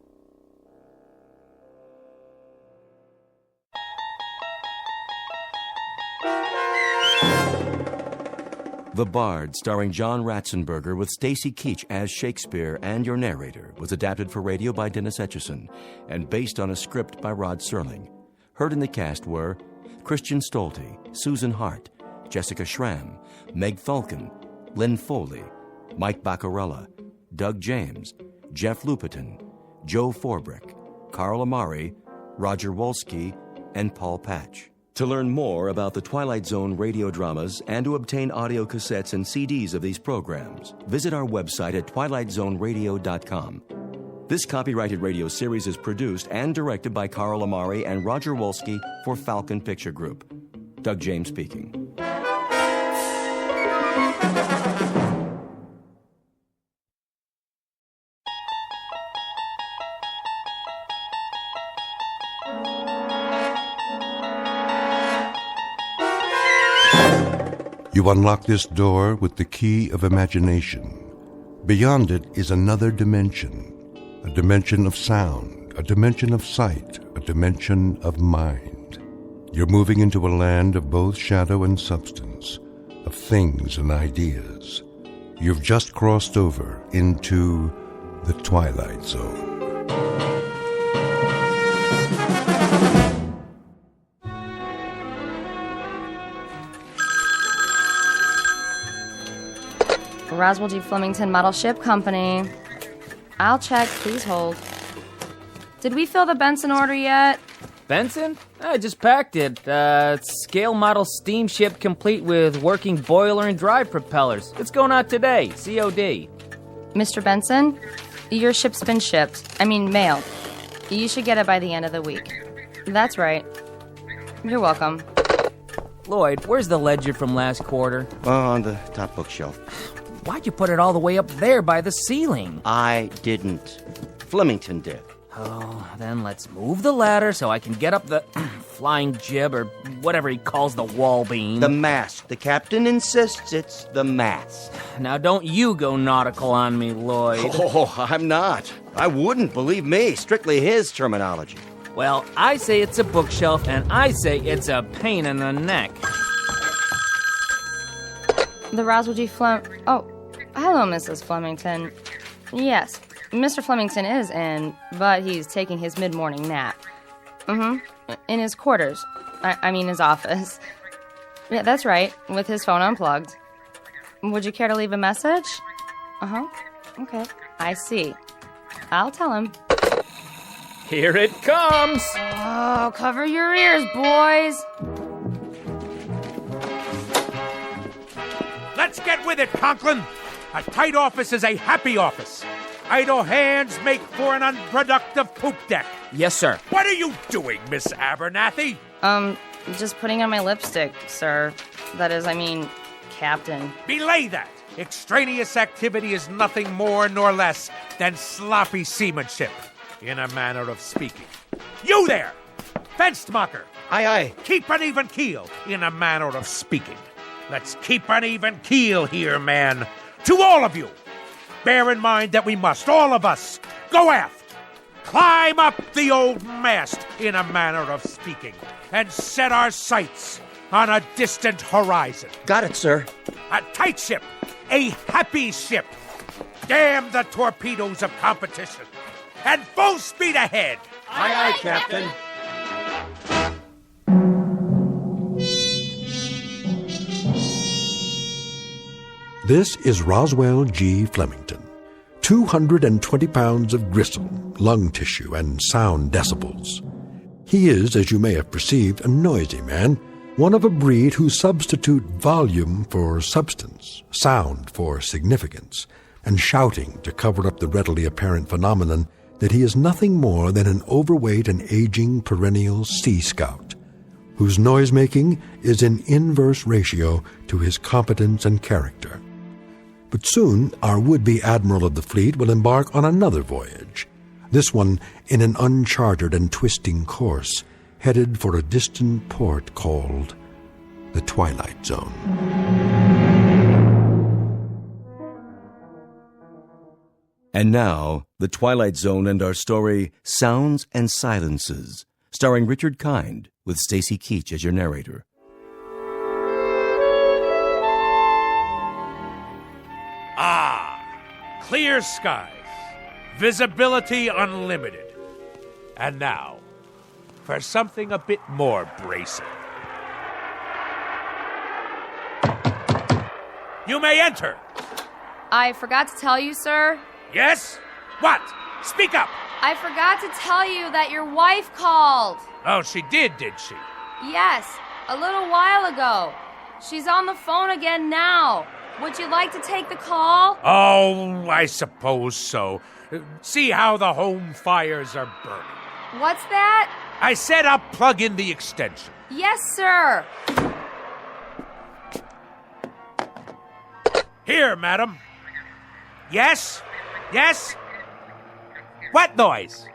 The Bard, starring John Ratzenberger with Stacy Keach as Shakespeare and your narrator, was adapted for radio by Dennis Etchison and based on a script by Rod Serling. Heard in the cast were Christian Stolte, Susan Hart, Jessica Schramm, Meg Falcon, Lynn Foley, Mike Baccarella, Doug James, Jeff Lupetin, Joe Forbrick, Carl Amari, Roger Wolski, and Paul Patch. To learn more about the Twilight Zone radio dramas and to obtain audio cassettes and CDs of these programs, visit our website at twilightzoneradio.com. This copyrighted radio series is produced and directed by Carl Amari and Roger Wolski for Falcon Picture Group. Doug James speaking. You unlock this door with the key of imagination. Beyond it is another dimension, a dimension of sound, a dimension of sight, a dimension of mind. You're moving into a land of both shadow and substance, of things and ideas. You've just crossed over into the Twilight Zone. Roswell G. Flemington Model Ship Company. I'll check. Please hold. Did we fill the Benson order yet? Benson? I just packed it. Scale model steamship complete with working boiler and drive propellers. It's going out today. COD. Mr. Benson, your ship's been shipped. Mailed. You should get it by the end of the week. That's right. You're welcome. Lloyd, where's the ledger from last quarter? On the top bookshelf. Why'd you put it all the way up there by the ceiling? I didn't. Flemington did. Oh, then let's move the ladder so I can get up the flying jib or whatever he calls the wall beam. The mast. The captain insists it's the mast. Now don't you go nautical on me, Lloyd. Oh, I'm not. I wouldn't, believe me. Strictly his terminology. Well, I say it's a bookshelf, and I say it's a pain in the neck. The Roswell G. Oh, hello, Mrs. Flemington. Yes, Mr. Flemington is in, but he's taking his mid-morning nap. In his quarters. I mean his office. Yeah, that's right, with his phone unplugged. Would you care to leave a message? Okay, I see. I'll tell him. Here it comes! Oh, cover your ears, boys. Let's get with it, Conklin. A tight office is a happy office. Idle hands make for an unproductive poop deck. Yes, sir. What are you doing, Miss Abernathy? Just putting on my lipstick, sir. That is, Captain. Belay that. Extraneous activity is nothing more nor less than sloppy seamanship, in a manner of speaking. You there, Fenstmacher. Aye, aye. Keep an even keel, in a manner of speaking. Let's keep an even keel here, man. To all of you, bear in mind that we must, all of us, go aft, climb up the old mast, in a manner of speaking, and set our sights on a distant horizon. Got it, sir. A tight ship, a happy ship. Damn the torpedoes of competition. And full speed ahead. Aye, aye, Captain. This is Roswell G. Flemington. 220 pounds of gristle, lung tissue, and sound decibels. He is, as you may have perceived, a noisy man, one of a breed who substitute volume for substance, sound for significance, and shouting to cover up the readily apparent phenomenon that he is nothing more than an overweight and aging perennial sea scout, whose noise-making is in inverse ratio to his competence and character. But soon our would-be admiral of the fleet will embark on another voyage, this one in an uncharted and twisting course, headed for a distant port called the Twilight Zone. And now, The Twilight Zone and our story, Sounds and Silences, starring Richard Kind, with Stacy Keach as your narrator. Clear skies, visibility unlimited. And now, for something a bit more bracing. You may enter. I forgot to tell you, sir. Yes? What? Speak up. I forgot to tell you that your wife called. Oh, she did she? Yes, a little while ago. She's on the phone again now. Would you like to take the call? Oh, I suppose so. See how the home fires are burning. What's that? I said I'll plug in the extension. Yes, sir. Here, madam. Yes? Yes? What noise?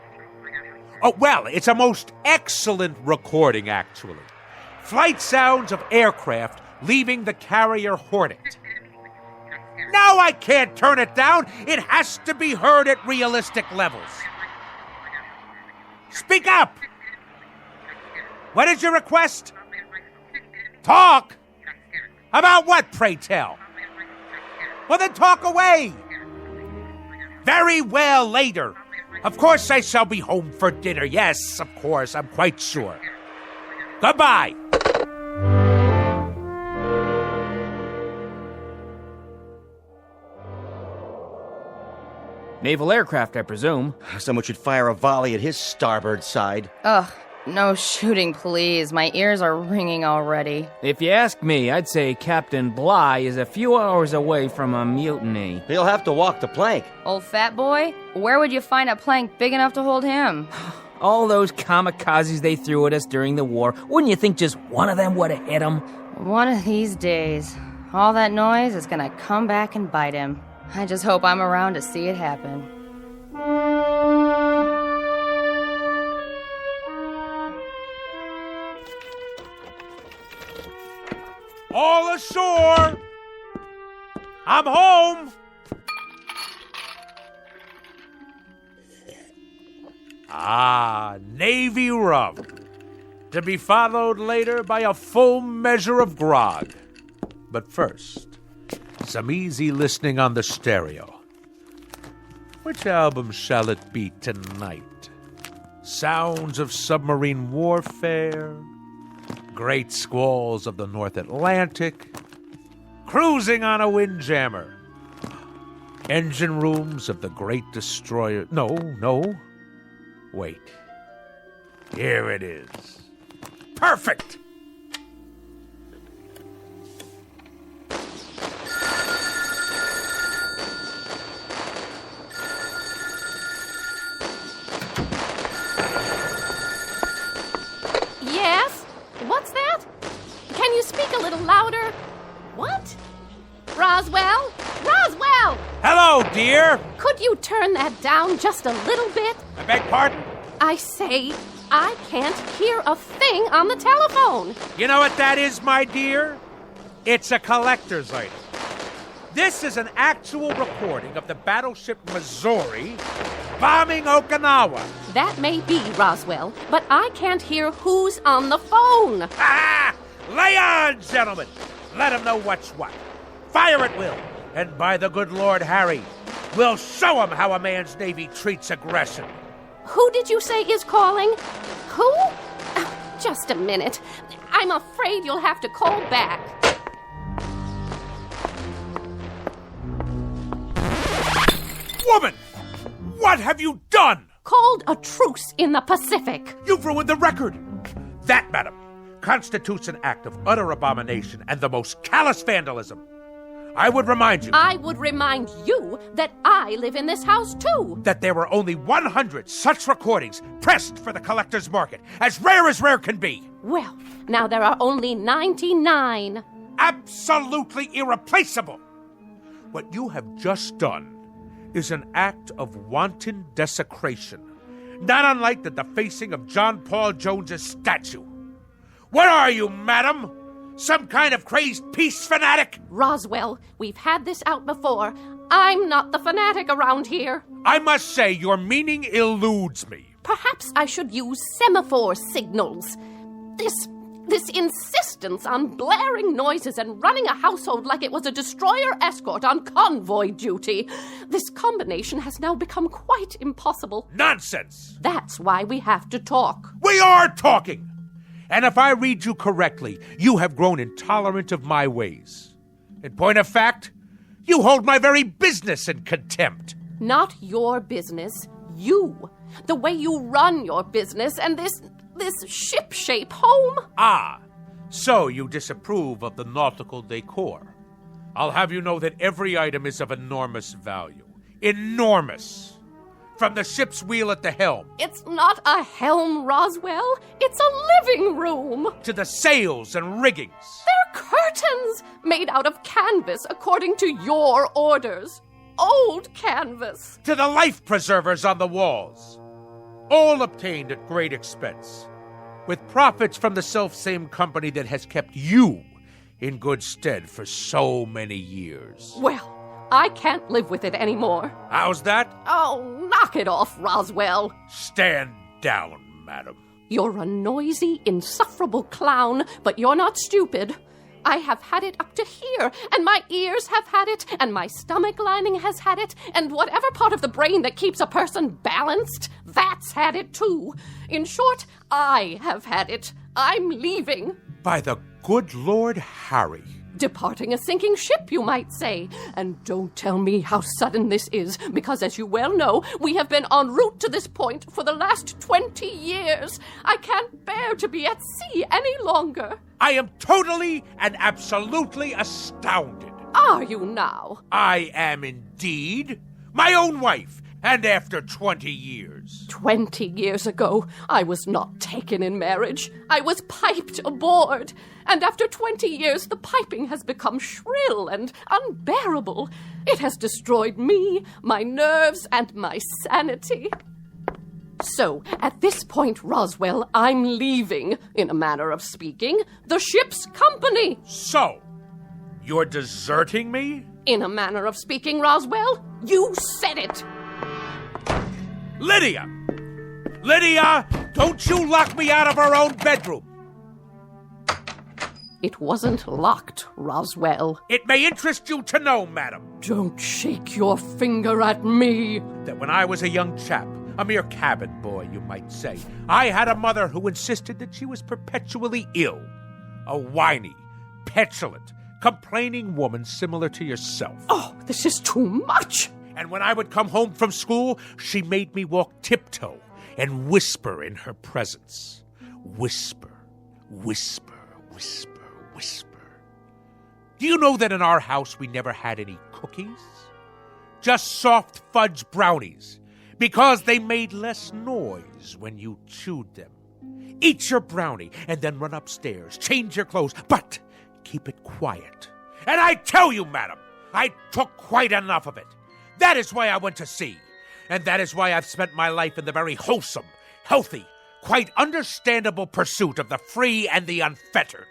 Oh, well, it's a most excellent recording, actually. Flight sounds of aircraft leaving the carrier Hornet. No, I can't turn it down. It has to be heard at realistic levels. Speak up. What is your request? Talk? About what, pray tell? Well, then talk away. Very well, later. Of course I shall be home for dinner. Yes, of course, I'm quite sure. Goodbye. Naval aircraft, I presume. Someone should fire a volley at his starboard side. Ugh, no shooting, please. My ears are ringing already. If you ask me, I'd say Captain Bligh is a few hours away from a mutiny. He'll have to walk the plank. Old fat boy? Where would you find a plank big enough to hold him? All those kamikazes they threw at us during the war, wouldn't you think just one of them would have hit him? One of these days, all that noise is gonna come back and bite him. I just hope I'm around to see it happen. All ashore! I'm home! Ah, Navy rum. To be followed later by a full measure of grog. But first, some easy listening on the stereo. Which album shall it be tonight? Sounds of submarine warfare, great squalls of the North Atlantic, cruising on a windjammer, engine rooms of the great destroyer. No. Wait. Here it is. Perfect! Yes? What's that? Can you speak a little louder? What? Roswell? Roswell! Hello, dear! Could you turn that down just a little bit? I beg pardon? I say, I can't hear a thing on the telephone. You know what that is, my dear? It's a collector's item. This is an actual recording of the battleship Missouri bombing Okinawa. That may be, Roswell, but I can't hear who's on the phone. Ah! Lay on, gentlemen! Let 'em know what's what. Fire at will. And by the good Lord Harry, we'll show 'em how a man's Navy treats aggression. Who did you say is calling? Who? Oh, just a minute. I'm afraid you'll have to call back. Woman! What have you done? Called a truce in the Pacific. You've ruined the record. That, madam, constitutes an act of utter abomination and the most callous vandalism. I would remind you I would remind you that I live in this house too. that there were only 100 such recordings pressed for the collector's market, as rare can be. Well, now there are only 99. Absolutely irreplaceable. What you have just done is an act of wanton desecration, not unlike the defacing of John Paul Jones's statue. What are you, madam? Some kind of crazed peace fanatic? Roswell, we've had this out before. I'm not the fanatic around here. I must say, your meaning eludes me. Perhaps I should use semaphore signals. This insistence on blaring noises and running a household like it was a destroyer escort on convoy duty. This combination has now become quite impossible. Nonsense! That's why we have to talk. We are talking! And if I read you correctly, you have grown intolerant of my ways. In point of fact, you hold my very business in contempt. Not your business, you. The way you run your business and this ship-shape home. Ah, so you disapprove of the nautical decor. I'll have you know that every item is of enormous value. Enormous! From the ship's wheel at the helm. It's not a helm, Roswell. It's a living room. To the sails and riggings. They're curtains made out of canvas according to your orders. Old canvas. To the life preservers on the walls. All obtained at great expense, with profits from the self-same company that has kept you in good stead for so many years. Well, I can't live with it anymore. How's that? Oh, knock it off, Roswell. Stand down, madam. You're a noisy, insufferable clown, but you're not stupid. I have had it up to here, and my ears have had it, and my stomach lining has had it, and whatever part of the brain that keeps a person balanced, that's had it too. In short, I have had it. I'm leaving. By the good Lord Harry. Departing a sinking ship, you might say. And don't tell me how sudden this is, because as you well know, we have been en route to this point for the last 20 years. I can't bear to be at sea any longer. I am totally and absolutely astounded. Are you now? I am indeed. My own wife, and after 20 years. 20 years ago, I was not taken in marriage. I was piped aboard. And after 20 years, the piping has become shrill and unbearable. It has destroyed me, my nerves, and my sanity. So, at this point, Roswell, I'm leaving, in a manner of speaking, the ship's company. So, you're deserting me? In a manner of speaking, Roswell, you said it. Lydia! Lydia, don't you lock me out of our own bedroom! It wasn't locked, Roswell. It may interest you to know, madam. Don't shake your finger at me. That when I was a young chap, a mere cabin boy, you might say, I had a mother who insisted that she was perpetually ill. A whiny, petulant, complaining woman similar to yourself. Oh, this is too much. And when I would come home from school, she made me walk tiptoe and whisper in her presence. Whisper, whisper, whisper, whisper. Do you know that in our house we never had any cookies? Just soft fudge brownies, because they made less noise when you chewed them. Eat your brownie and then run upstairs, change your clothes, but keep it quiet. And I tell you, madam, I took quite enough of it. That is why I went to sea. And that is why I've spent my life in the very wholesome, healthy, quite understandable pursuit of the free and the unfettered.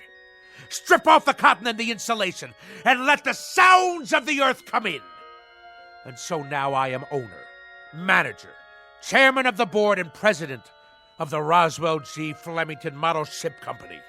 Strip off the cotton and the insulation, and let the sounds of the earth come in. And so now I am owner, manager, chairman of the board, and president of the Roswell G. Flemington Model Ship Company.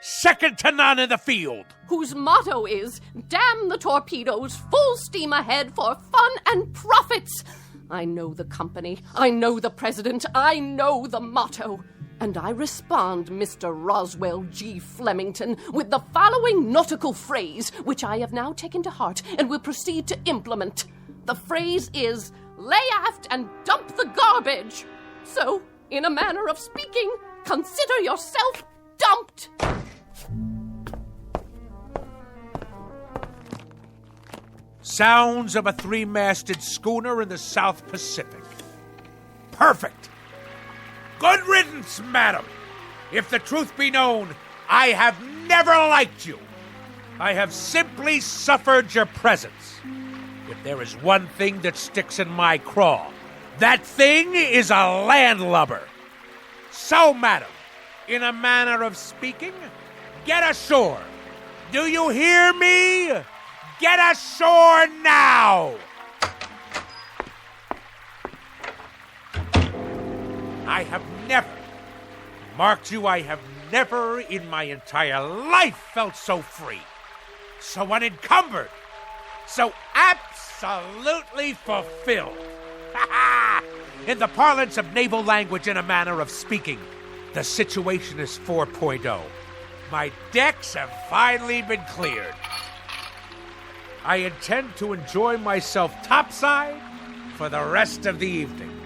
Second to none in the field. Whose motto is, damn the torpedoes, full steam ahead for fun and profits. I know the company, I know the president, I know the motto. And I respond, Mr. Roswell G. Flemington, with the following nautical phrase, which I have now taken to heart and will proceed to implement. The phrase is, lay aft and dump the garbage. So, in a manner of speaking, consider yourself dumped. Sounds of a three-masted schooner in the South Pacific. Perfect. Good riddance, madam. If the truth be known, I have never liked you. I have simply suffered your presence. If there is one thing that sticks in my craw, that thing is a landlubber. So, madam, in a manner of speaking, get ashore. Do you hear me? Get ashore now! I have never, marked you, I have never in my entire life felt so free, so unencumbered, so absolutely fulfilled. In the parlance of naval language, in a manner of speaking, the situation is 4.0. My decks have finally been cleared. I intend to enjoy myself topside for the rest of the evening.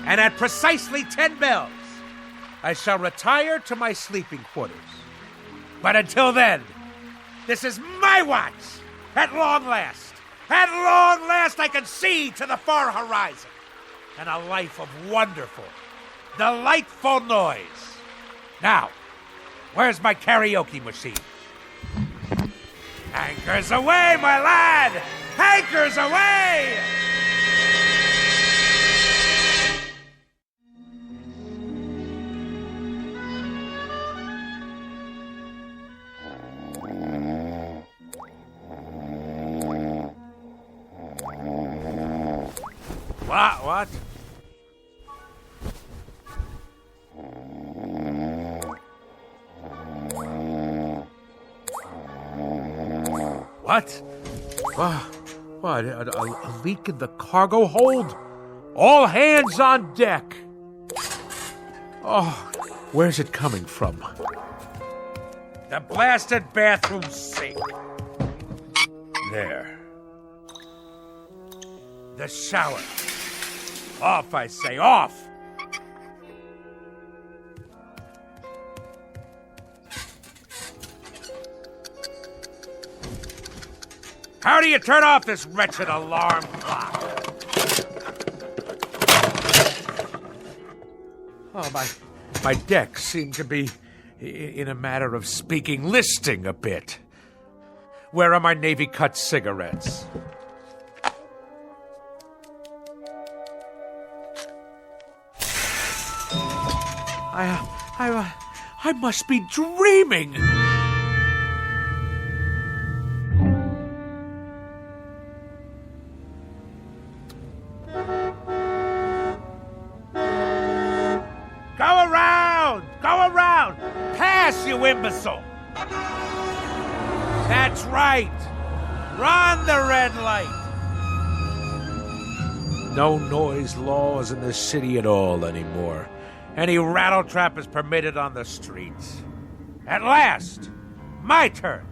And at precisely 10 bells, I shall retire to my sleeping quarters. But until then, this is my watch. At long last, I can see to the far horizon. And a life of wonderful, delightful noise. Now, where's my karaoke machine? Anchors away, my lad! Anchors away! What? What? What? A leak in the cargo hold? All hands on deck! Oh, where's it coming from? The blasted bathroom sink. There. The shower. Off, I say, off! How do you turn off this wretched alarm clock? Oh, my decks seem to be, in a matter of speaking, listing a bit. Where are my Navy cut cigarettes? I must be dreaming. Go around! Pass, you imbecile! That's right. Run the red light. No noise laws in the city at all anymore. Any rattletrap is permitted on the streets. At last, my turn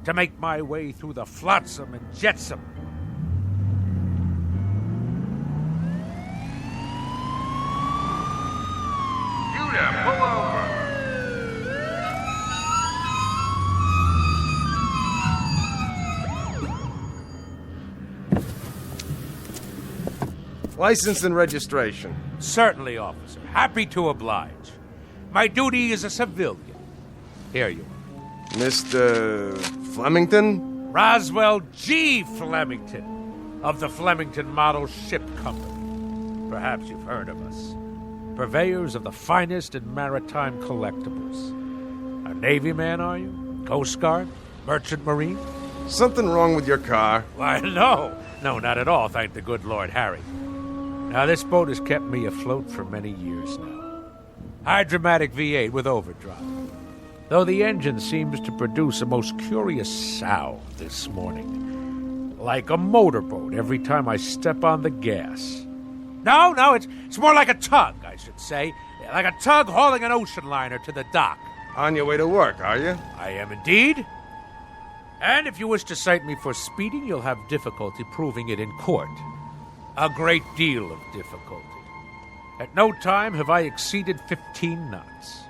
to make my way through the flotsam and jetsam. Judah, pull over. License and registration. Certainly, officer. Happy to oblige. My duty is a civilian. Here you are. Mr. Flemington? Roswell G. Flemington of the Flemington Model Ship Company. Perhaps you've heard of us. Purveyors of the finest in maritime collectibles. A Navy man, are you? Coast Guard? Merchant Marine? Something wrong with your car? Why, no. No, not at all, thank the good Lord Harry. Now, this boat has kept me afloat for many years now. Hydromatic V8 with overdrive. Though the engine seems to produce a most curious sound this morning. Like a motorboat every time I step on the gas. No, it's more like a tug, I should say. Like a tug hauling an ocean liner to the dock. On your way to work, are you? I am indeed. And if you wish to cite me for speeding, you'll have difficulty proving it in court. A great deal of difficulty. At no time have I exceeded 15 knots.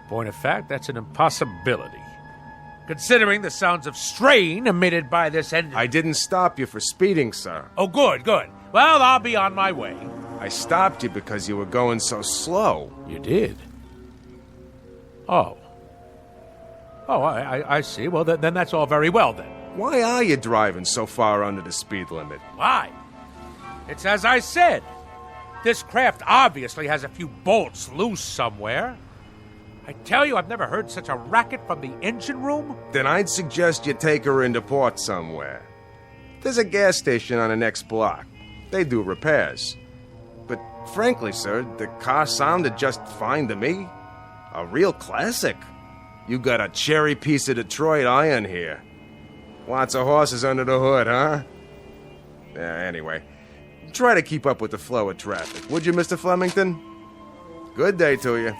Point of fact, that's an impossibility. Considering the sounds of strain emitted by this engine. I didn't stop you for speeding, sir. Oh, good. Well, I'll be on my way. I stopped you because you were going so slow. You did? Oh, I see. Well, then that's all very well, then. Why are you driving so far under the speed limit? Why? It's as I said. This craft obviously has a few bolts loose somewhere. I tell you, I've never heard such a racket from the engine room. Then I'd suggest you take her into port somewhere. There's a gas station on the next block. They do repairs. But frankly, sir, the car sounded just fine to me. A real classic. You got a cherry piece of Detroit iron here. Lots of horses under the hood, huh? Anyway, try to keep up with the flow of traffic, would you, Mr. Flemington? Good day to you.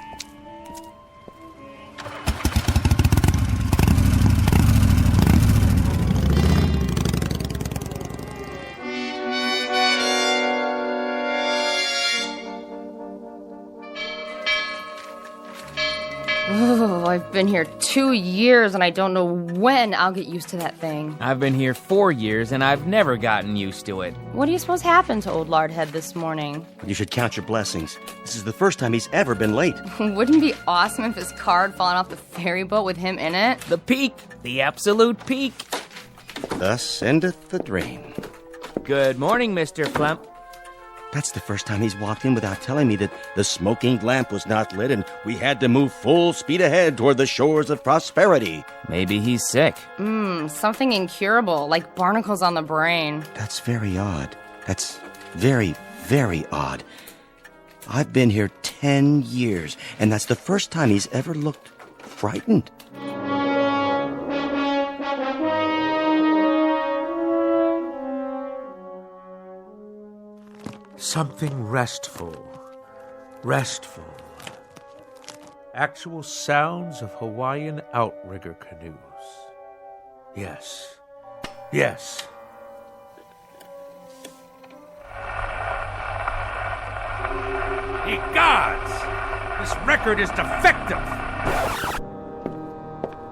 Oh, I've been here 2 years and I don't know when I'll get used to that thing. I've been here 4 years and I've never gotten used to it. What do you suppose happened to old Lardhead this morning? You should count your blessings. This is the first time he's ever been late. Wouldn't it be awesome if his car had fallen off the ferry boat with him in it? The peak. The absolute peak. Thus endeth the drain. Good morning, Mr. Flem. That's the first time he's walked in without telling me that the smoking lamp was not lit and we had to move full speed ahead toward the shores of prosperity. Maybe he's sick. Something incurable, like barnacles on the brain. That's very odd. That's very, very odd. I've been here 10 years, and that's the first time he's ever looked frightened. Something restful. Actual sounds of Hawaiian outrigger canoes. Yes. Ye gods! This record is defective!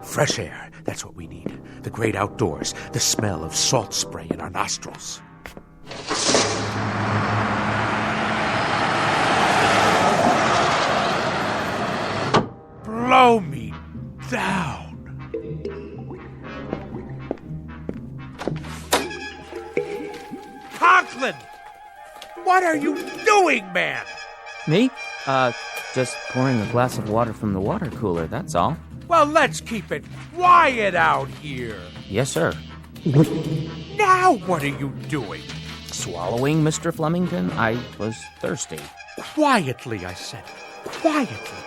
Fresh air, that's what we need. The great outdoors, the smell of salt spray in our nostrils. Blow me down. Conklin! What are you doing, man? Me? Just pouring a glass of water from the water cooler, that's all. Well, let's keep it quiet out here. Yes, sir. Now what are you doing? Swallowing, Mr. Flemington? I was thirsty. Quietly, I said. Quietly.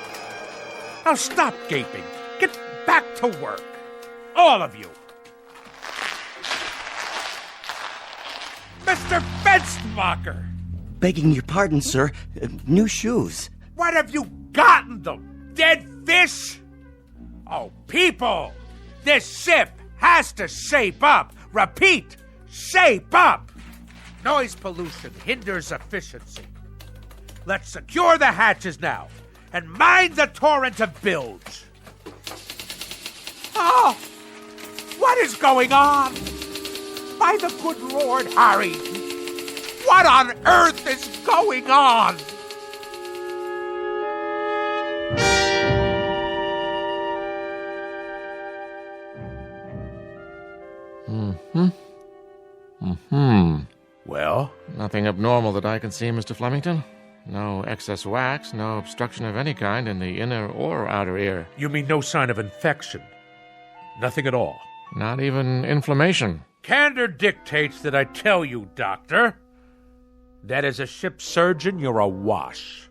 Now stop gaping. Get back to work. All of you. Mr. Fenstermacher! Begging your pardon, sir. New shoes. What have you gotten them? Dead fish? Oh, people! This ship has to shape up. Repeat, shape up. Noise pollution hinders efficiency. Let's secure the hatches now and mind the torrent of bilge. Oh, what is going on? By the good Lord Harry, what on earth is going on? Well? Nothing abnormal that I can see, Mr. Flemington. No excess wax, no obstruction of any kind in the inner or outer ear. You mean no sign of infection? Nothing at all? Not even inflammation. Candor dictates that I tell you, Doctor, that as a ship surgeon, you're a wash.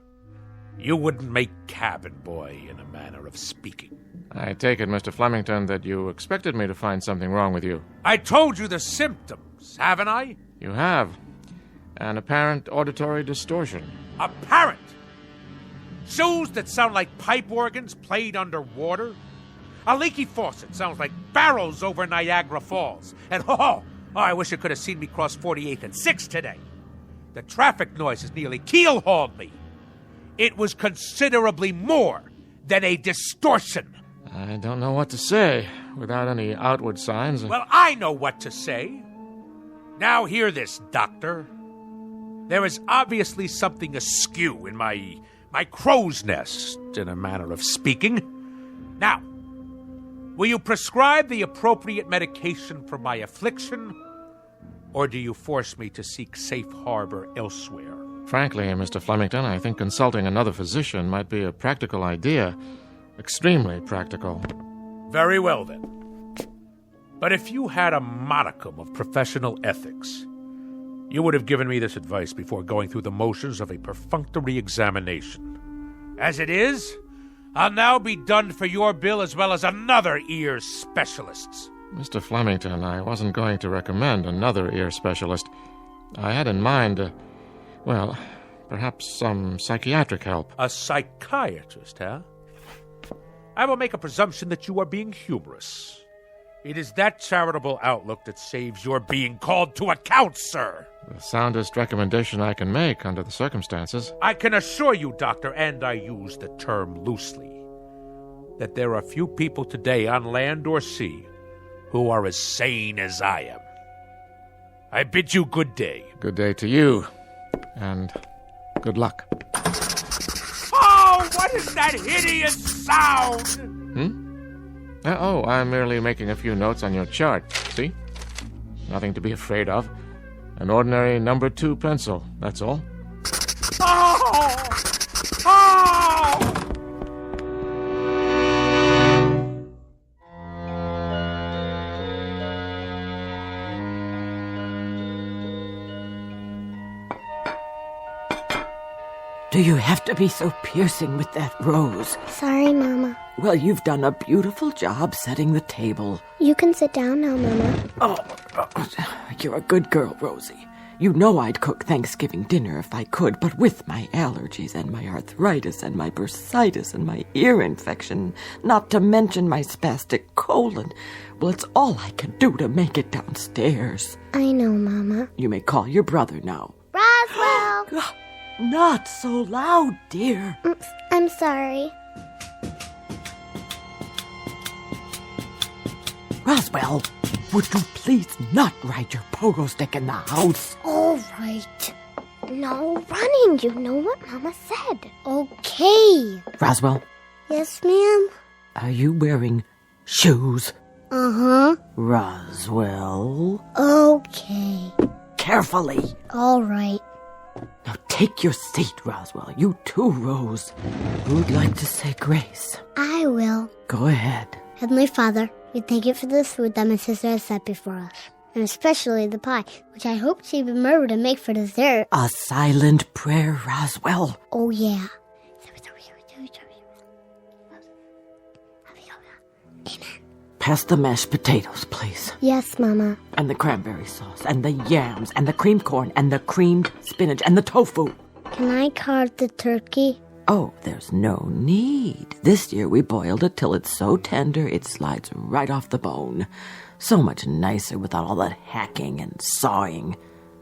You wouldn't make cabin boy, in a manner of speaking. I take it, Mr. Flemington, that you expected me to find something wrong with you. I told you the symptoms, haven't I? You have. An apparent auditory distortion. Apparent? Shoes that sound like pipe organs played underwater? A leaky faucet sounds like barrels over Niagara Falls. And I wish you could have seen me cross 48th and 6th today. The traffic noises nearly keel-hauled me. It was considerably more than a distortion. I don't know what to say without any outward signs. Well, I know what to say. Now hear this, Doctor. There is obviously something askew in my crow's nest, in a manner of speaking. Now, will you prescribe the appropriate medication for my affliction, or do you force me to seek safe harbor elsewhere? Frankly, Mr. Flemington, I think consulting another physician might be a practical idea. Extremely practical. Very well, then. But if you had a modicum of professional ethics, you would have given me this advice before going through the motions of a perfunctory examination. As it is, I'll now be done for your bill as well as another ear specialist's. Mr. Flemington, I wasn't going to recommend another ear specialist. I had in mind, perhaps some psychiatric help. A psychiatrist, huh? I will make a presumption that you are being humorous. It is that charitable outlook that saves your being called to account, sir. The soundest recommendation I can make under the circumstances. I can assure you, Doctor, and I use the term loosely, that there are few people today on land or sea who are as sane as I am. I bid you good day. Good day to you, and good luck. Oh, what is that hideous sound? I'm merely making a few notes on your chart, see? Nothing to be afraid of. An ordinary number 2 pencil, that's all. Oh! Do you have to be so piercing with that rose? Sorry, Mama. Well, you've done a beautiful job setting the table. You can sit down now, Mama. Oh, you're a good girl, Rosie. You know I'd cook Thanksgiving dinner if I could, but with my allergies and my arthritis and my bursitis and my ear infection, not to mention my spastic colon, well, it's all I can do to make it downstairs. I know, Mama. You may call your brother now. Roswell! Not so loud, dear. I'm sorry. Roswell, would you please not ride your pogo stick in the house? All right. No running, you know what Mama said. Okay. Roswell? Yes, ma'am? Are you wearing shoes? Uh-huh. Roswell? Okay. Carefully. All right. Now take your seat, Roswell. You too, Rose. Who'd like to say grace? I will. Go ahead. Heavenly Father, we thank you for this food that my sister has set before us, and especially the pie, which I hope she remembered to make for dessert. A silent prayer, Roswell. Oh, yeah. Amen. Pass the mashed potatoes, please. Yes, Mama. And the cranberry sauce, and the yams, and the creamed corn, and the creamed spinach, and the tofu. Can I carve the turkey? Oh, there's no need. This year we boiled it till it's so tender it slides right off the bone. So much nicer without all that hacking and sawing.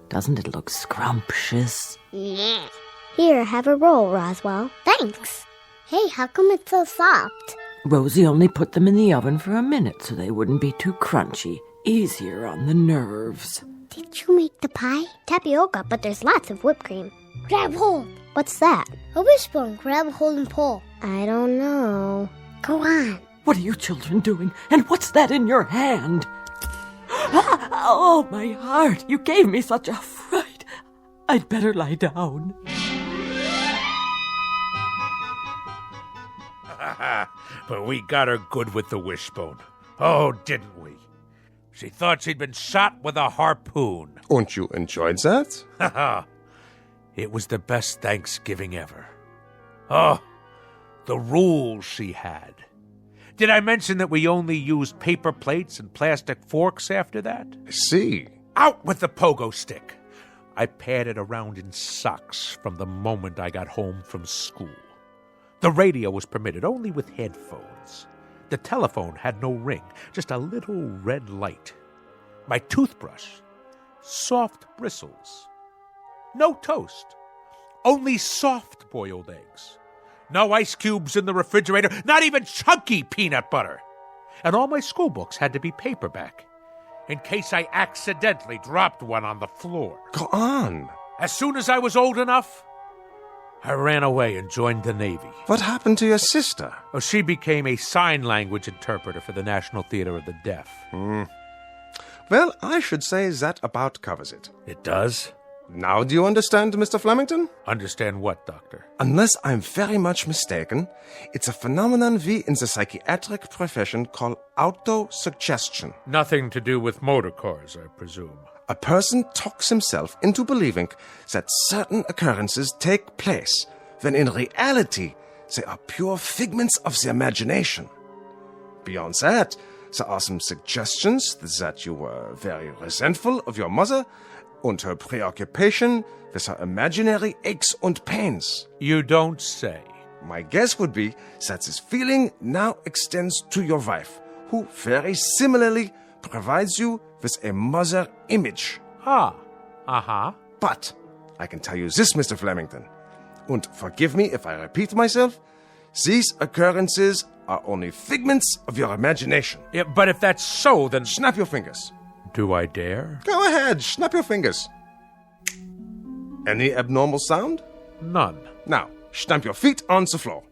Doesn't it look scrumptious? Yeah. Here, have a roll, Roswell. Thanks. Hey, how come it's so soft? Rosie only put them in the oven for a minute so they wouldn't be too crunchy. Easier on the nerves. Did you make the pie? Tapioca, but there's lots of whipped cream. Grab hold. What's that? A wishbone. Grab hold and pull. I don't know. Go on. What are you children doing? And what's that in your hand? Oh, my heart. You gave me such a fright. I'd better lie down. But we got her good with the wishbone. Oh, didn't we? She thought she'd been shot with a harpoon. And you enjoyed that? Haha. It was the best Thanksgiving ever. Oh, the rules she had. Did I mention that we only used paper plates and plastic forks after that? I see. Out with the pogo stick. I padded around in socks from the moment I got home from school. The radio was permitted only with headphones. The telephone had no ring, just a little red light. My toothbrush, soft bristles. No toast, only soft-boiled eggs. No ice cubes in the refrigerator, not even chunky peanut butter. And all my school books had to be paperback, in case I accidentally dropped one on the floor. Go on. As soon as I was old enough, I ran away and joined the Navy. What happened to your sister? Oh, she became a sign language interpreter for the National Theater of the Deaf. Well, I should say that about covers it. It does? Now do you understand, Mr. Flemington? Understand what, Doctor? Unless I'm very much mistaken, it's a phenomenon we in the psychiatric profession call autosuggestion. Nothing to do with motor cars, I presume. A person talks himself into believing that certain occurrences take place, when in reality they are pure figments of the imagination. Beyond that, there are some suggestions that you were very resentful of your mother and her preoccupation with her imaginary aches and pains. You don't say. My guess would be that this feeling now extends to your wife, who very similarly provides you with a mother image. But I can tell you this, Mr. Flemington, and forgive me if I repeat myself, these occurrences are only figments of your imagination. Yeah, but if that's so, then... Snap your fingers. Do I dare? Go ahead, snap your fingers. Any abnormal sound? None. Now, stamp your feet on the floor.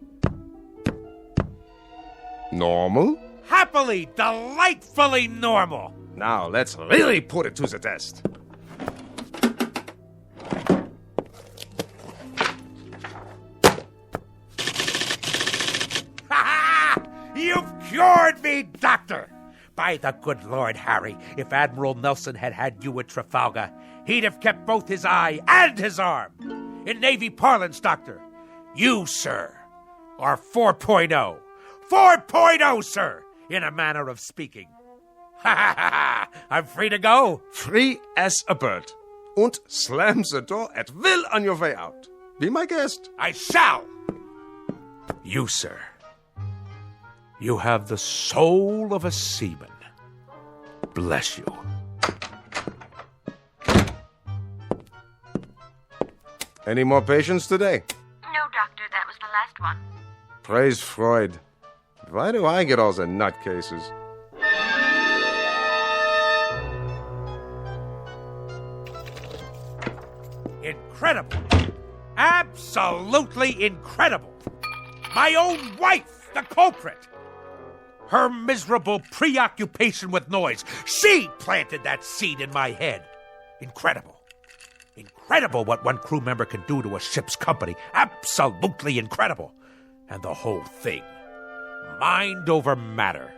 Normal? Happily, delightfully normal. Now, let's really put it to the test. You've cured me, Doctor! By the good Lord Harry, if Admiral Nelson had had you at Trafalgar, he'd have kept both his eye and his arm. In Navy parlance, Doctor, you, sir, are 4.0. 4.0, sir, in a manner of speaking. I'm free to go. Free as a bird. And slam the door at will on your way out. Be my guest. I shall. You, sir, you have the soul of a seaman. Bless you. Any more patients today? No, Doctor, that was the last one. Praise Freud. Why do I get all the nutcases? Incredible. Absolutely incredible. My own wife, the culprit. Her miserable preoccupation with noise. She planted that seed in my head. Incredible. Incredible what one crew member can do to a ship's company. Absolutely incredible. And the whole thing. Mind over matter.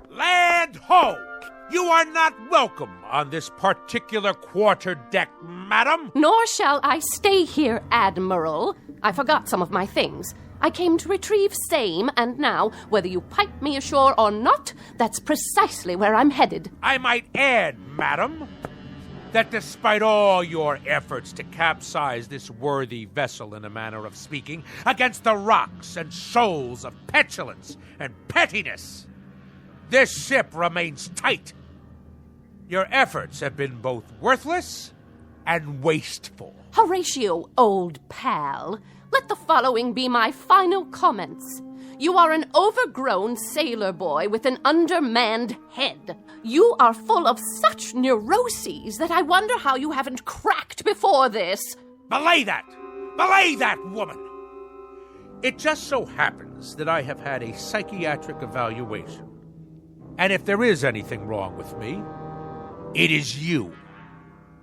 Land ho! You are not welcome on this particular quarterdeck, madam. Nor shall I stay here, Admiral. I forgot some of my things. I came to retrieve same, and now, whether you pipe me ashore or not, that's precisely where I'm headed. I might add, madam, that despite all your efforts to capsize this worthy vessel, in a manner of speaking, against the rocks and shoals of petulance and pettiness, this ship remains tight. Your efforts have been both worthless and wasteful. Horatio, old pal, let the following be my final comments. You are an overgrown sailor boy with an undermanned head. You are full of such neuroses that I wonder how you haven't cracked before this. Belay that! Belay that, woman! It just so happens that I have had a psychiatric evaluation. And if there is anything wrong with me, it is you.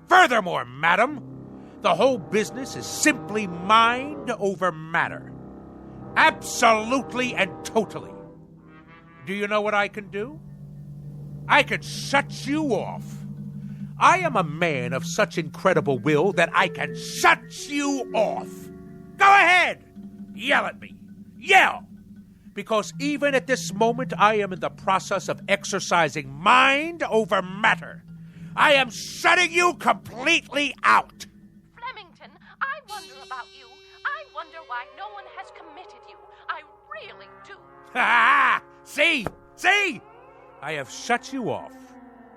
Furthermore, madam, the whole business is simply mind over matter. Absolutely and totally. Do you know what I can do? I can shut you off. I am a man of such incredible will that I can shut you off. Go ahead! Yell at me. Yell! Because even at this moment, I am in the process of exercising mind over matter. I am shutting you completely out. Flemington, I wonder about you. I wonder why no one has committed you. I really do. Ha! See? See? I have shut you off.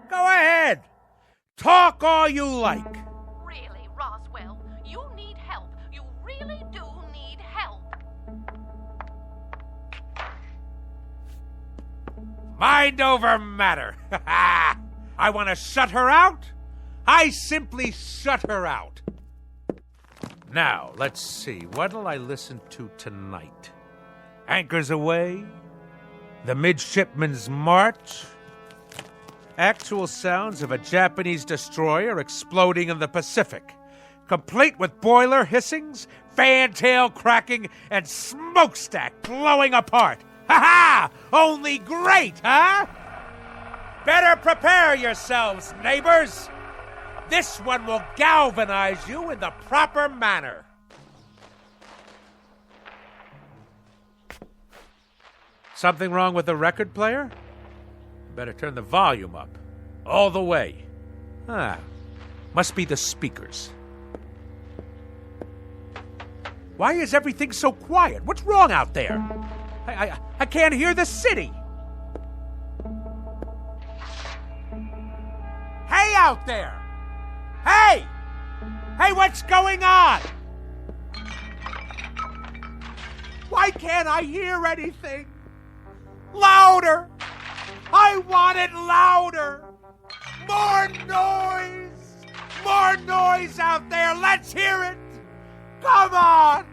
Go ahead. Talk all you like. Really, Roswell, you need help. You really do need help. Mind over matter. I want to shut her out. I simply shut her out. Now, let's see. What'll I listen to tonight? Anchors Aweigh? The Midshipman's March? Actual sounds of a Japanese destroyer exploding in the Pacific, complete with boiler hissings, fantail cracking, and smokestack blowing apart. Ha-ha! Only great, huh? Better prepare yourselves, neighbors. This one will galvanize you in the proper manner. Something wrong with the record player? Better turn the volume up. All the way. Must be the speakers. Why is everything so quiet? What's wrong out there? I can't hear the city. Hey out there! Hey! Hey, what's going on? Why can't I hear anything? Louder! I want it louder! More noise! More noise out there! Let's hear it! Come on!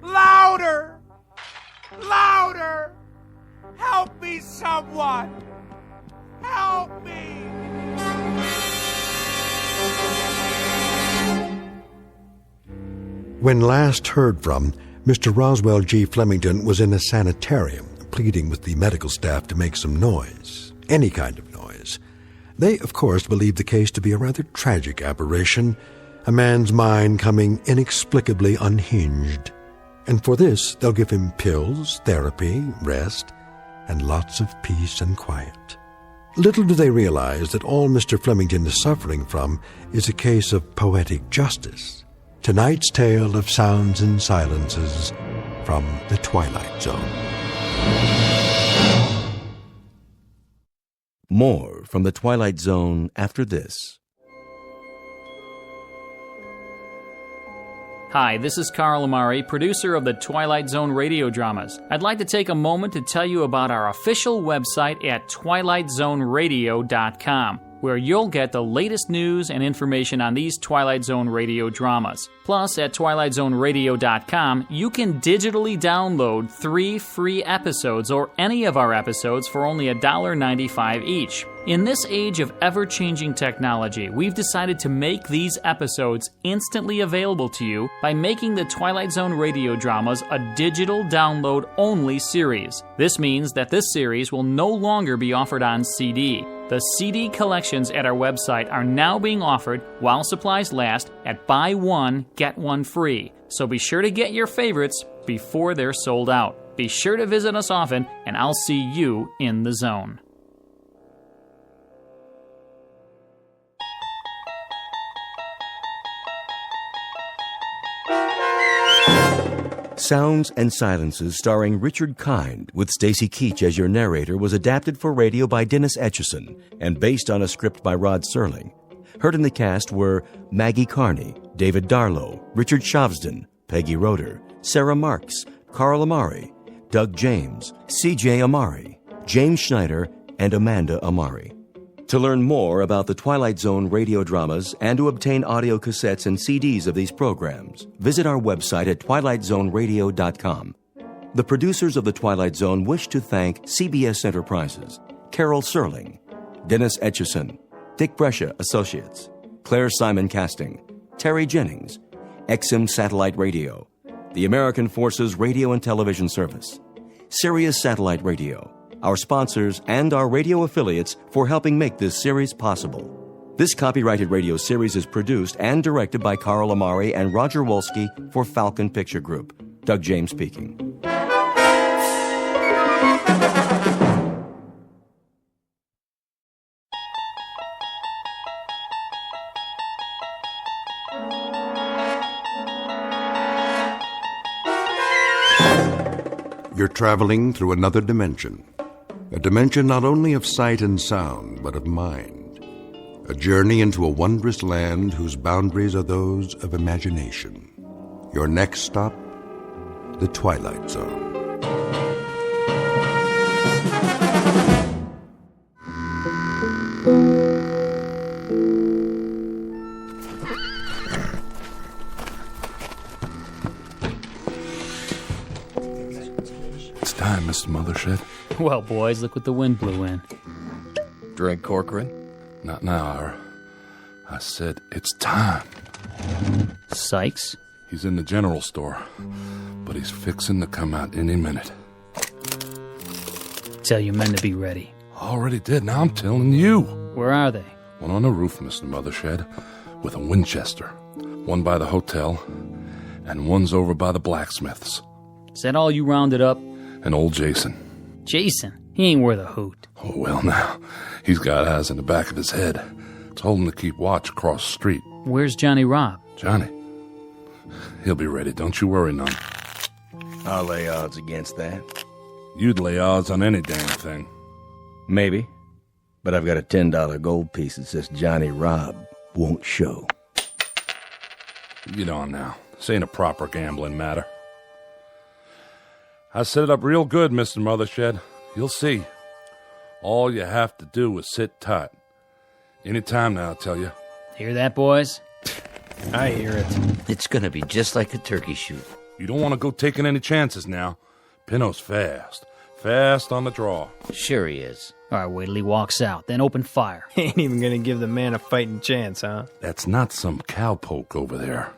Louder! Louder! Help me, someone! Help me! When last heard from, Mr. Roswell G. Flemington was in a sanitarium, pleading with the medical staff to make some noise, any kind of noise. They, of course, believed the case to be a rather tragic aberration, a man's mind coming inexplicably unhinged. And for this, they'll give him pills, therapy, rest, and lots of peace and quiet. Little do they realize that all Mr. Flemington is suffering from is a case of poetic justice. Tonight's tale of sounds and silences from the Twilight Zone. More from the Twilight Zone after this. Hi, this is Carl Amari, producer of the Twilight Zone radio dramas. I'd like to take a moment to tell you about our official website at twilightzoneradio.com, where you'll get the latest news and information on these Twilight Zone radio dramas. Plus, at twilightzoneradio.com, you can digitally download 3 free episodes or any of our episodes for only $1.95 each. In this age of ever-changing technology, we've decided to make these episodes instantly available to you by making the Twilight Zone radio dramas a digital download-only series. This means that this series will no longer be offered on CD. The CD collections at our website are now being offered while supplies last at buy one, get one free. So be sure to get your favorites before they're sold out. Be sure to visit us often, and I'll see you in the zone. Sounds and Silences, starring Richard Kind, with Stacy Keach as your narrator, was adapted for radio by Dennis Etchison and based on a script by Rod Serling. Heard in the cast were Maggie Carney, David Darlow, Richard Shavsden, Peggy Roeder, Sarah Marks, Carl Amari, Doug James, C.J. Amari, James Schneider, and Amanda Amari. To learn more about the Twilight Zone radio dramas and to obtain audio cassettes and CDs of these programs, visit our website at twilightzoneradio.com. The producers of The Twilight Zone wish to thank CBS Enterprises, Carol Serling, Dennis Etchison, Dick Brescia Associates, Claire Simon Casting, Terry Jennings, XM Satellite Radio, the American Forces Radio and Television Service, Sirius Satellite Radio, our sponsors, and our radio affiliates for helping make this series possible. This copyrighted radio series is produced and directed by Carl Amari and Roger Wolski for Falcon Picture Group. Doug James speaking. You're traveling through another dimension. A dimension not only of sight and sound, but of mind. A journey into a wondrous land whose boundaries are those of imagination. Your next stop, the Twilight Zone. It's time, Mr. Mothershed. Well, boys, look what the wind blew in. Drink, Corcoran? Not now, I said it's time. Sykes? He's in the general store, but he's fixing to come out any minute. Tell your men to be ready. Already did, now I'm telling you. Where are they? One on the roof, Mr. Mothershed, with a Winchester. One by the hotel, and one's over by the blacksmith's. Is that all you rounded up? And old Jason. Jason? He ain't worth a hoot. Oh, well, now, he's got eyes in the back of his head. Told him to keep watch across the street. Where's Johnny Robb? Johnny? He'll be ready, don't you worry none. I'll lay odds against that. You'd lay odds on any damn thing. Maybe. But I've got a $10 gold piece that says Johnny Robb won't show. Get on now. This ain't a proper gambling matter. I set it up real good, Mr. Mothershed. You'll see. All you have to do is sit tight. Any time now, I'll tell you. Hear that, boys? I hear it. It's gonna be just like a turkey shoot. You don't want to go taking any chances now. Pinno's fast. Fast on the draw. Sure he is. All right, wait till he walks out, then open fire. Ain't even gonna give the man a fighting chance, huh? That's not some cowpoke over there.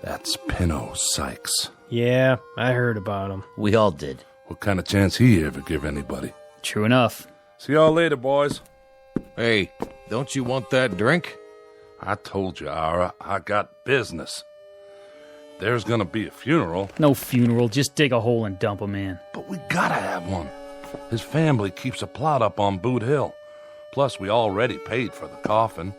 That's Pinno Sykes. Yeah, I heard about him. We all did. What kind of chance he ever give anybody? True enough. See y'all later, boys. Hey, don't you want that drink? I told you, Ira, I got business. There's gonna be a funeral. No funeral, just dig a hole and dump him in. But we gotta have one. His family keeps a plot up on Boot Hill. Plus, we already paid for the coffin.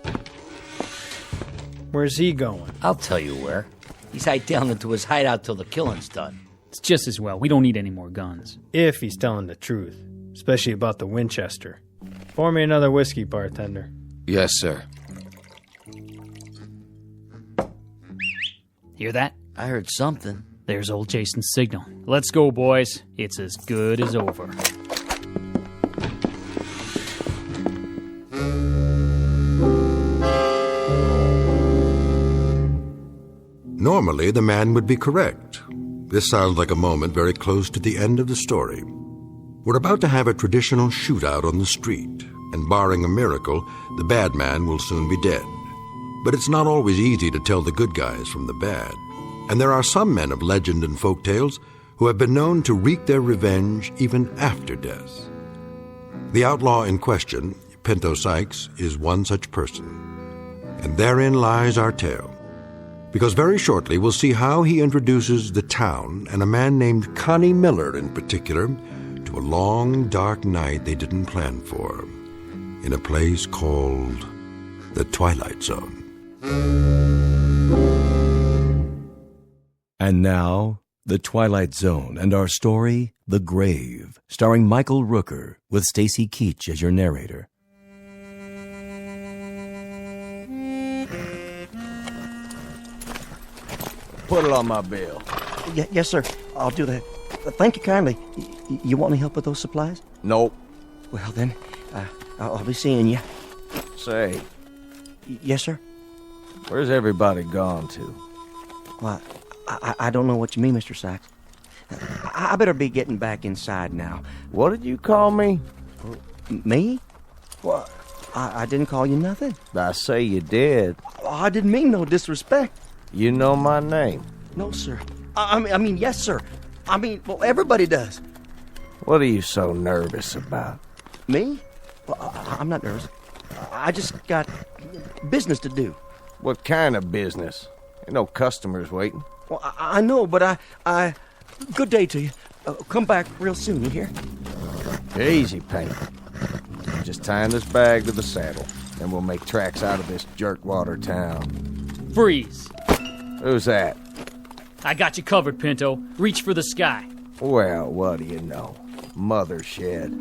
Where's he going? I'll tell you where. He's hiked down into his hideout till the killing's done. It's just as well. We don't need any more guns. If he's telling the truth. Especially about the Winchester. Pour me another whiskey, bartender. Yes, sir. Hear that? I heard something. There's old Jason's signal. Let's go, boys. It's as good as over. Normally, the man would be correct. This sounds like a moment very close to the end of the story. We're about to have a traditional shootout on the street, and barring a miracle, the bad man will soon be dead. But it's not always easy to tell the good guys from the bad, and there are some men of legend and folk tales who have been known to wreak their revenge even after death. The outlaw in question, Pinto Sykes is one such person. And therein lies our tale. Because very shortly we'll see how he introduces the town, and a man named Connie Miller in particular, to a long, dark night they didn't plan for, in a place called the Twilight Zone. And now, The Twilight Zone and our story, The Grave, starring Michael Rooker, with Stacy Keach as your narrator. Put it on my bill. Yes, sir. I'll do that. Thank you kindly. You want any help with those supplies? Nope. Well, then, I'll be seeing you. Say. Yes, sir? Where's everybody gone to? Well, I don't know what you mean, Mr. Sykes. I better be getting back inside now. What did you call me? Me? Well, I didn't call you nothing. I say you did. I didn't mean no disrespect. You know my name? No, sir. I mean, yes, sir. I mean, well, everybody does. What are you so nervous about? Me? Well, I'm not nervous. I just got business to do. What kind of business? Ain't no customers waiting. Well, I know, but I... Good day to you. Come back real soon, you hear? Easy, Paint. Just tying this bag to the saddle, then we'll make tracks out of this jerkwater town. Freeze. Who's that? I got you covered, Pinto. Reach for the sky. Well, what do you know? Mother shed.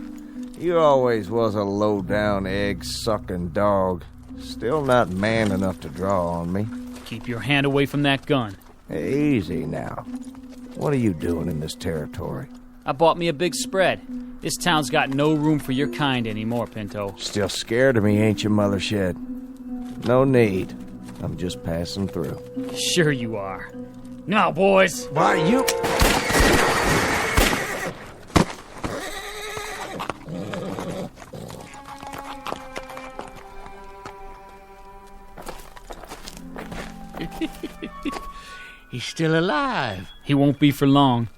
You always was a low-down, egg-sucking dog. Still not man enough to draw on me. Keep your hand away from that gun. Easy now. What are you doing in this territory? I bought me a big spread. This town's got no room for your kind anymore, Pinto. Still scared of me, ain't you, Mother Shed? No need. I'm just passing through. Sure you are. Now, boys. Why, you... He's still alive. He won't be for long.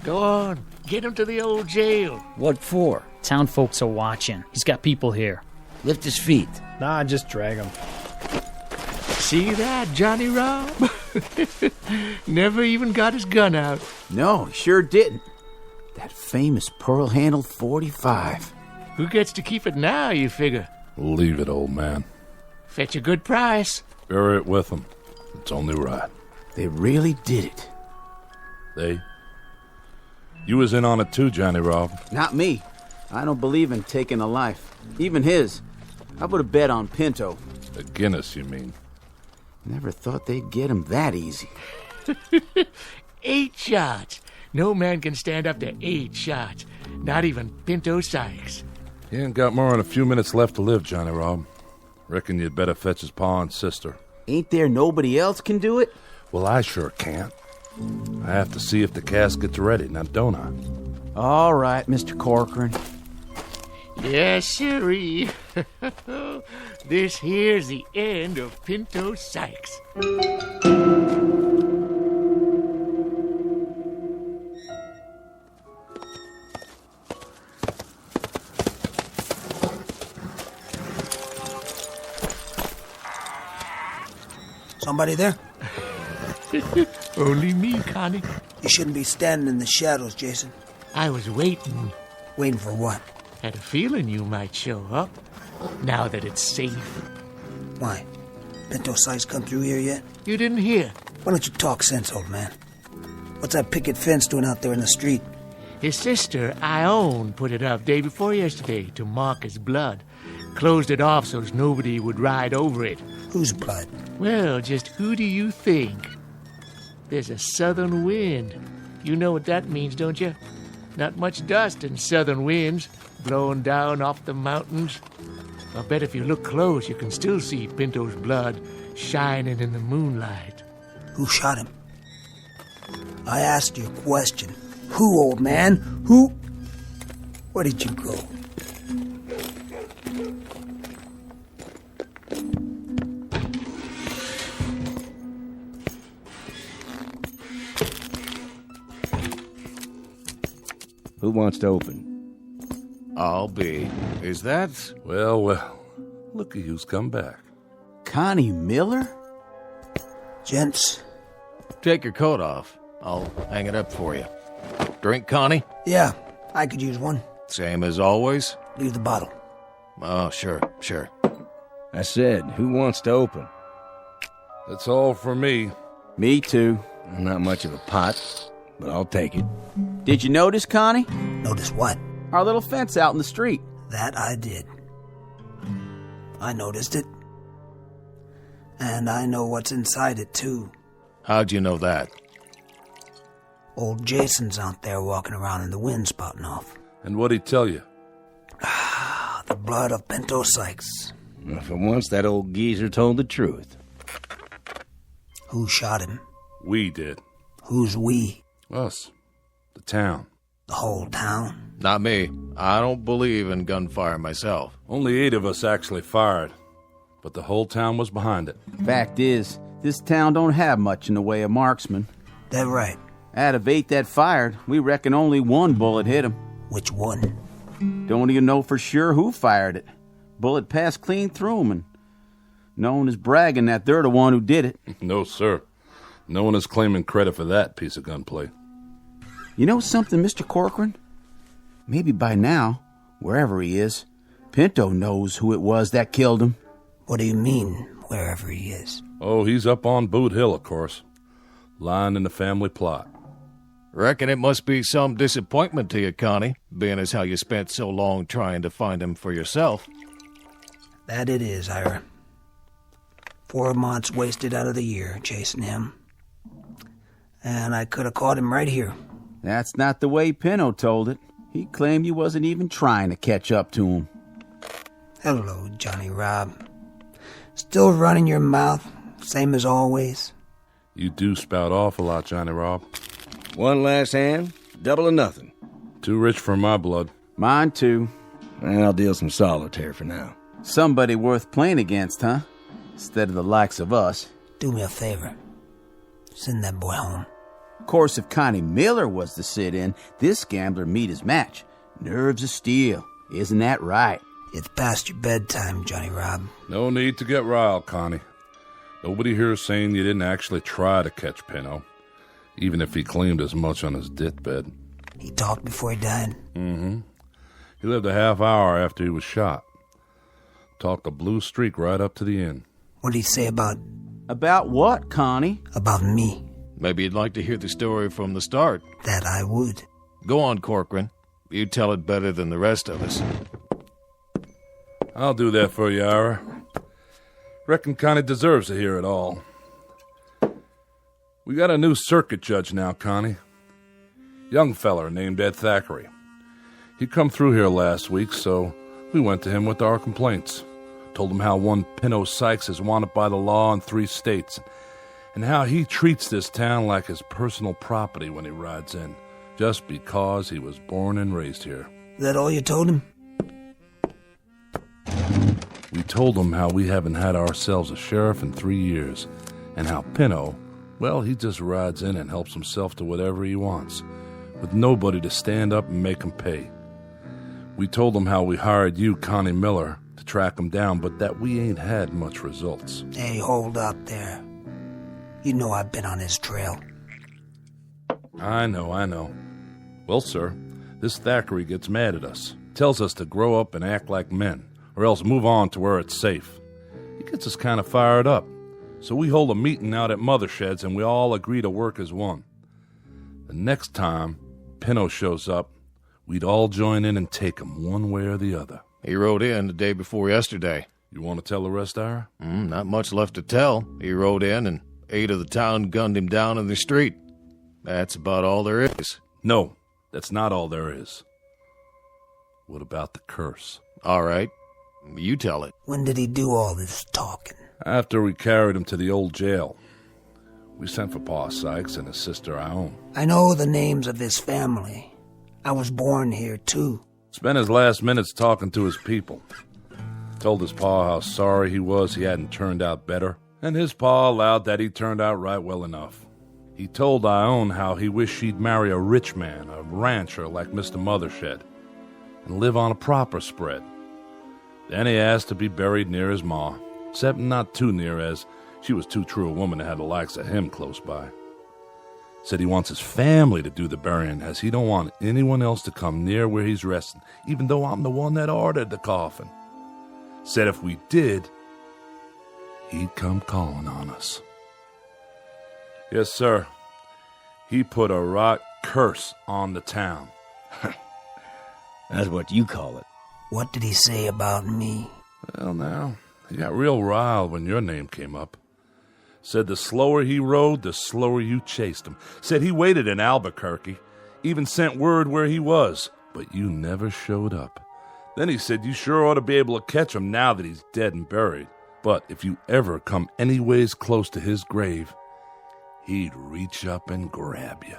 Go on. Get him to the old jail. What for? Town folks are watching. He's got people here. Lift his feet. Nah, just drag him. See that, Johnny Rob? Never even got his gun out. No, he sure didn't. That famous pearl-handled .45. Who gets to keep it now, you figure? Leave it, old man. Fetch a good price. Bury it with them. It's only right. They really did it. They? You was in on it too, Johnny Rob. Not me. I don't believe in taking a life. Even his. I put a bet on Pinto. A Guinness, you mean? Never thought they'd get him that easy. 8 shots. No man can stand up to 8 shots. Not even Pinto Sykes. He ain't got more than a few minutes left to live, Johnny Rob. Reckon you'd better fetch his pa and sister. Ain't there nobody else can do it? Well, I sure can't. I have to see if the casket's ready, now don't I? All right, Mr. Corcoran. Yes, sirree. This here's the end of Pinto Sykes. Somebody there? Only me, Connie. You shouldn't be standing in the shadows, Jason. I was waiting. Waiting for what? Had a feeling you might show up, now that it's safe. Why? Pinto Sykes come through here yet? You didn't hear. Why don't you talk sense, old man? What's that picket fence doing out there in the street? His sister, Ione, put it up day before yesterday to mark his blood. Closed it off so nobody would ride over it. Whose blood? Well, just who do you think? There's a southern wind. You know what that means, don't you? Not much dust in southern winds, blowing down off the mountains. I bet if you look close, you can still see Pinto's blood shining in the moonlight. Who shot him? I asked you a question. Who, old man? Who? Where did you go? Who wants to open? I'll be. Is that? Well, well. Looky who's come back. Connie Miller? Gents. Take your coat off. I'll hang it up for you. Drink, Connie? Yeah, I could use one. Same as always? Leave the bottle. Oh, sure. I said, who wants to open? That's all for me. Me too. Not much of a pot, but I'll take it. Did you notice, Connie? Notice what? Our little fence out in the street. That I did. I noticed it. And I know what's inside it, too. How'd you know that? Old Jason's out there walking around in the wind spouting off. And what'd he tell you? The blood of Pinto Sykes. Well, for once, that old geezer told the truth. Who shot him? We did. Who's we? Us. The town. The whole town? Not me. I don't believe in gunfire myself. Only 8 of us actually fired, but the whole town was behind it. Fact is, this town don't have much in the way of marksmen. That right. Out of 8 that fired, we reckon only 1 bullet hit him. Which one? Don't even know for sure who fired it. Bullet passed clean through 'em, and no one is bragging that they're the one who did it. No, sir. No one is claiming credit for that piece of gunplay. You know something, Mr. Corcoran? Maybe by now, wherever he is, Pinto knows who it was that killed him. What do you mean, wherever he is? Oh, he's up on Boot Hill, of course. Lying in the family plot. Reckon it must be some disappointment to you, Connie, being as how you spent so long trying to find him for yourself. That it is, Ira. 4 months wasted out of the year chasing him. And I could have caught him right here. That's not the way Pinto told it. He claimed you wasn't even trying to catch up to him. Hello, Johnny Rob. Still running your mouth, same as always? You do spout off a lot, Johnny Rob. One last hand, double or nothing. Too rich for my blood. Mine too. And I'll deal some solitaire for now. Somebody worth playing against, huh? Instead of the likes of us. Do me a favor. Send that boy home. Of course, if Connie Miller was to sit in, this gambler meet his match. Nerves of steel. Isn't that right? It's past your bedtime, Johnny Rob. No need to get riled, Connie. Nobody here is saying you didn't actually try to catch Pinto, even if he claimed as much on his deathbed. He talked before he died? Mm-hmm. He lived a half hour after he was shot. Talked a blue streak right up to the end. What did he say about... About what, Connie? About me. Maybe you'd like to hear the story from the start. That I would. Go on, Corcoran. You tell it better than the rest of us. I'll do that for you, Ira. Reckon Connie deserves to hear it all. We got a new circuit judge now, Connie. Young feller named Ed Thackeray. He come through here last week, so we went to him with our complaints. Told him how one Pinto Sykes is wanted by the law in 3 states, and how he treats this town like his personal property when he rides in, just because he was born and raised here. Is that all you told him? We told him how we haven't had ourselves a sheriff in 3 years, and how Pinto, well, he just rides in and helps himself to whatever he wants, with nobody to stand up and make him pay. We told him how we hired you, Connie Miller, to track him down, but that we ain't had much results. Hey, hold up there. You know I've been on his trail. I know. Well, sir, this Thackeray gets mad at us, tells us to grow up and act like men, or else move on to where it's safe. He gets us kind of fired up, so we hold a meeting out at Mothershed's and we all agree to work as one. The next time Pinto shows up, we'd all join in and take him one way or the other. He rode in the day before yesterday. You want to tell the rest, Ira? Not much left to tell. He rode in and 8 of the town gunned him down in the street. That's about all there is. No, that's not all there is. What about the curse? All right. You tell it. When did he do all this talking? After we carried him to the old jail. We sent for Pa Sykes and his sister Ione. I know the names of his family. I was born here, too. Spent his last minutes talking to his people. Told his pa how sorry he was he hadn't turned out better, and his pa allowed that he turned out right well enough. He told Ione how he wished she'd marry a rich man, a rancher like Mr. Mothershed, and live on a proper spread. Then he asked to be buried near his ma, except not too near, as she was too true a woman to have the likes of him close by. Said he wants his family to do the burying, as he don't want anyone else to come near where he's resting, even though I'm the one that ordered the coffin. Said if we did, he'd come calling on us. Yes, sir. He put a right curse on the town. That's what you call it. What did he say about me? Well, now, he got real riled when your name came up. Said the slower he rode, the slower you chased him. Said he waited in Albuquerque, even sent word where he was, but you never showed up. Then he said you sure ought to be able to catch him now that he's dead and buried. But if you ever come anyways close to his grave, he'd reach up and grab you.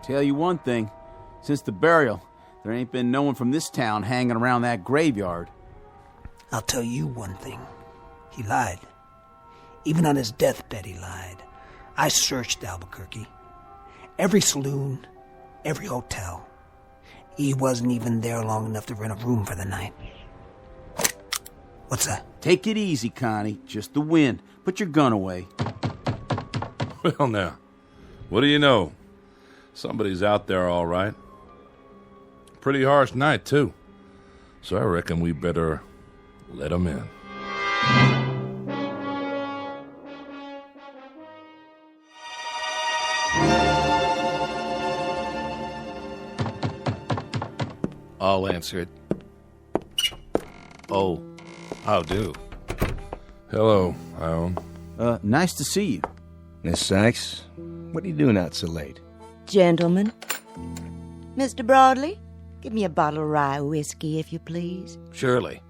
Tell you one thing, since the burial, there ain't been no one from this town hanging around that graveyard. I'll tell you one thing. He lied. Even on his deathbed, he lied. I searched Albuquerque. Every saloon, every hotel. He wasn't even there long enough to rent a room for the night. What's that? Take it easy, Connie. Just the wind. Put your gun away. Well, now, what do you know? Somebody's out there, all right. Pretty harsh night, too. So I reckon we better let him in. I'll answer it. Oh, how do? Hello, Ione. Nice to see you. Miss Sykes, what are you doing out so late? Gentlemen. Mr. Broadley, give me a bottle of rye whiskey, if you please. Surely.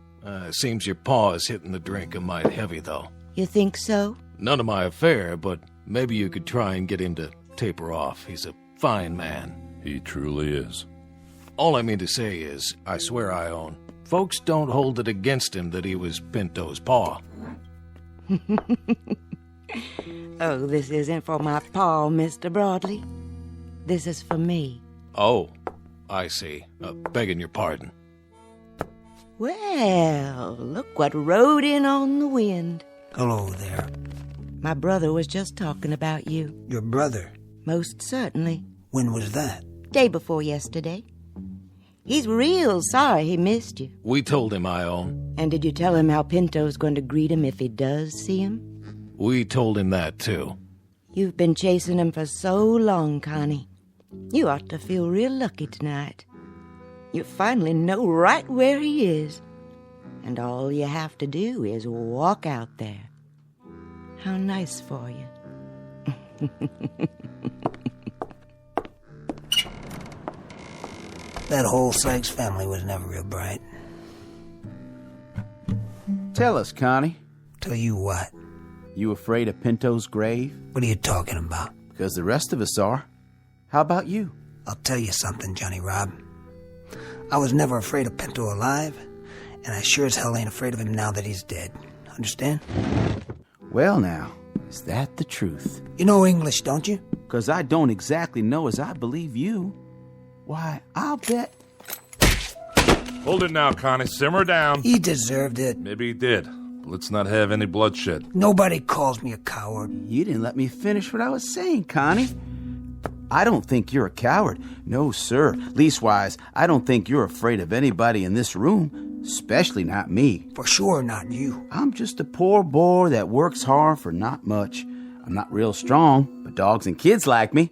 Seems your paw is hitting the drink a mite heavy, though. You think so? None of my affair, but maybe you could try and get him to taper off. He's a fine man. He truly is. All I mean to say is, I swear Ione, folks don't hold it against him that he was Pinto's paw. Oh, this isn't for my paw, Mr. Broadley. This is for me. Oh, I see. Begging your pardon. Well, look what rode in on the wind. Hello there. My brother was just talking about you. Your brother? Most certainly. When was that? Day before yesterday. He's real sorry he missed you. We told him, Ione. And did you tell him how Pinto's going to greet him if he does see him? We told him that, too. You've been chasing him for so long, Connie. You ought to feel real lucky tonight. You finally know right where he is. And all you have to do is walk out there. How nice for you. That whole Sykes family was never real bright. Tell us, Connie. Tell you what? You afraid of Pinto's grave? What are you talking about? Because the rest of us are. How about you? I'll tell you something, Johnny Rob. I was never afraid of Pinto alive, and I sure as hell ain't afraid of him now that he's dead. Understand? Well, now, is that the truth? You know English, don't you? Because I don't exactly know as I believe you. Why, I'll bet... Hold it now, Connie. Simmer down. He deserved it. Maybe he did. But let's not have any bloodshed. Nobody calls me a coward. You didn't let me finish what I was saying, Connie. I don't think you're a coward. No, sir. Leastwise, I don't think you're afraid of anybody in this room, especially not me. For sure not you. I'm just a poor boy that works hard for not much. I'm not real strong, but dogs and kids like me.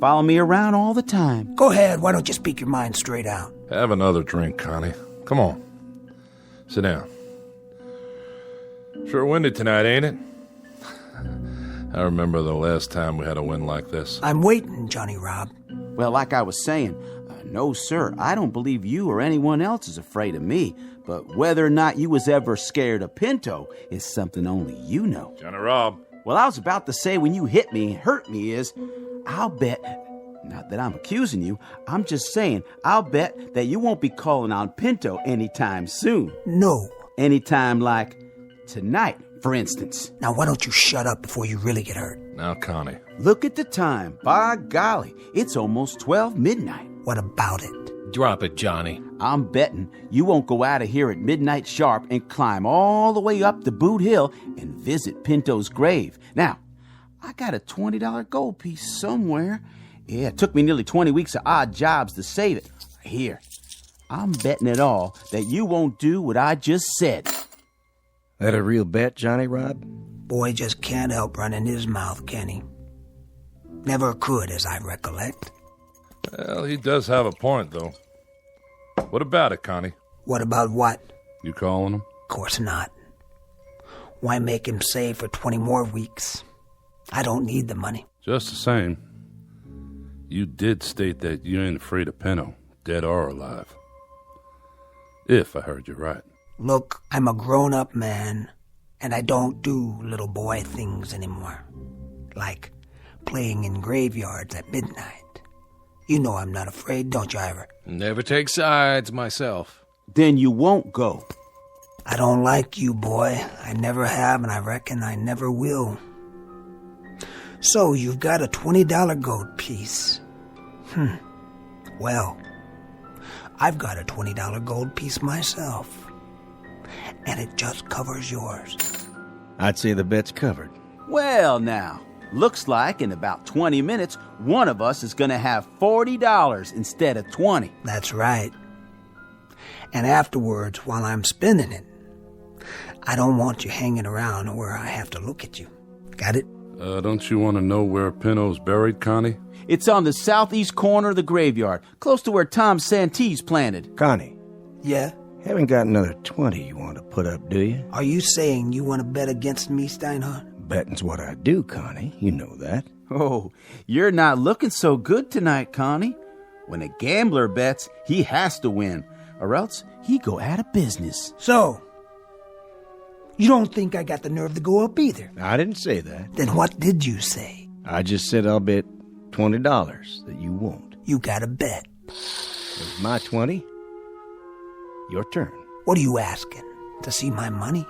Follow me around all the time. Go ahead. Why don't you speak your mind straight out? Have another drink, Connie. Come on. Sit down. Sure windy tonight, ain't it? I remember the last time we had a wind like this. I'm waiting, Johnny Rob. Well, like I was saying, no, sir, I don't believe you or anyone else is afraid of me. But whether or not you was ever scared of Pinto is something only you know. Johnny Rob. Well, I was about to say when you hit me and hurt me is, I'll bet, not that I'm accusing you, I'm just saying, I'll bet that you won't be calling on Pinto anytime soon. No. Anytime like tonight, for instance. Now, why don't you shut up before you really get hurt? Now, Connie. Look at the time. By golly, it's almost 12 midnight. What about it? Drop it, Johnny. I'm betting you won't go out of here at midnight sharp and climb all the way up to Boot Hill and visit Pinto's grave. Now, I got a $20 gold piece somewhere. Yeah, it took me nearly 20 weeks of odd jobs to save it. Here, I'm betting it all that you won't do what I just said. That a real bet, Johnny Rod? Boy just can't help running his mouth, can he? Never could, as I recollect. Well, he does have a point, though. What about it, Connie? What about what? You calling him? Of course not. Why make him save for 20 more weeks? I don't need the money. Just the same, you did state that you ain't afraid of Pinto, dead or alive. If I heard you right. Look, I'm a grown-up man, and I don't do little boy things anymore. Like playing in graveyards at midnight. You know I'm not afraid, don't you, Ira? Never take sides myself. Then you won't go. I don't like you, boy. I never have, and I reckon I never will. So, you've got a $20 gold piece. Well, I've got a $20 gold piece myself. And it just covers yours. I'd say the bet's covered. Well, now, looks like in about 20 minutes, one of us is going to have $40 instead of 20. That's right. And afterwards, while I'm spending it, I don't want you hanging around where I have to look at you. Got it? Don't you want to know where Pinto's buried, Connie? It's on the southeast corner of the graveyard, close to where Tom Santee's planted. Connie. Yeah? Haven't got another 20 you want to put up, do you? Are you saying you want to bet against me, Steinhardt? Betting's what I do, Connie. You know that. Oh, you're not looking so good tonight, Connie. When a gambler bets, he has to win, or else he go out of business. So, you don't think I got the nerve to go up either? I didn't say that. Then what did you say? I just said I'll bet $20 that you won't. You got a bet. It's my 20. Your turn. What are you asking? To see my money?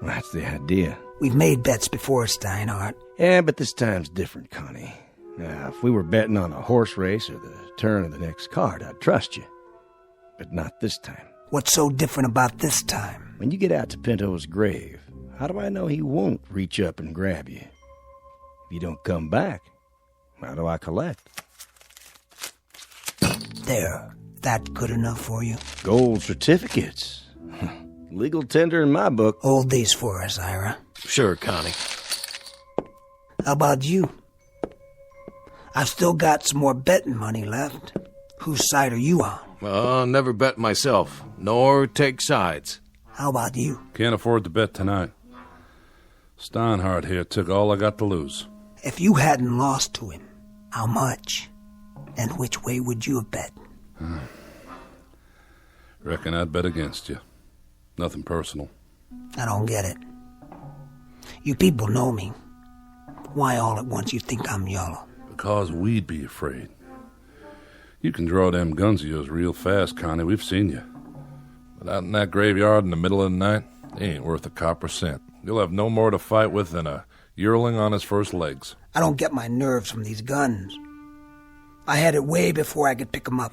That's the idea. We've made bets before, Steinhardt. Yeah, but this time's different, Connie. Now, if we were betting on a horse race or the turn of the next card, I'd trust you. But not this time. What's so different about this time? When you get out to Pinto's grave, how do I know he won't reach up and grab you? If you don't come back, how do I collect? There. That good enough for you? Gold certificates. Legal tender in my book. Hold these for us, Ira. Sure, Connie. How about you? I've still got some more betting money left. Whose side are you on? Never bet myself, nor take sides. How about you? Can't afford to bet tonight. Steinhardt here took all I got to lose. If you hadn't lost to him, how much? And which way would you have bet? Reckon I'd bet against you. Nothing personal. I don't get it. You people know me. Why all at once you think I'm yellow? Because we'd be afraid. You can draw them guns of yours real fast, Connie. We've seen you. But out in that graveyard in the middle of the night, they ain't worth a copper cent. You'll have no more to fight with than a yearling on his first legs. I don't get my nerves from these guns. I had it way before I could pick 'em up.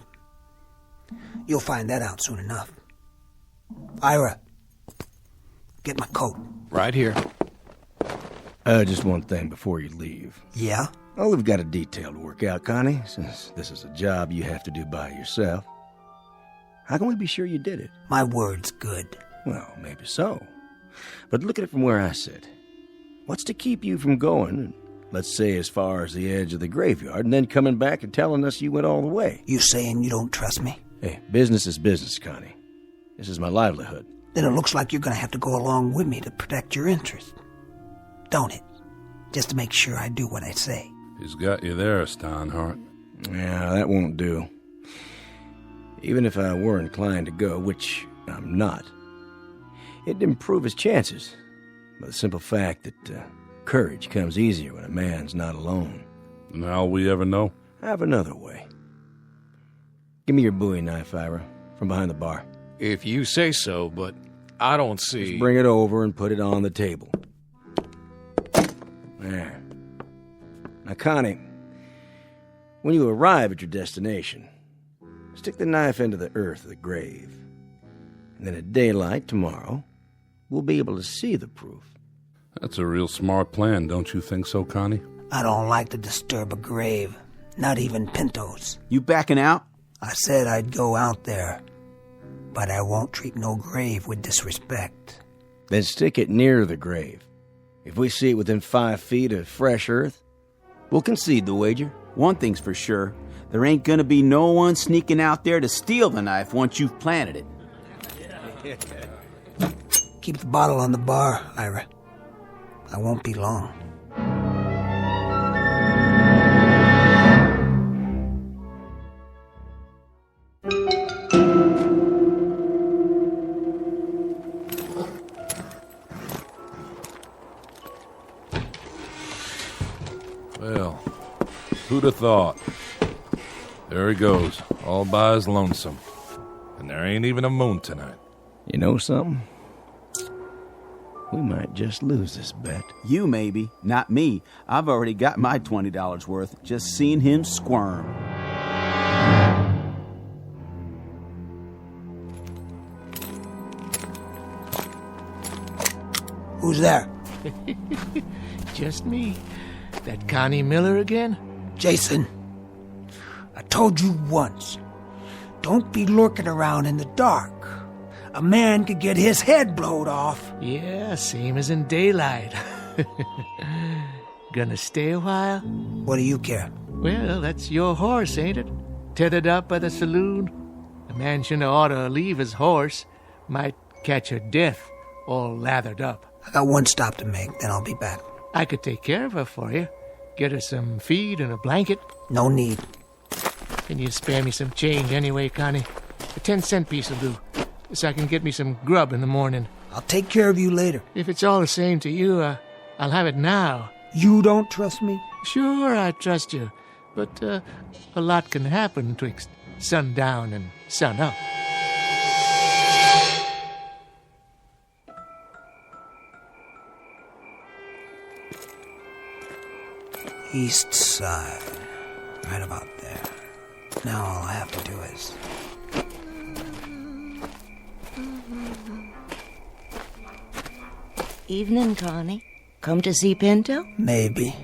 You'll find that out soon enough. Ira, get my coat. Right here. Just one thing before you leave. Yeah? Oh, we've got a detail to work out, Connie, since this is a job you have to do by yourself. How can we be sure you did it? My word's good. Well, maybe so. But look at it from where I sit. What's to keep you from going, let's say as far as the edge of the graveyard, and then coming back and telling us you went all the way? You saying you don't trust me? Hey, business is business, Connie. This is my livelihood. Then it looks like you're going to have to go along with me to protect your interest. Don't it? Just to make sure I do what I say. He's got you there, Steinhardt. Yeah, that won't do. Even if I were inclined to go, which I'm not, it'd improve his chances by the simple fact that courage comes easier when a man's not alone. And how'll we ever know? I have another way. Give me your Bowie knife, Ira, from behind the bar. If you say so, but I don't see... Just bring it over and put it on the table. There. Now, Connie, when you arrive at your destination, Stick the knife into the earth of the grave. And then at daylight tomorrow, we'll be able to see the proof. That's a real smart plan, don't you think so, Connie? I don't like to disturb a grave, not even Pinto's. You backing out? I said I'd go out there, but I won't treat no grave with disrespect. Then stick it near the grave. If we see it within 5 feet of fresh earth, we'll concede the wager. One thing's for sure. There ain't gonna be no one sneaking out there to steal the knife once you've planted it. Keep the bottle on the bar, Ira. I won't be long. Well, who'd have thought? There he goes, all by his lonesome. And there ain't even a moon tonight. You know something? We might just lose this bet. You maybe, not me. I've already got my $20 worth just seeing him squirm. Who's there? Just me. That Connie Miller again? Jason, I told you once, don't be lurking around in the dark. A man could get his head blowed off. Yeah, same as in daylight. Gonna stay a while? What do you care? Well, that's your horse, ain't it? Tethered up by the saloon? A man shouldn't ought to leave his horse. Might catch her death, all lathered up. I got one stop to make, then I'll be back. I could take care of her for you. Get her some feed and a blanket. No need. Can you spare me some change anyway, Connie? A 10-cent piece will do, so I can get me some grub in the morning. I'll take care of you later. If it's all the same to you, I'll have it now. You don't trust me? Sure, I trust you. But a lot can happen twixt sundown and sunup. East side. Right about there. Now all I have to do is... Evening, Connie. Come to see Pinto? Maybe.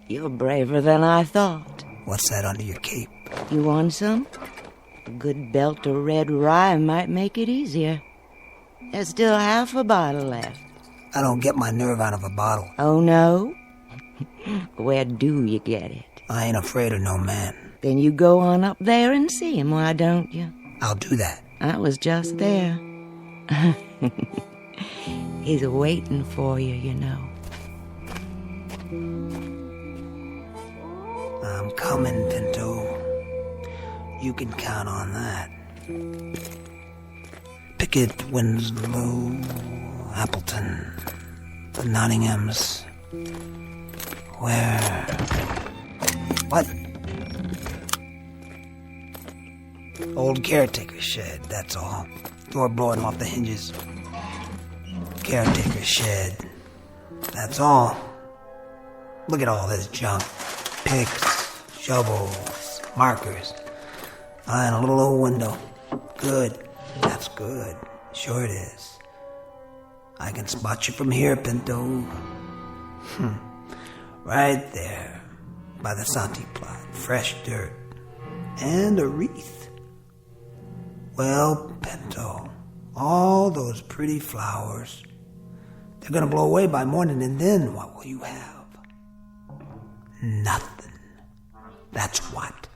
You're braver than I thought. What's that under your cape? You want some? A good belt of red rye might make it easier. There's still half a bottle left. I don't get my nerve out of a bottle. Oh, no? Where do you get it? I ain't afraid of no man. Then you go on up there and see him, why don't you? I'll do that. I was just there. He's waiting for you, you know. I'm coming, Pinto. You can count on that. Pickett, Winslow, Appleton, the Nottinghams. Where? What? Old caretaker's shed, that's all. Door blowing off the hinges. Caretaker's shed. That's all. Look at all this junk. Picks, shovels, markers. And a little old window. Good. That's good. Sure it is. I can spot you from here, Pinto. Right there. By the Santi plot. Fresh dirt. And a wreath. Well, Pinto, all those pretty flowers, they're gonna blow away by morning, and then what will you have? Nothing. That's what.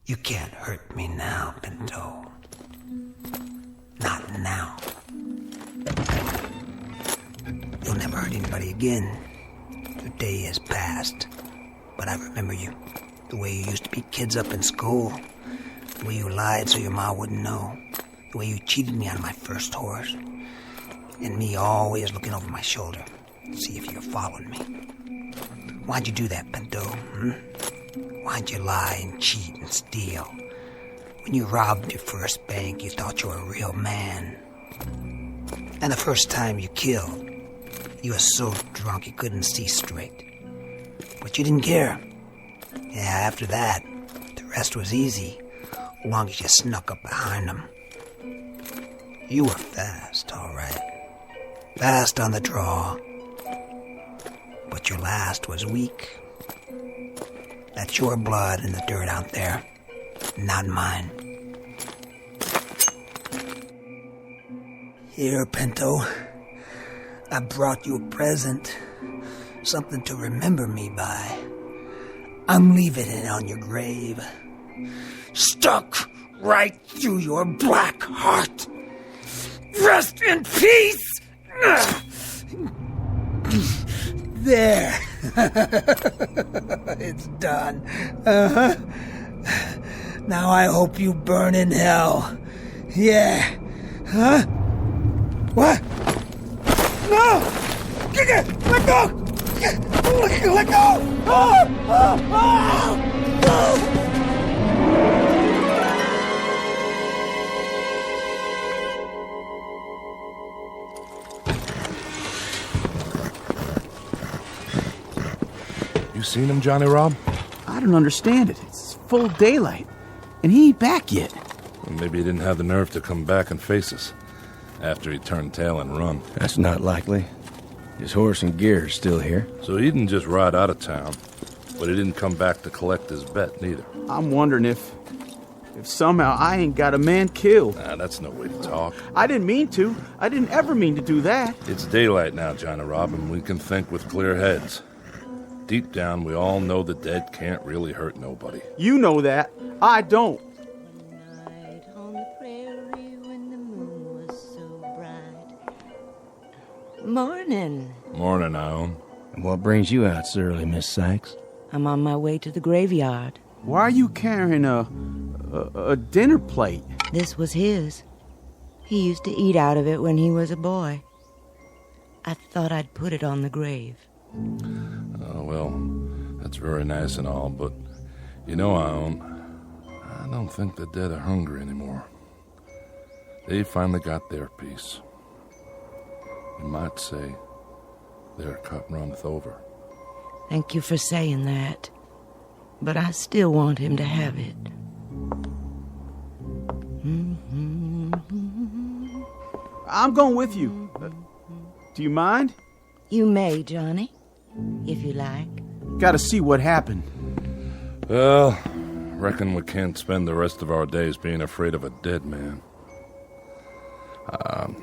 You can't hurt me now, Pinto. Not now. You'll never hurt anybody again. The day has passed. But I remember you. The way you used to beat kids up in school. The way you lied so your ma wouldn't know. The way you cheated me out of my first horse. And me always looking over my shoulder to see if you followed me. Why'd you do that, Pinto? Why'd you lie and cheat and steal? When you robbed your first bank, you thought you were a real man. And the first time you killed, you were so drunk you couldn't see straight. But you didn't care. Yeah, after that, the Rest was easy, as long as you snuck up behind them. You were fast, all right. Fast on the draw. But your last was weak. That's your blood in the dirt out there, not mine. Here, Pinto. I brought you a present. Something to remember me by. I'm leaving it on your grave. Stuck right through your black heart. Rest in peace! There. It's done. Uh-huh. Now I hope you burn in hell. Yeah. Huh? What? No! Let go! Let go! You seen him, Johnny Rob? I don't understand it. It's full daylight, and he ain't back yet. Well, maybe he didn't have the nerve to come back and face us after he turned tail and run. That's not likely. His horse and gear are still here. So he didn't just ride out of town, but he didn't come back to collect his bet, neither. I'm wondering if somehow I ain't got a man killed. Nah, that's no way to talk. I didn't mean to. I didn't ever mean to do that. It's daylight now, Johnny Rob, and we can think with clear heads. Deep down, we all know the dead can't really hurt nobody. You know that. I don't. Morning. Morning, Ione. And what brings you out so early, Miss Sykes? I'm on my way to the graveyard. Why are you carrying a dinner plate? This was his. He used to eat out of it when he was a boy. I thought I'd put it on the grave. Oh, well, that's very nice and all, but you know, Ione, I don't think the dead are hungry anymore. They finally got their piece. You might say their cup runneth over. Thank you for saying that. But I still want him to have it. I'm going with you. Do you mind? You may, Johnny, if you like. Gotta see what happened. Well, reckon we can't spend the rest of our days being afraid of a dead man.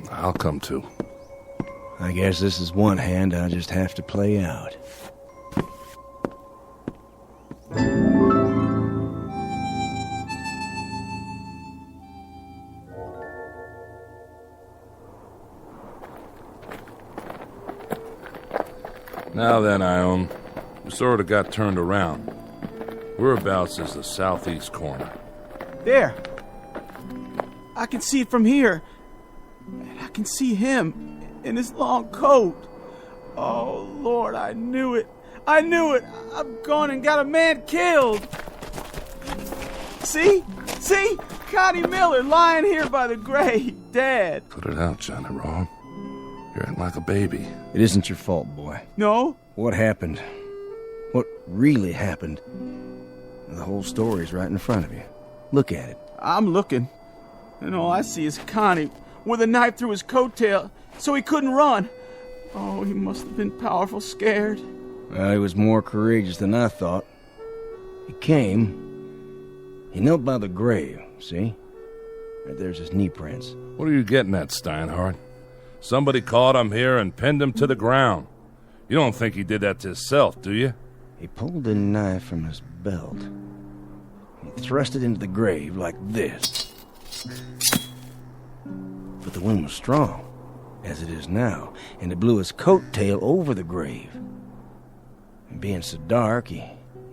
I'll come too. I guess this is one hand I'll just have to play out. Now then, Ione, we sort of got turned around. Whereabouts is the southeast corner? There. I can see it from here. And I can see him in his long coat. Oh, Lord, I knew it. I knew it. I've gone and got a man killed. See? See? Connie Miller lying here by the grave, dead. Put it out, Johnny Rob. You're acting like a baby. It isn't your fault, boy. No? What happened? What really happened? The whole story's right in front of you. Look at it. I'm looking. And all I see is Connie with a knife through his coattail so he couldn't run. Oh, he must have been powerful scared. Well, he was more courageous than I thought. He came. He knelt by the grave, see? Right there's his knee prints. What are you getting at, Steinhardt? Somebody caught him here and pinned him to the ground. You don't think he did that to himself, do you? He pulled the knife from his belt. He thrust it into the grave like this. But the wind was strong, as it is now, and it blew his coat tail over the grave. And being so dark, he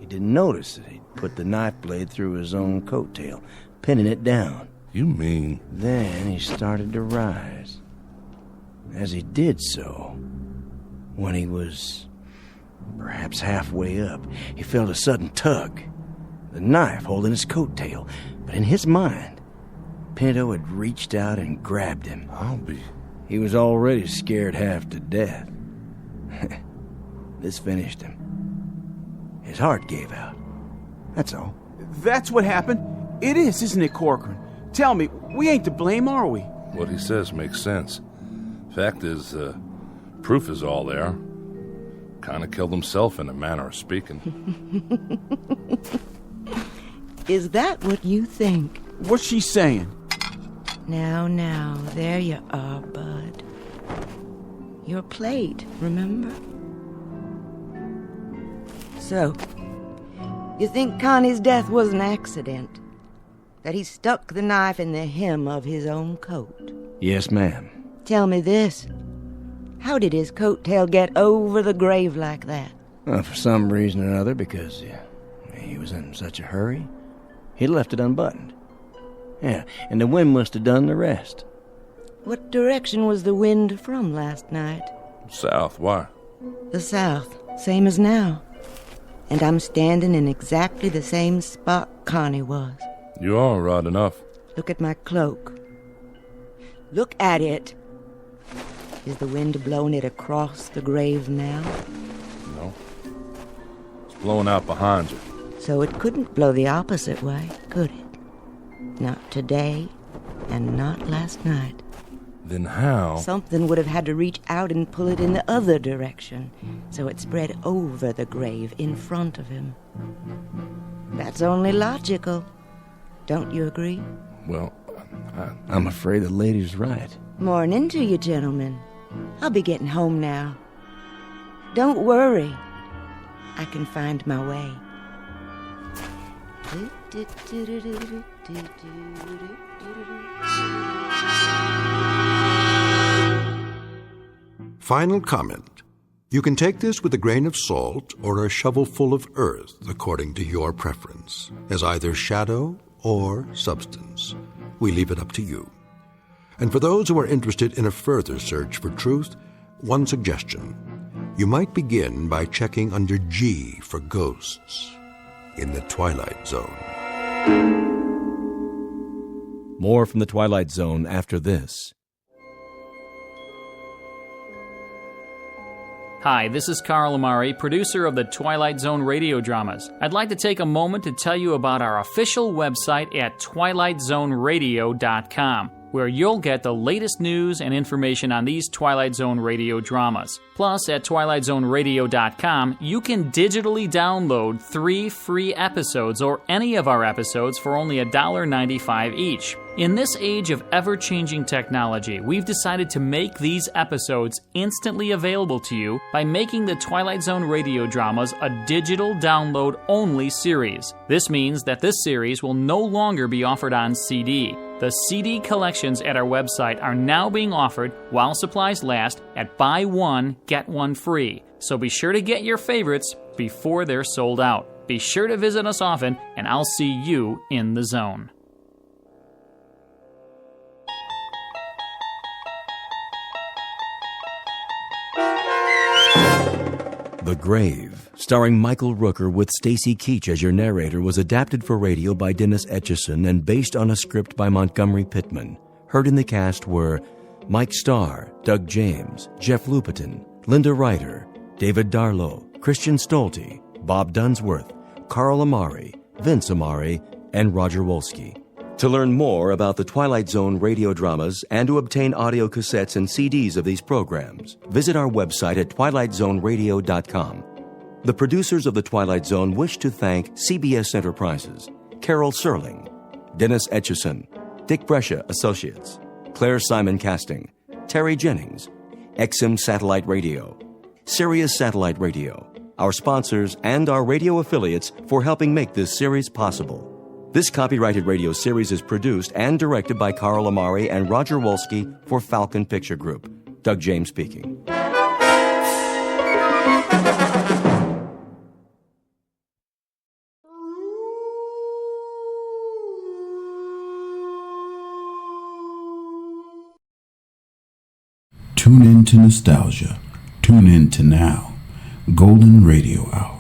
didn't notice that he'd put the knife blade through his own coat tail, pinning it down. You mean? Then he started to rise. As he did so, when he was perhaps halfway up, he felt a sudden tug, the knife holding his coat tail. But in his mind, Pinto had reached out and grabbed him. He was already scared half to death. This finished him. His heart gave out. That's all. That's what happened. It is, isn't it, Corcoran? Tell me, we ain't to blame, are we? What he says makes sense. Fact is, proof is all there. Kind of killed himself in a manner of speaking. Is that what you think? What's she saying? Now, there you are, Bud. Your plate, remember? So, you think Connie's death was an accident? That he stuck the knife in the hem of his own coat? Yes, ma'am. Tell me this. How did his coat tail get over the grave like that? Well, for some reason or other, because he was in such a hurry, he left it unbuttoned. Yeah, and the wind must have done the rest. What direction was the wind from last night? South, why? The south, same as now. And I'm standing in exactly the same spot Connie was. You are right enough. Look at my cloak. Look at it. Is the wind blowing it across the grave now? No. It's blowing out behind you. So it couldn't blow the opposite way, could it? Not today, and not last night. Then how? Something would have had to reach out and pull it in the other direction, so it spread over the grave in front of him. That's only logical. Don't you agree? Well, I'm afraid the lady's right. Morning to you, gentlemen. I'll be getting home now. Don't worry. I can find my way. Final comment. You can take this with a grain of salt or a shovelful of earth, according to your preference, as either shadow or substance. We leave it up to you. And for those who are interested in a further search for truth, one suggestion. You might begin by checking under G for ghosts in the Twilight Zone. More from the Twilight Zone after this. Hi, this is Carl Amari, producer of the Twilight Zone radio dramas. I'd like to take a moment to tell you about our official website at twilightzoneradio.com, where you'll get the latest news and information on these Twilight Zone radio dramas. Plus, at twilightzoneradio.com, you can digitally download 3 free episodes or any of our episodes for only $1.95 each. In this age of ever-changing technology, we've decided to make these episodes instantly available to you by making the Twilight Zone radio dramas a digital download-only series. This means that this series will no longer be offered on CD. The CD collections at our website are now being offered, while supplies last, at buy one, get one free. So be sure to get your favorites before they're sold out. Be sure to visit us often, and I'll see you in the zone. The Grave, starring Michael Rooker with Stacy Keach as your narrator, was adapted for radio by Dennis Etchison and based on a script by Montgomery Pittman. Heard in the cast were Mike Starr, Doug James, Jeff Lupetin, Linda Ryder, David Darlow, Christian Stolte, Bob Dunsworth, Carl Amari, Vince Amari, and Roger Wolski. To learn more about the Twilight Zone radio dramas and to obtain audio cassettes and CDs of these programs, visit our website at twilightzoneradio.com. The producers of The Twilight Zone wish to thank CBS Enterprises, Carol Serling, Dennis Etchison, Dick Brescia Associates, Claire Simon Casting, Terry Jennings, XM Satellite Radio, Sirius Satellite Radio, our sponsors, and our radio affiliates for helping make this series possible. This copyrighted radio series is produced and directed by Carl Amari and Roger Wolski for Falcon Picture Group. Doug James speaking. Tune in to nostalgia. Tune in to now. Golden Radio Hour.